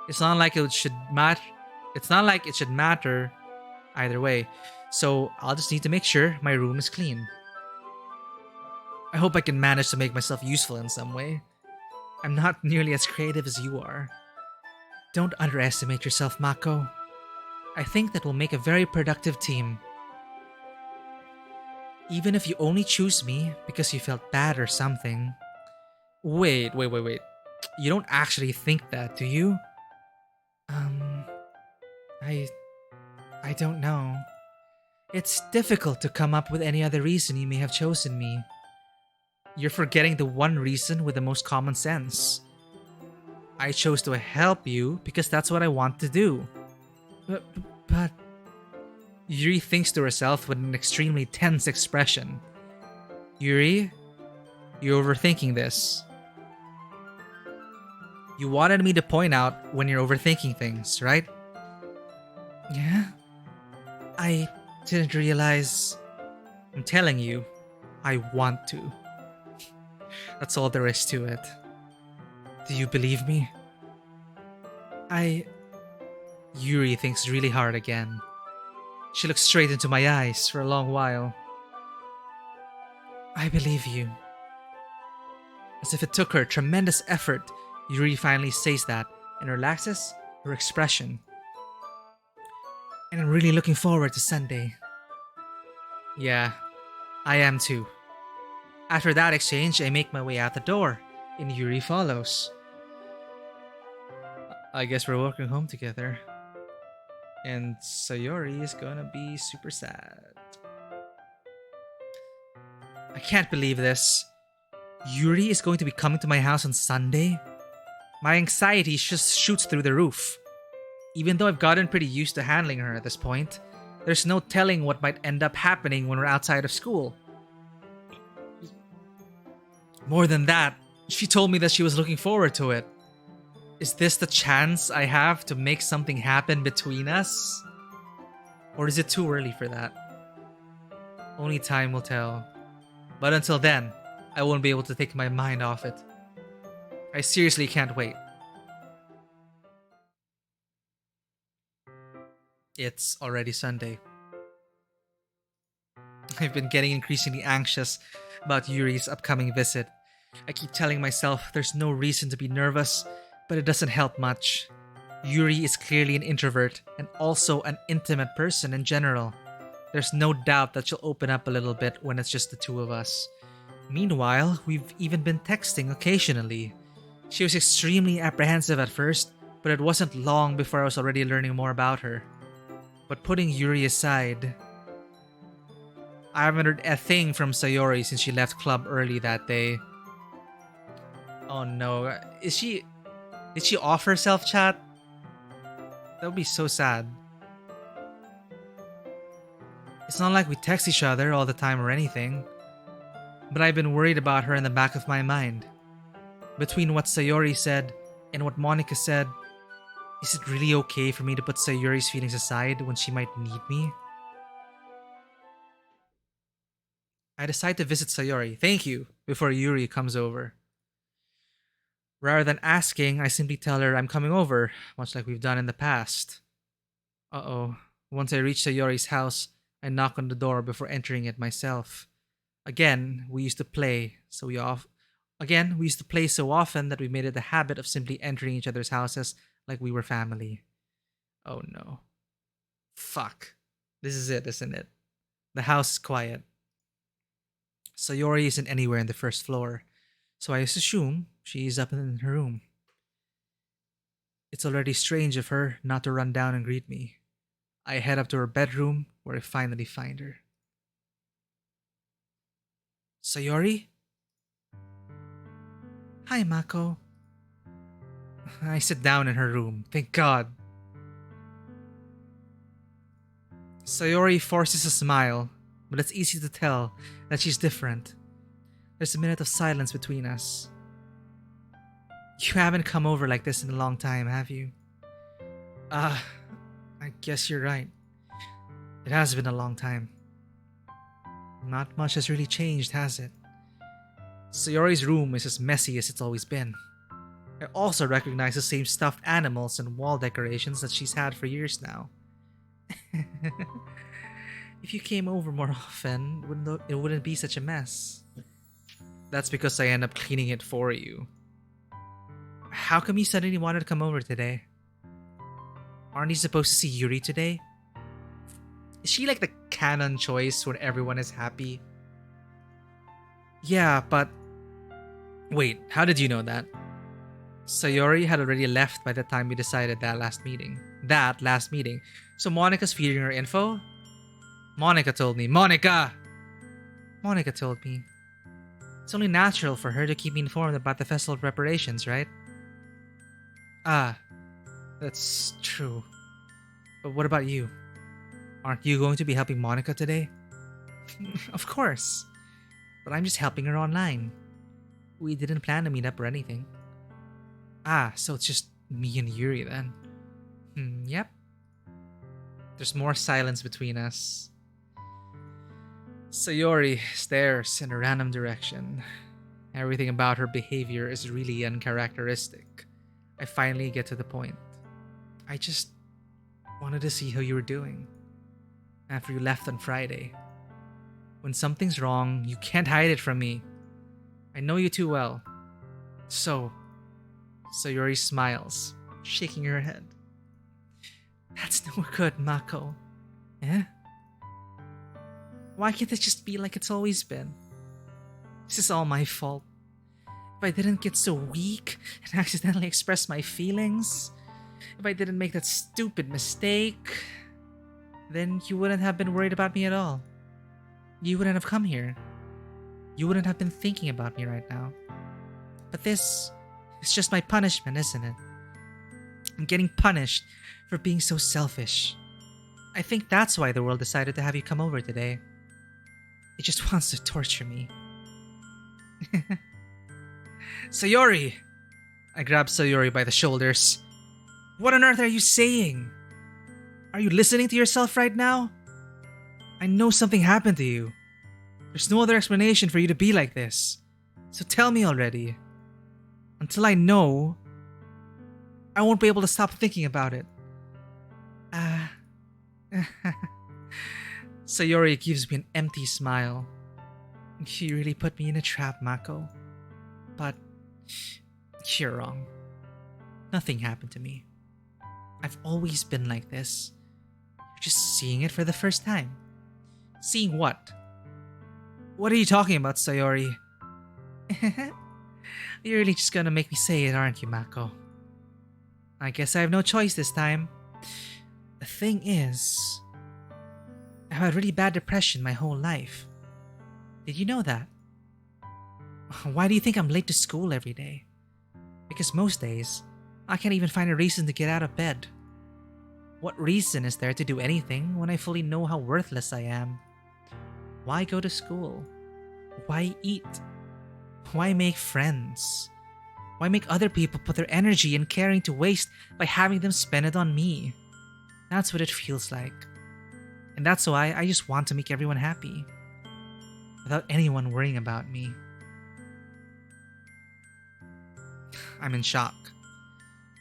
It's not like it should matter. It's not like it should matter either way. So I'll just need to make sure my room is clean. I hope I can manage to make myself useful in some way. I'm not nearly as creative as you are. Don't underestimate yourself, Mako. I think that we'll make a very productive team. Even if you only choose me because you felt bad or something. Wait. You don't actually think that, do you? I don't know. It's difficult to come up with any other reason you may have chosen me. You're forgetting the one reason with the most common sense. I chose to help you because that's what I want to do. But... Yuri thinks to herself with an extremely tense expression. Yuri, you're overthinking this. You wanted me to point out when you're overthinking things, right? Yeah? I didn't realize... I'm telling you, I want to. That's all there is to it. Do you believe me? Yuri thinks really hard again. She looks straight into my eyes for a long while. I believe you. As if it took her tremendous effort, Yuri finally says that and relaxes her expression. And I'm really looking forward to Sunday. Yeah, I am too. After that exchange, I make my way out the door, and Yuri follows. I guess we're walking home together. And Sayori is gonna be super sad. I can't believe this. Yuri is going to be coming to my house on Sunday? My anxiety just shoots through the roof. Even though I've gotten pretty used to handling her at this point, there's no telling what might end up happening when we're outside of school. More than that, she told me that she was looking forward to it. Is this the chance I have to make something happen between us? Or is it too early for that? Only time will tell. But until then, I won't be able to take my mind off it. I seriously can't wait. It's already Sunday. I've been getting increasingly anxious about Yuri's upcoming visit. I keep telling myself there's no reason to be nervous, but it doesn't help much. Yuri is clearly an introvert and also an intimate person in general. There's no doubt that she'll open up a little bit when it's just the two of us. Meanwhile, we've even been texting occasionally. She was extremely apprehensive at first, but it wasn't long before I was already learning more about her. But putting Yuri aside, I haven't heard a thing from Sayori since she left club early that day. Oh no, did she off herself, chat? That would be so sad. It's not like we text each other all the time or anything, but I've been worried about her in the back of my mind. Between what Sayori said and what Monica said, is it really okay for me to put Sayori's feelings aside when she might need me? I decide to visit Sayori, thank you, before Yuri comes over. Rather than asking, I simply tell her I'm coming over, much like we've done in the past. Uh-oh. Once I reach Sayori's house, I knock on the door before entering it myself. Again, we used to play so often that we made it a habit of simply entering each other's houses like we were family. Oh no. Fuck. This is it, isn't it? The house is quiet. Sayori isn't anywhere in the first floor, so I assume she's up in her room. It's already strange of her not to run down and greet me. I head up to her bedroom, where I finally find her. Sayori? Hi, Mako. I sit down in her room, thank God. Sayori forces a smile, but it's easy to tell that she's different. There's a minute of silence between us. You haven't come over like this in a long time, have you? I guess you're right. It has been a long time. Not much has really changed, has it? Sayori's room is as messy as it's always been. I also recognize the same stuffed animals and wall decorations that she's had for years now. If you came over more often, it wouldn't be such a mess. That's because I end up cleaning it for you. How come you suddenly wanted to come over today? Aren't you supposed to see Yuri today? Is she like the canon choice when everyone is happy? Yeah, but... Wait, how did you know that? Sayori had already left by the time we decided that last meeting. So Monica's feeding her info? Monica told me. Monica told me. It's only natural for her to keep me informed about the festival preparations, right? Ah, that's true. But what about you? Aren't you going to be helping Monica today? Of course. But I'm just helping her online. We didn't plan to meet up or anything. Ah, so it's just me and Yuri then. Yep. There's more silence between us. Sayori stares in a random direction. Everything about her behavior is really uncharacteristic. I finally get to the point. I just wanted to see how you were doing after you left on Friday. When something's wrong, you can't hide it from me. I know you too well. So, Sayori smiles, shaking her head. That's no good, Mako. Eh? Why can't it just be like it's always been? This is all my fault. If I didn't get so weak and accidentally express my feelings, if I didn't make that stupid mistake, then you wouldn't have been worried about me at all. You wouldn't have come here. You wouldn't have been thinking about me right now. But this is just my punishment, isn't it? I'm getting punished for being so selfish. I think that's why the world decided to have you come over today. It just wants to torture me. Sayori! I grab Sayori by the shoulders. What on earth are you saying? Are you listening to yourself right now? I know something happened to you. There's no other explanation for you to be like this. So tell me already. Until I know, I won't be able to stop thinking about it. Sayori gives me an empty smile. You really put me in a trap, Mako. But you're wrong. Nothing happened to me. I've always been like this. You're just seeing it for the first time. Seeing what? What are you talking about, Sayori? You're really just gonna make me say it, aren't you, Mako? I guess I have no choice this time. The thing is, I've had really bad depression my whole life. Did you know that? Why do you think I'm late to school every day? Because most days, I can't even find a reason to get out of bed. What reason is there to do anything when I fully know how worthless I am? Why go to school? Why eat? Why make friends? Why make other people put their energy and caring to waste by having them spend it on me? That's what it feels like. And that's why I just want to make everyone happy. Without anyone worrying about me. I'm in shock.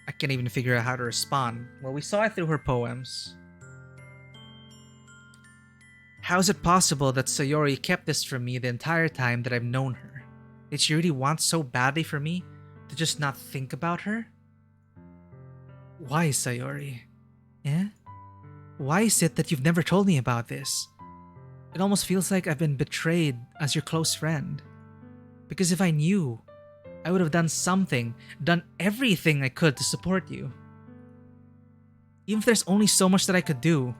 I can't even figure out how to respond. Well, we saw it through her poems. How is it possible that Sayori kept this from me the entire time that I've known her? Did she really want so badly for me to just not think about her? Why, Sayori? Eh? Why is it that you've never told me about this? It almost feels like I've been betrayed as your close friend. Because if I knew, I would have done something, done everything I could to support you. Even if there's only so much that I could do,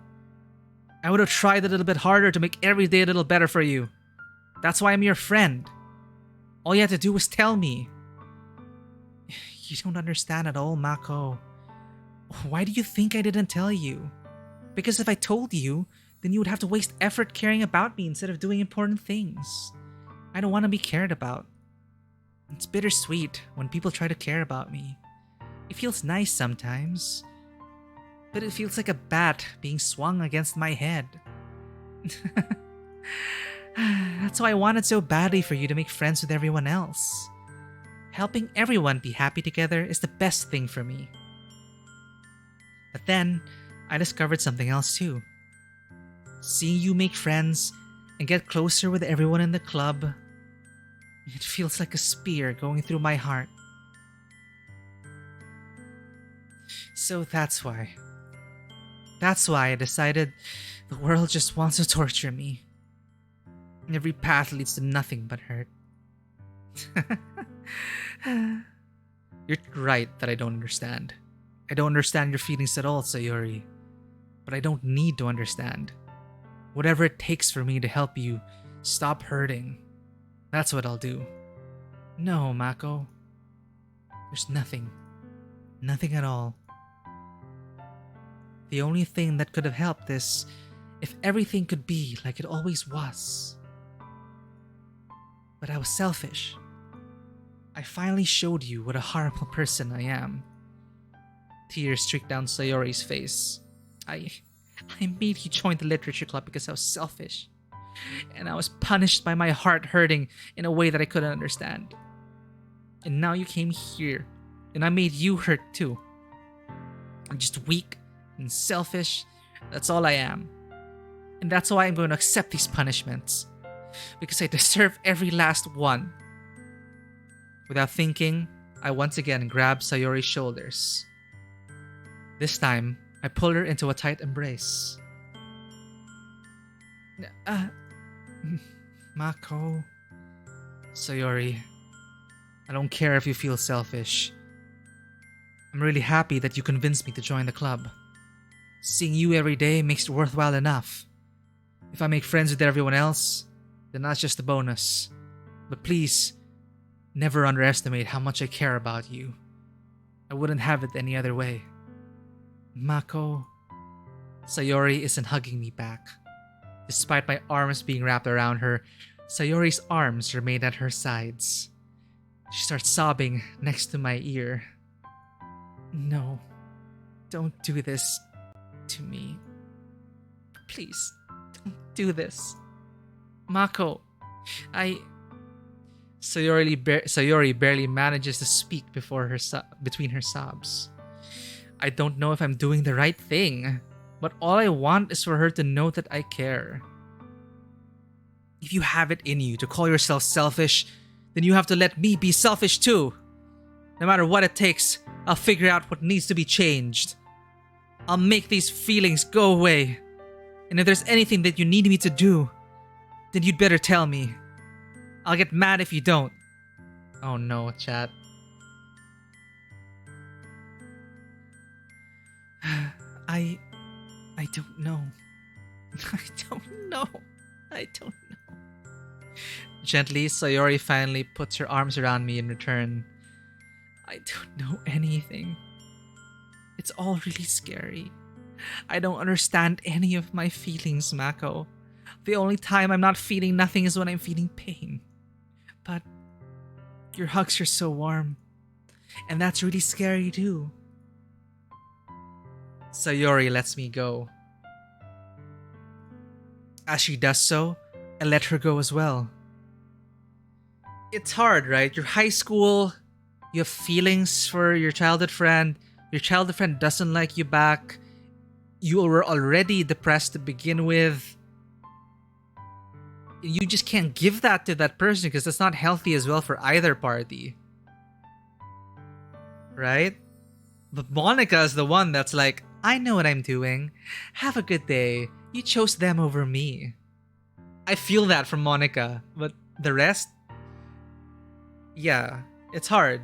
I would have tried a little bit harder to make every day a little better for you. That's why I'm your friend. All you had to do was tell me. You don't understand at all, Mako. Why do you think I didn't tell you? Because if I told you, then you would have to waste effort caring about me instead of doing important things. I don't want to be cared about. It's bittersweet when people try to care about me. It feels nice sometimes, but it feels like a bat being swung against my head. That's why I wanted so badly for you to make friends with everyone else. Helping everyone be happy together is the best thing for me. But then, I discovered something else too. Seeing you make friends and get closer with everyone in the club, it feels like a spear going through my heart. So that's why. That's why I decided the world just wants to torture me. Every path leads to nothing but hurt. You're right that I don't understand. I don't understand your feelings at all, Sayori. But I don't need to understand. Whatever it takes for me to help you stop hurting, that's what I'll do. No, Mako. There's nothing. Nothing at all. The only thing that could have helped is if everything could be like it always was. But I was selfish. I finally showed you what a horrible person I am. Tears streaked down Sayori's face. I made you join the literature club because I was selfish. And I was punished by my heart hurting in a way that I couldn't understand. And now you came here, and I made you hurt too. I'm just weak and selfish. That's all I am. And that's why I'm going to accept these punishments. Because I deserve every last one. Without thinking, I once again grabbed Sayori's shoulders. This time, I pulled her into a tight embrace. Mako. Sayori, I don't care if you feel selfish. I'm really happy that you convinced me to join the club. Seeing you every day makes it worthwhile enough. If I make friends with everyone else, then that's just a bonus. But please, never underestimate how much I care about you. I wouldn't have it any other way. Mako. Sayori isn't hugging me back. Despite my arms being wrapped around her, Sayori's arms remain at her sides. She starts sobbing next to my ear. No, don't do this to me. Please, don't do this. Mako, Sayori barely manages to speak between her sobs. I don't know if I'm doing the right thing, but all I want is for her to know that I care. If you have it in you to call yourself selfish, then you have to let me be selfish too. No matter what it takes, I'll figure out what needs to be changed. I'll make these feelings go away. And if there's anything that you need me to do, then you'd better tell me. I'll get mad if you don't. Oh no, chat. I don't know. I don't know. Gently, Sayori finally puts her arms around me in return. I don't know anything. It's all really scary. I don't understand any of my feelings, Mako. The only time I'm not feeling nothing is when I'm feeling pain. But your hugs are so warm. And that's really scary too. Sayori lets me go. As she does so, I let her go as well. It's hard, right? You're high school, you have feelings for your childhood friend, your childhood friend doesn't like you back, you were already depressed to begin with. You just can't give that to that person because that's not healthy as well for either party. Right? But Monica is the one that's like, I know what I'm doing. Have a good day. You chose them over me. I feel that from Monica. But the rest? Yeah, it's hard.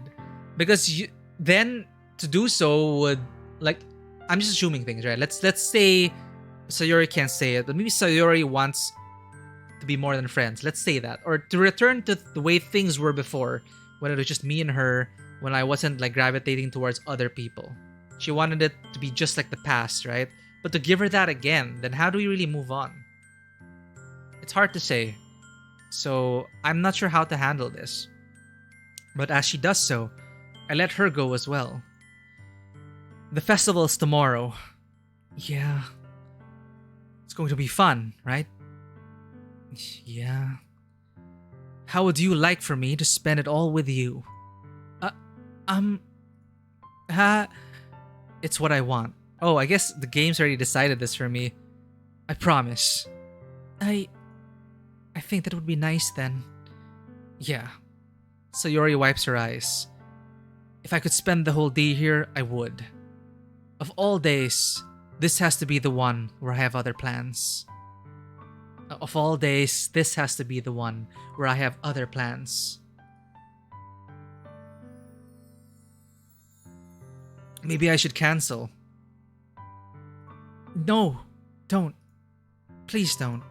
Because then to do so would, like, I'm just assuming things, right? Let's say Sayori can't say it, but maybe Sayori wants to be more than friends. Let's say that. Or to return to the way things were before, when it was just me and her, when I wasn't like gravitating towards other people. She wanted it to be just like the past, right? But to give her that again, then how do we really move on? It's hard to say. So I'm not sure how to handle this. But as she does so, I let her go as well. The festival is tomorrow. Yeah. It's going to be fun, right? Yeah. How would you like for me to spend it all with you? It's what I want. Oh, I guess the game's already decided this for me. I promise. I think that would be nice then. Yeah. Sayori wipes her eyes. If I could spend the whole day here, I would. Of all days, this has to be the one where I have other plans. Of all days, this has to be the one where I have other plans. Maybe I should cancel. No, don't. Please don't.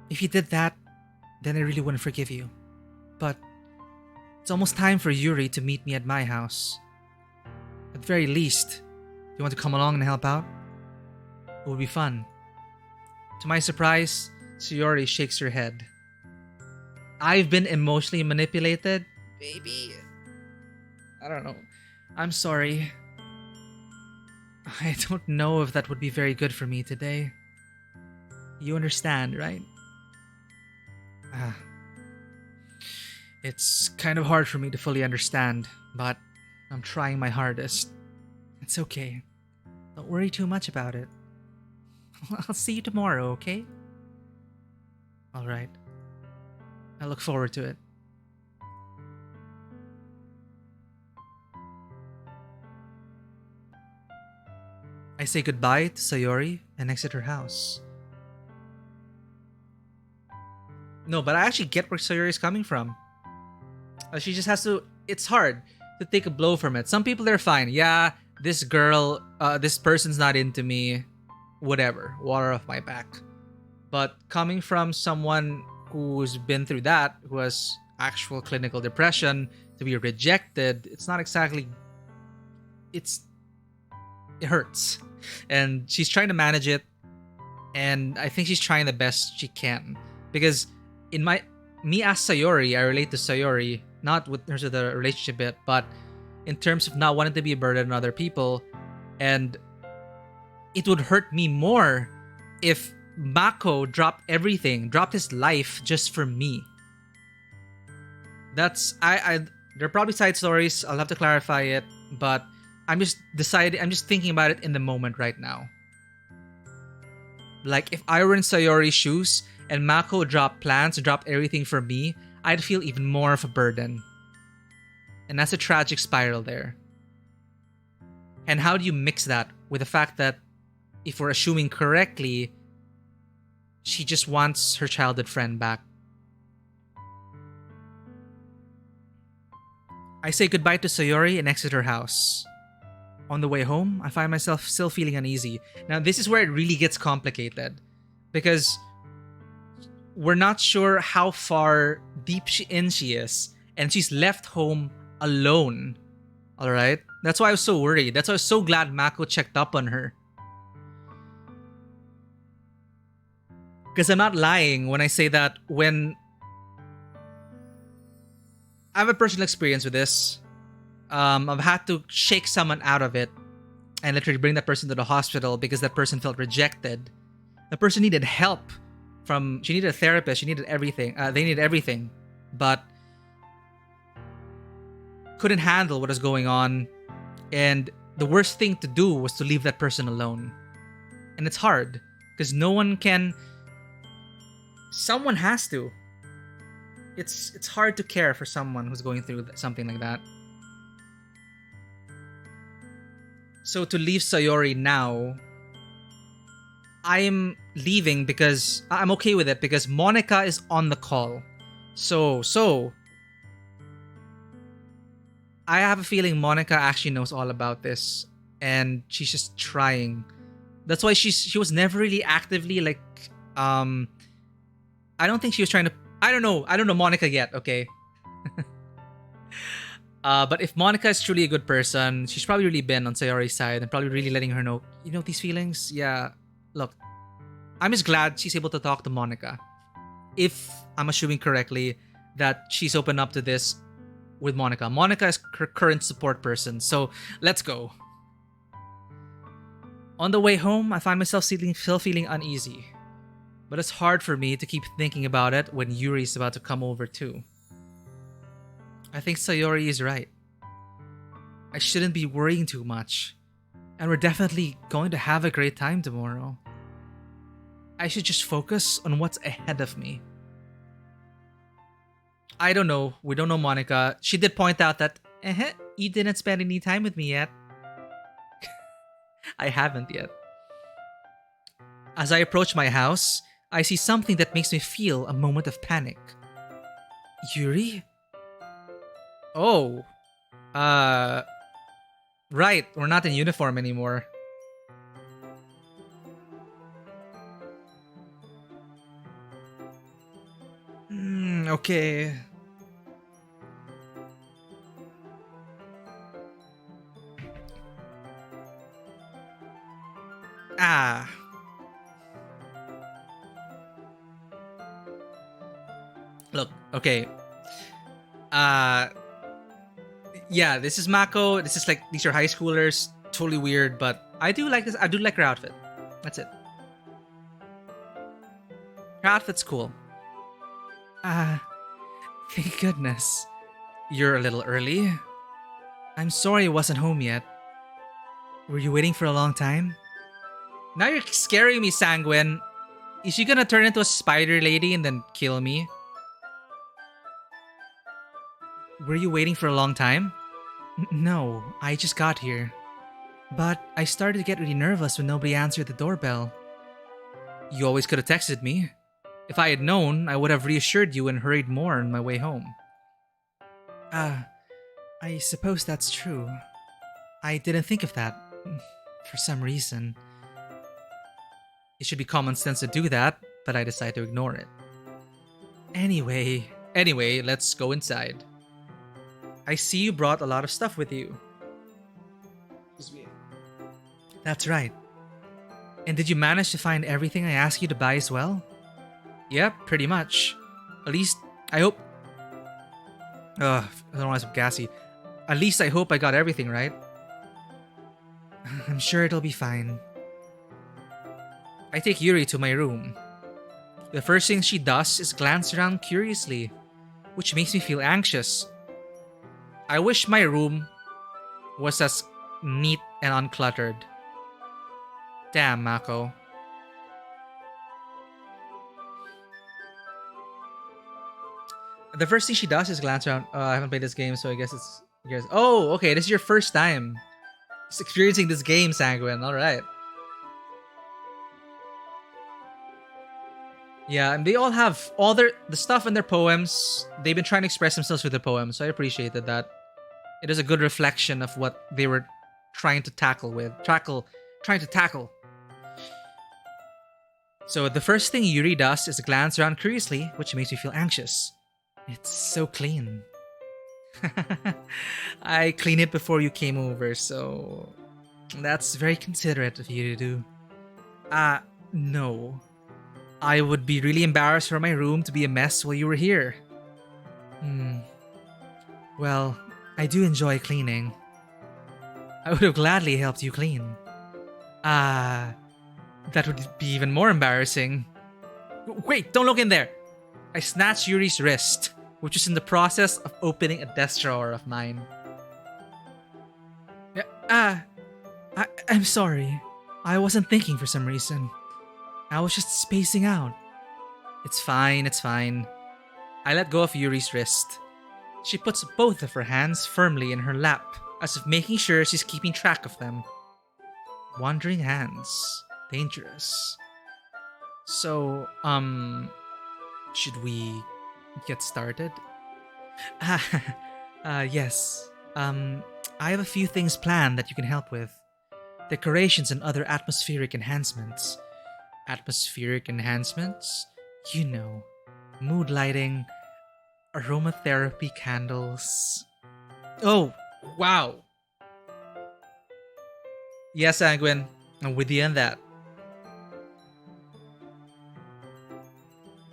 If you did that, then I really wouldn't forgive you. But it's almost time for Yuri to meet me at my house. At the very least, you want to come along and help out? It would be fun. To my surprise, Sayori shakes her head. I've been emotionally manipulated? Baby. I don't know. I'm sorry. I don't know if that would be very good for me today. You understand, right? It's kind of hard for me to fully understand, but I'm trying my hardest. It's okay. Don't worry too much about it. I'll see you tomorrow, okay? Alright. I look forward to it. I say goodbye to Sayori and exit her house. No, but I actually get where Sayori is coming from. She just has to... It's hard to take a blow from it. Some people, they're fine. Yeah, this girl, this person's not into me. Whatever. Water off my back. But coming from someone who's been through that, who has actual clinical depression, to be rejected, it's not exactly... It hurts. And she's trying to manage it. And I think she's trying the best she can. Because in me as Sayori, I relate to Sayori, not with terms of the relationship bit, but in terms of not wanting to be a burden on other people. And it would hurt me more if Mako dropped everything, dropped his life just for me. That's there are probably side stories. I'll have to clarify it, but I'm just thinking about it in the moment right now. Like if I were in Sayori's shoes and Mako dropped plans, dropped everything for me, I'd feel even more of a burden. And that's a tragic spiral there. And how do you mix that with the fact that, if we're assuming correctly, she just wants her childhood friend back? I say goodbye to Sayori and exit her house. On the way home, I find myself still feeling uneasy. Now, this is where it really gets complicated, because we're not sure how far deep she is, and she's left home alone. Alright? That's why I was so worried. That's why I was so glad Mako checked up on her. Because I'm not lying when I say that when I have a personal experience with this, I've had to shake someone out of it and literally bring that person to the hospital because that person felt rejected. The person needed help she needed a therapist, she needed everything. They needed everything, but couldn't handle what was going on. And the worst thing to do was to leave that person alone. And it's hard because someone has to. It's hard to care for someone who's going through something like that. So to leave Sayori now, I'm leaving because I'm okay with it because Monica is on the call. So I have a feeling Monica actually knows all about this and she's just trying. That's why she was never really actively like I don't think she was trying to. I don't know Monica yet, okay? But if Monica is truly a good person, she's probably really been on Sayori's side and probably really letting her know, these feelings? Yeah, look, I'm just glad she's able to talk to Monica. If I'm assuming correctly that she's open up to this with Monica. Monica is her current support person, so let's go. On the way home, I find myself still feeling uneasy. But it's hard for me to keep thinking about it when Yuri's about to come over too. I think Sayori is right. I shouldn't be worrying too much. And we're definitely going to have a great time tomorrow. I should just focus on what's ahead of me. I don't know. We don't know Monica. She did point out that, you didn't spend any time with me yet. I haven't yet. As I approach my house, I see something that makes me feel a moment of panic. Yuri? Oh. Right, we're not in uniform anymore. Okay. Look, okay. Yeah, this is Mako. This is like, these are high schoolers. Totally weird, but I do like this. I do like her outfit. That's it. Her outfit's cool. Thank goodness. You're a little early. I'm sorry I wasn't home yet. Were you waiting for a long time? Now you're scaring me, Sanguine. Is she gonna turn into a spider lady and then kill me? Were you waiting for a long time? No, I just got here. But I started to get really nervous when nobody answered the doorbell. You always could have texted me. If I had known, I would have reassured you and hurried more on my way home. I suppose that's true. I didn't think of that. For some reason. It should be common sense to do that, but I decided to ignore it. Anyway, let's go inside. I see you brought a lot of stuff with you. That's right. And did you manage to find everything I asked you to buy as well? Yep, pretty much. At least, I hope... I don't want to be gassy. At least I hope I got everything right. I'm sure it'll be fine. I take Yuri to my room. The first thing she does is glance around curiously, which makes me feel anxious. I wish my room was as neat and uncluttered. Damn, Mako. The first thing she does is glance around. I haven't played this game, so I guess it's. Oh, okay. This is your first time just experiencing this game, Sanguine. All right. Yeah, and they all have all the stuff in their poems. They've been trying to express themselves with the poems, so I appreciated that. It is a good reflection of what they were trying to trying to tackle. So the first thing Yuri does is glance around curiously, which makes me feel anxious. It's so clean. I cleaned it before you came over, so that's very considerate of you to do. No. I would be really embarrassed for my room to be a mess while you were here. Well, I do enjoy cleaning. I would have gladly helped you clean. That would be even more embarrassing. Wait, don't look in there! I snatched Yuri's wrist, which is in the process of opening a desk drawer of mine. I'm sorry. I wasn't thinking for some reason. I was just spacing out. It's fine, it's fine. I let go of Yuri's wrist. She puts both of her hands firmly in her lap, as if making sure she's keeping track of them. Wandering hands. Dangerous. So, should we get started? Yes. I have a few things planned that you can help with. Decorations and other atmospheric enhancements. Atmospheric enhancements? You know, mood lighting, aromatherapy candles. Oh, wow. Yes, Sanguine, I'm with you on that.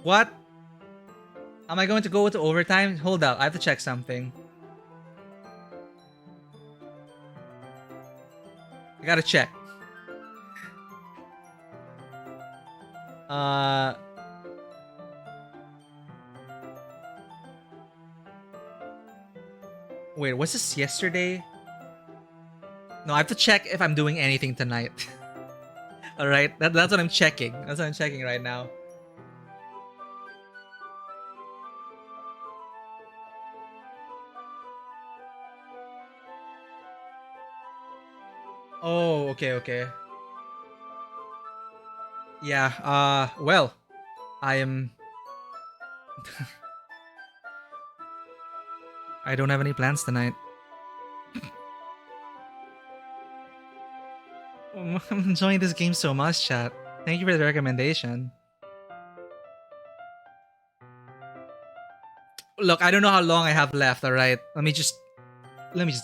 What? Am I going to go into overtime? Hold up, I have to check something. I gotta check. Wait, was this yesterday? No, I have to check if I'm doing anything tonight. Alright, that's what I'm checking. That's what I'm checking right now. Oh, okay. Yeah, well, I am... I don't have any plans tonight. I'm enjoying this game so much, chat. Thank you for the recommendation. Look, I don't know how long I have left, alright? Let me just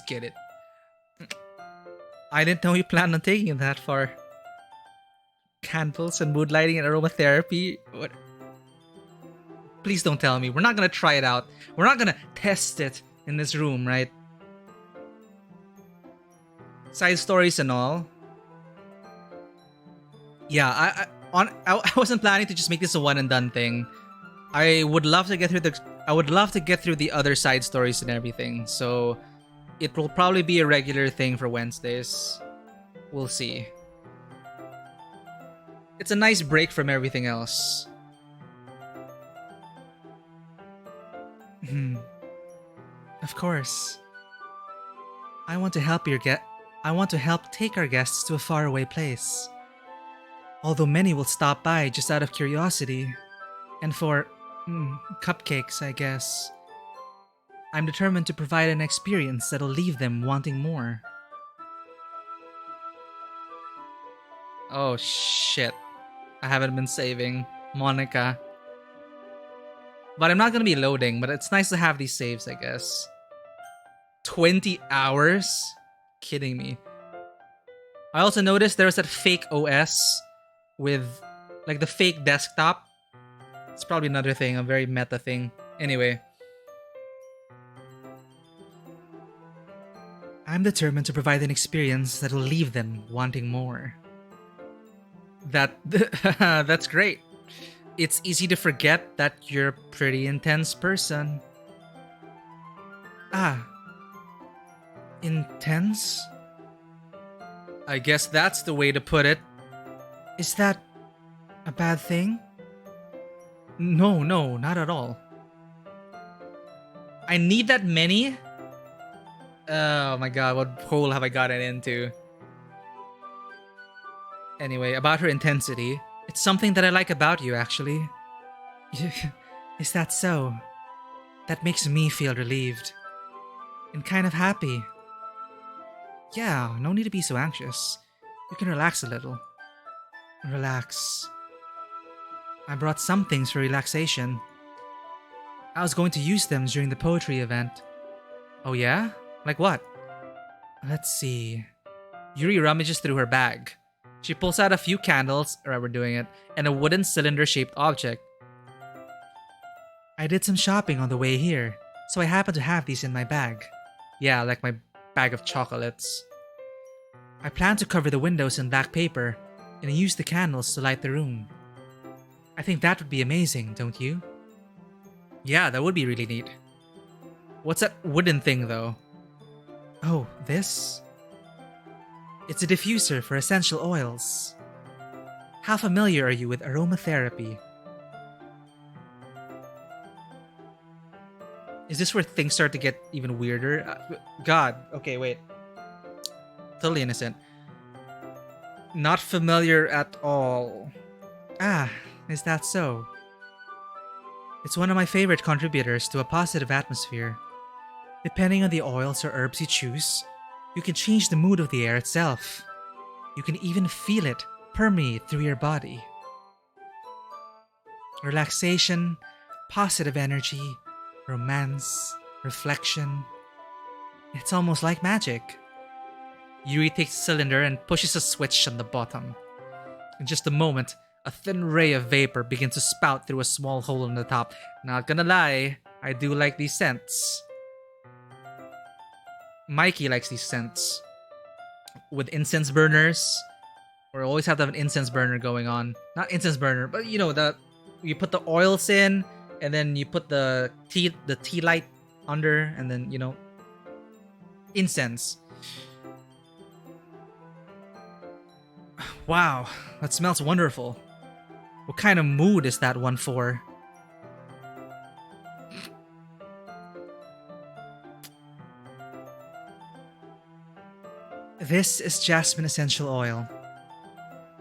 get it. I didn't know you planned on taking it that far. Candles and mood lighting and aromatherapy? What? Please don't tell me. We're not gonna try it out. We're not gonna test it in this room, right? Side stories and all. Yeah, I wasn't planning to just make this a one and done thing. I would love to get through the other side stories and everything. So it will probably be a regular thing for Wednesdays. We'll see. It's a nice break from everything else. Of course. I want to help take our guests to a faraway place. Although many will stop by just out of curiosity. And for cupcakes, I guess. I'm determined to provide an experience that'll leave them wanting more. Oh shit. I haven't been saving. Monica. But I'm not gonna be loading, but it's nice to have these saves, I guess. 20 hours? Kidding me. I also noticed there was that fake OS with like the fake desktop. It's probably another thing, a very meta thing. Anyway. I'm determined to provide an experience that'll leave them wanting more. That's great. It's easy to forget that you're a pretty intense person. Intense? I guess that's the way to put it. Is that a bad thing? No, not at all. I need that many? Oh my god, what hole have I gotten into? Anyway, about her intensity. It's something that I like about you, actually. Is that so? That makes me feel relieved. And kind of happy. Yeah, no need to be so anxious. You can relax a little. Relax. I brought some things for relaxation. I was going to use them during the poetry event. Oh yeah? Like what? Let's see. Yuri rummages through her bag. She pulls out a few candles, or we're doing it, and a wooden cylinder-shaped object. I did some shopping on the way here, so I happen to have these in my bag. Yeah, like my bag of chocolates. I plan to cover the windows in black paper, and use the candles to light the room. I think that would be amazing, don't you? Yeah, that would be really neat. What's that wooden thing, though? Oh, this? It's a diffuser for essential oils. How familiar are you with aromatherapy? Is this where things start to get even weirder? God, okay, wait. Totally innocent. Not familiar at all. Ah, is that so? It's one of my favorite contributors to a positive atmosphere. Depending on the oils or herbs you choose, you can change the mood of the air itself. You can even feel it permeate through your body. Relaxation, positive energy, romance, reflection. It's almost like magic. Yuri takes the cylinder and pushes a switch on the bottom. In just a moment, a thin ray of vapor begins to spout through a small hole on the top. Not gonna lie, I do like these scents. Mikey likes these scents. With incense burners. Or always have to have an incense burner going on. Not incense burner, but you know, you put the oils in, and then you put the tea light under, and then, you know, incense. Wow, that smells wonderful. What kind of mood is that one for? This is jasmine essential oil.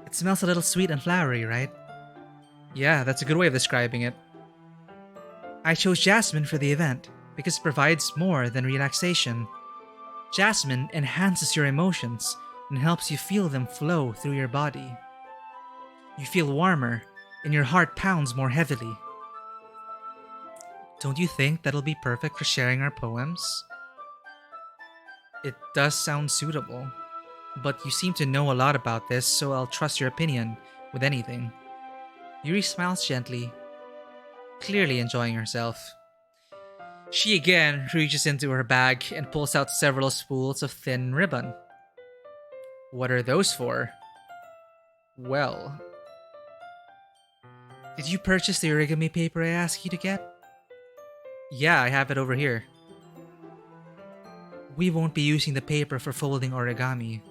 It smells a little sweet and flowery, right? Yeah, that's a good way of describing it. I chose jasmine for the event because it provides more than relaxation. Jasmine enhances your emotions and helps you feel them flow through your body. You feel warmer and your heart pounds more heavily. Don't you think that'll be perfect for sharing our poems? It does sound suitable, but you seem to know a lot about this, so I'll trust your opinion with anything. Yuri smiles gently, clearly enjoying herself. She again reaches into her bag and pulls out several spools of thin ribbon. What are those for? Well, did you purchase the origami paper I asked you to get? Yeah, I have it over here. We won't be using the paper for folding origami.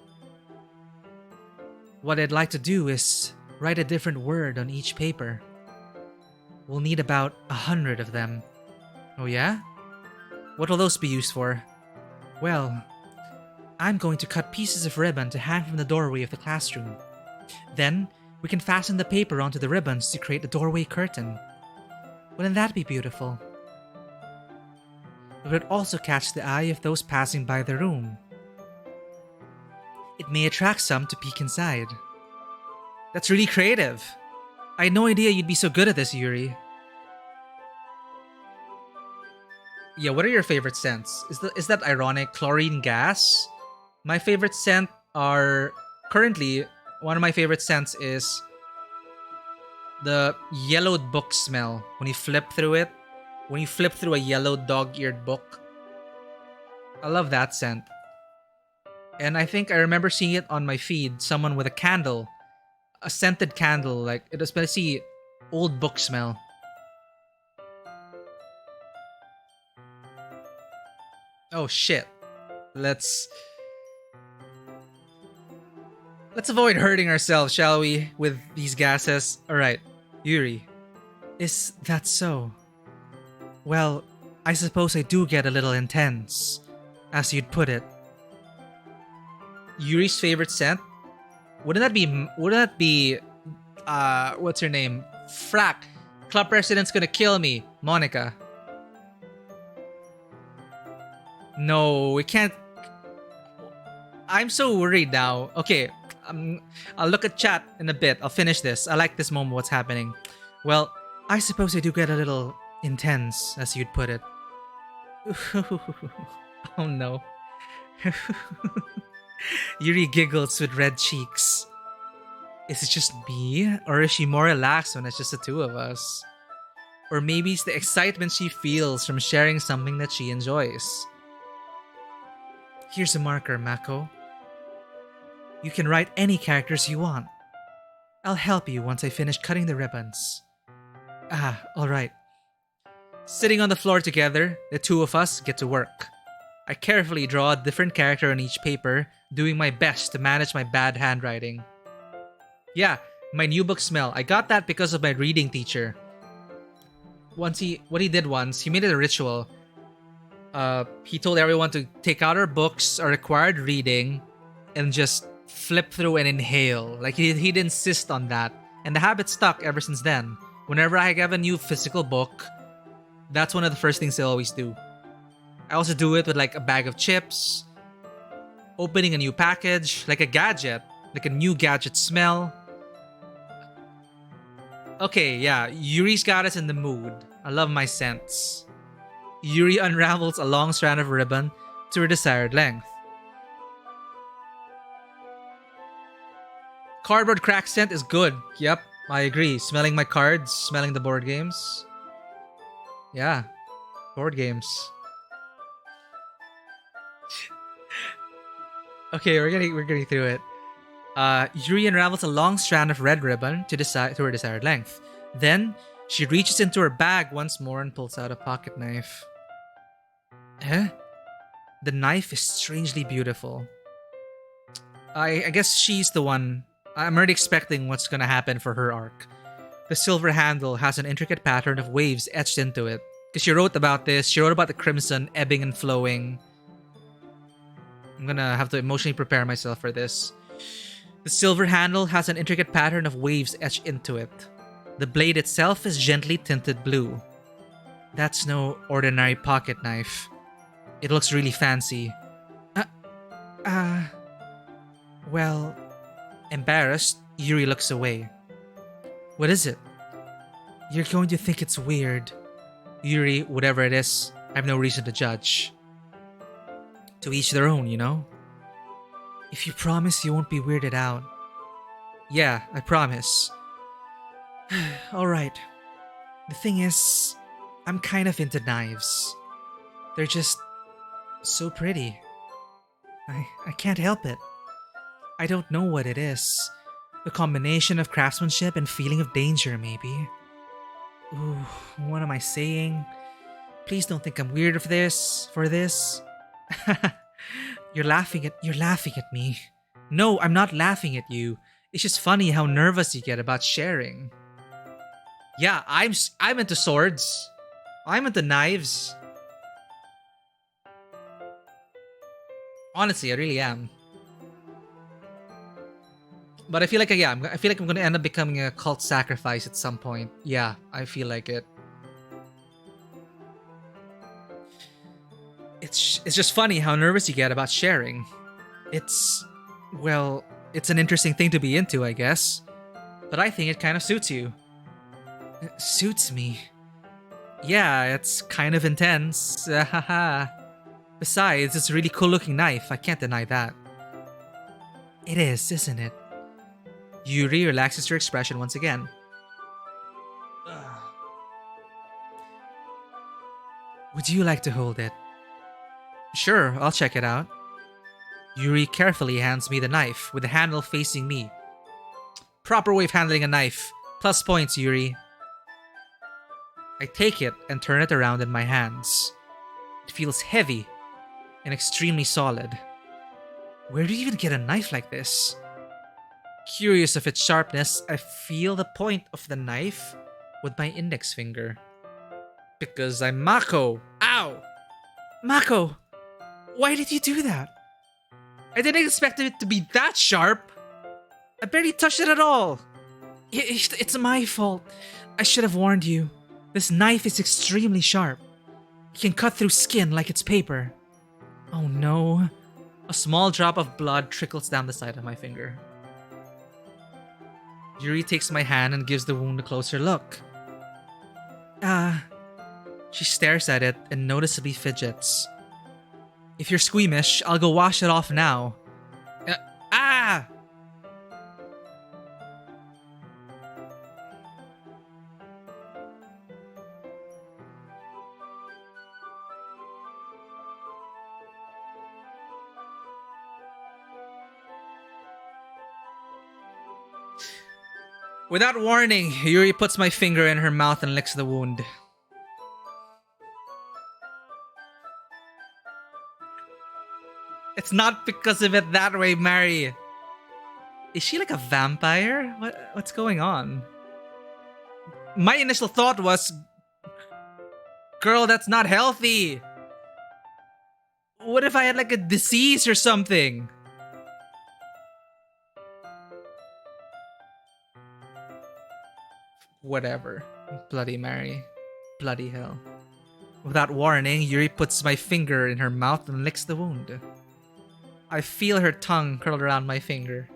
What I'd like to do is write a different word on each paper. We'll need about 100 of them. Oh yeah? What will those be used for? Well, I'm going to cut pieces of ribbon to hang from the doorway of the classroom. Then, we can fasten the paper onto the ribbons to create a doorway curtain. Wouldn't that be beautiful? It would also catch the eye of those passing by the room. It may attract some to peek inside. That's really creative. I had no idea you'd be so good at this, Yuri. Yeah, what are your favorite scents? Is that ironic? Chlorine gas? My favorite scent are... Currently, one of my favorite scents is the yellowed book smell. When you flip through it. When you flip through a yellow dog-eared book. I love that scent. And I think I remember seeing it on my feed. Someone with a candle. A scented candle. Like, it especially old book smell. Oh shit. Let's avoid hurting ourselves, shall we? With these gases. Alright. Yuri. Is that so? Well, I suppose I do get a little intense, as you'd put it. Yuri's favorite scent? Wouldn't that be what's her name? Frack. Club president's gonna kill me. Monica. No, we can't. I'm so worried now. Okay, I'll look at chat in a bit. I'll finish this. I like this moment, what's happening. Well, I suppose I do get a little intense, as you'd put it. Oh no. Yuri giggles with red cheeks. Is it just me? Or is she more relaxed when it's just the two of us? Or maybe it's the excitement she feels from sharing something that she enjoys. Here's a marker, Mako. You can write any characters you want. I'll help you once I finish cutting the ribbons. Ah, alright. Sitting on the floor together, the two of us get to work. I carefully draw a different character on each paper, doing my best to manage my bad handwriting. Yeah, my new book smell. I got that because of my reading teacher. What he did once, he made it a ritual. He told everyone to take out our books, our required reading, and just flip through and inhale. Like he'd insist on that. And the habit stuck ever since then. Whenever I have a new physical book, that's one of the first things I always do. I also do it with like a bag of chips, opening a new package, like a gadget, like a new gadget smell. Okay, yeah, Yuri's got us in the mood. I love my scents. Yuri unravels a long strand of ribbon to her desired length. Cardboard crack scent is good. Yep, I agree. Smelling my cards, smelling the board games. Yeah, board games. Okay, we're getting through it. Yuri unravels a long strand of red ribbon to her desired length. Then, she reaches into her bag once more and pulls out a pocket knife. Eh? The knife is strangely beautiful. I guess she's the one. I'm already expecting what's gonna happen for her arc. The silver handle has an intricate pattern of waves etched into it. Because she wrote about this, she wrote about the crimson ebbing and flowing. I'm gonna have to emotionally prepare myself for this. The silver handle has an intricate pattern of waves etched into it. The blade itself is gently tinted blue. That's no ordinary pocket knife. It looks really fancy. Well... Embarrassed, Yuri looks away. What is it? You're going to think it's weird. Yuri, whatever it is, I have no reason to judge. To each their own, you know? If you promise you won't be weirded out. Yeah, I promise. Alright. The thing is, I'm kind of into knives. They're just so pretty. I can't help it. I don't know what it is. A combination of craftsmanship and feeling of danger, maybe. Ooh, what am I saying? Please don't think I'm weird for this. You're laughing at me. No, I'm not laughing at you. It's just funny how nervous you get about sharing. Yeah, I'm into swords. I'm into knives. Honestly, I really am. But I feel like I'm gonna end up becoming a cult sacrifice at some point. Yeah, I feel like it. It's just funny how nervous you get about sharing. It's an interesting thing to be into, I guess. But I think it kind of suits you. It suits me. Yeah, it's kind of intense. Besides, it's a really cool looking knife. I can't deny that. It is, isn't it? Yuri relaxes her expression once again. Would you like to hold it? Sure, I'll check it out. Yuri carefully hands me the knife, with the handle facing me. Proper way of handling a knife. Plus points, Yuri. I take it and turn it around in my hands. It feels heavy and extremely solid. Where do you even get a knife like this? Curious of its sharpness, I feel the point of the knife with my index finger. Because I'm Mako. Ow! Ow! Mako, why did you do that? I didn't expect it to be that sharp. I barely touched it at all. It's my fault. I should have warned you. This knife is extremely sharp. It can cut through skin like it's paper. Oh no. A small drop of blood trickles down the side of my finger. Yuri takes my hand and gives the wound a closer look. She stares at it and noticeably fidgets. If you're squeamish, I'll go wash it off now. Ah! Without warning, Yuri puts my finger in her mouth and licks the wound. It's not because of it that way, Mary. Is she like a vampire? What's going on? My initial thought was, girl, that's not healthy. What if I had like a disease or something? Whatever. Bloody Mary. Bloody hell. Without warning, Yuri puts my finger in her mouth and licks the wound. I feel her tongue curl around my finger.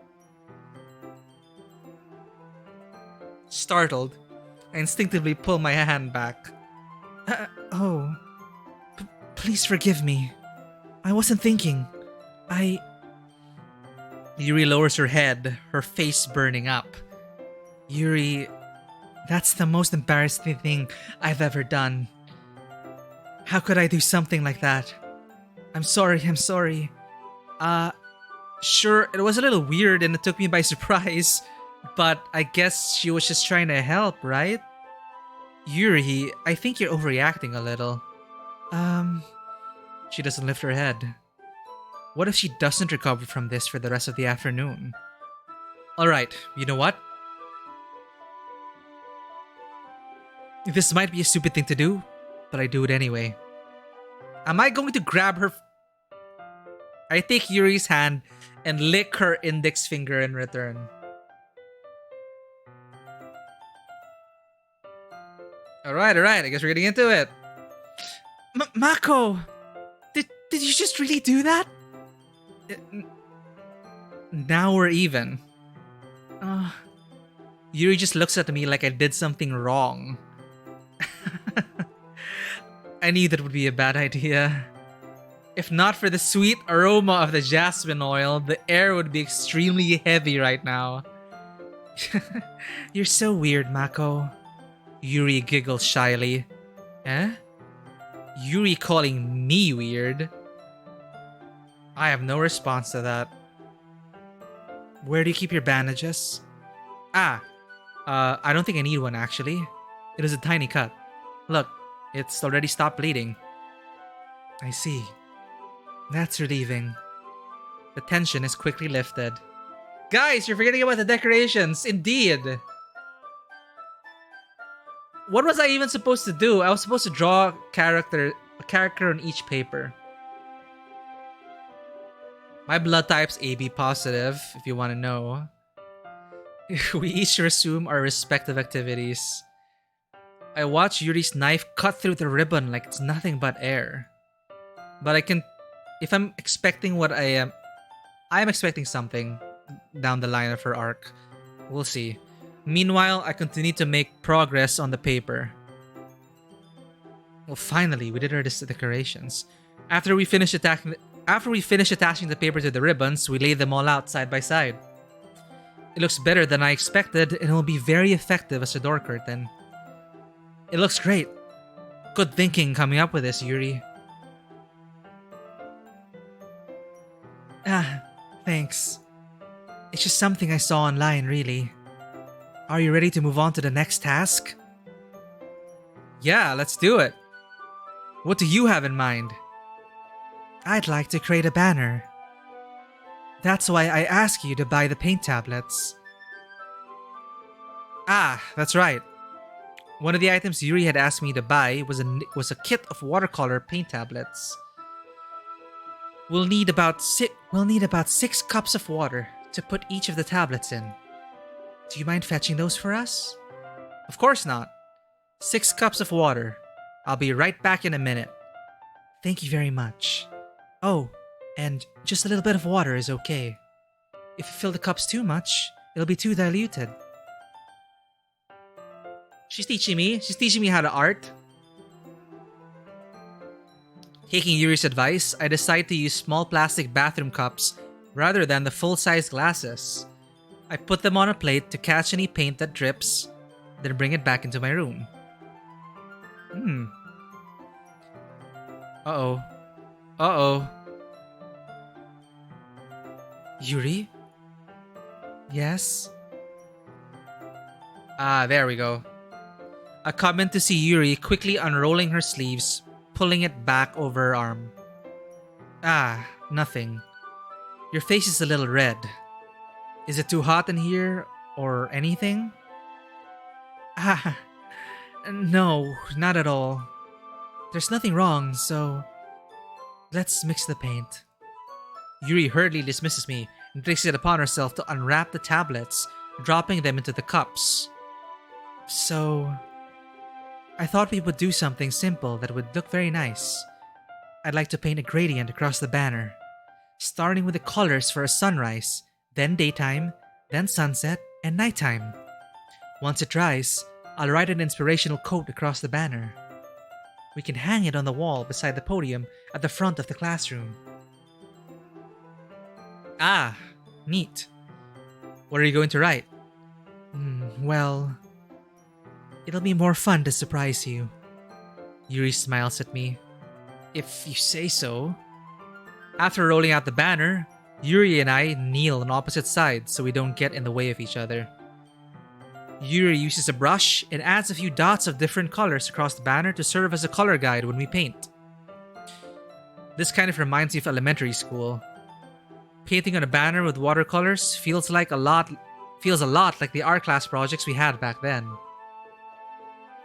Startled, I instinctively pull my hand back. Please forgive me. I wasn't thinking. Yuri lowers her head, her face burning up. Yuri, that's the most embarrassing thing I've ever done. How could I do something like that? I'm sorry. Sure, it was a little weird and it took me by surprise, but I guess she was just trying to help, right? Yuri, I think you're overreacting a little. She doesn't lift her head. What if she doesn't recover from this for the rest of the afternoon? Alright, you know what? This might be a stupid thing to do, but I do it anyway. Am I going to grab her? I take Yuri's hand and lick her index finger in return. Alright, I guess we're getting into it. Mako! Did you just really do that? Now we're even. Yuri just looks at me like I did something wrong. I knew that would be a bad idea. If not for the sweet aroma of the jasmine oil, the air would be extremely heavy right now. You're so weird, Mako. Yuri giggles shyly. Eh? Yuri calling me weird? I have no response to that. Where do you keep your bandages? I don't think I need one actually. It was a tiny cut. Look, it's already stopped bleeding. I see. That's relieving. The tension is quickly lifted. Guys, you're forgetting about the decorations. Indeed. What was I even supposed to do? I was supposed to draw a character on each paper. My blood type's AB positive, if you want to know. We each resume our respective activities. I watch Yuri's knife cut through the ribbon like it's nothing but air. But if I'm expecting what I'm expecting something down the line of her arc. We'll see. Meanwhile, I continue to make progress on the paper. Well, finally, we did our decorations. After we finish attaching the paper to the ribbons, we lay them all out side by side. It looks better than I expected, and it will be very effective as a door curtain. It looks great. Good thinking coming up with this, Yuri. Thanks. It's just something I saw online, really. Are you ready to move on to the next task? Yeah, let's do it. What do you have in mind? I'd like to create a banner. That's why I asked you to buy the paint tablets. That's right. One of the items Yuri had asked me to buy was a kit of watercolor paint tablets. We'll need about 6 cups of water to put each of the tablets in. Do you mind fetching those for us? Of course not. 6 cups of water. I'll be right back in a minute. Thank you very much. Oh, and just a little bit of water is okay. If you fill the cups too much, it'll be too diluted. She's teaching me how to art. Taking Yuri's advice, I decide to use small plastic bathroom cups rather than the full-size glasses. I put them on a plate to catch any paint that drips, then bring it back into my room. Uh-oh. Uh-oh. Yuri? Yes? Ah, there we go. I come in to see Yuri quickly unrolling her sleeves, pulling it back over her arm. Ah, nothing. Your face is a little red. Is it too hot in here, or anything? Ah, no, not at all. There's nothing wrong, so let's mix the paint. Yuri hurriedly dismisses me and takes it upon herself to unwrap the tablets, dropping them into the cups. So, I thought we would do something simple that would look very nice. I'd like to paint a gradient across the banner, starting with the colors for a sunrise, then daytime, then sunset, and nighttime. Once it dries, I'll write an inspirational quote across the banner. We can hang it on the wall beside the podium at the front of the classroom. Ah, neat. What are you going to write? Well, it'll be more fun to surprise you. Yuri smiles at me. If you say so. After rolling out the banner, Yuri and I kneel on opposite sides so we don't get in the way of each other. Yuri uses a brush and adds a few dots of different colors across the banner to serve as a color guide when we paint. This kind of reminds me of elementary school. Painting on a banner with watercolors feels a lot like the art class projects we had back then.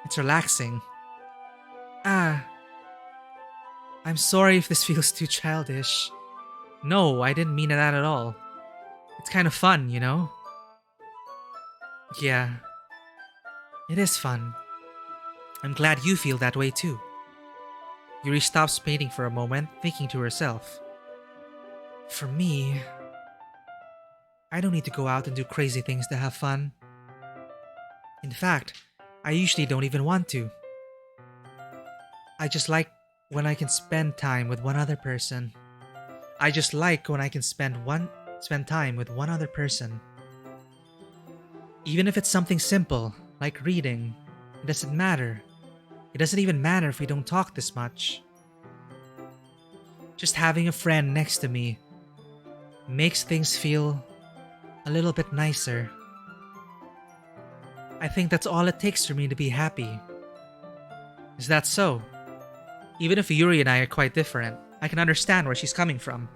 It's relaxing. I'm sorry if this feels too childish. No, I didn't mean that at all. It's kind of fun, you know? Yeah. It is fun. I'm glad you feel that way too. Yuri stops painting for a moment, thinking to herself. For me, I don't need to go out and do crazy things to have fun. In fact, I usually don't even want to. I just like when I can spend time with one other person. I just like when I can spend time with one other person. Even if it's something simple, like reading, it doesn't matter. It doesn't even matter if we don't talk this much. Just having a friend next to me makes things feel a little bit nicer. I think that's all it takes for me to be happy. Is that so? Even if Yuri and I are quite different, I can understand where she's coming from.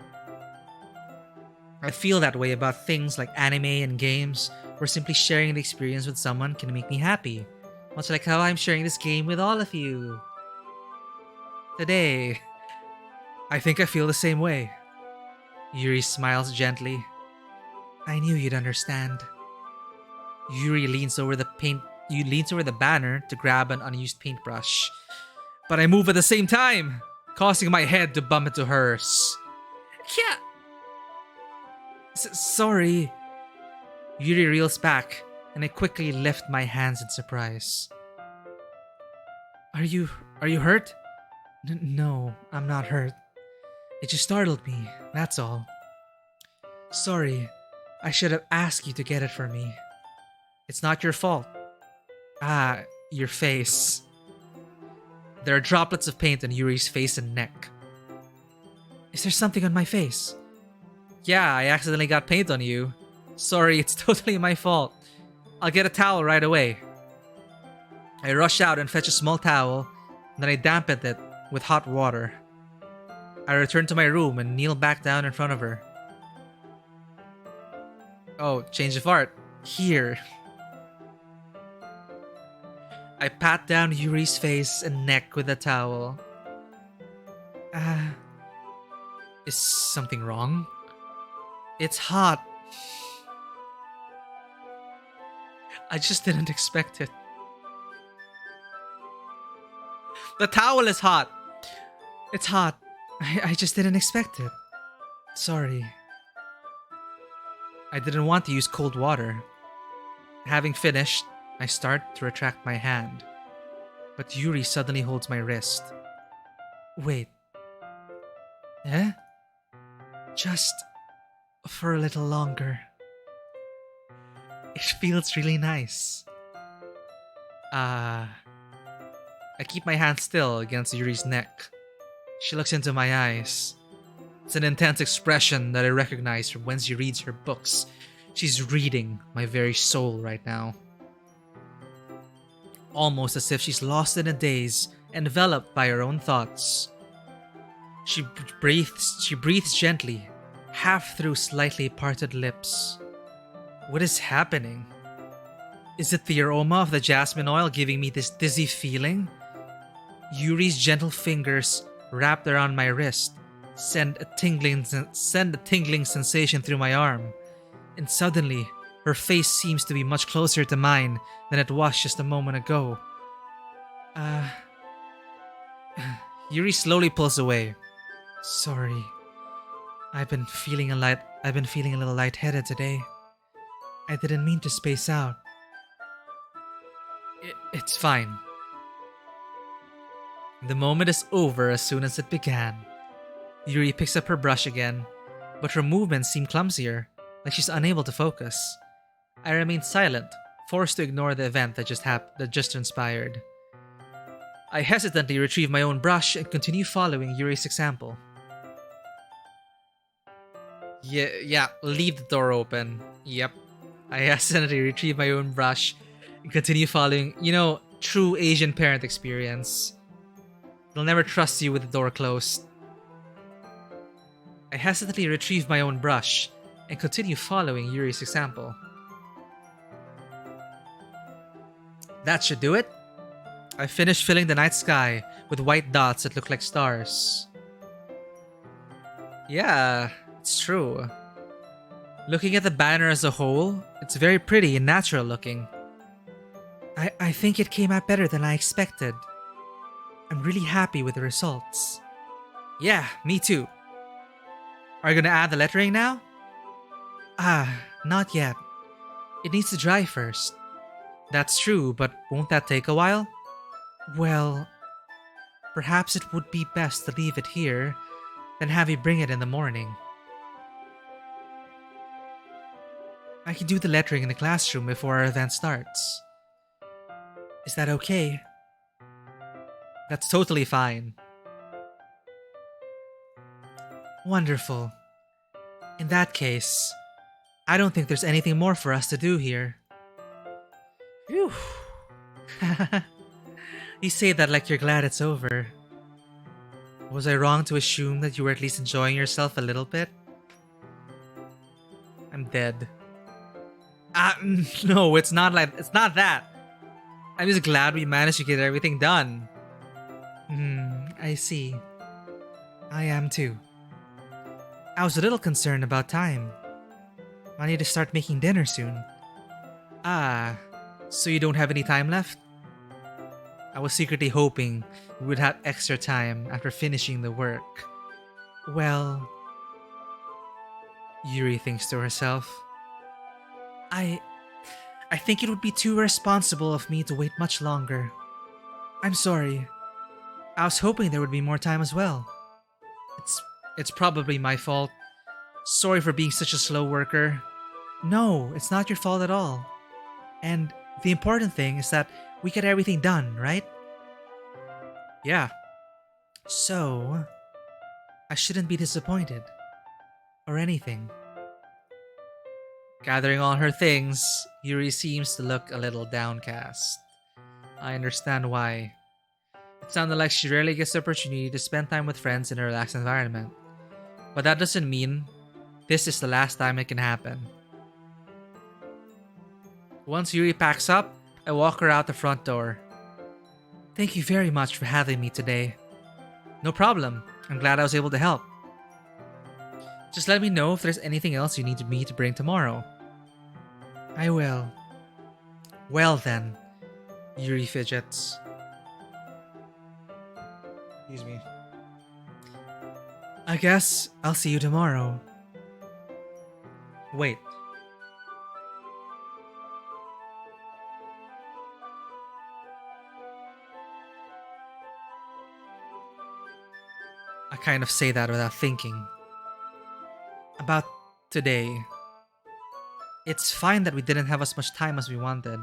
I feel that way about things like anime and games, where simply sharing the experience with someone can make me happy. Much like how I'm sharing this game with all of you. Today, I think I feel the same way. Yuri smiles gently. I knew you'd understand. Yuri leans over the banner to grab an unused paintbrush. But I move at the same time, causing my head to bump into hers. Yeah. Sorry. Yuri reels back, and I quickly lift my hands in surprise. Are you hurt? No, I'm not hurt. It just startled me, that's all. Sorry, I should have asked you to get it for me. It's not your fault. Ah, your face. There are droplets of paint on Yuri's face and neck. Is there something on my face? Yeah, I accidentally got paint on you. Sorry, it's totally my fault. I'll get a towel right away. I rush out and fetch a small towel, and then I dampened it with hot water. I return to my room and kneel back down in front of her. Oh, change of art. Here. I pat down Yuri's face and neck with a towel. Is something wrong? It's hot. I just didn't expect it. The towel is hot. It's hot. I just didn't expect it. Sorry. I didn't want to use cold water. Having finished, I start to retract my hand. But Yuri suddenly holds my wrist. Wait. Eh? Just for a little longer. It feels really nice. I keep my hand still against Yuri's neck. She looks into my eyes. It's an intense expression that I recognize from when she reads her books. She's reading my very soul right now. Almost as if she's lost in a daze, enveloped by her own thoughts. She breathes gently, half through slightly parted lips. What is happening? Is it the aroma of the jasmine oil giving me this dizzy feeling? Yuri's gentle fingers wrapped around my wrist send a tingling sensation through my arm, and suddenly her face seems to be much closer to mine than it was just a moment ago. Yuri slowly pulls away. Sorry. I've been feeling a little lightheaded today. I didn't mean to space out. It's fine. The moment is over as soon as it began. Yuri picks up her brush again, but her movements seem clumsier, like she's unable to focus. I remain silent, forced to ignore the event that just transpired. I hesitantly retrieve my own brush and continue following Yuri's example. Yeah, leave the door open. Yep. I hesitantly retrieve my own brush and continue following, true Asian parent experience. They'll never trust you with the door closed. I hesitantly retrieve my own brush and continue following Yuri's example. That should do it. I finished filling the night sky with white dots that look like stars. Yeah, it's true. Looking at the banner as a whole, it's very pretty and natural looking. I think it came out better than I expected. I'm really happy with the results. Yeah, me too. Are you gonna add the lettering now? Not yet. It needs to dry first. That's true, but won't that take a while? Well, perhaps it would be best to leave it here, then have you bring it in the morning. I can do the lettering in the classroom before our event starts. Is that okay? That's totally fine. Wonderful. In that case, I don't think there's anything more for us to do here. Phew. You say that like you're glad it's over. Was I wrong to assume that you were at least enjoying yourself a little bit? I'm dead. No, it's not that. I'm just glad we managed to get everything done. I see. I am too. I was a little concerned about time. I need to start making dinner soon. So you don't have any time left? I was secretly hoping we would have extra time after finishing the work. Well... Yuri thinks to herself. I think it would be too irresponsible of me to wait much longer. I'm sorry. I was hoping there would be more time as well. It's probably my fault. Sorry for being such a slow worker. No, it's not your fault at all. And the important thing is that we get everything done, right? Yeah. So, I shouldn't be disappointed. Or anything. Gathering all her things, Yuri seems to look a little downcast. I understand why. It sounded like she rarely gets the opportunity to spend time with friends in a relaxed environment. But that doesn't mean this is the last time it can happen. Once Yuri packs up, I walk her out the front door. Thank you very much for having me today. No problem. I'm glad I was able to help. Just let me know if there's anything else you need me to bring tomorrow. I will. Well then, Yuri fidgets. Excuse me. I guess I'll see you tomorrow. Wait. I kind of say that without thinking. About today. It's fine that we didn't have as much time as we wanted.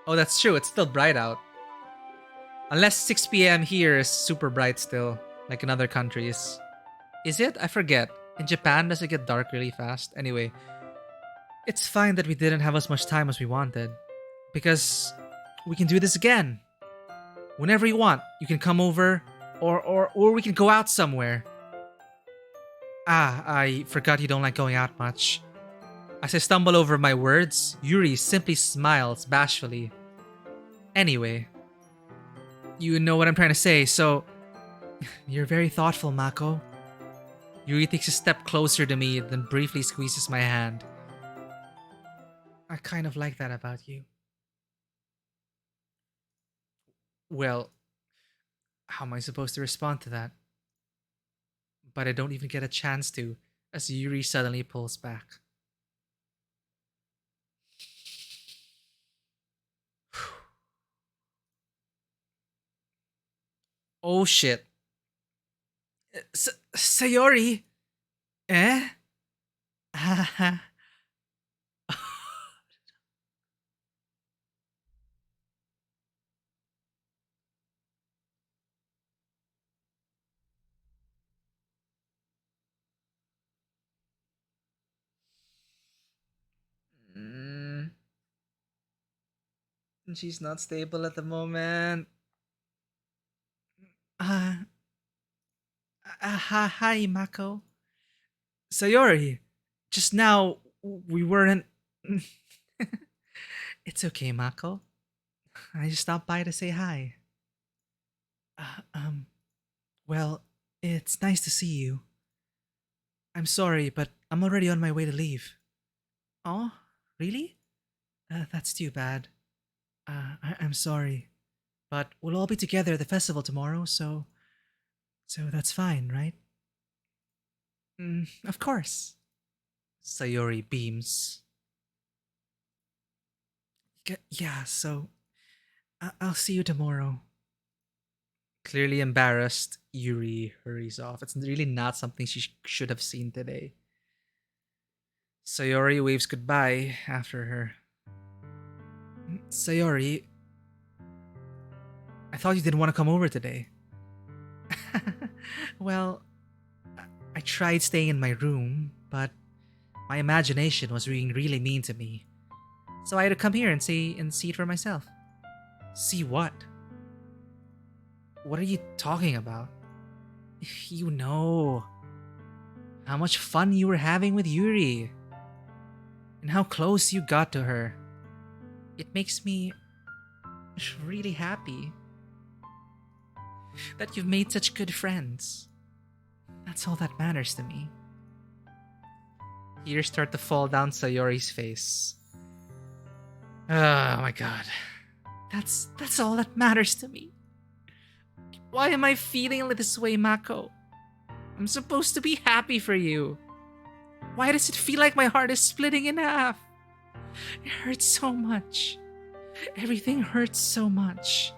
Oh, that's true. It's still bright out. Unless 6 p.m. here is super bright still, like in other countries. Is it? I forget. In Japan, does it get dark really fast? Anyway, it's fine that we didn't have as much time as we wanted. Because we can do this again. Whenever you want, you can come over, or we can go out somewhere. Ah, I forgot you don't like going out much. As I stumble over my words, Yuri simply smiles bashfully. Anyway, you know what I'm trying to say, so... You're very thoughtful, Mako. Yuri takes a step closer to me, then briefly squeezes my hand. I kind of like that about you. Well, how am I supposed to respond to that? But I don't even get a chance to, as Yuri suddenly pulls back. Oh shit. Sayori? Eh? Mm, she's not stable at the moment. Uh, hi, Mako. Sayori, just now we weren't. It's okay, Mako. I just stopped by to say hi. Uh, um, well, it's nice to see you. I'm sorry, but I'm already on my way to leave. Oh, really? That's too bad. I'm sorry. But we'll all be together at the festival tomorrow, so that's fine, right? Of course. Sayori beams. Yeah, so I'll see you tomorrow. Clearly embarrassed, Yuri hurries off. It's really not something she should have seen today. Sayori waves goodbye after her. Sayori, I thought you didn't want to come over today. Well, I tried staying in my room, but my imagination was being really mean to me. So I had to come here and see it for myself. See what? What are you talking about? You know how much fun you were having with Yuri and how close you got to her. It makes me really happy that you've made such good friends. That's all that matters to me. Tears start to fall down Sayori's face. Oh my god. That's all that matters to me. Why am I feeling like this way, Mako? I'm supposed to be happy for you. Why does it feel like my heart is splitting in half? It hurts so much. Everything hurts so much.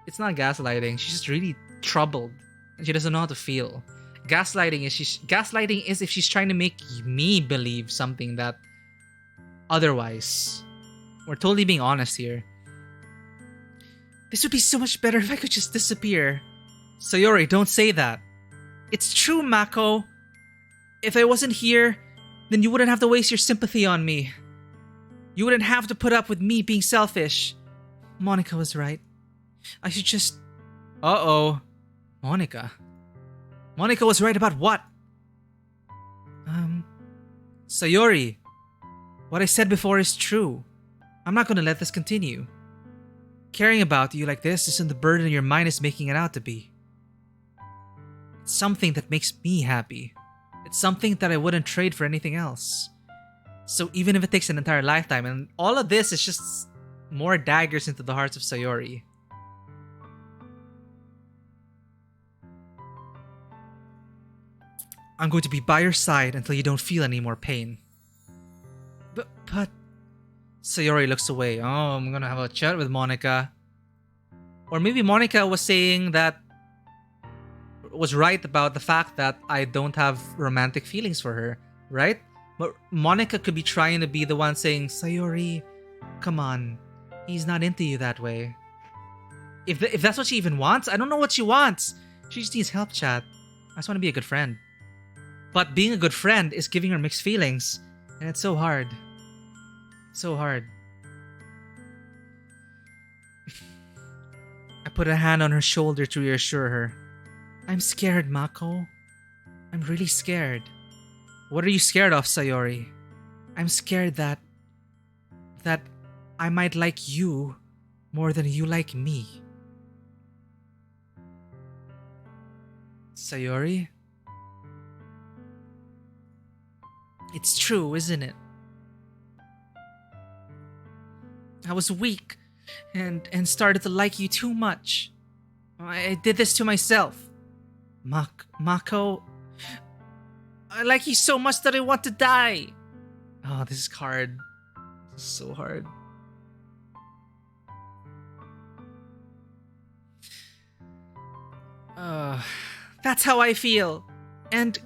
It's not gaslighting. She's just really troubled and she doesn't know how to feel. Gaslighting is if she's trying to make me believe something that otherwise. We're totally being honest here. This would be so much better if I could just disappear. Sayori, don't say that. It's true, Mako. If I wasn't here, then you wouldn't have to waste your sympathy on me. You wouldn't have to put up with me being selfish. Monica was right. I should just... Uh-oh. Monica? Monica was right about what? Sayori. What I said before is true. I'm not gonna let this continue. Caring about you like this isn't the burden your mind is making it out to be. It's something that makes me happy. It's something that I wouldn't trade for anything else. So even if it takes an entire lifetime, and all of this is just more daggers into the hearts of Sayori. I'm going to be by your side until you don't feel any more pain. But... Sayori looks away. Oh, I'm gonna have a chat with Monica. Or maybe Monica was saying that... was right about the fact that I don't have romantic feelings for her, right? But Monica could be trying to be the one saying, Sayori, come on. He's not into you that way. If that's what she even wants, I don't know what she wants. She just needs help, chat. I just want to be a good friend. But being a good friend is giving her mixed feelings. And it's so hard. So hard. I put a hand on her shoulder to reassure her. I'm scared, Mako. I'm really scared. What are you scared of, Sayori? I'm scared that I might like you more than you like me. Sayori? It's true, isn't it? I was weak and started to like you too much. I did this to myself. Mako, I like you so much that I want to die. Oh, this is hard. This is so hard. That's how I feel. And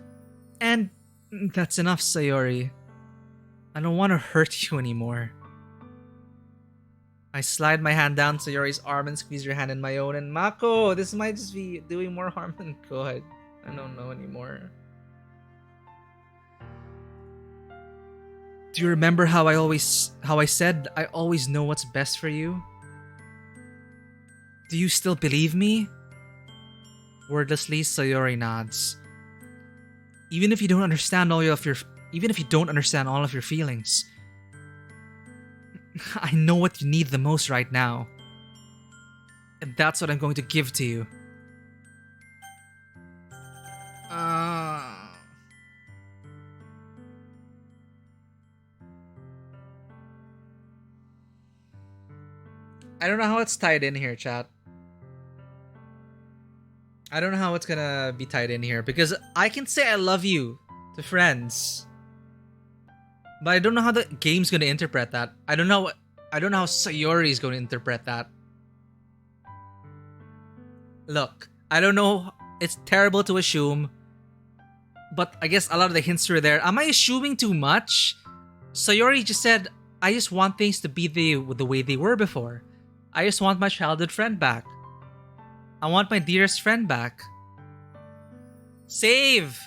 that's enough, Sayori. I don't want to hurt you anymore. I slide my hand down Sayori's arm and squeeze her hand in my own. And Mako, this might just be doing more harm than good. I don't know anymore. Do you remember how I said I always know what's best for you? Do you still believe me? Wordlessly, Sayori nods. Even if you don't understand all of your feelings, I know what you need the most right now. And that's what I'm going to give to you. I don't know how it's tied in here, chat. I don't know how it's gonna be tied in here because I can say I love you to friends, but I don't know how the game's gonna interpret that. I don't know how Sayori is going to interpret that. Look, I don't know. It's terrible to assume, but I guess a lot of the hints were there. Am I assuming too much? Sayori just said, I just want things to be the way they were before. I just want my childhood friend back. I want my dearest friend back. Save!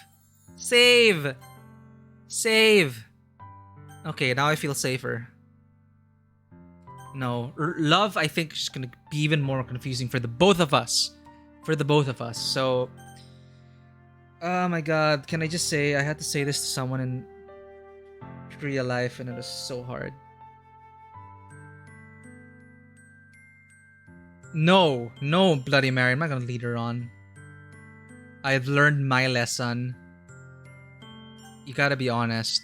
Save! Save! Okay, now I feel safer. No, love I think is gonna be even more confusing for the both of us. So, oh my god, can I just say, I had to say this to someone in real life and it was so hard. No, Bloody Mary, I'm not gonna lead her on. I've learned my lesson. You gotta be honest.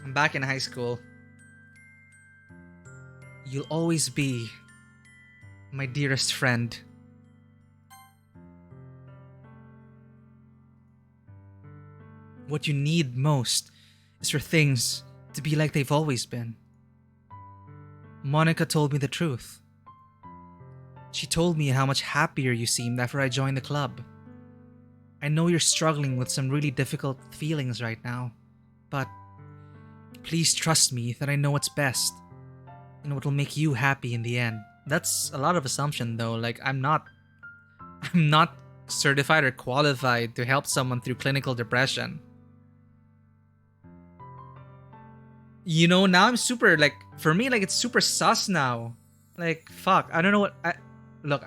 I'm back in high school. You'll always be my dearest friend. What you need most is for things to be like they've always been. Monica told me the truth. She told me how much happier you seemed after I joined the club. I know you're struggling with some really difficult feelings right now, but please trust me that I know what's best and what will make you happy in the end. That's a lot of assumption though. Like I'm not certified or qualified to help someone through clinical depression. You know, now I'm super, like, for me, like, it's super sus now. Like, fuck, I don't know what, look,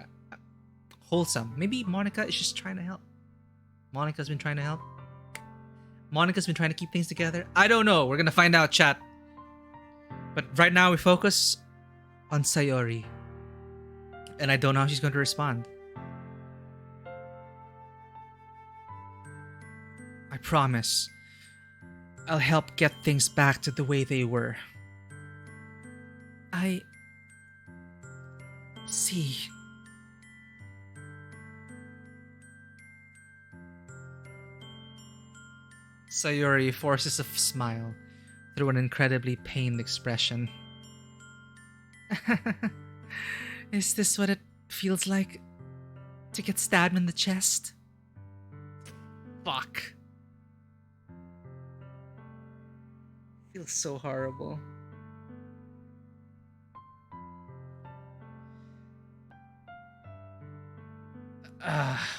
wholesome. Maybe Monica is just trying to help. Monica's been trying to help. Monica's been trying to keep things together? I don't know. We're gonna find out, chat. But right now we focus on Sayori. And I don't know how she's going to respond. I promise. I'll help get things back to the way they were. I see. Sayori forces a smile through an incredibly pained expression. Is this what it feels like to get stabbed in the chest? Fuck. Feels so horrible.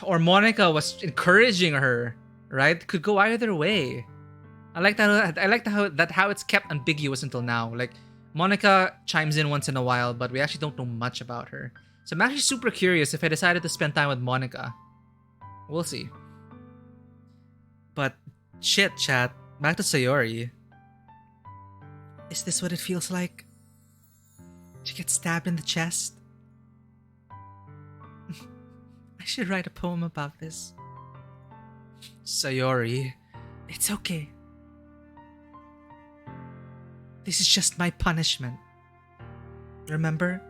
Or Monica was encouraging her, right? Could go either way. I like that. I like how it's kept ambiguous until now. Like Monica chimes in once in a while, but we actually don't know much about her. So I'm actually super curious if I decided to spend time with Monica. We'll see. But shit, chat. Back to Sayori. Is this what it feels like to get stabbed in the chest? I should write a poem about this. Sayori, it's okay. This is just my punishment. Remember?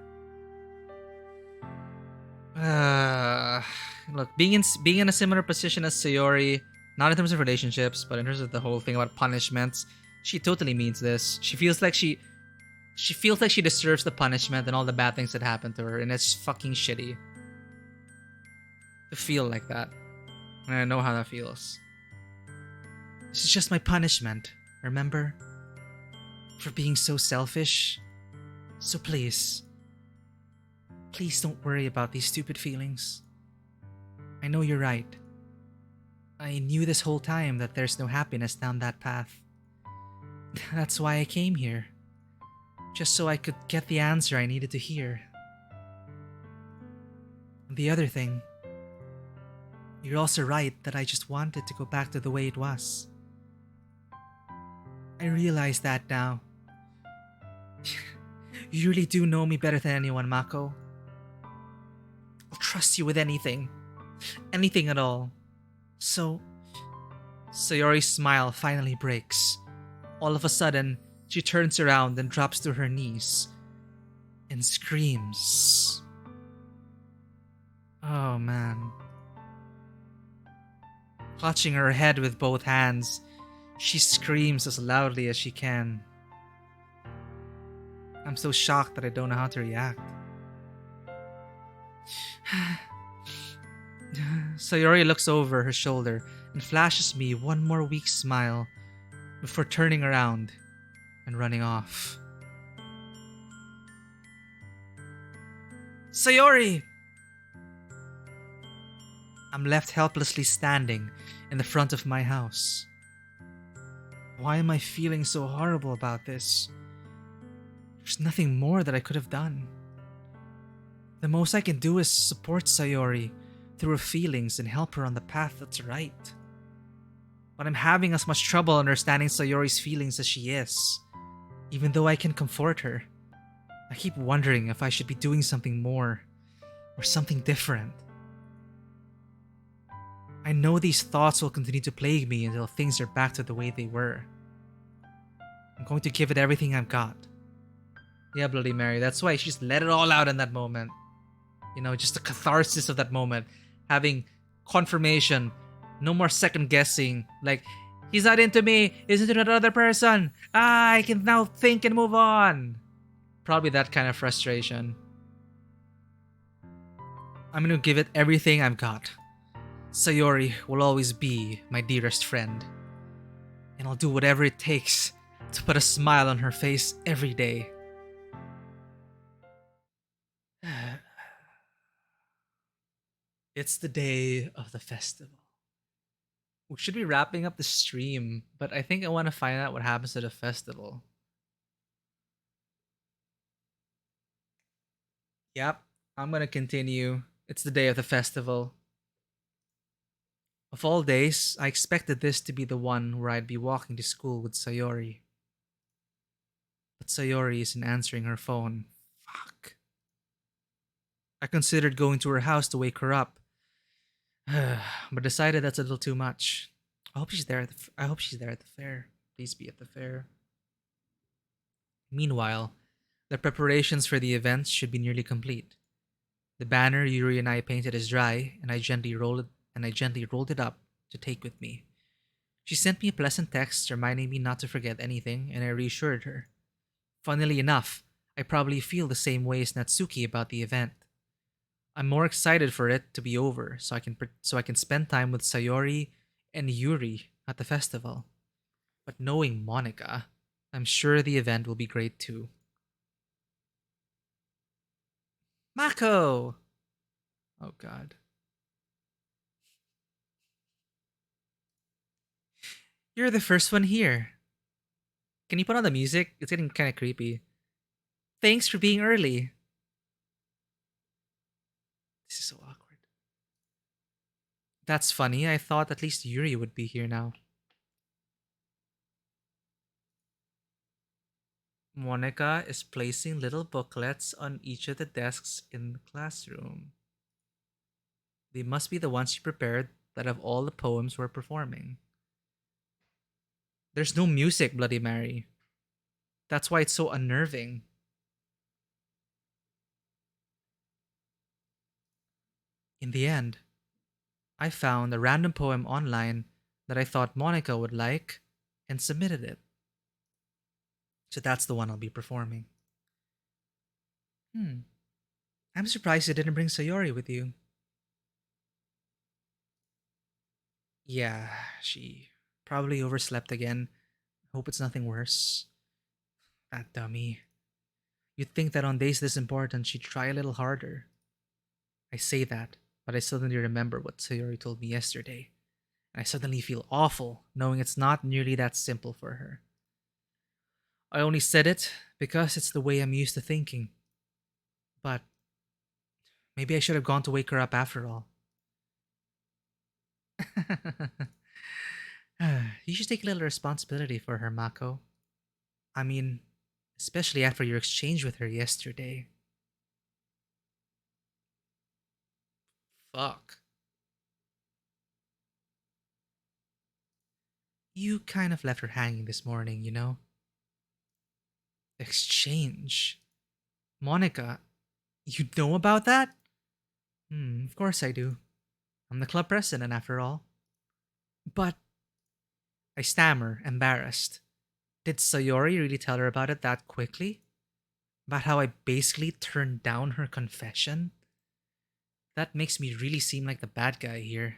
Look, being in a similar position as Sayori, not in terms of relationships, but in terms of the whole thing about punishments, she totally means this. She feels like she deserves the punishment and all the bad things that happened to her, and it's fucking shitty to feel like that. And I know how that feels. This is just my punishment, remember? For being so selfish. So please don't worry about these stupid feelings. I know you're right. I knew this whole time that there's no happiness down that path. That's why I came here. Just so I could get the answer I needed to hear. The other thing, you're also right that I just wanted to go back to the way it was. I realize that now. You really do know me better than anyone, Mako. I'll trust you with anything. Anything at all. So, Sayori's smile finally breaks. All of a sudden, she turns around and drops to her knees and screams. Oh man. Clutching her head with both hands, she screams as loudly as she can. I'm so shocked that I don't know how to react. Sayori looks over her shoulder and flashes me one more weak smile before turning around and running off. Sayori! I'm left helplessly standing in the front of my house. Why am I feeling so horrible about this? There's nothing more that I could have done. The most I can do is support Sayori through her feelings and help her on the path that's right. But I'm having as much trouble understanding Sayori's feelings as she is, even though I can comfort her. I keep wondering if I should be doing something more or something different. I know these thoughts will continue to plague me until things are back to the way they were. I'm going to give it everything I've got. Yeah, Bloody Mary, that's why she just let it all out in that moment. You know, just the catharsis of that moment. Having confirmation. No more second guessing. Like, he's not into me. He's into another person. I can now think and move on. Probably that kind of frustration. I'm going to give it everything I've got. Sayori will always be my dearest friend. And I'll do whatever it takes to put a smile on her face every day. It's the day of the festival. We should be wrapping up the stream, but I think I want to find out what happens at the festival. Yep, I'm gonna continue. It's the day of the festival. Of all days, I expected this to be the one where I'd be walking to school with Sayori. But Sayori isn't answering her phone. Fuck. I considered going to her house to wake her up, but decided that's a little too much. I hope she's there at the fair. Please be at the fair. Meanwhile, the preparations for the events should be nearly complete. The banner Yuri and I painted is dry, and I gently rolled it up to take with me. She sent me a pleasant text reminding me not to forget anything, and I reassured her. Funnily enough, I probably feel the same way as Natsuki about the event. I'm more excited for it to be over so I can spend time with Sayori and Yuri at the festival. But knowing Monica, I'm sure the event will be great too. Mako! Oh god. You're the first one here. Can you put on the music? It's getting kind of creepy. Thanks for being early. This is so awkward. That's funny. I thought at least Yuri would be here now. Monica is placing little booklets on each of the desks in the classroom. They must be the ones she prepared that have all the poems we're performing. There's no music, Bloody Mary. That's why it's so unnerving. In the end, I found a random poem online that I thought Monica would like and submitted it. So that's the one I'll be performing. Hmm. I'm surprised you didn't bring Sayori with you. Yeah, she probably overslept again. Hope it's nothing worse. That dummy. You'd think that on days this important, she'd try a little harder. I say that, but I suddenly remember what Sayori told me yesterday. And I suddenly feel awful knowing it's not nearly that simple for her. I only said it because it's the way I'm used to thinking. But maybe I should have gone to wake her up after all. You should take a little responsibility for her, Mako. I mean, especially after your exchange with her yesterday. Fuck. You kind of left her hanging this morning, you know? Exchange? Monica, you know about that? Of course I do. I'm the club president after all. But I stammer, embarrassed. Did Sayori really tell her about it that quickly? About how I basically turned down her confession? That makes me really seem like the bad guy here.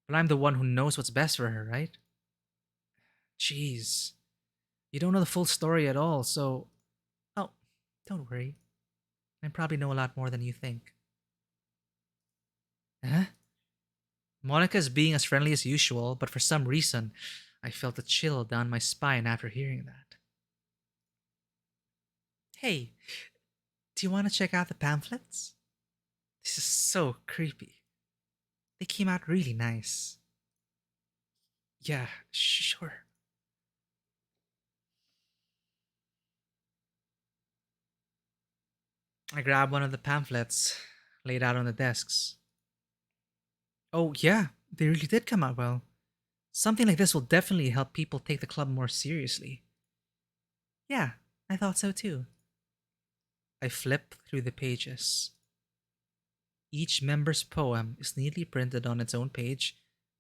But I'm the one who knows what's best for her, right? Jeez. You don't know the full story at all, so. Oh, don't worry. I probably know a lot more than you think. Huh? Monica's being as friendly as usual, but for some reason, I felt a chill down my spine after hearing that. Hey, do you want to check out the pamphlets? This is so creepy. They came out really nice. Yeah, sure. I grabbed one of the pamphlets laid out on the desks. Oh, yeah, they really did come out well. Something like this will definitely help people take the club more seriously. Yeah, I thought so too. I flip through the pages. Each member's poem is neatly printed on its own page,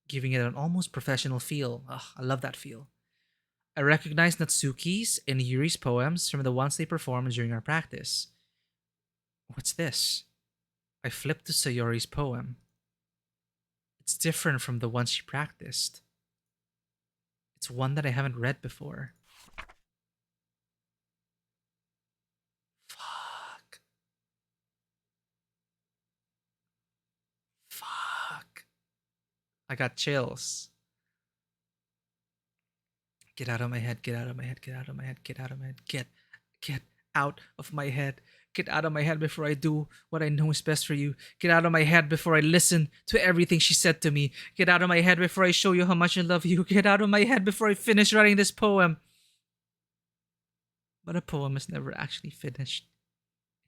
giving it an almost professional feel. Ugh, I love that feel. I recognize Natsuki's and Yuri's poems from the ones they performed during our practice. What's this? I flip to Sayori's poem. It's different from the ones she practiced. It's one that I haven't read before. Fuck. Fuck. I got chills. Get out of my head, get out of my head, get out of my head, get out of my head, get out of my head, Get out of my head before I do what I know is best for you. Get out of my head before I listen to everything she said to me. Get out of my head before I show you how much I love you. Get out of my head before I finish writing this poem. But a poem is never actually finished.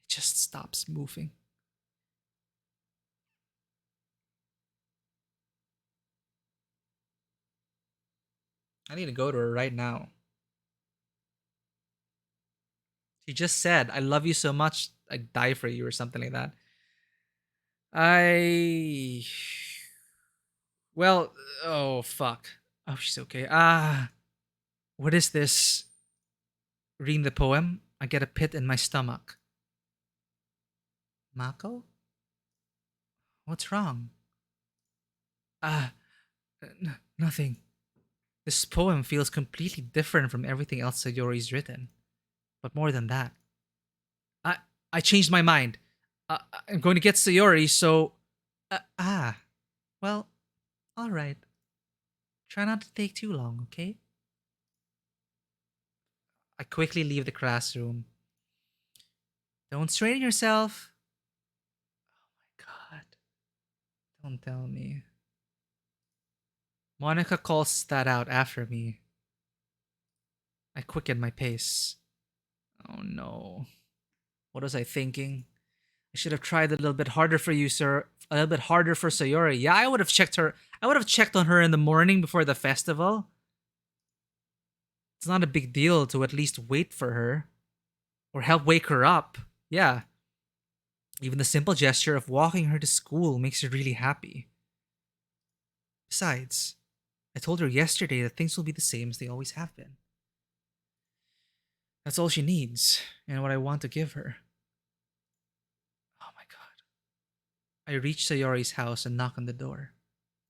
It just stops moving. I need to go to her right now. She just said, I love you so much, I'd die for you, or something like that. Well, oh, fuck. Oh, she's okay. What is this? Reading the poem, I get a pit in my stomach. Mako? What's wrong? Nothing. This poem feels completely different from everything else Sayori's written. But more than that, I changed my mind. I'm going to get Sayori, so... Well, alright. Try not to take too long, okay? I quickly leave the classroom. Don't strain yourself. Oh my god. Don't tell me. Monica calls that out after me. I quicken my pace. Oh no. What was I thinking? I should have tried a little bit harder for you, sir. A little bit harder for Sayori. Yeah, I would have checked her. I would have checked on her in the morning before the festival. It's not a big deal to at least wait for her. Or help wake her up. Yeah. Even the simple gesture of walking her to school makes her really happy. Besides, I told her yesterday that things will be the same as they always have been. That's all she needs, and what I want to give her. Oh my god. I reach Sayori's house and knock on the door.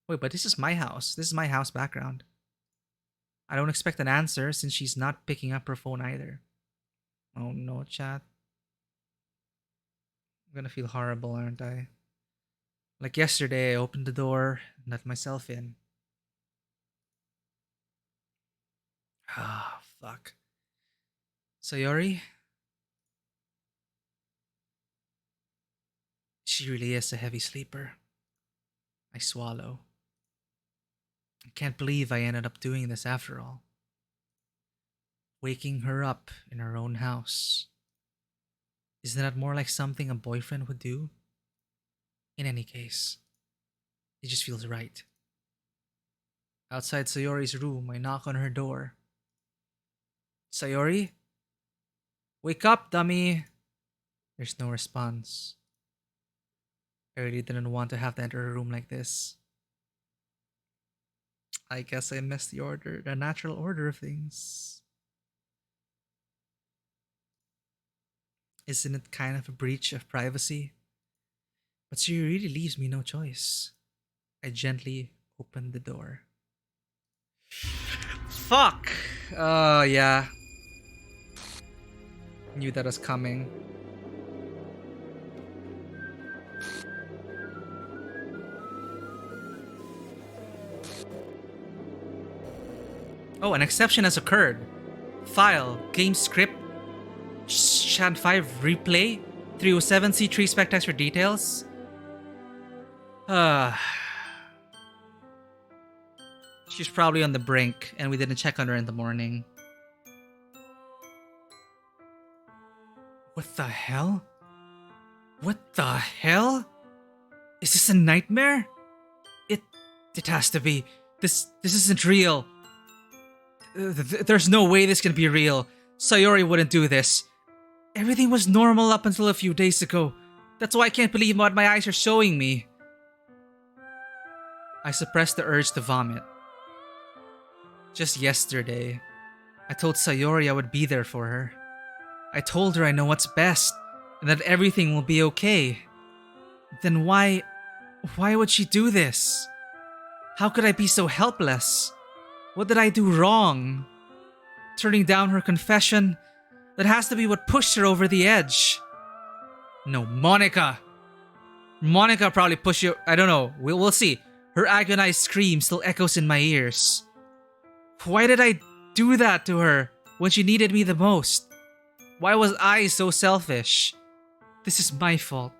Wait, but this is my house. This is my house background. I don't expect an answer since she's not picking up her phone either. Oh no, chat. I'm gonna feel horrible, aren't I? Like yesterday, I opened the door and let myself in. Ah, fuck. Sayori? She really is a heavy sleeper. I swallow. I can't believe I ended up doing this after all. Waking her up in her own house. Isn't that more like something a boyfriend would do? In any case, it just feels right. Outside Sayori's room, I knock on her door. Sayori? Wake up, dummy! There's no response. I really didn't want to have to enter a room like this. I guess I missed the natural order of things. Isn't it kind of a breach of privacy? But she really leaves me no choice. I gently open the door. Fuck! Yeah. Knew that was coming. Oh, an exception has occurred. File, game script, Chat 5 replay, 307C3 spec for details. She's probably on the brink, and we didn't check on her in the morning. What the hell? What the hell? Is this a nightmare? It has to be. This isn't real. There's no way this can be real. Sayori wouldn't do this. Everything was normal up until a few days ago. That's why I can't believe what my eyes are showing me. I suppressed the urge to vomit. Just yesterday, I told Sayori I would be there for her. I told her I know what's best and that everything will be okay. Then why would she do this? How could I be so helpless? What did I do wrong? Turning down her confession? That has to be what pushed her over the edge. No, Monica! Monica probably pushed you. I don't know. We'll see. Her agonized scream still echoes in my ears. Why did I do that to her when she needed me the most? Why was I so selfish? This is my fault.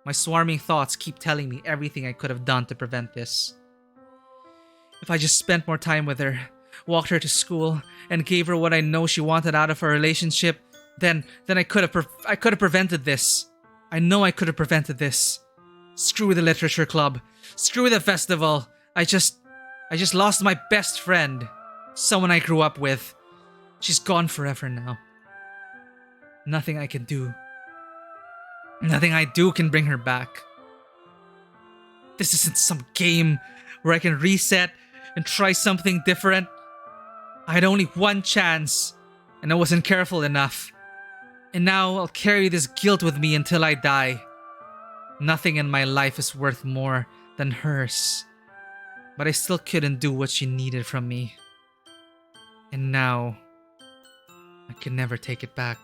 My swarming thoughts keep telling me everything I could have done to prevent this. If I just spent more time with her, walked her to school, and gave her what I know she wanted out of her relationship, then I could have prevented this. I know I could have prevented this. Screw the literature club. Screw the festival. I just lost my best friend. Someone I grew up with. She's gone forever now. Nothing I can do. Nothing I do can bring her back. This isn't some game where I can reset and try something different. I had only one chance, and I wasn't careful enough. And now I'll carry this guilt with me until I die. Nothing in my life is worth more than hers. But I still couldn't do what she needed from me. And now, I can never take it back.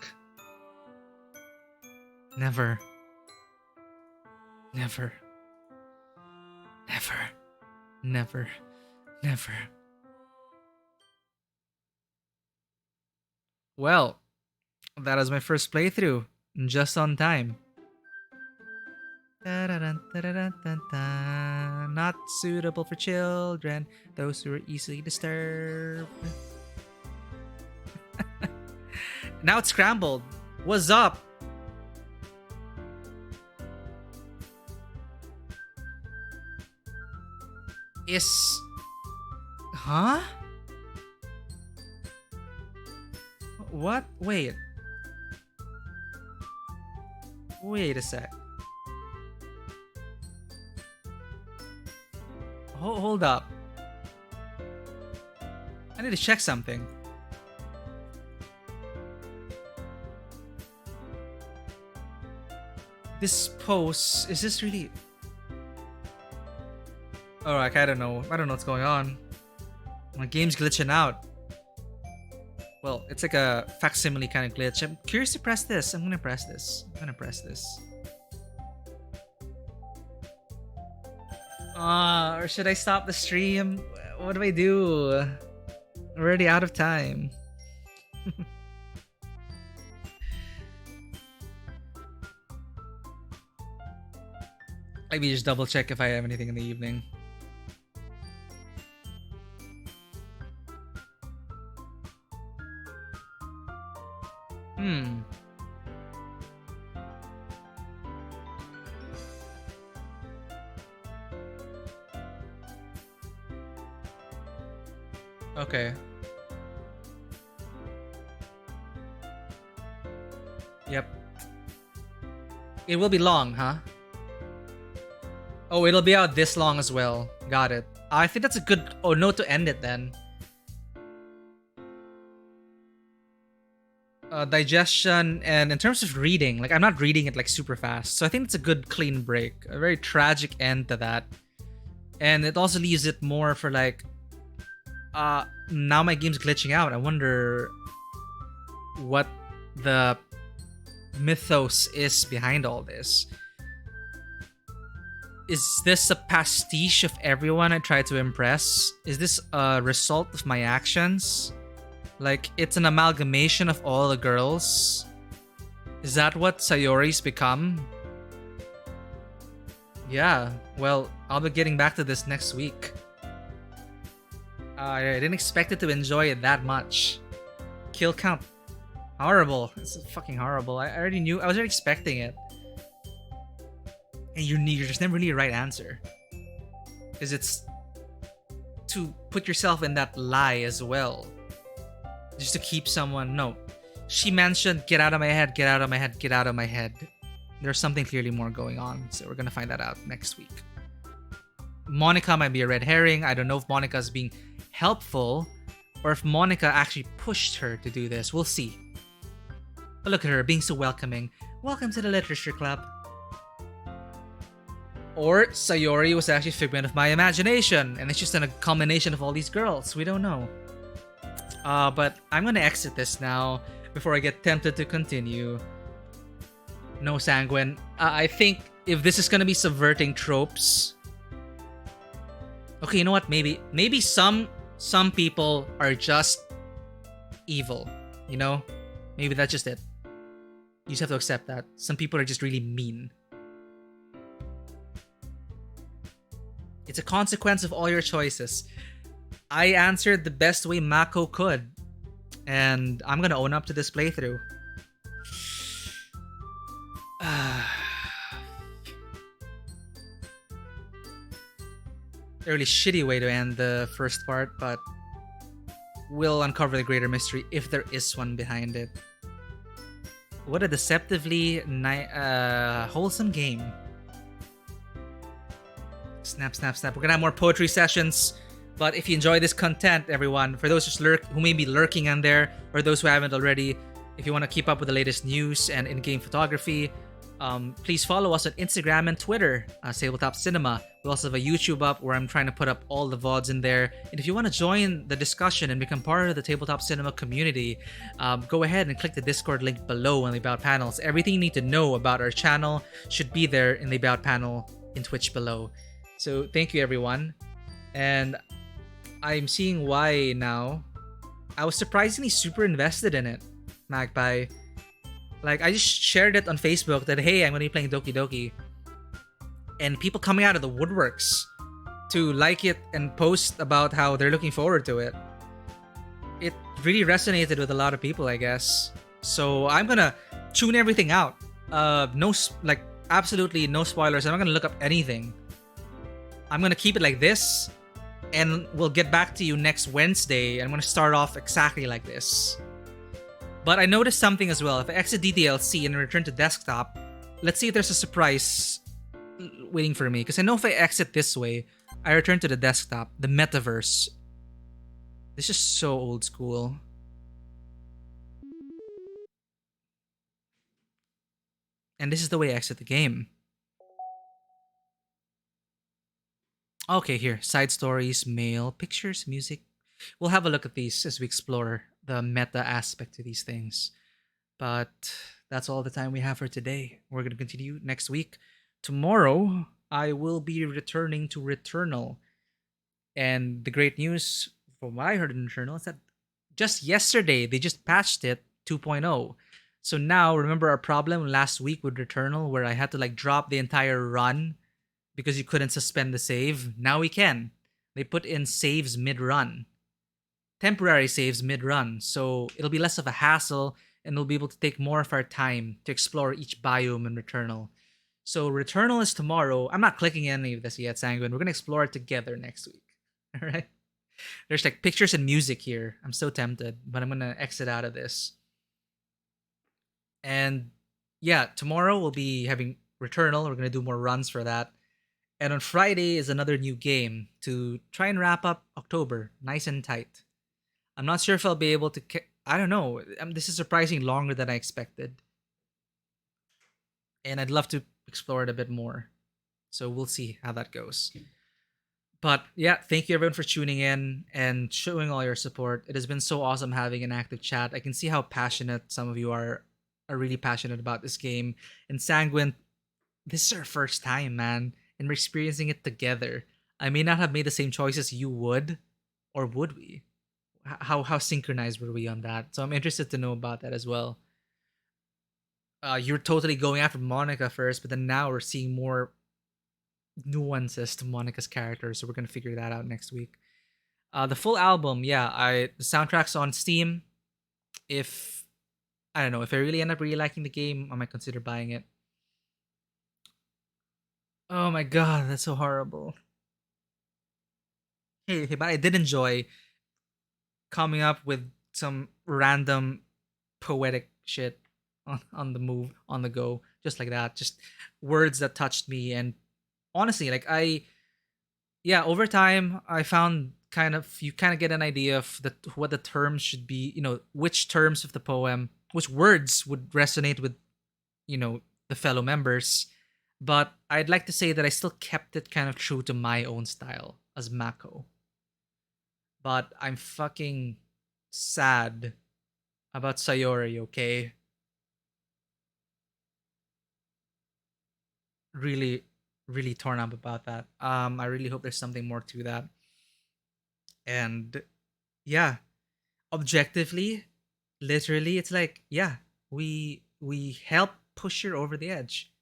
Never. Never. Never. Never. Never. Well, that is my first playthrough. Just on time. Not suitable for children, those who are easily disturbed. Now it's scrambled. What's up? Huh? What? Wait a sec. Hold up. I need to check something. This post, is this really... Alright, I don't know. I don't know what's going on. My game's glitching out. Well, it's like a facsimile kind of glitch. I'm curious to press this. I'm gonna press this. Or should I stop the stream? What do I do? I'm already out of time. Let me just double check if I have anything in the evening. Okay. Yep. It will be long, huh? Oh, it'll be out this long as well. Got it. I think that's a good note to end it then. Digestion, and in terms of reading, like I'm not reading it like super fast, so I think it's a good clean break. A very tragic end to that. And it also leaves it more for like, now my game's glitching out. I wonder what the mythos is behind all this. Is this a pastiche of everyone I tried to impress? Is this a result of my actions? Like, it's an amalgamation of all the girls? Is that what Sayori's become? Yeah, well, I'll be getting back to this next week. I didn't expect it to enjoy it that much. Kill count. Horrible. It's fucking horrible. I already knew. I was already expecting it. And you're just never really the right answer. Because it's to put yourself in that lie as well. Just to keep someone... No. She mentioned, get out of my head, get out of my head, get out of my head. There's something clearly more going on. So we're gonna find that out next week. Monica might be a red herring. I don't know if Monica's being helpful or if Monica actually pushed her to do this. We'll see. But look at her being so welcoming. Welcome to the literature club. Or Sayori was actually a figment of my imagination and it's just a combination of all these girls. We don't know. But I'm gonna exit this now before I get tempted to continue. No sanguine. I think if this is gonna be subverting tropes... Okay, you know what? Maybe some people are just evil, you know? Maybe that's just it. You just have to accept that. Some people are just really mean. It's a consequence of all your choices. I answered the best way Mako could, and I'm gonna own up to this playthrough. A really shitty way to end the first part, but we'll uncover the greater mystery if there is one behind it. What a deceptively wholesome game. Snap, snap, snap. We're gonna have more poetry sessions. But if you enjoy this content, everyone, for those who may be lurking on there, or those who haven't already, if you want to keep up with the latest news and in-game photography, please follow us on Instagram and Twitter, Tabletop Cinema. We also have a YouTube up where I'm trying to put up all the VODs in there. And if you want to join the discussion and become part of the Tabletop Cinema community, go ahead and click the Discord link below on the About panels. Everything you need to know about our channel should be there in the About panel in Twitch below. So thank you, everyone. And I'm seeing why now. I was surprisingly super invested in it, Magpie. Like, I just shared it on Facebook that, hey, I'm going to be playing Doki Doki. And people coming out of the woodworks to like it and post about how they're looking forward to it. It really resonated with a lot of people, I guess. So I'm going to tune everything out. Absolutely no spoilers. I'm not going to look up anything. I'm going to keep it like this. And we'll get back to you next Wednesday. I'm going to start off exactly like this. But I noticed something as well. If I exit DDLC and return to desktop, let's see if there's a surprise waiting for me. Because I know if I exit this way, I return to the desktop, the metaverse. This is so old school. And this is the way I exit the game. Okay, here. Side stories, mail, pictures, music. We'll have a look at these as we explore the meta aspect to these things. But that's all the time we have for today. We're going to continue next week. Tomorrow, I will be returning to Returnal. And the great news from what I heard in Returnal is that just yesterday, they just patched it 2.0. So now, remember our problem last week with Returnal where I had to drop the entire run because you couldn't suspend the save? Now we can. They put in saves mid-run. Temporary saves mid-run. So it'll be less of a hassle and we'll be able to take more of our time to explore each biome in Returnal. So Returnal is tomorrow. I'm not clicking any of this yet, Sanguine. We're going to explore it together next week. Alright? There's pictures and music here. I'm so tempted, but I'm going to exit out of this. And yeah, tomorrow we'll be having Returnal. We're going to do more runs for that. And on Friday is another new game to try and wrap up October nice and tight. I'm not sure if I'll be able to... I don't know. This is surprisingly longer than I expected. And I'd love to explore it a bit more. So we'll see how that goes. But yeah, thank you everyone for tuning in and showing all your support. It has been so awesome having an active chat. I can see how passionate some of you are really passionate about this game. And Sanguine, this is our first time, man. And we're experiencing it together. I may not have made the same choices you would, or would we? How synchronized were we on that? So I'm interested to know about that as well. You're totally going after Monica first, but then now we're seeing more nuances to Monica's character, so we're gonna figure that out next week. The full album, yeah, the soundtrack's on Steam. If I don't know, if I really end up really liking the game, I might consider buying it. Oh my god, that's so horrible. Hey, but I did enjoy coming up with some random poetic shit on the move, on the go, just like that. Just words that touched me. And honestly, over time, I found you kind of get an idea of what the terms should be, which terms of the poem, which words would resonate with, the fellow members. But I'd like to say that I still kept it kind of true to my own style as Mako. But I'm fucking sad about Sayori, okay? Really, really torn up about that. I really hope there's something more to that. And yeah, objectively, literally, it's we we help push her over the edge,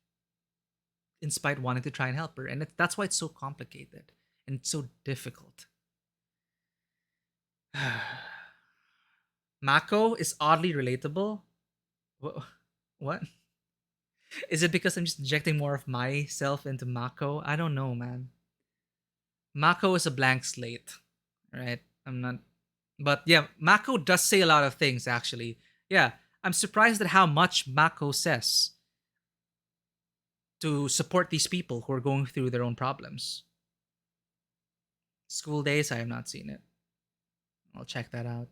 in spite wanting to try and help her, and that's why it's so complicated and so difficult. Mako is oddly relatable. What? Is it because I'm just injecting more of myself into Mako? I don't know, man. Mako is a blank slate, right? I'm not. But yeah, Mako does say a lot of things, actually. Yeah, I'm surprised at how much Mako says to support these people who are going through their own problems. School Days, I have not seen it. I'll check that out.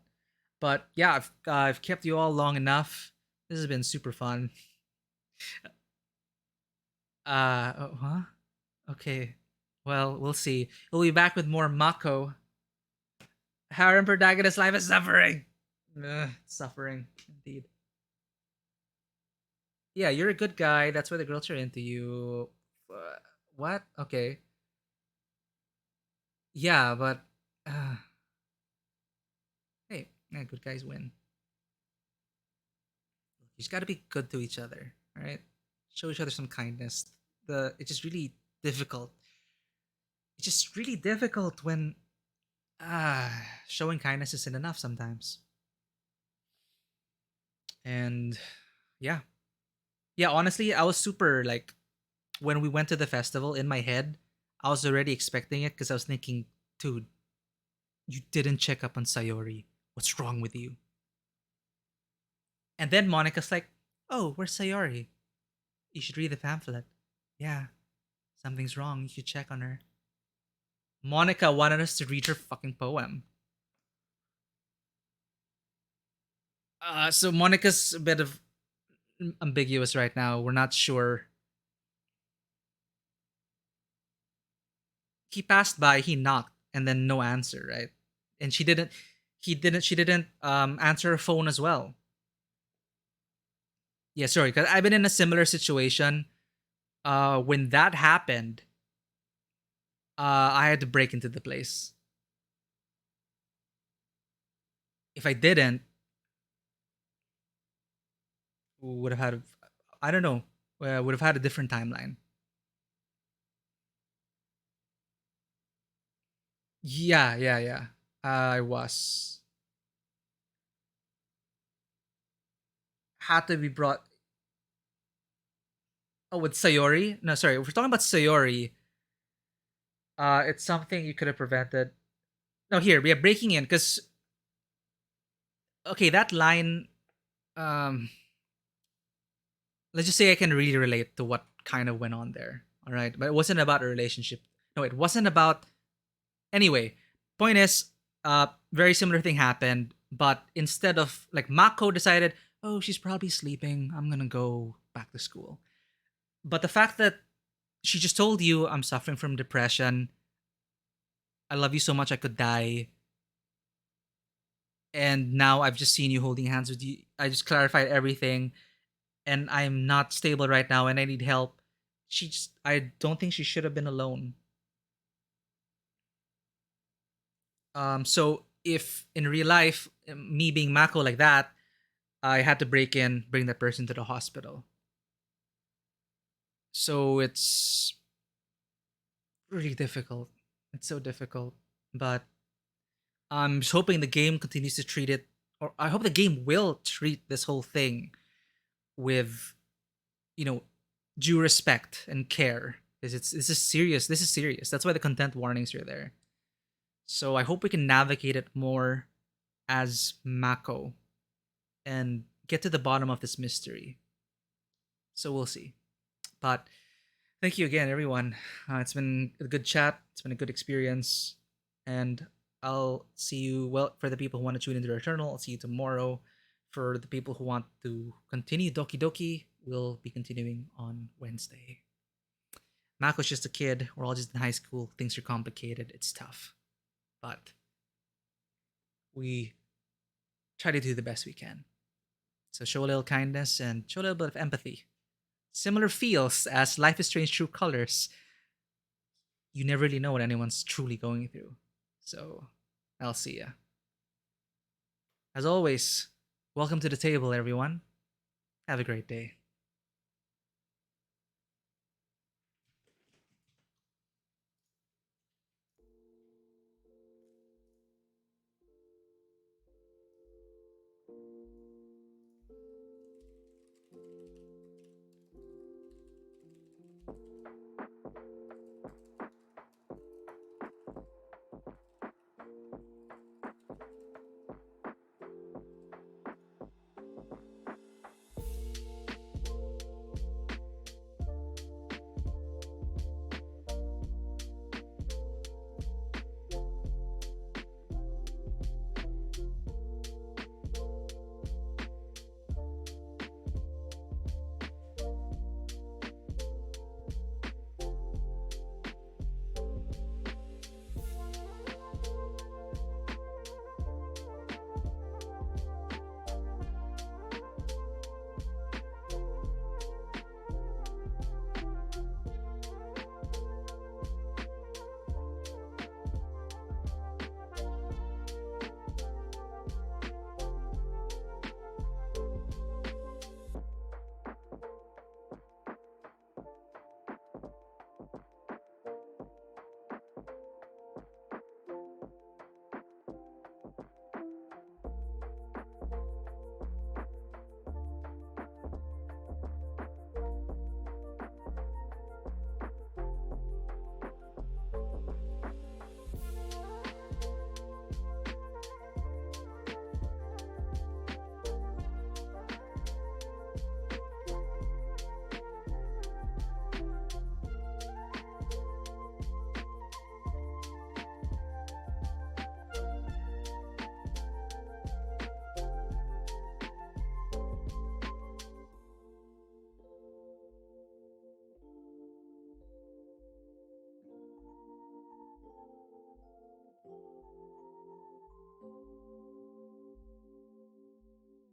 But yeah, I've kept you all long enough. This has been super fun. Oh, huh? Okay. Well, we'll see. We'll be back with more Mako. Harem protagonist life is suffering. Suffering, indeed. Yeah, you're a good guy. That's why the girls are into you. What? Okay. Yeah, but uh, hey, yeah, good guys win. You just gotta be good to each other, all right? Show each other some kindness. It's just really difficult. It's just really difficult when showing kindness isn't enough sometimes. And yeah, yeah. Honestly, I was super like when we went to the festival. In my head, I was already expecting it because I was thinking, dude, you didn't check up on Sayori. What's wrong with you? And then Monica's like, oh, where's Sayori? You should read the pamphlet. Yeah, something's wrong. You should check on her. Monica wanted us to read her fucking poem. So Monica's a bit of ambiguous right now. We're not sure. He passed by, he knocked, and then no answer, right? And she didn't answer her phone as well. Yeah, sorry, because I've been in a similar situation. When that happened, I had to break into the place. If I didn't, would have had, I don't know, would have had a different timeline. Yeah, yeah, yeah. I was had to be brought. Oh, with Sayori? No, sorry. If we're talking about Sayori, it's something you could have prevented. No, here we are breaking in because okay, that line. Um, let's just say I can really relate to what kind of went on there. All right, but it wasn't about a relationship. No, it wasn't about. Anyway, point is, very similar thing happened, but instead of like Mako decided, oh, she's probably sleeping. I'm gonna go back to school. But the fact that she just told you, I'm suffering from depression. I love you so much I could die. And now I've just seen you holding hands with you. I just clarified everything and I'm not stable right now and I need help. I don't think she should have been alone. So if in real life, me being Mako like that, I had to break in, bring that person to the hospital. So it's really difficult. It's so difficult. But I'm just hoping the game continues to treat it, or I hope the game will treat this whole thing with, you know, due respect and care. Because this is serious. This is serious. That's why the content warnings are there. So I hope we can navigate it more as Mako and get to the bottom of this mystery. So we'll see. But thank you again, everyone. It's been a good chat. It's been a good experience. And I'll see you, well, for the people who want to tune into Eternal, I'll see you tomorrow. For the people who want to continue Doki Doki, we'll be continuing on Wednesday. Mako's just a kid. We're all just in high school. Things are complicated. It's tough. But we try to do the best we can. So show a little kindness and show a little bit of empathy. Similar feels as Life is Strange True Colors. You never really know what anyone's truly going through. So I'll see ya. As always, welcome to the table, everyone. Have a great day.